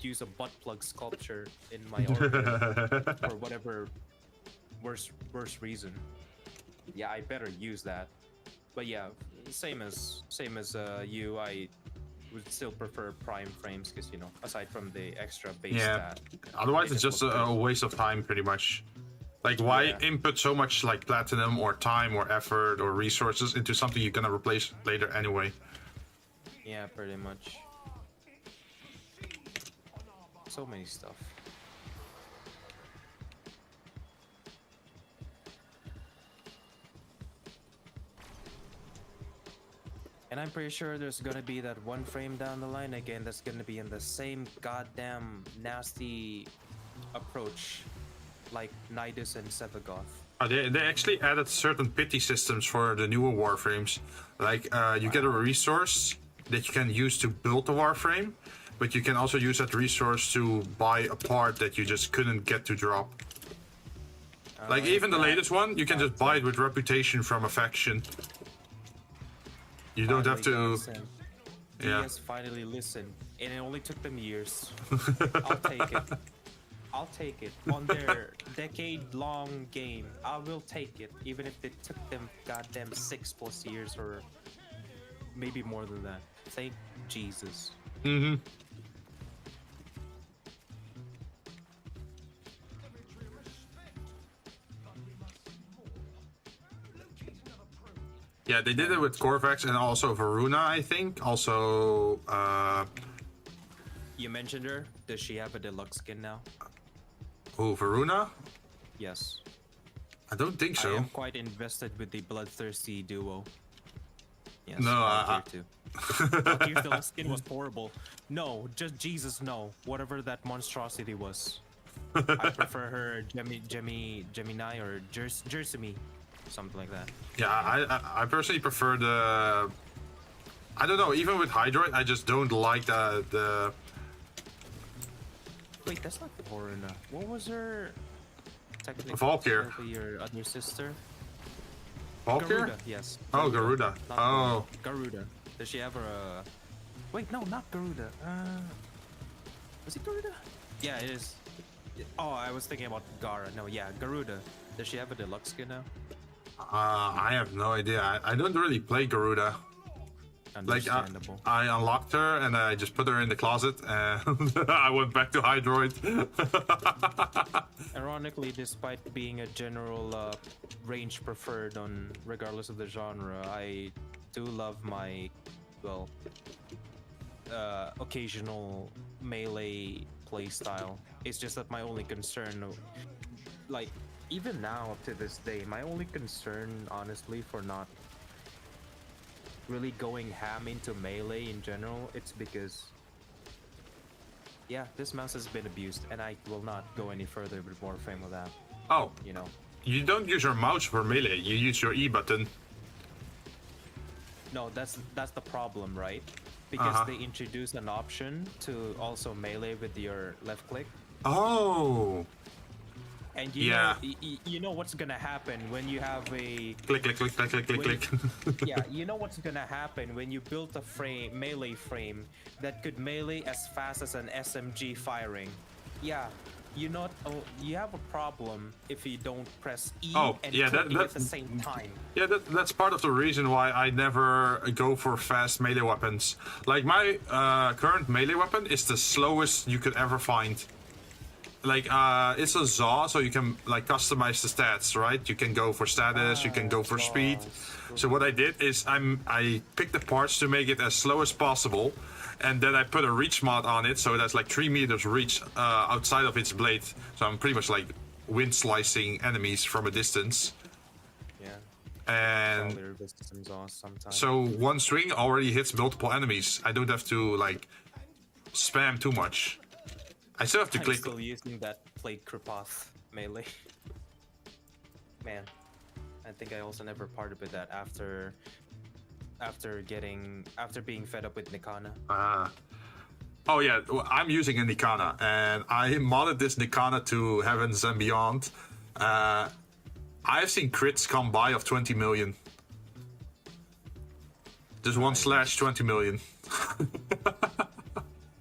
use a butt plug sculpture in my orbit for whatever worst reason. Yeah, I better use that. But yeah, same as you, I would still prefer Prime frames because, you know, aside from the extra base stat. Otherwise, it's just a waste of time, pretty much. Like, why input so much like platinum or time or effort or resources into something you're gonna replace later anyway? Yeah, pretty much. So many stuff. And I'm pretty sure there's gonna be that one frame down the line again that's gonna be in the same goddamn nasty approach like Nidus and Sevagoth. They actually added certain pity systems for the newer Warframes. Like, you get a resource that you can use to build the Warframe, but you can also use that resource to buy a part that you just couldn't get to drop. Like, even the latest one, you can just buy it with reputation from a faction. You don't have to... Yeah. DS finally listened, and it only took them years. I'll take it. I'll take it. On their decade-long game, I will take it, even if it took them goddamn 6+ years or maybe more than that. Thank Jesus. Yeah, they did it with Corvax and also Varuna, I think. Also, You mentioned her. Does she have a deluxe skin now? Oh, Varuna? Yes. I don't think so. I am quite invested with the bloodthirsty duo. Yes, no, Valkyrie's deluxe skin was horrible. No, just Jesus, no. Whatever that monstrosity was. I prefer her Gemini or Jersey, something like that. Yeah, I personally prefer the... I don't know, even with Hydroid, I just don't like the... Wait, that's not Varuna. What was her... Technically, Valkyr. Your other sister? Valkyr? Garuda, yes. Oh, Garuda. Oh. Garuda. Does she have a... Wait, no, not Garuda. Was it Garuda? Yeah, it is. Oh, I was thinking about Gara. No, yeah, Garuda. Does she have a deluxe skin now? I have no idea. I don't really play Garuda. Like, Understandable. I unlocked her and I just put her in the closet and I went back to Hydroid. Ironically, despite being a general range preferred on regardless of the genre, I do love my, well, occasional melee playstyle. It's just that my only concern, like, even now up to this day, my only concern, honestly, for not really going ham into melee in general, it's because, yeah, this mouse has been abused, and I will not go any further with Warframe with that. Oh, You know, you don't use your mouse for melee, you use your E button. no, that's the problem, right? Because Uh-huh. they introduced an option to also melee with your left click, Oh. and you Yeah. know, you know what's gonna happen when you have a Click, click, click, click, click, click, When click. yeah, you know what's gonna happen when you build a melee frame that could melee as fast as an SMG firing. Yeah, you have a problem if you don't press E and clicking at the same time. Yeah, that's part of the reason why I never go for fast melee weapons. Like, my current melee weapon is the slowest you could ever find. Like, it's a Zaw, so you can, like, customize the stats, right? You can go for status, you can go for speed. So what I did is I picked the parts to make it as slow as possible, and then I put a reach mod on it, so that's like 3 meters reach outside of its blade. So I'm pretty much like wind slicing enemies from a distance. Yeah. And Their systems are sometimes. so one swing already hits multiple enemies. I don't have to like spam too much. I still have to I'm click. still using that plate Kripoth melee. Man, I think I also never parted with that after being fed up with Nikana. Oh yeah, well, I'm using a Nikana, and I modded this Nikana to heavens and beyond. I've seen crits come by of 20 million. Just one slash 20 million.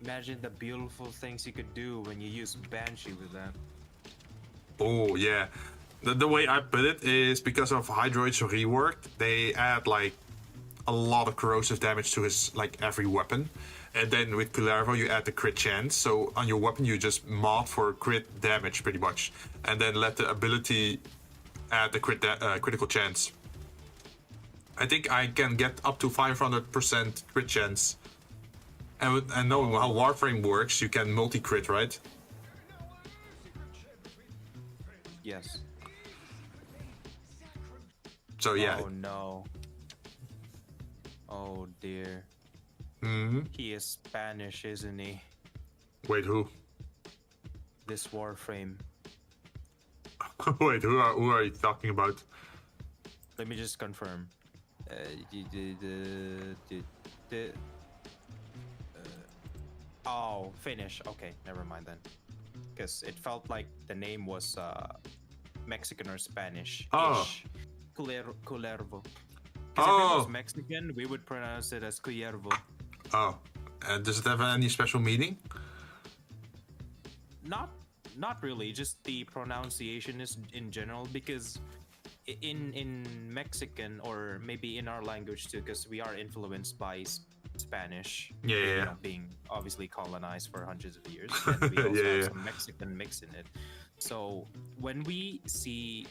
Imagine the beautiful things you could do when you use Banshee with that. Oh yeah, the way I put it is because of Hydroid's rework, they add like a lot of corrosive damage to his like every weapon, and then with Kullervo you add the crit chance. So on your weapon you just mod for crit damage pretty much, and then let the ability add the critical chance. I think I can get up to 500% crit chance. And knowing how Warframe works, you can multi-crit, right? Yes. So yeah. Oh no. Oh dear. Hmm. He is Spanish, isn't he? Wait, who? This Warframe. Wait, who are you talking about? Let me just confirm. Oh, Finnish. Okay, never mind then. Because it felt like the name was Mexican or Spanish. Oh. Culervo. Because if it Oh. was Mexican, we would pronounce it as Cuyervo. Oh, does it have any special meaning? Not really. Just the pronunciation is in general, because in Mexican, or maybe in our language too, because we are influenced by Spanish. Yeah, yeah, you yeah. know, being obviously colonized for hundreds of years, and we also Yeah, have yeah. some Mexican mix in it. So when we see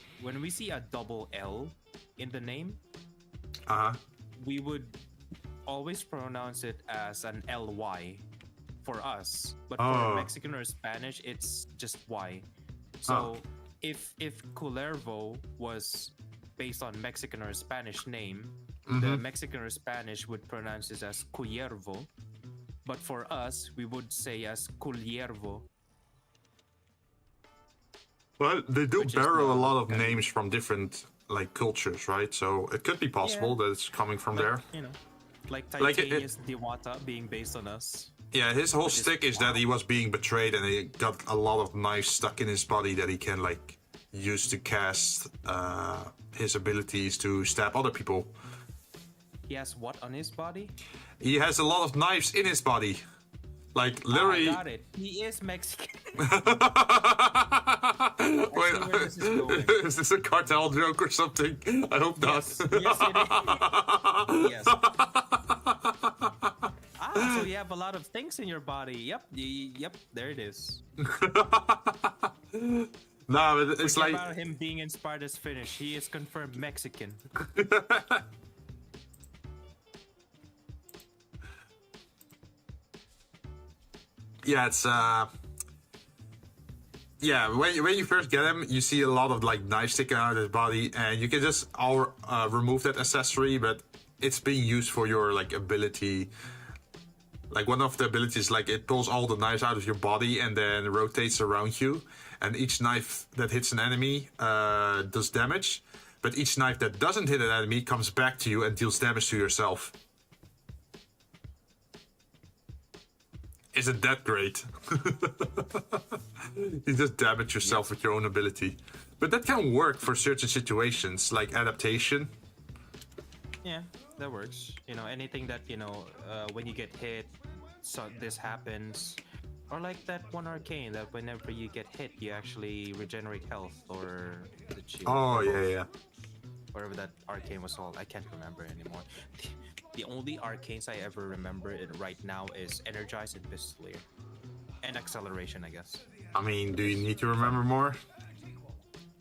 a double L in the name, Uh huh. we would always pronounce it as an LY for us, but Oh. for Mexican or Spanish, it's just Y. So Oh. if Culervo was based on Mexican or Spanish name, the Mhm. Mexican or Spanish would pronounce it as Cuyervo, but for us, we would say as Culiervo. Well, they do Which is borrow a not lot of kind of- names from different like cultures, right? So it could be possible that it's coming from there. You know, like Like it- Titanius Diwata being based on us. Yeah, his whole Which is stick is that he was being betrayed and he got a lot of knives stuck in his body that he can like use to cast his abilities to stab other people. He has what on his body? He has a lot of knives in his body. Like literally Ah, got it. He is Mexican. Wait, see where this is going. is this a cartel joke or something? I hope not. Yes, yes, it is. Yes. So you have a lot of things in your body. Yep, yep, there it is. No, but it's Forget like about him being inspired as Finnish. He is confirmed Mexican. yeah, it's yeah. When you first get him, you see a lot of like knives sticking out of his body, and you can just remove that accessory, but it's being used for your like ability. Like one of the abilities, like it pulls all the knives out of your body and then rotates around you. And each knife that hits an enemy does damage. But each knife that doesn't hit an enemy comes back to you and deals damage to yourself. Isn't that great? You just damage yourself with your own ability. But that can work for certain situations, like adaptation. Yeah, that works. You know, anything that, you know, when you get hit, so this happens. Or like that one arcane that whenever you get hit, you actually regenerate health or the shield. Oh, yeah. Whatever that arcane was called, I can't remember anymore. The only arcanes I ever remember right now is Energize and Pistolier. And Acceleration, I guess. I mean, do you need to remember more?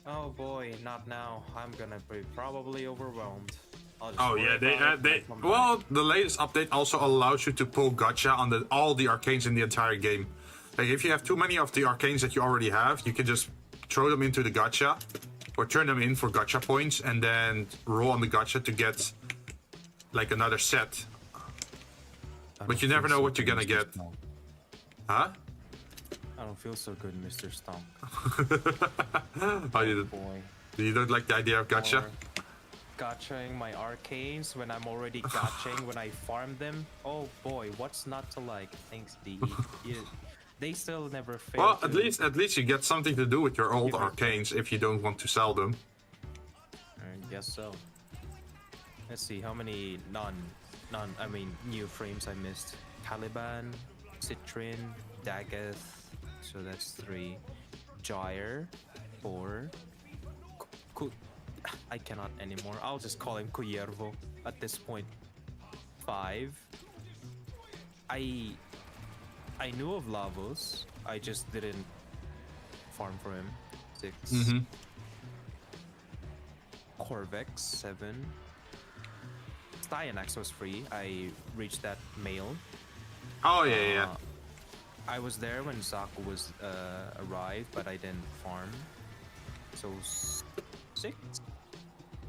Oh boy, not now. I'm gonna be probably overwhelmed. Oh yeah, well, the latest update also allows you to pull gacha on all the arcanes in the entire game. Like if you have too many of the arcanes that you already have, you can just throw them into the gacha or turn them in for gacha points and then roll on the gacha to get like another set. But you never know what you're gonna get. Huh? I don't feel so good, Mr. Stomp. Oh, you don't like the idea of gacha? Gachaing my arcanes when I'm already gachaing when I farm them. Oh boy, what's not to like? Thanks, D. They still never fail. Well, at least you get something to do with your old arcanes if you don't want to sell them. I guess so. Let's see how many new frames I missed. Caliban, Citrin, Daggeth. So that's 3. Gyre, 4. I cannot anymore. I'll just call him Cuervo at this point. 5. I knew of Lavos. I just didn't farm for him. 6. Corvex, 7. Styanax was free. I reached that male. Oh yeah. I was there when Zaku was arrived, but I didn't farm. So 6.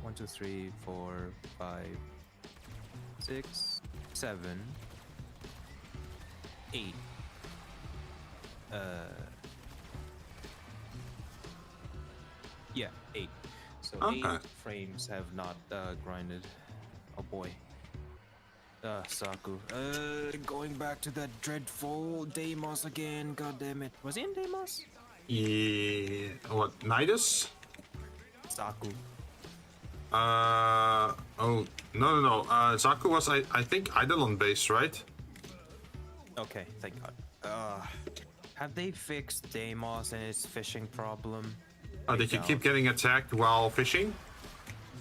1, 2, 3, 4, 5, 6, 7, 8. Yeah, 8. So Okay. 8 frames have not grinded. Oh boy. Saku. Going back to that dreadful Deimos again. God damn it. Was he in Deimos? Yeah. What? Nidus? Saku. Oh no. Zaku was I think Eidolon based, right? Okay, thank God. Have they fixed Deimos and its fishing problem? Did you keep getting attacked while fishing?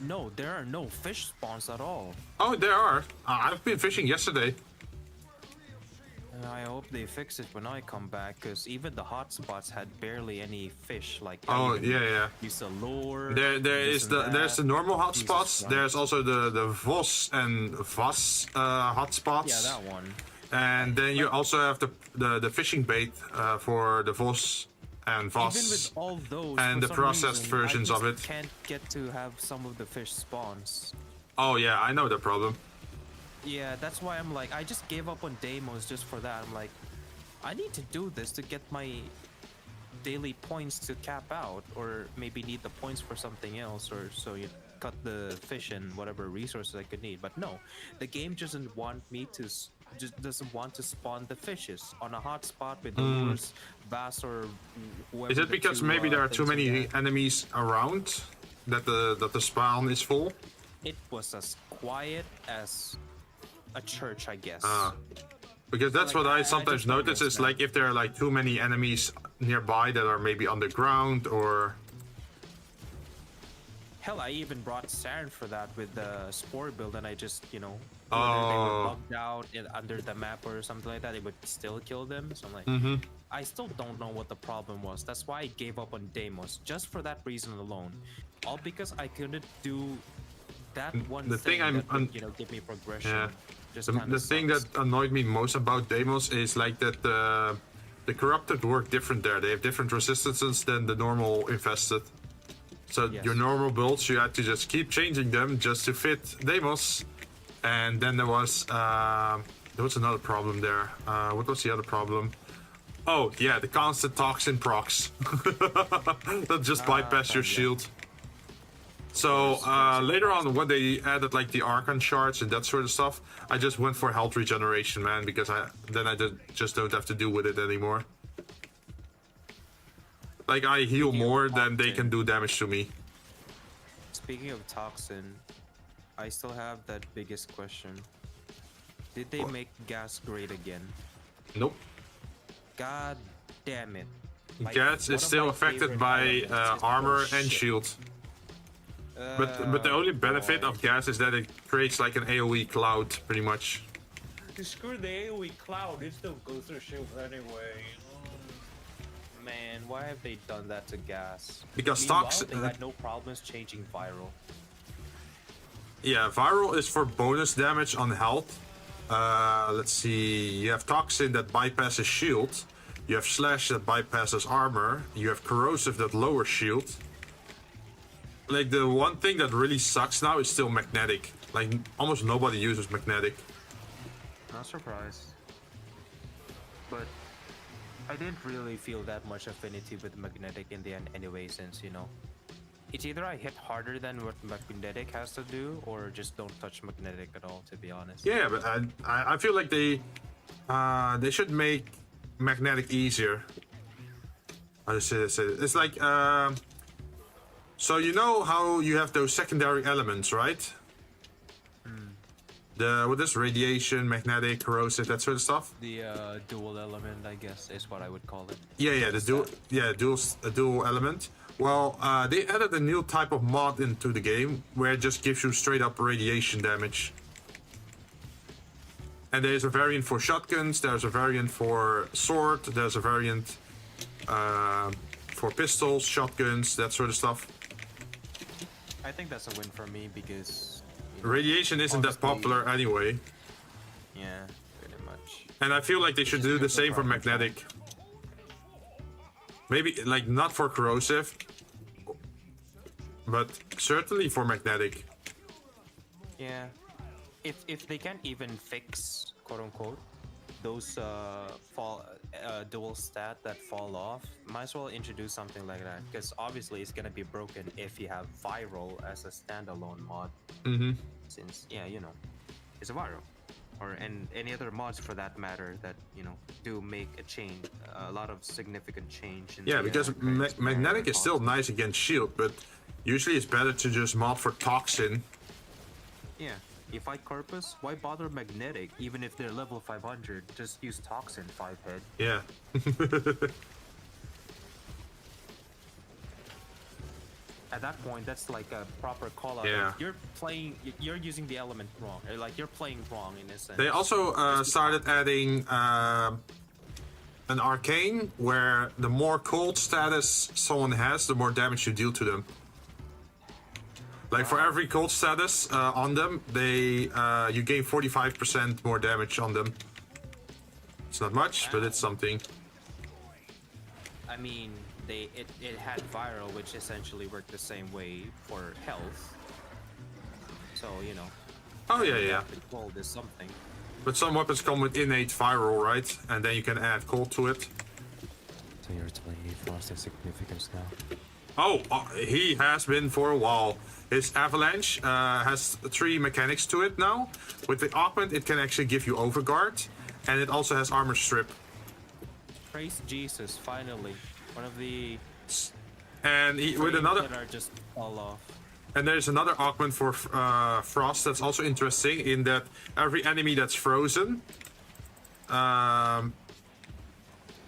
No, there are no fish spawns at all. Oh, there are. I've been fishing yesterday. I hope they fix it when I come back, because even the hotspots had barely any fish. Like use a lure. There's the normal hotspots. There's also the Vos and Vas hotspots. Yeah, that one. And then you also have the fishing bait for the Vos and Vas. Even with all those, and the processed reason, versions of it. Can't get to have some of the fish spawns. Oh yeah, I know the problem. Yeah, that's why I'm like, I just gave up on Deimos just for that. I'm like, I need to do this to get my daily points to cap out, or maybe need the points for something else, or so you cut the fish and whatever resources I could need. But no, the game doesn't want me to, just doesn't want to spawn the fishes on a hot spot with the lures, Bass or whoever. Is it because maybe there are too many enemies around that the spawn is full? It was as quiet as a church, I guess. Because that's Like, what I I sometimes just notice is noticed that. like if there are like too many enemies nearby that are maybe underground or. Hell, I even brought Saren for that with the Spore build, and I just, you know, whether they were bugged out under the map or something like that, it would still kill them. So I'm like, I still don't know what the problem was. That's why I gave up on Deimos, just for that reason alone. All because I couldn't do that one thing that would, you know, give me progression. Yeah. Just The thing that annoyed me most about Deimos is like that the corrupted work different there. They have different resistances than the normal infested. So your normal builds, you had to just keep changing them just to fit Deimos. And then there was another problem there. What was the other problem? Oh yeah, the constant toxin procs that just bypass your shield. So later on, when they added like the Archon shards and that sort of stuff, I just went for health regeneration, man, because I just don't have to deal with it anymore. Like I heal more than they can do damage to me. Speaking of toxin, I still have that biggest question. Did they make gas great again? Nope. God damn it. Like, Gas is still affected by armor and shield. But the only benefit of gas is that it creates like an AoE cloud, pretty much. Screw the AoE cloud, it still goes through shields anyway. Man, why have they done that to gas? Because Meanwhile, toxic. they had no problems changing viral. Yeah, viral is for bonus damage on health. Let's see. You have toxin that bypasses shield. You have slash that bypasses armor. You have corrosive that lowers shield. Like the one thing that really sucks now is still magnetic. Like almost nobody uses magnetic. Not surprised. But I didn't really feel that much affinity with magnetic in the end anyway, since, you know, it's either I hit harder than what magnetic has to do, or just don't touch magnetic at all, to be honest. Yeah, but I feel like they should make magnetic easier. I just say it's like so you know how you have those secondary elements, right? What is radiation, magnetic, corrosive, that sort of stuff? The dual element, I guess, is what I would call it. Yeah, the dual element. Well, they added a new type of mod into the game where it just gives you straight up radiation damage. And there's a variant for shotguns, there's a variant for sword, there's a variant for pistols, shotguns, that sort of stuff. I think that's a win for me because radiation isn't that popular anyway. Yeah, pretty much. And I feel like they should do the same for magnetic. Maybe like not for corrosive, but certainly for magnetic. Yeah, if they can't even fix, quote unquote, those dual stat that fall off, might as well introduce something like that, because obviously it's gonna be broken if you have viral as a standalone mod. Since, yeah, you know, it's a viral, or and any other mods for that matter that, you know, do make a lot of significant change. Yeah, because magnetic is still nice against shield, but usually it's better to just mod for toxin. Yeah. If I Corpus, why bother magnetic? Even if they're level 500, just use toxin 5 head. Yeah. At that point, that's like a proper call out. Yeah. You're using the element wrong. Or like you're playing wrong in a sense. They also started adding an arcane where the more cold status someone has, the more damage you deal to them. Like for every cold status on them, you gain 45% more damage on them. It's not much, but it's something. I mean, it had viral, which essentially worked the same way for health. So, you know. Oh yeah. Cold is something. But some weapons come with innate viral, right? And then you can add cold to it. So you're telling me Frost has significance now? Oh, he has been for a while. His avalanche has 3 mechanics to it now. With the augment, it can actually give you overguard, and it also has armor strip. Praise Jesus! Finally, one of the and with another that are just fall off. And there's another augment for Frost that's also interesting in that every enemy that's frozen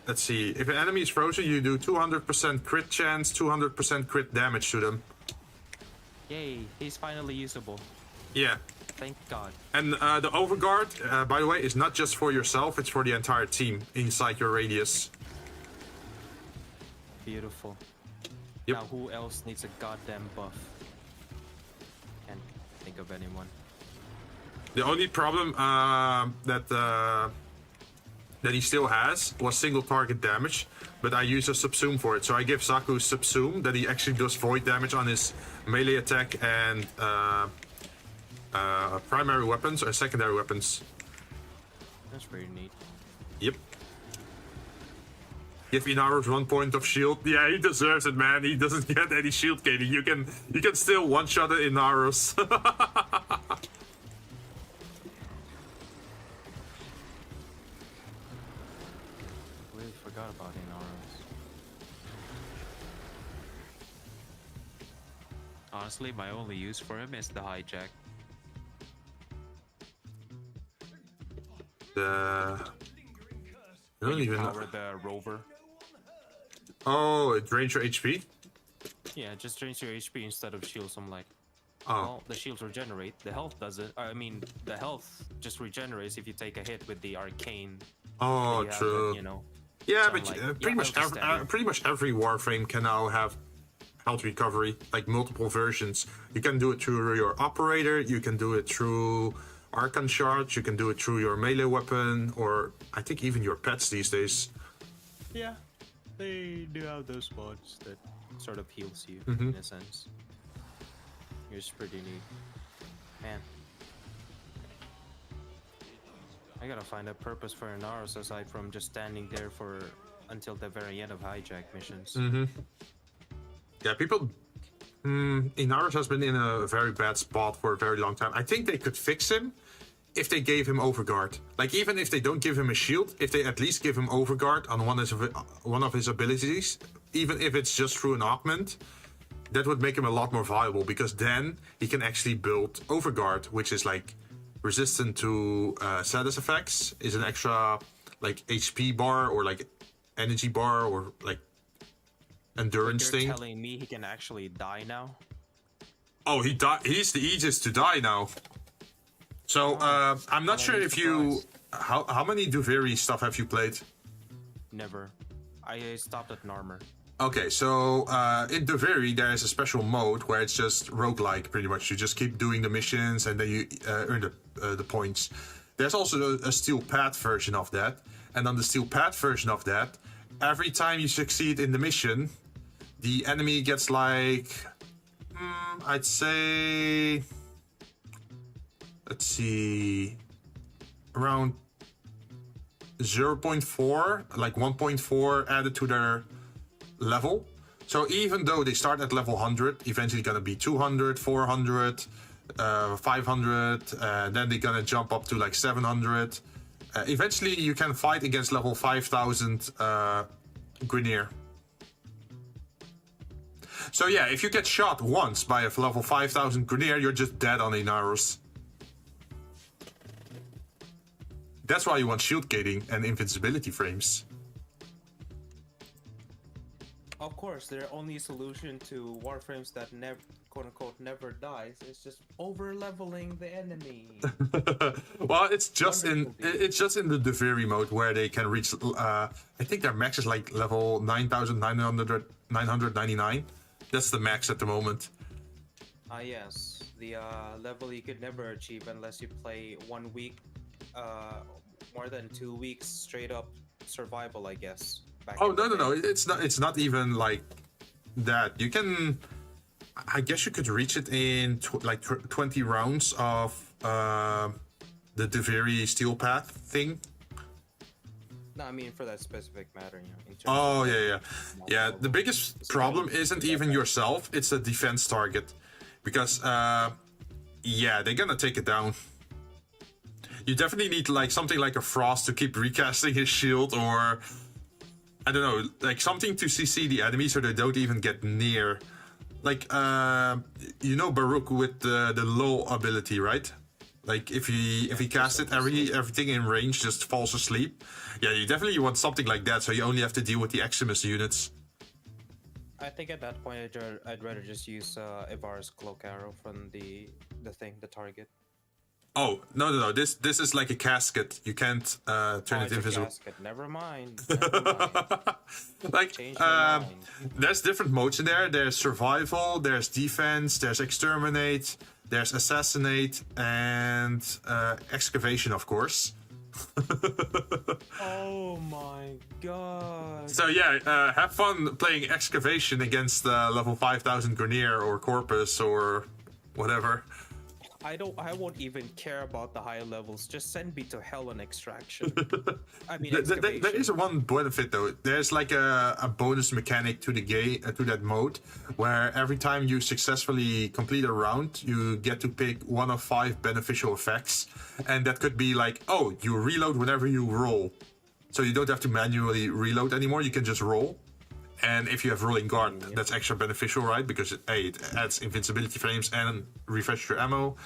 let's see. If an enemy is frozen, you do 200% crit chance, 200% crit damage to them. Yay, he's finally usable. Yeah. Thank God. And the overguard, by the way, is not just for yourself, it's for the entire team inside your radius. Beautiful. Yep. Now who else needs a goddamn buff? Can't think of anyone. The only problem that he still has was single target damage, but I use a subsume for it. So I give Zaku subsume that he actually does void damage on his melee attack and primary weapons or secondary weapons. That's pretty neat. Yep. Give Inaros 1 point of shield. Yeah, he deserves it, man. He doesn't get any shield gating. You can still one-shot it Inaros. Really forgot about Inaros. Honestly, my only use for him is the hijack. I don't even know. Power the rover. Oh, it drains your HP? Yeah, just drains your HP instead of shields. I'm like, Oh. well, the shields regenerate. The health doesn't. I mean, the health just regenerates if you take a hit with the arcane. Oh, you have, true. you know. Yeah, So I'm but like, pretty much every Warframe can now have health recovery, like multiple versions. You can do it through your operator, you can do it through Archon Shards, you can do it through your melee weapon, or I think even your pets these days. Yeah, they do have those mods that sort of heals you Mhm. in a sense. It's pretty neat. Man. I gotta find a purpose for Inaros aside from just standing there for until the very end of hijack missions. Yeah, people. Inaros has been in a very bad spot for a very long time. I think they could fix him if they gave him overguard. Like, even if they don't give him a shield, if they at least give him overguard on one of his abilities, even if it's just through an augment, that would make him a lot more viable, because then he can actually build overguard, which is like resistant to status effects, is an extra like HP bar or like energy bar or like endurance You're thing. telling me he can actually die now? Oh, he's the easiest to die now. So I'm not sure if you how many Duveri stuff have you played? Never. I stopped at Narmer. Okay, so in Duveri there is a special mode where it's just roguelike pretty much. You just keep doing the missions and then you earn the points. There's also a Steel Pad version of that, and on the Steel Pad version of that, every time you succeed in the mission, the enemy gets like I'd say, let's see, around 0.4, like 1.4 added to their level. So even though they start at level 100, eventually gonna be 200, 400, 500, then they're gonna jump up to like 700. Eventually you can fight against level 5000 Grineer. So yeah, if you get shot once by a level 5000 Grineer, you're just dead on Inaros. That's why you want shield gating and invincibility frames. Of course, their only solution to Warframes that never, quote unquote, never dies is just over leveling the enemy. Well, it's just in the Duveri mode where they can reach. I think their max is like level 9,999. That's the max at the moment. Yes, the level you could never achieve unless you play 1 week, more than 2 weeks straight up survival, I guess. Oh no! It's not even like that. You can, I guess you could reach it in 20 rounds of the Duveri Steel Path thing. No, I mean for that specific matter, you know. In terms Oh of yeah. The biggest problem isn't even yourself; it's a defense target, because yeah, they're gonna take it down. You definitely need like something like a Frost to keep recasting his shield, or I don't know, like something to CC the enemy so they don't even get near. Like you know Baruch with the low ability, right? Like if he casts it, everything in range just falls asleep. Yeah, you definitely want something like that, so you only have to deal with the Eximus units. I think at that point I'd rather just use Ivar's cloak arrow from the target. Oh no! This is like a casket. You can't turn it it's invisible. A casket. Never mind. Never mind. Like Change my mind. there's different modes in there. There's survival, there's defense, there's exterminate, there's assassinate, and excavation, of course. Oh my god. So yeah, have fun playing excavation against level 5000 Grenier or Corpus or whatever. I won't even care about the higher levels. Just send me to hell on extraction. I mean, There is one benefit though. There's like a bonus mechanic to the game, to that mode, where every time you successfully complete a round, you get to pick one of 5 beneficial effects, and that could be like, oh, you reload whenever you roll, so you don't have to manually reload anymore. You can just roll. And if you have rolling guard, that's extra beneficial, right? Because it adds invincibility frames and refresh your ammo.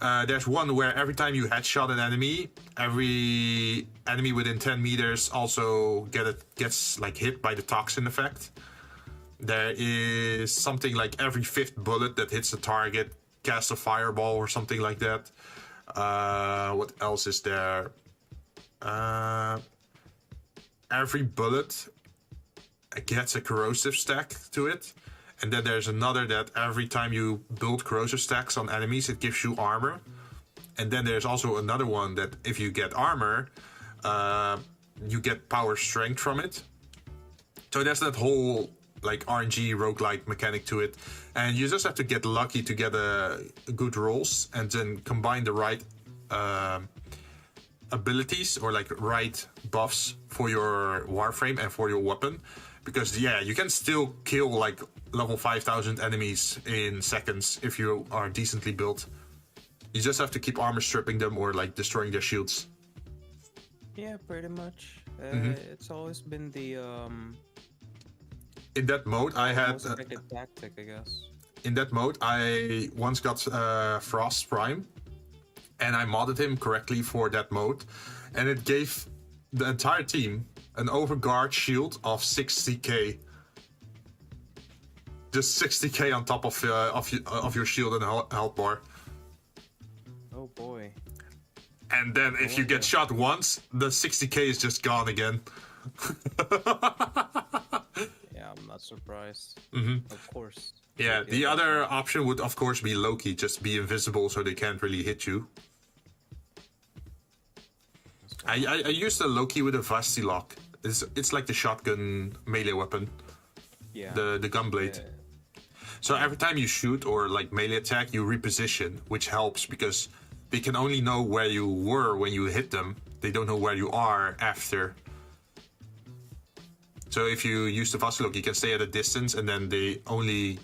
There's one where every time you headshot an enemy, every enemy within 10 meters also gets like hit by the toxin effect. There is something like every 5th bullet that hits the target casts a fireball or something like that. What else is there? Every bullet gets a corrosive stack to it, and then there's another that every time you build corrosive stacks on enemies, it gives you armor. And then there's also another one that if you get armor, you get power strength from it. So there's that whole like RNG roguelike mechanic to it, and you just have to get lucky to get good rolls and then combine the right abilities or like right buffs for your Warframe and for your weapon. Because yeah, you can still kill like level 5000 enemies in seconds if you are decently built. You just have to keep armor stripping them or like destroying their shields. Yeah, pretty much. It's always been the in that mode I had most effective tactic, I guess. In that mode I once got Frost Prime, and I modded him correctly for that mode, and it gave the entire team an overguard shield of 60k. Just 60k on top of your shield and health bar. Oh boy. And then if you get shot once, the 60k is just gone again. Yeah, I'm not surprised. Of course. Yeah, the other option would of course be Loki, just be invisible so they can't really hit you. I used the Loki with a Vastilock. It's like the shotgun melee weapon. Yeah. The gun blade. Yeah. So every time you shoot or like melee attack, you reposition, which helps because they can only know where you were when you hit them. They don't know where you are after. So if you use the Vastilock, you can stay at a distance and then they only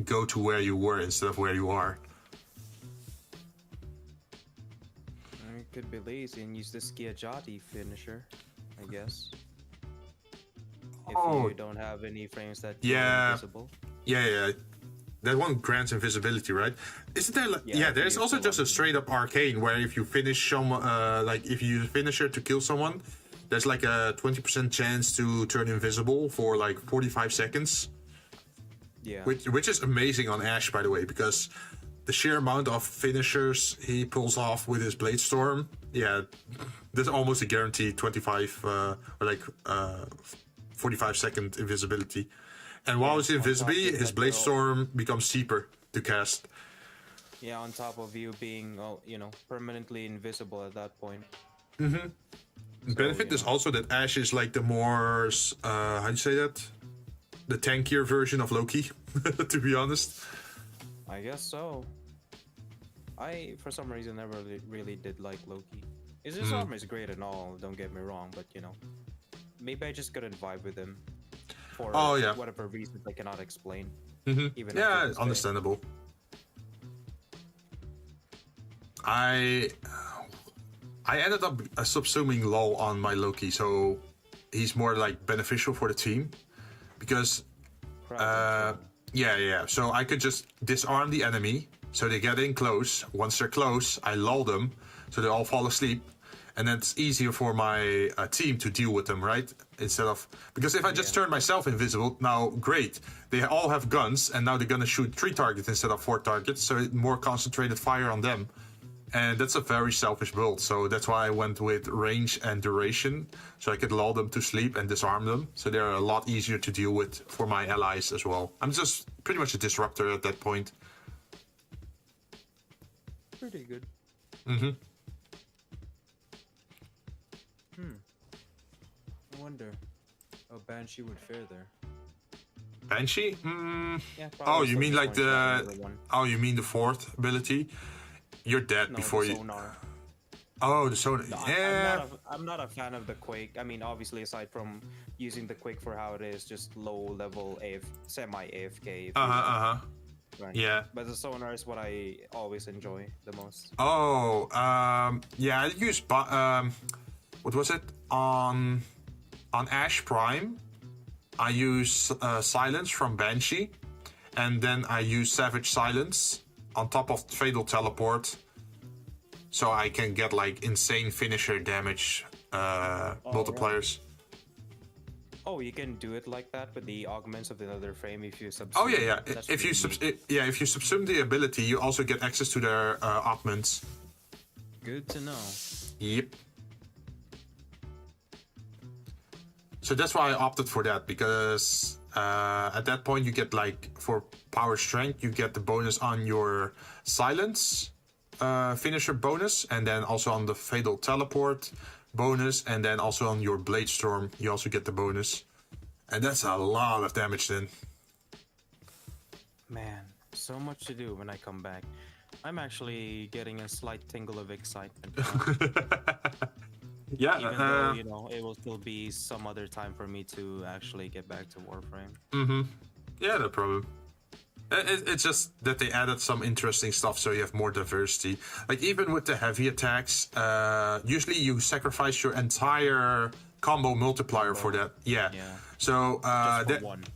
go to where you were instead of where you are. You could be lazy and use the Schiaggiati finisher, I guess. If you don't have any frames that are invisible. Yeah. That one grants invisibility, right? Isn't there like... Yeah, there's also just a straight up arcane where if you finish someone... like if you use finisher to kill someone, there's like a 20% chance to turn invisible for like 45 seconds. Yeah. Which is amazing on Ash, by the way, because the sheer amount of finishers he pulls off with his Blade Storm, yeah, there's almost a guaranteed 25 or like 45-second invisibility. And while he's invisible, his Blade Storm becomes cheaper to cast. Yeah, on top of you being, permanently invisible at that point. The benefit is also that Ash is like the more, how do you say that? The tankier version of Loki, to be honest. I guess so. I, for some reason, never really did like Loki. His armor is great and all, don't get me wrong, but maybe I just couldn't vibe with him. For whatever reasons I cannot explain. Even yeah, understandable. I ended up subsuming LOL on my Loki, so he's more like beneficial for the team because so I could just disarm the enemy So they get in close. Once they're close, I lull them, so they all fall asleep. And then it's easier for my team to deal with them, right? Instead of... Because if I just turn myself invisible, now, great. They all have guns, and now they're gonna shoot 3 targets instead of 4 targets, so more concentrated fire on them. And that's a very selfish build, so that's why I went with range and duration, so I could lull them to sleep and disarm them, so they're a lot easier to deal with for my allies as well. I'm just pretty much a disruptor at that point. Pretty good. Mm-hmm. I wonder how Banshee would fare there. Banshee? Yeah, Oh, you mean like the... one. Oh, you mean the 4th ability? You're dead No, before the you... sonar. Oh, the sonar. No, Yeah. I'm not a fan of the Quake. I mean, obviously, aside from using the Quake for how it is, just low-level semi-AFK. Right. Yeah. But the sonar is what I always enjoy the most. Oh, yeah, I use... what was it? On Ash Prime, I use Silence from Banshee, and then I use Savage Silence on top of Fatal Teleport, so I can get like insane finisher damage multipliers. Right. Oh, you can do it like that with the augments of the other frame if you subsume. Oh yeah, yeah. That's If you if you subsume the ability, you also get access to their augments. Good to know. Yep. So that's why I opted for that, because at that point you get like, for power strength, you get the bonus on your silence finisher bonus, and then also on the fatal teleport bonus, and then also on your blade storm you also get the bonus. And that's a lot of damage then. Man, so much to do when I come back. I'm actually getting a slight tingle of excitement now. Yeah, even though, you know, it will still be some other time for me to actually get back to Warframe. Mm-hmm. Yeah, no problem. It's just that they added some interesting stuff, so you have more diversity. Like, even with the heavy attacks, usually you sacrifice your entire combo multiplier for that. Yeah. So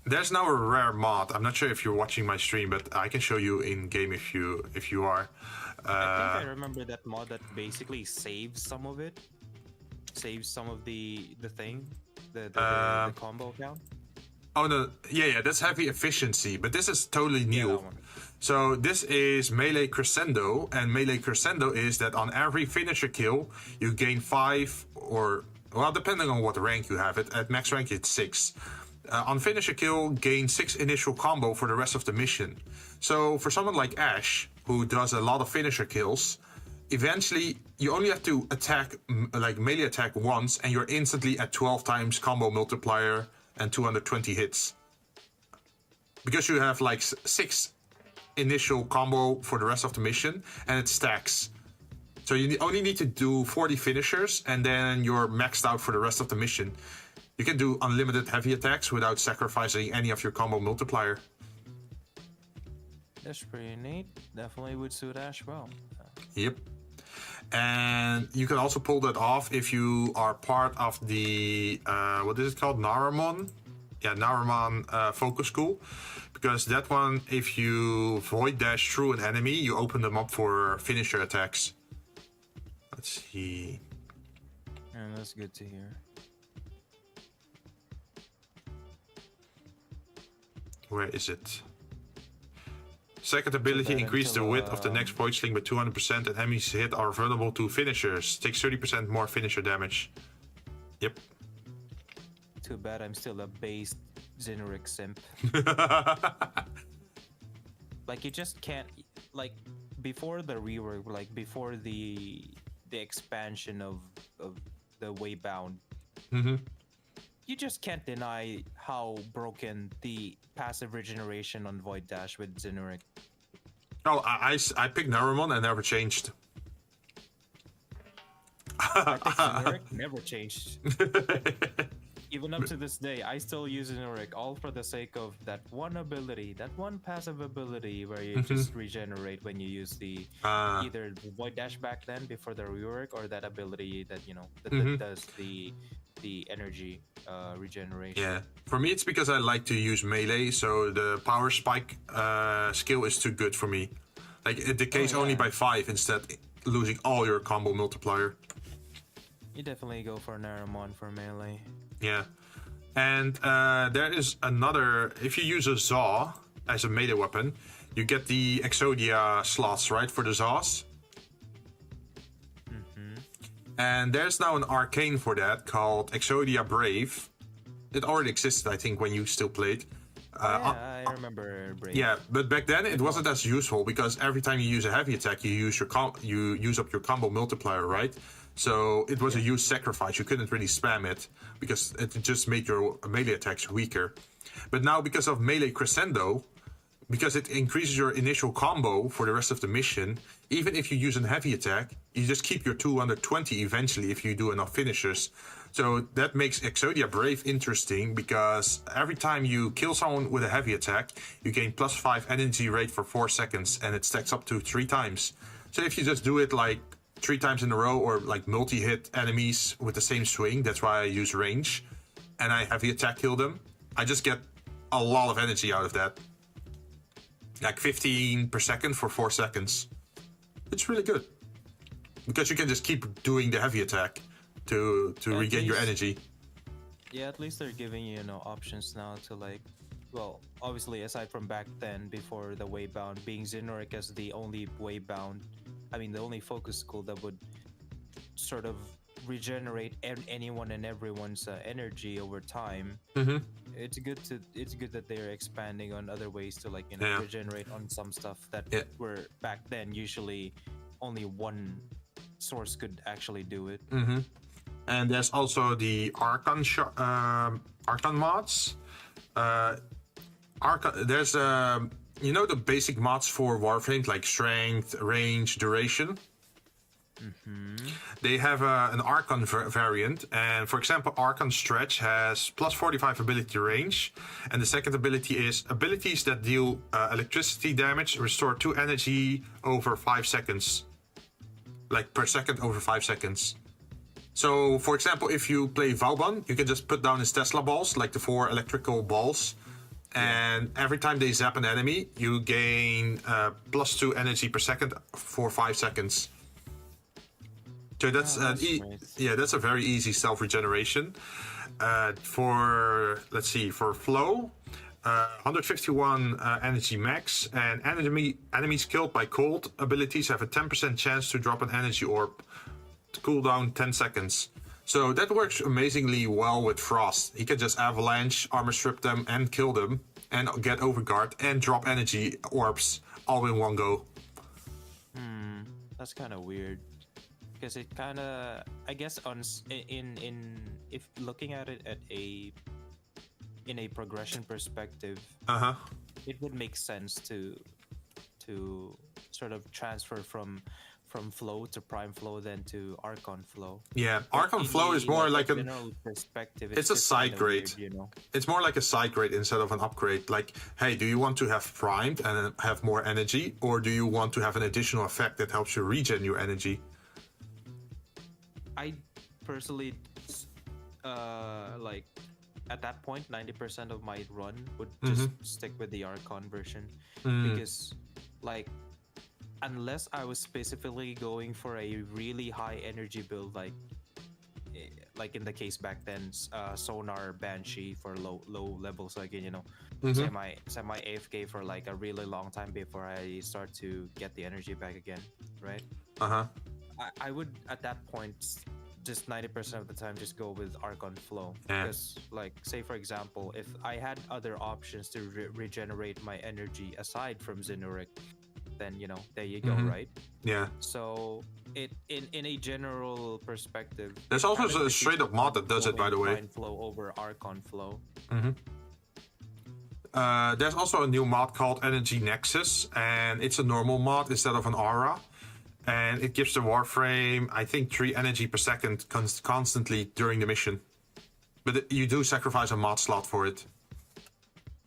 there's now a rare mod. I'm not sure if you're watching my stream, but I can show you in game if you are. I think I remember that mod that basically saves some of it. Saves some of the thing, the combo count. Oh no, yeah, that's heavy efficiency, but this is totally new. Yeah, that one. So this is Melee Crescendo, and Melee Crescendo is that on every finisher kill, you gain 5 or, well, depending on what rank you have it, at max rank it's 6. On finisher kill, gain 6 initial combo for the rest of the mission. So for someone like Ash, who does a lot of finisher kills, eventually you only have to attack, like melee attack once, and you're instantly at 12 times combo multiplier and 220 hits. Because you have like 6 initial combo for the rest of the mission, and it stacks. So you only need to do 40 finishers, and then you're maxed out for the rest of the mission. You can do unlimited heavy attacks without sacrificing any of your combo multiplier. That's pretty neat. Definitely would suit Ash well. Yep. And you can also pull that off if you are part of the, what is it called? Naramon? Yeah, Naramon focus school. Because that one, if you void dash through an enemy, you open them up for finisher attacks. Let's see. And that's good to hear. Where is it? Second ability, increase the width of the next void sling by 200%, and enemies hit are vulnerable to finishers. Takes 30% more finisher damage. Yep. Too bad I'm still a base generic simp. Like, you just can't, like, before the rework, like before the expansion of the Waybound, you just can't deny how broken the passive regeneration on Void Dash with Generic. Oh, I picked Naramon and never changed. I think Generic never changed. Even up to this day, I still use Generic, all for the sake of that one ability, that one passive ability where you just regenerate when you use the either the Void Dash back then before the rework, or that ability that, you know, that does the energy regeneration. Yeah, for me it's because I like to use melee, so the power spike skill is too good for me. Like it decays only by 5 instead losing all your combo multiplier. You definitely go for Naramon for melee. Yeah. And there is another, if you use a Zaw as a melee weapon, you get the Exodia slots, right, for the Zaws. And there's now an arcane for that called Exodia Brave. It already existed, I think, when you still played. Yeah, I remember Brave. Yeah, but back then it wasn't as useful because every time you use a heavy attack, you use up your combo multiplier, right? So it was a huge sacrifice. You couldn't really spam it because it just made your melee attacks weaker. But now because of Melee Crescendo, because it increases your initial combo for the rest of the mission, even if you use a heavy attack, you just keep your 220 eventually if you do enough finishers. So that makes Exodia Brave interesting because every time you kill someone with a heavy attack, you gain +5 energy rate for 4 seconds and it stacks up to 3 times. So if you just do it like 3 times in a row or like multi-hit enemies with the same swing, that's why I use range, and I heavy attack kill them, I just get a lot of energy out of that. Like 15 per second for 4 seconds. It's really good. Because you can just keep doing the heavy attack to regain your energy. Yeah, at least they're giving you, options now to like, well, obviously aside from back then, before the Waybound, being Xenoric as the only Waybound, the only focus school that would sort of regenerate anyone and everyone's energy over time. It's good that they're expanding on other ways to like regenerate on some stuff that were back then usually only one source could actually do it. And there's also the Archon mods. There's the basic mods for Warframe like strength, range, duration. They have an Archon variant, and for example, Archon Stretch has +45 ability range, and the second ability is abilities that deal electricity damage restore 2 energy over 5 seconds, like per second over 5 seconds. So, for example, if you play Vauban, you can just put down his Tesla balls, like the 4 electrical balls, and every time they zap an enemy, you gain +2 energy per second for 5 seconds. So that's that's a very easy self-regeneration. For Flow, 151 energy max, and enemies killed by cold abilities have a 10% chance to drop an energy orb to cool down 10 seconds. So that works amazingly well with Frost. He can just avalanche, armor strip them, and kill them, and get overguard and drop energy orbs all in one go. That's kind of weird. Because it kind of, I guess, if looking at it in a progression perspective, it would make sense to sort of transfer from Flow to Prime Flow than to Archon Flow. Yeah, Archon Flow is more like a general perspective. It's a side grade. Weird, It's more like a side grade instead of an upgrade. Like, hey, do you want to have primed and have more energy, or do you want to have an additional effect that helps you regen your energy? I personally, like, at that point, 90% of my run would just stick with the Archon version. Because, like, unless I was specifically going for a really high energy build, like in the case back then, Sonar Banshee for low levels, like, semi AFK for like a really long time before I start to get the energy back again, right? I would, at that point, just 90% of the time just go with Archon Flow. Because, like, say for example, if I had other options to regenerate my energy aside from Xenoric, then, there you go, right? Yeah. So, in a general perspective, there's also a straight up mod that does it, by the way. Flow over Archon Flow. There's also a new mod called Energy Nexus, and it's a normal mod instead of an aura. And it gives the Warframe, I think, 3 energy per second constantly during the mission. But you do sacrifice a mod slot for it.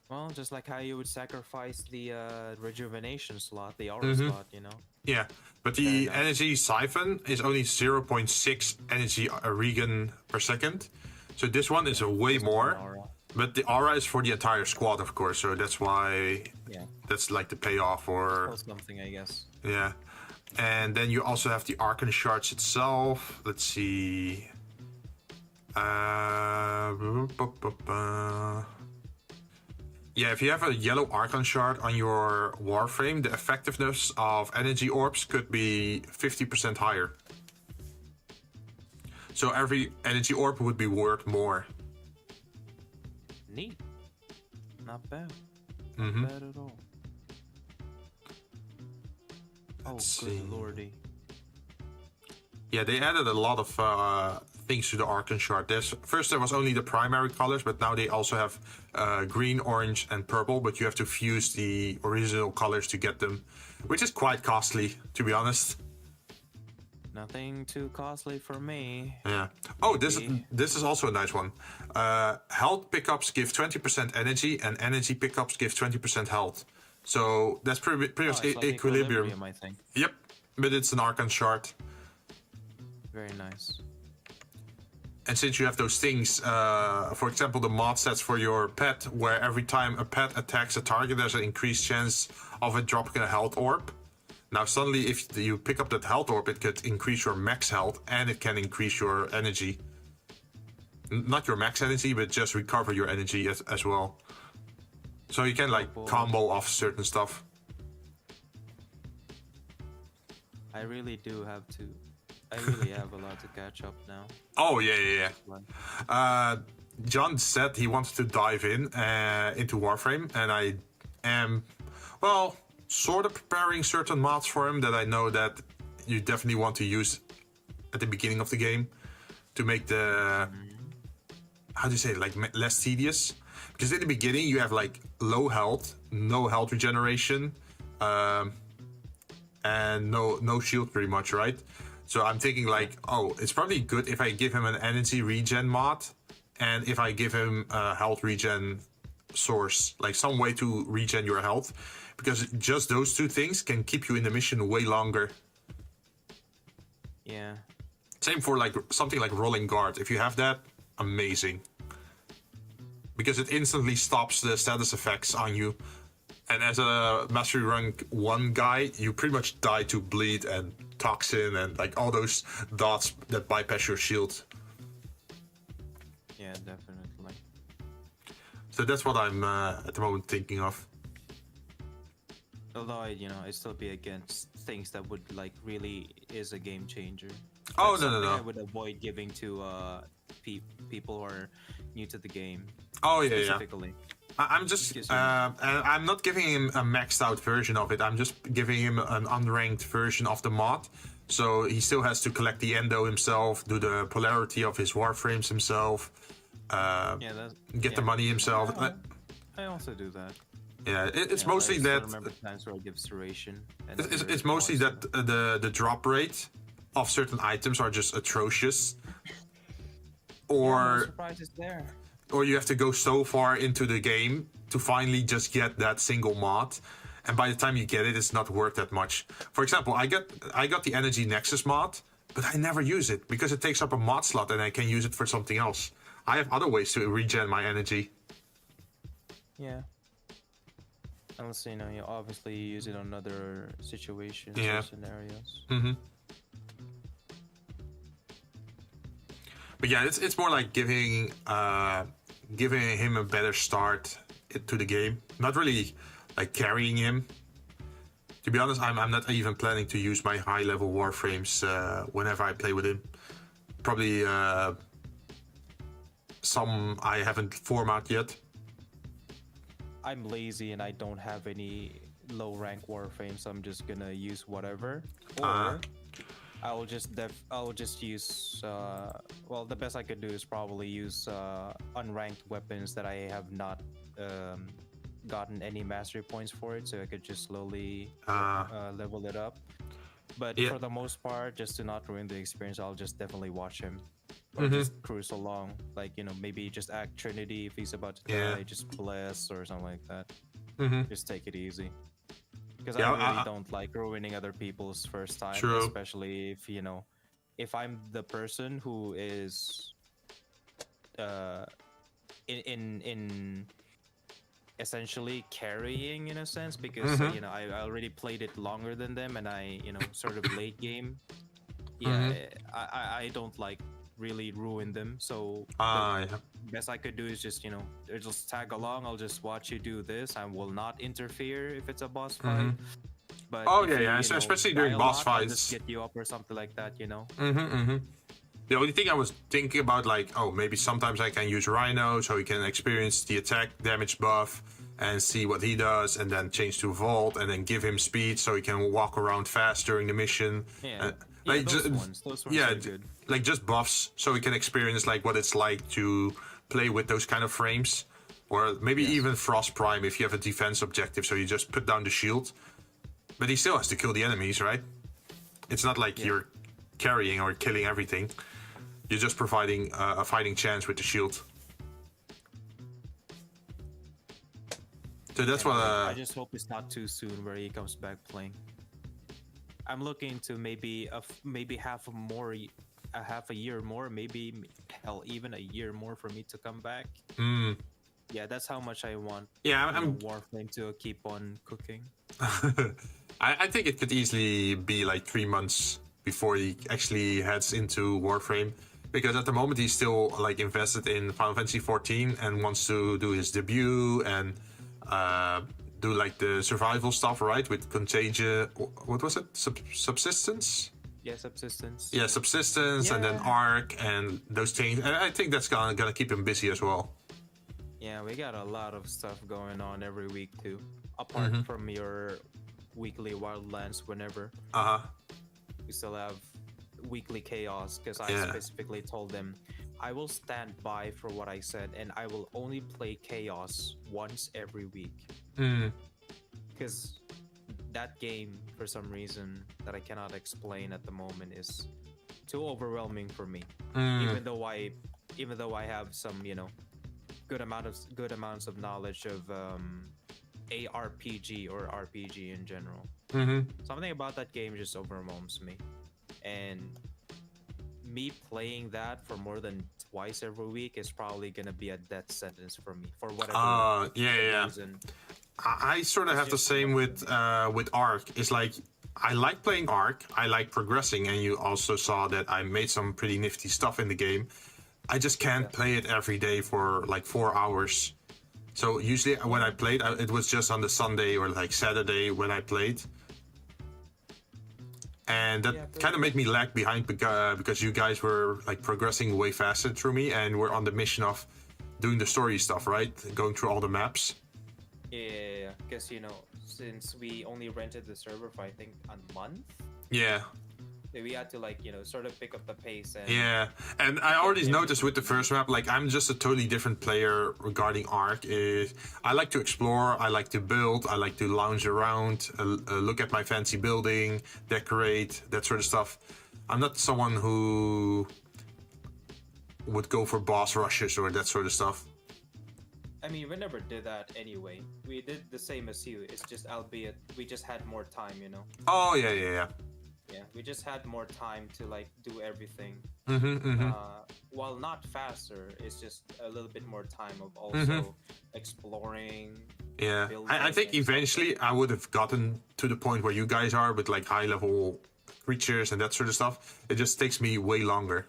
Well, just like how you would sacrifice the rejuvenation slot, the aura slot, Yeah, but the energy siphon is only 0.6 energy regen per second. So this one is a way more. But the aura is for the entire squad, of course, so that's why Yeah. that's like the payoff, or Or something, I guess. yeah. And then you also have the Archon Shards itself. Let's see. Yeah, if you have a yellow Archon Shard on your Warframe, the effectiveness of energy orbs could be 50% higher. So every energy orb would be worth more. Neat. Not bad. Mm-hmm. Not bad at all. Oh, Let's good see. lordy. Yeah, they added a lot of things to the Archon Shard. First there was only the primary colors, but now they also have green, orange, and purple, but you have to fuse the original colors to get them, which is quite costly, to be honest. Nothing too costly for me. Yeah. Oh, Maybe. this is also a nice one. Health pickups give 20% energy, and energy pickups give 20% health. So that's pretty Oh, much it's like equilibrium. I think. Yep, but it's an Archon Shard. Very nice. And since you have those things, for example, the mod sets for your pet, where every time a pet attacks a target, there's an increased chance of it dropping a health orb. Now, suddenly, if you pick up that health orb, it could increase your max health, and it can increase your energy. Not your max energy, but just recover your energy as well. So you can, like, combo off certain stuff. I really do have to. I really have a lot to catch up now. Oh, yeah. John said he wants to dive into Warframe, and I am, well, sort of preparing certain mods for him that I know that you definitely want to use at the beginning of the game to make the, how do you say it, like less tedious. Because in the beginning you have like low health, no health regeneration, and no shield pretty much, right? So I'm thinking like, oh, it's probably good if I give him an energy regen mod, and if I give him a health regen source, like some way to regen your health, because just those two things can keep you in the mission way longer. Yeah. Same for like something like rolling guard. If you have that, amazing. Because it instantly stops the status effects on you. And as a Mastery Rank 1 guy, you pretty much die to bleed and toxin and like all those dots that bypass your shield. Yeah, definitely. So that's what I'm at the moment thinking of. Although I still be against things that would like really is a game changer. Oh, That's no. something I would avoid giving to people who are new to the game. Oh, yeah. Specifically. I'm just, Because, and I'm not giving him a maxed out version of it. I'm just giving him an unranked version of the mod. So he still has to collect the endo himself, do the polarity of his warframes himself, get the money himself. I also do that. Yeah, it's Yeah, mostly I still that. remember times where I give duration. It's mostly that the drop rate of certain items are just atrocious, or surprises there. or you have to go so far into the game to finally just get that single mod, and by the time you get it, it's not worth that much. For example, I got the Energy Nexus mod, but I never use it because it takes up a mod slot and I can use it for something else. I have other ways to regen my energy. Yeah. Unless you obviously use it on other situations Yeah. or scenarios. Mm-hmm. But yeah, it's more like giving him a better start to the game. Not really like carrying him. To be honest, I'm not even planning to use my high level warframes whenever I play with him. Probably some I haven't formatted yet. I'm lazy and I don't have any low rank warframes, so I'm just gonna use whatever. Or I will just use well, the best I could do is probably use unranked weapons that I have not gotten any mastery points for it, so I could just slowly level it up. But Yeah. for the most part, just to not ruin the experience, I'll just definitely watch him. Or just cruise along, like maybe just act Trinity if he's about to die, just bless or something like that. Just take it easy, because Yeah, I really don't like ruining other people's first time, True. especially if if I'm the person who is in essentially carrying in a sense because you know I already played it longer than them and I sort of late game. Yeah, I don't like really ruin them. So the best I could do is just just tag along. I'll just watch you do this. I will not interfere if it's a boss fight. But especially die during a boss lot, I'll fights. just get you up or something like that. The only thing I was thinking about, like, oh, maybe sometimes I can use Rhino so he can experience the attack damage buff and see what he does, and then change to Vault and then give him speed so he can walk around fast during the mission. Yeah. Like those ones are good. like just buffs so he can experience like what it's like to play with those kind of frames, or maybe even Frost Prime if you have a defense objective, so you just put down the shield, but he still has to kill the enemies, right? It's not like you're carrying or killing everything. You're just providing a fighting chance with the shield. So that's what. I just hope it's not too soon where he comes back playing. I'm looking to maybe half a year more, maybe hell even a year more for me to come back. Yeah, that's how much I want. Yeah, I'm Warframe to keep on cooking. I think it could easily be like 3 months before he actually heads into Warframe, because at the moment he's still like invested in Final Fantasy 14 and wants to do his debut and do like the survival stuff, right? With Contagion, what was it? Subsistence? Yeah, Subsistence. Yeah, Subsistence, and then Arc and those things. And I think that's gonna keep him busy as well. Yeah, we got a lot of stuff going on every week too. Apart from your weekly Wildlands whenever. We still have weekly Chaos, because I specifically told them I will stand by for what I said and I will only play Chaos once every week. Because that game, for some reason that I cannot explain at the moment, is too overwhelming for me. Even though I have some, good amounts of knowledge of ARPG or RPG in general. Something about that game just overwhelms me, and me playing that for more than twice every week is probably gonna be a death sentence for me for whatever reason. I sort of have the same with Arc. It's like I like playing Arc, I like progressing, and you also saw that I made some pretty nifty stuff in the game. I just can't play it every day for like 4 hours. So usually when I played, it was just on the Sunday or like Saturday when I played. And that kind of made me lag behind because you guys were like progressing way faster through me, and we're on the mission of doing the story stuff, right? Going through all the maps. Yeah, because since we only rented the server for I think a month. Yeah. We had to sort of pick up the pace. And I already noticed with the first map, like I'm just a totally different player regarding Arc. I like to explore, I like to build, I like to lounge around, look at my fancy building, decorate, that sort of stuff. I'm not someone who would go for boss rushes or that sort of stuff. I mean, we never did that anyway. We did the same as you. It's just, albeit, we just had more time, Oh, yeah. Yeah, we just had more time to do everything. While not faster, it's just a little bit more time of also exploring. Yeah, I think eventually I would have gotten to the point where you guys are with like high level creatures and that sort of stuff. It just takes me way longer.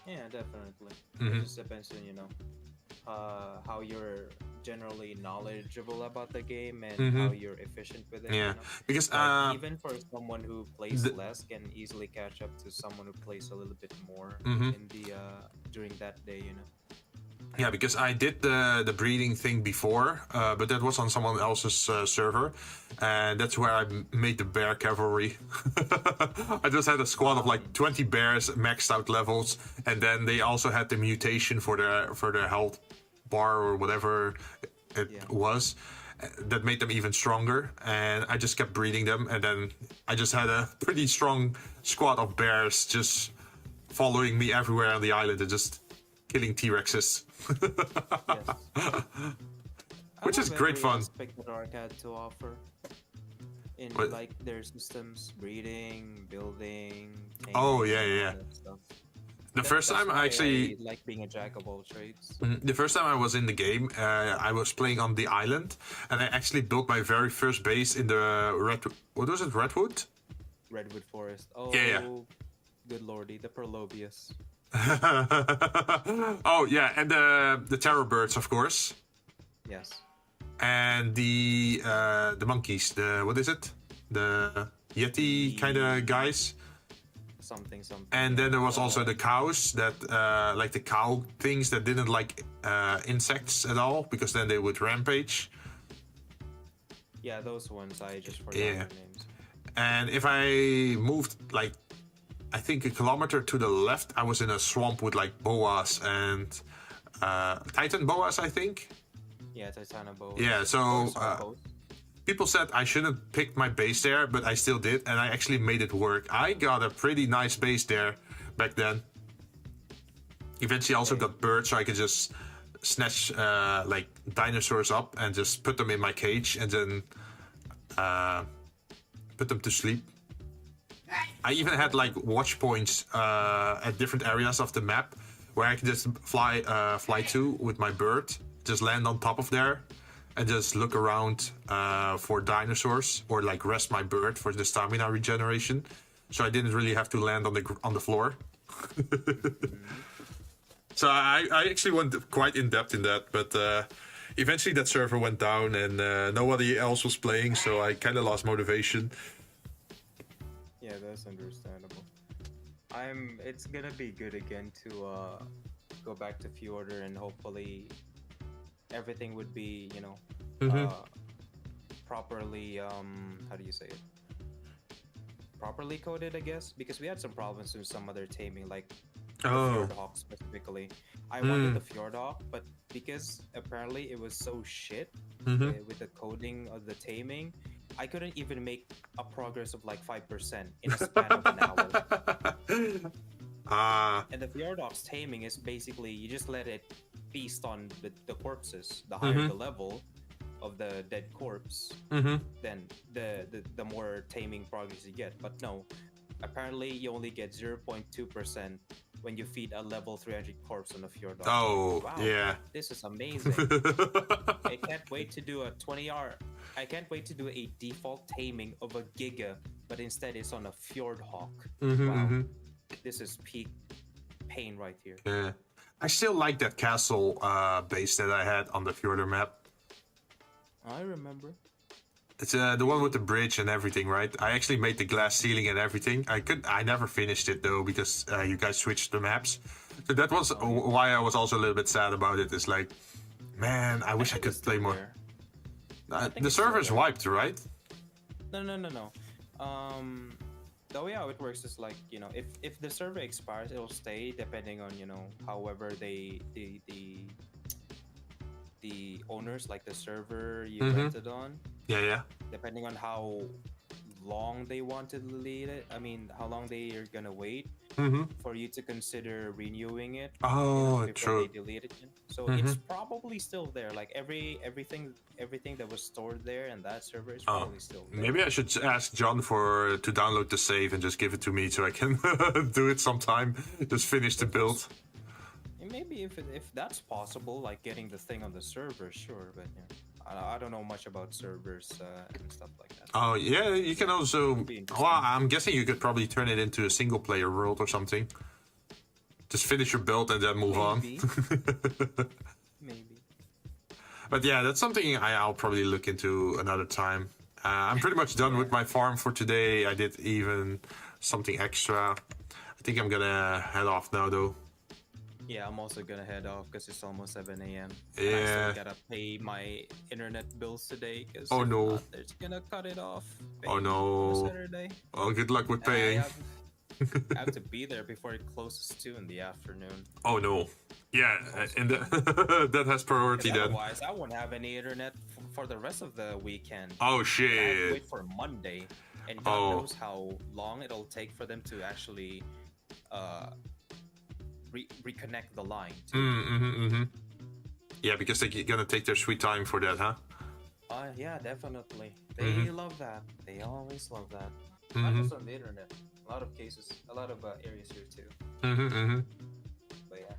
Yeah, definitely. It just depends on how you're generally knowledgeable about the game and how you're efficient with it. Yeah, because even for someone who plays less can easily catch up to someone who plays a little bit more in the during that day. Yeah, because I did the breeding thing before, but that was on someone else's server, and that's where I made the bear cavalry. I just had a squad of like 20 bears, maxed out levels, and then they also had the mutation for their health bar or whatever it was that made them even stronger, and I just kept breeding them, and then I just had a pretty strong squad of bears just following me everywhere on the island and just killing T-Rexes. Which is great fun. That Ark had to offer in their systems, breeding, building. Oh yeah. The first time I actually, like being a jack of all trades. the first time I was in the game, I was playing on the island, and I actually built my very first base in the what was it, Redwood? Redwood Forest. Oh, Yeah. good lordy, the Perlobius. Oh yeah, and the terror birds, of course, Yes. and the monkeys. The what is it? The Yeti kind of guys. Something. And then there was also the cows that, like the cow things that didn't like insects at all, because then they would rampage. Yeah, those ones. I just forgot Yeah. their names. And if I moved like, I think a kilometer to the left, I was in a swamp with like boas and Titan boas, I think. Yeah, Titanoboa. Yeah, so people said I shouldn't pick my base there, but I still did, and I actually made it work. I got a pretty nice base there back then. Eventually, I also got birds, so I could just snatch like dinosaurs up and just put them in my cage, and then put them to sleep. I even had like watch points at different areas of the map where I could just fly to with my bird, just land on top of there, and just look around for dinosaurs, or like rest my bird for the stamina regeneration. So I didn't really have to land on the floor. So I actually went quite in depth in that, but eventually that server went down and nobody else was playing, so I kind of lost motivation. Yeah, that's understandable. It's gonna be good again to go back to Fjorder, and hopefully everything would be, properly, how do you say it? Properly coded, I guess, because we had some problems with some other taming, like the Fjordhawk specifically. I wanted the Fjordhawk, but because apparently it was so shit with the coding of the taming, I couldn't even make a progress of like 5% in a span of an hour. And the Fjordhawk's taming is basically you just let it feast on the corpses. The higher the level of the dead corpse, then the more taming progress you get. But no, apparently you only get 0.2% when you feed a level 300 corpse on a Fjordhawk. Oh, wow, yeah. This is amazing. I can't wait to do a 20-hour. I can't wait to do a default taming of a Giga, but instead it's on a Fjordhawk. Wow. This is peak pain right here. Yeah. I still like that castle base that I had on the Fjorder map. I remember. It's the one with the bridge and everything, right? I actually made the glass ceiling and everything. I never finished it though, because you guys switched the maps. So that was why I was also a little bit sad about it. It's like, man, I wish I could play more. The server's wiped, right? No. The way how it works is like, if the server expires, it'll stay depending on, however the owners, like the server you rented on. Yeah. Depending on how long they want to delete it. I mean, how long they are gonna wait for you to consider renewing it. Oh, before true. they delete it. So it's probably still there. Like everything that was stored there and that server is probably still there. Maybe I should ask John to download the save and just give it to me so I can do it sometime. Just finish the build. Maybe if that's possible, like getting the thing on the server, sure. But I don't know much about servers and stuff like that. Oh yeah, you can also. Well, I'm guessing you could probably turn it into a single player world or something. Just finish your build and then move on. Maybe. But yeah, that's something I'll probably look into another time. I'm pretty much done with my farm for today. I did even something extra. I think I'm gonna head off now though. Yeah, I'm also gonna head off because it's almost 7 a.m. Yeah. I still gotta pay my internet bills today because Oh no. They're just gonna cut it off. Oh no. Saturday. Well, good luck with paying. I have to be there before it closes 2 in the afternoon. Oh no. Yeah, and that has priority then. Otherwise, I won't have any internet for the rest of the weekend. Oh I have to shit. wait for Monday, and God knows how long it'll take for them to actually reconnect the line. Yeah, because they're gonna take their sweet time for that, huh? Yeah, definitely. They love that. They always love that. Not just on the internet, A lot of cases, a lot of areas here too. But yeah,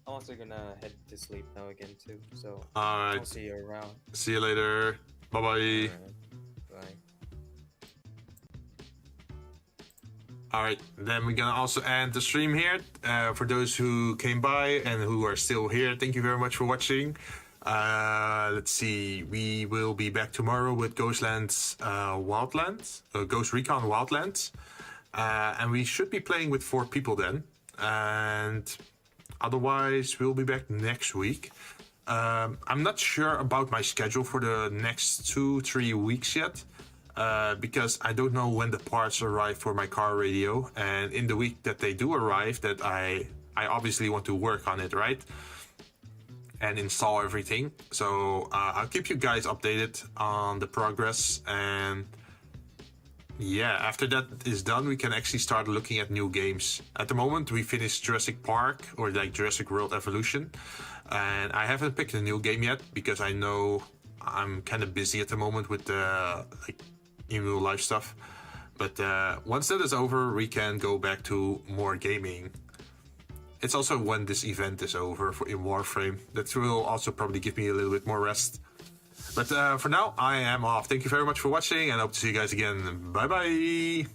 I'm also gonna head to sleep now again too. So All I'll right. see you around. See you later. Bye bye. Alright, bye. Alright, then we're gonna also end the stream here. For those who came by and who are still here, thank you very much for watching. Let's see, we will be back tomorrow with Ghostlands Wildlands, Ghost Recon Wildlands. And we should be playing with 4 people then. And otherwise, we'll be back next week. I'm not sure about my schedule for the next 2-3 weeks yet. Because I don't know when the parts arrive for my car radio, and in the week that they do arrive, that I obviously want to work on it, right? And install everything. So I'll keep you guys updated on the progress, and yeah, after that is done, we can actually start looking at new games. At the moment, we finished Jurassic Park, or like Jurassic World Evolution, and I haven't picked a new game yet because I know I'm kind of busy at the moment with the in real life stuff. But once that is over, we can go back to more gaming. It's also when this event is over in Warframe. That will also probably give me a little bit more rest. But for now, I am off. Thank you very much for watching, and I hope to see you guys again. Bye bye!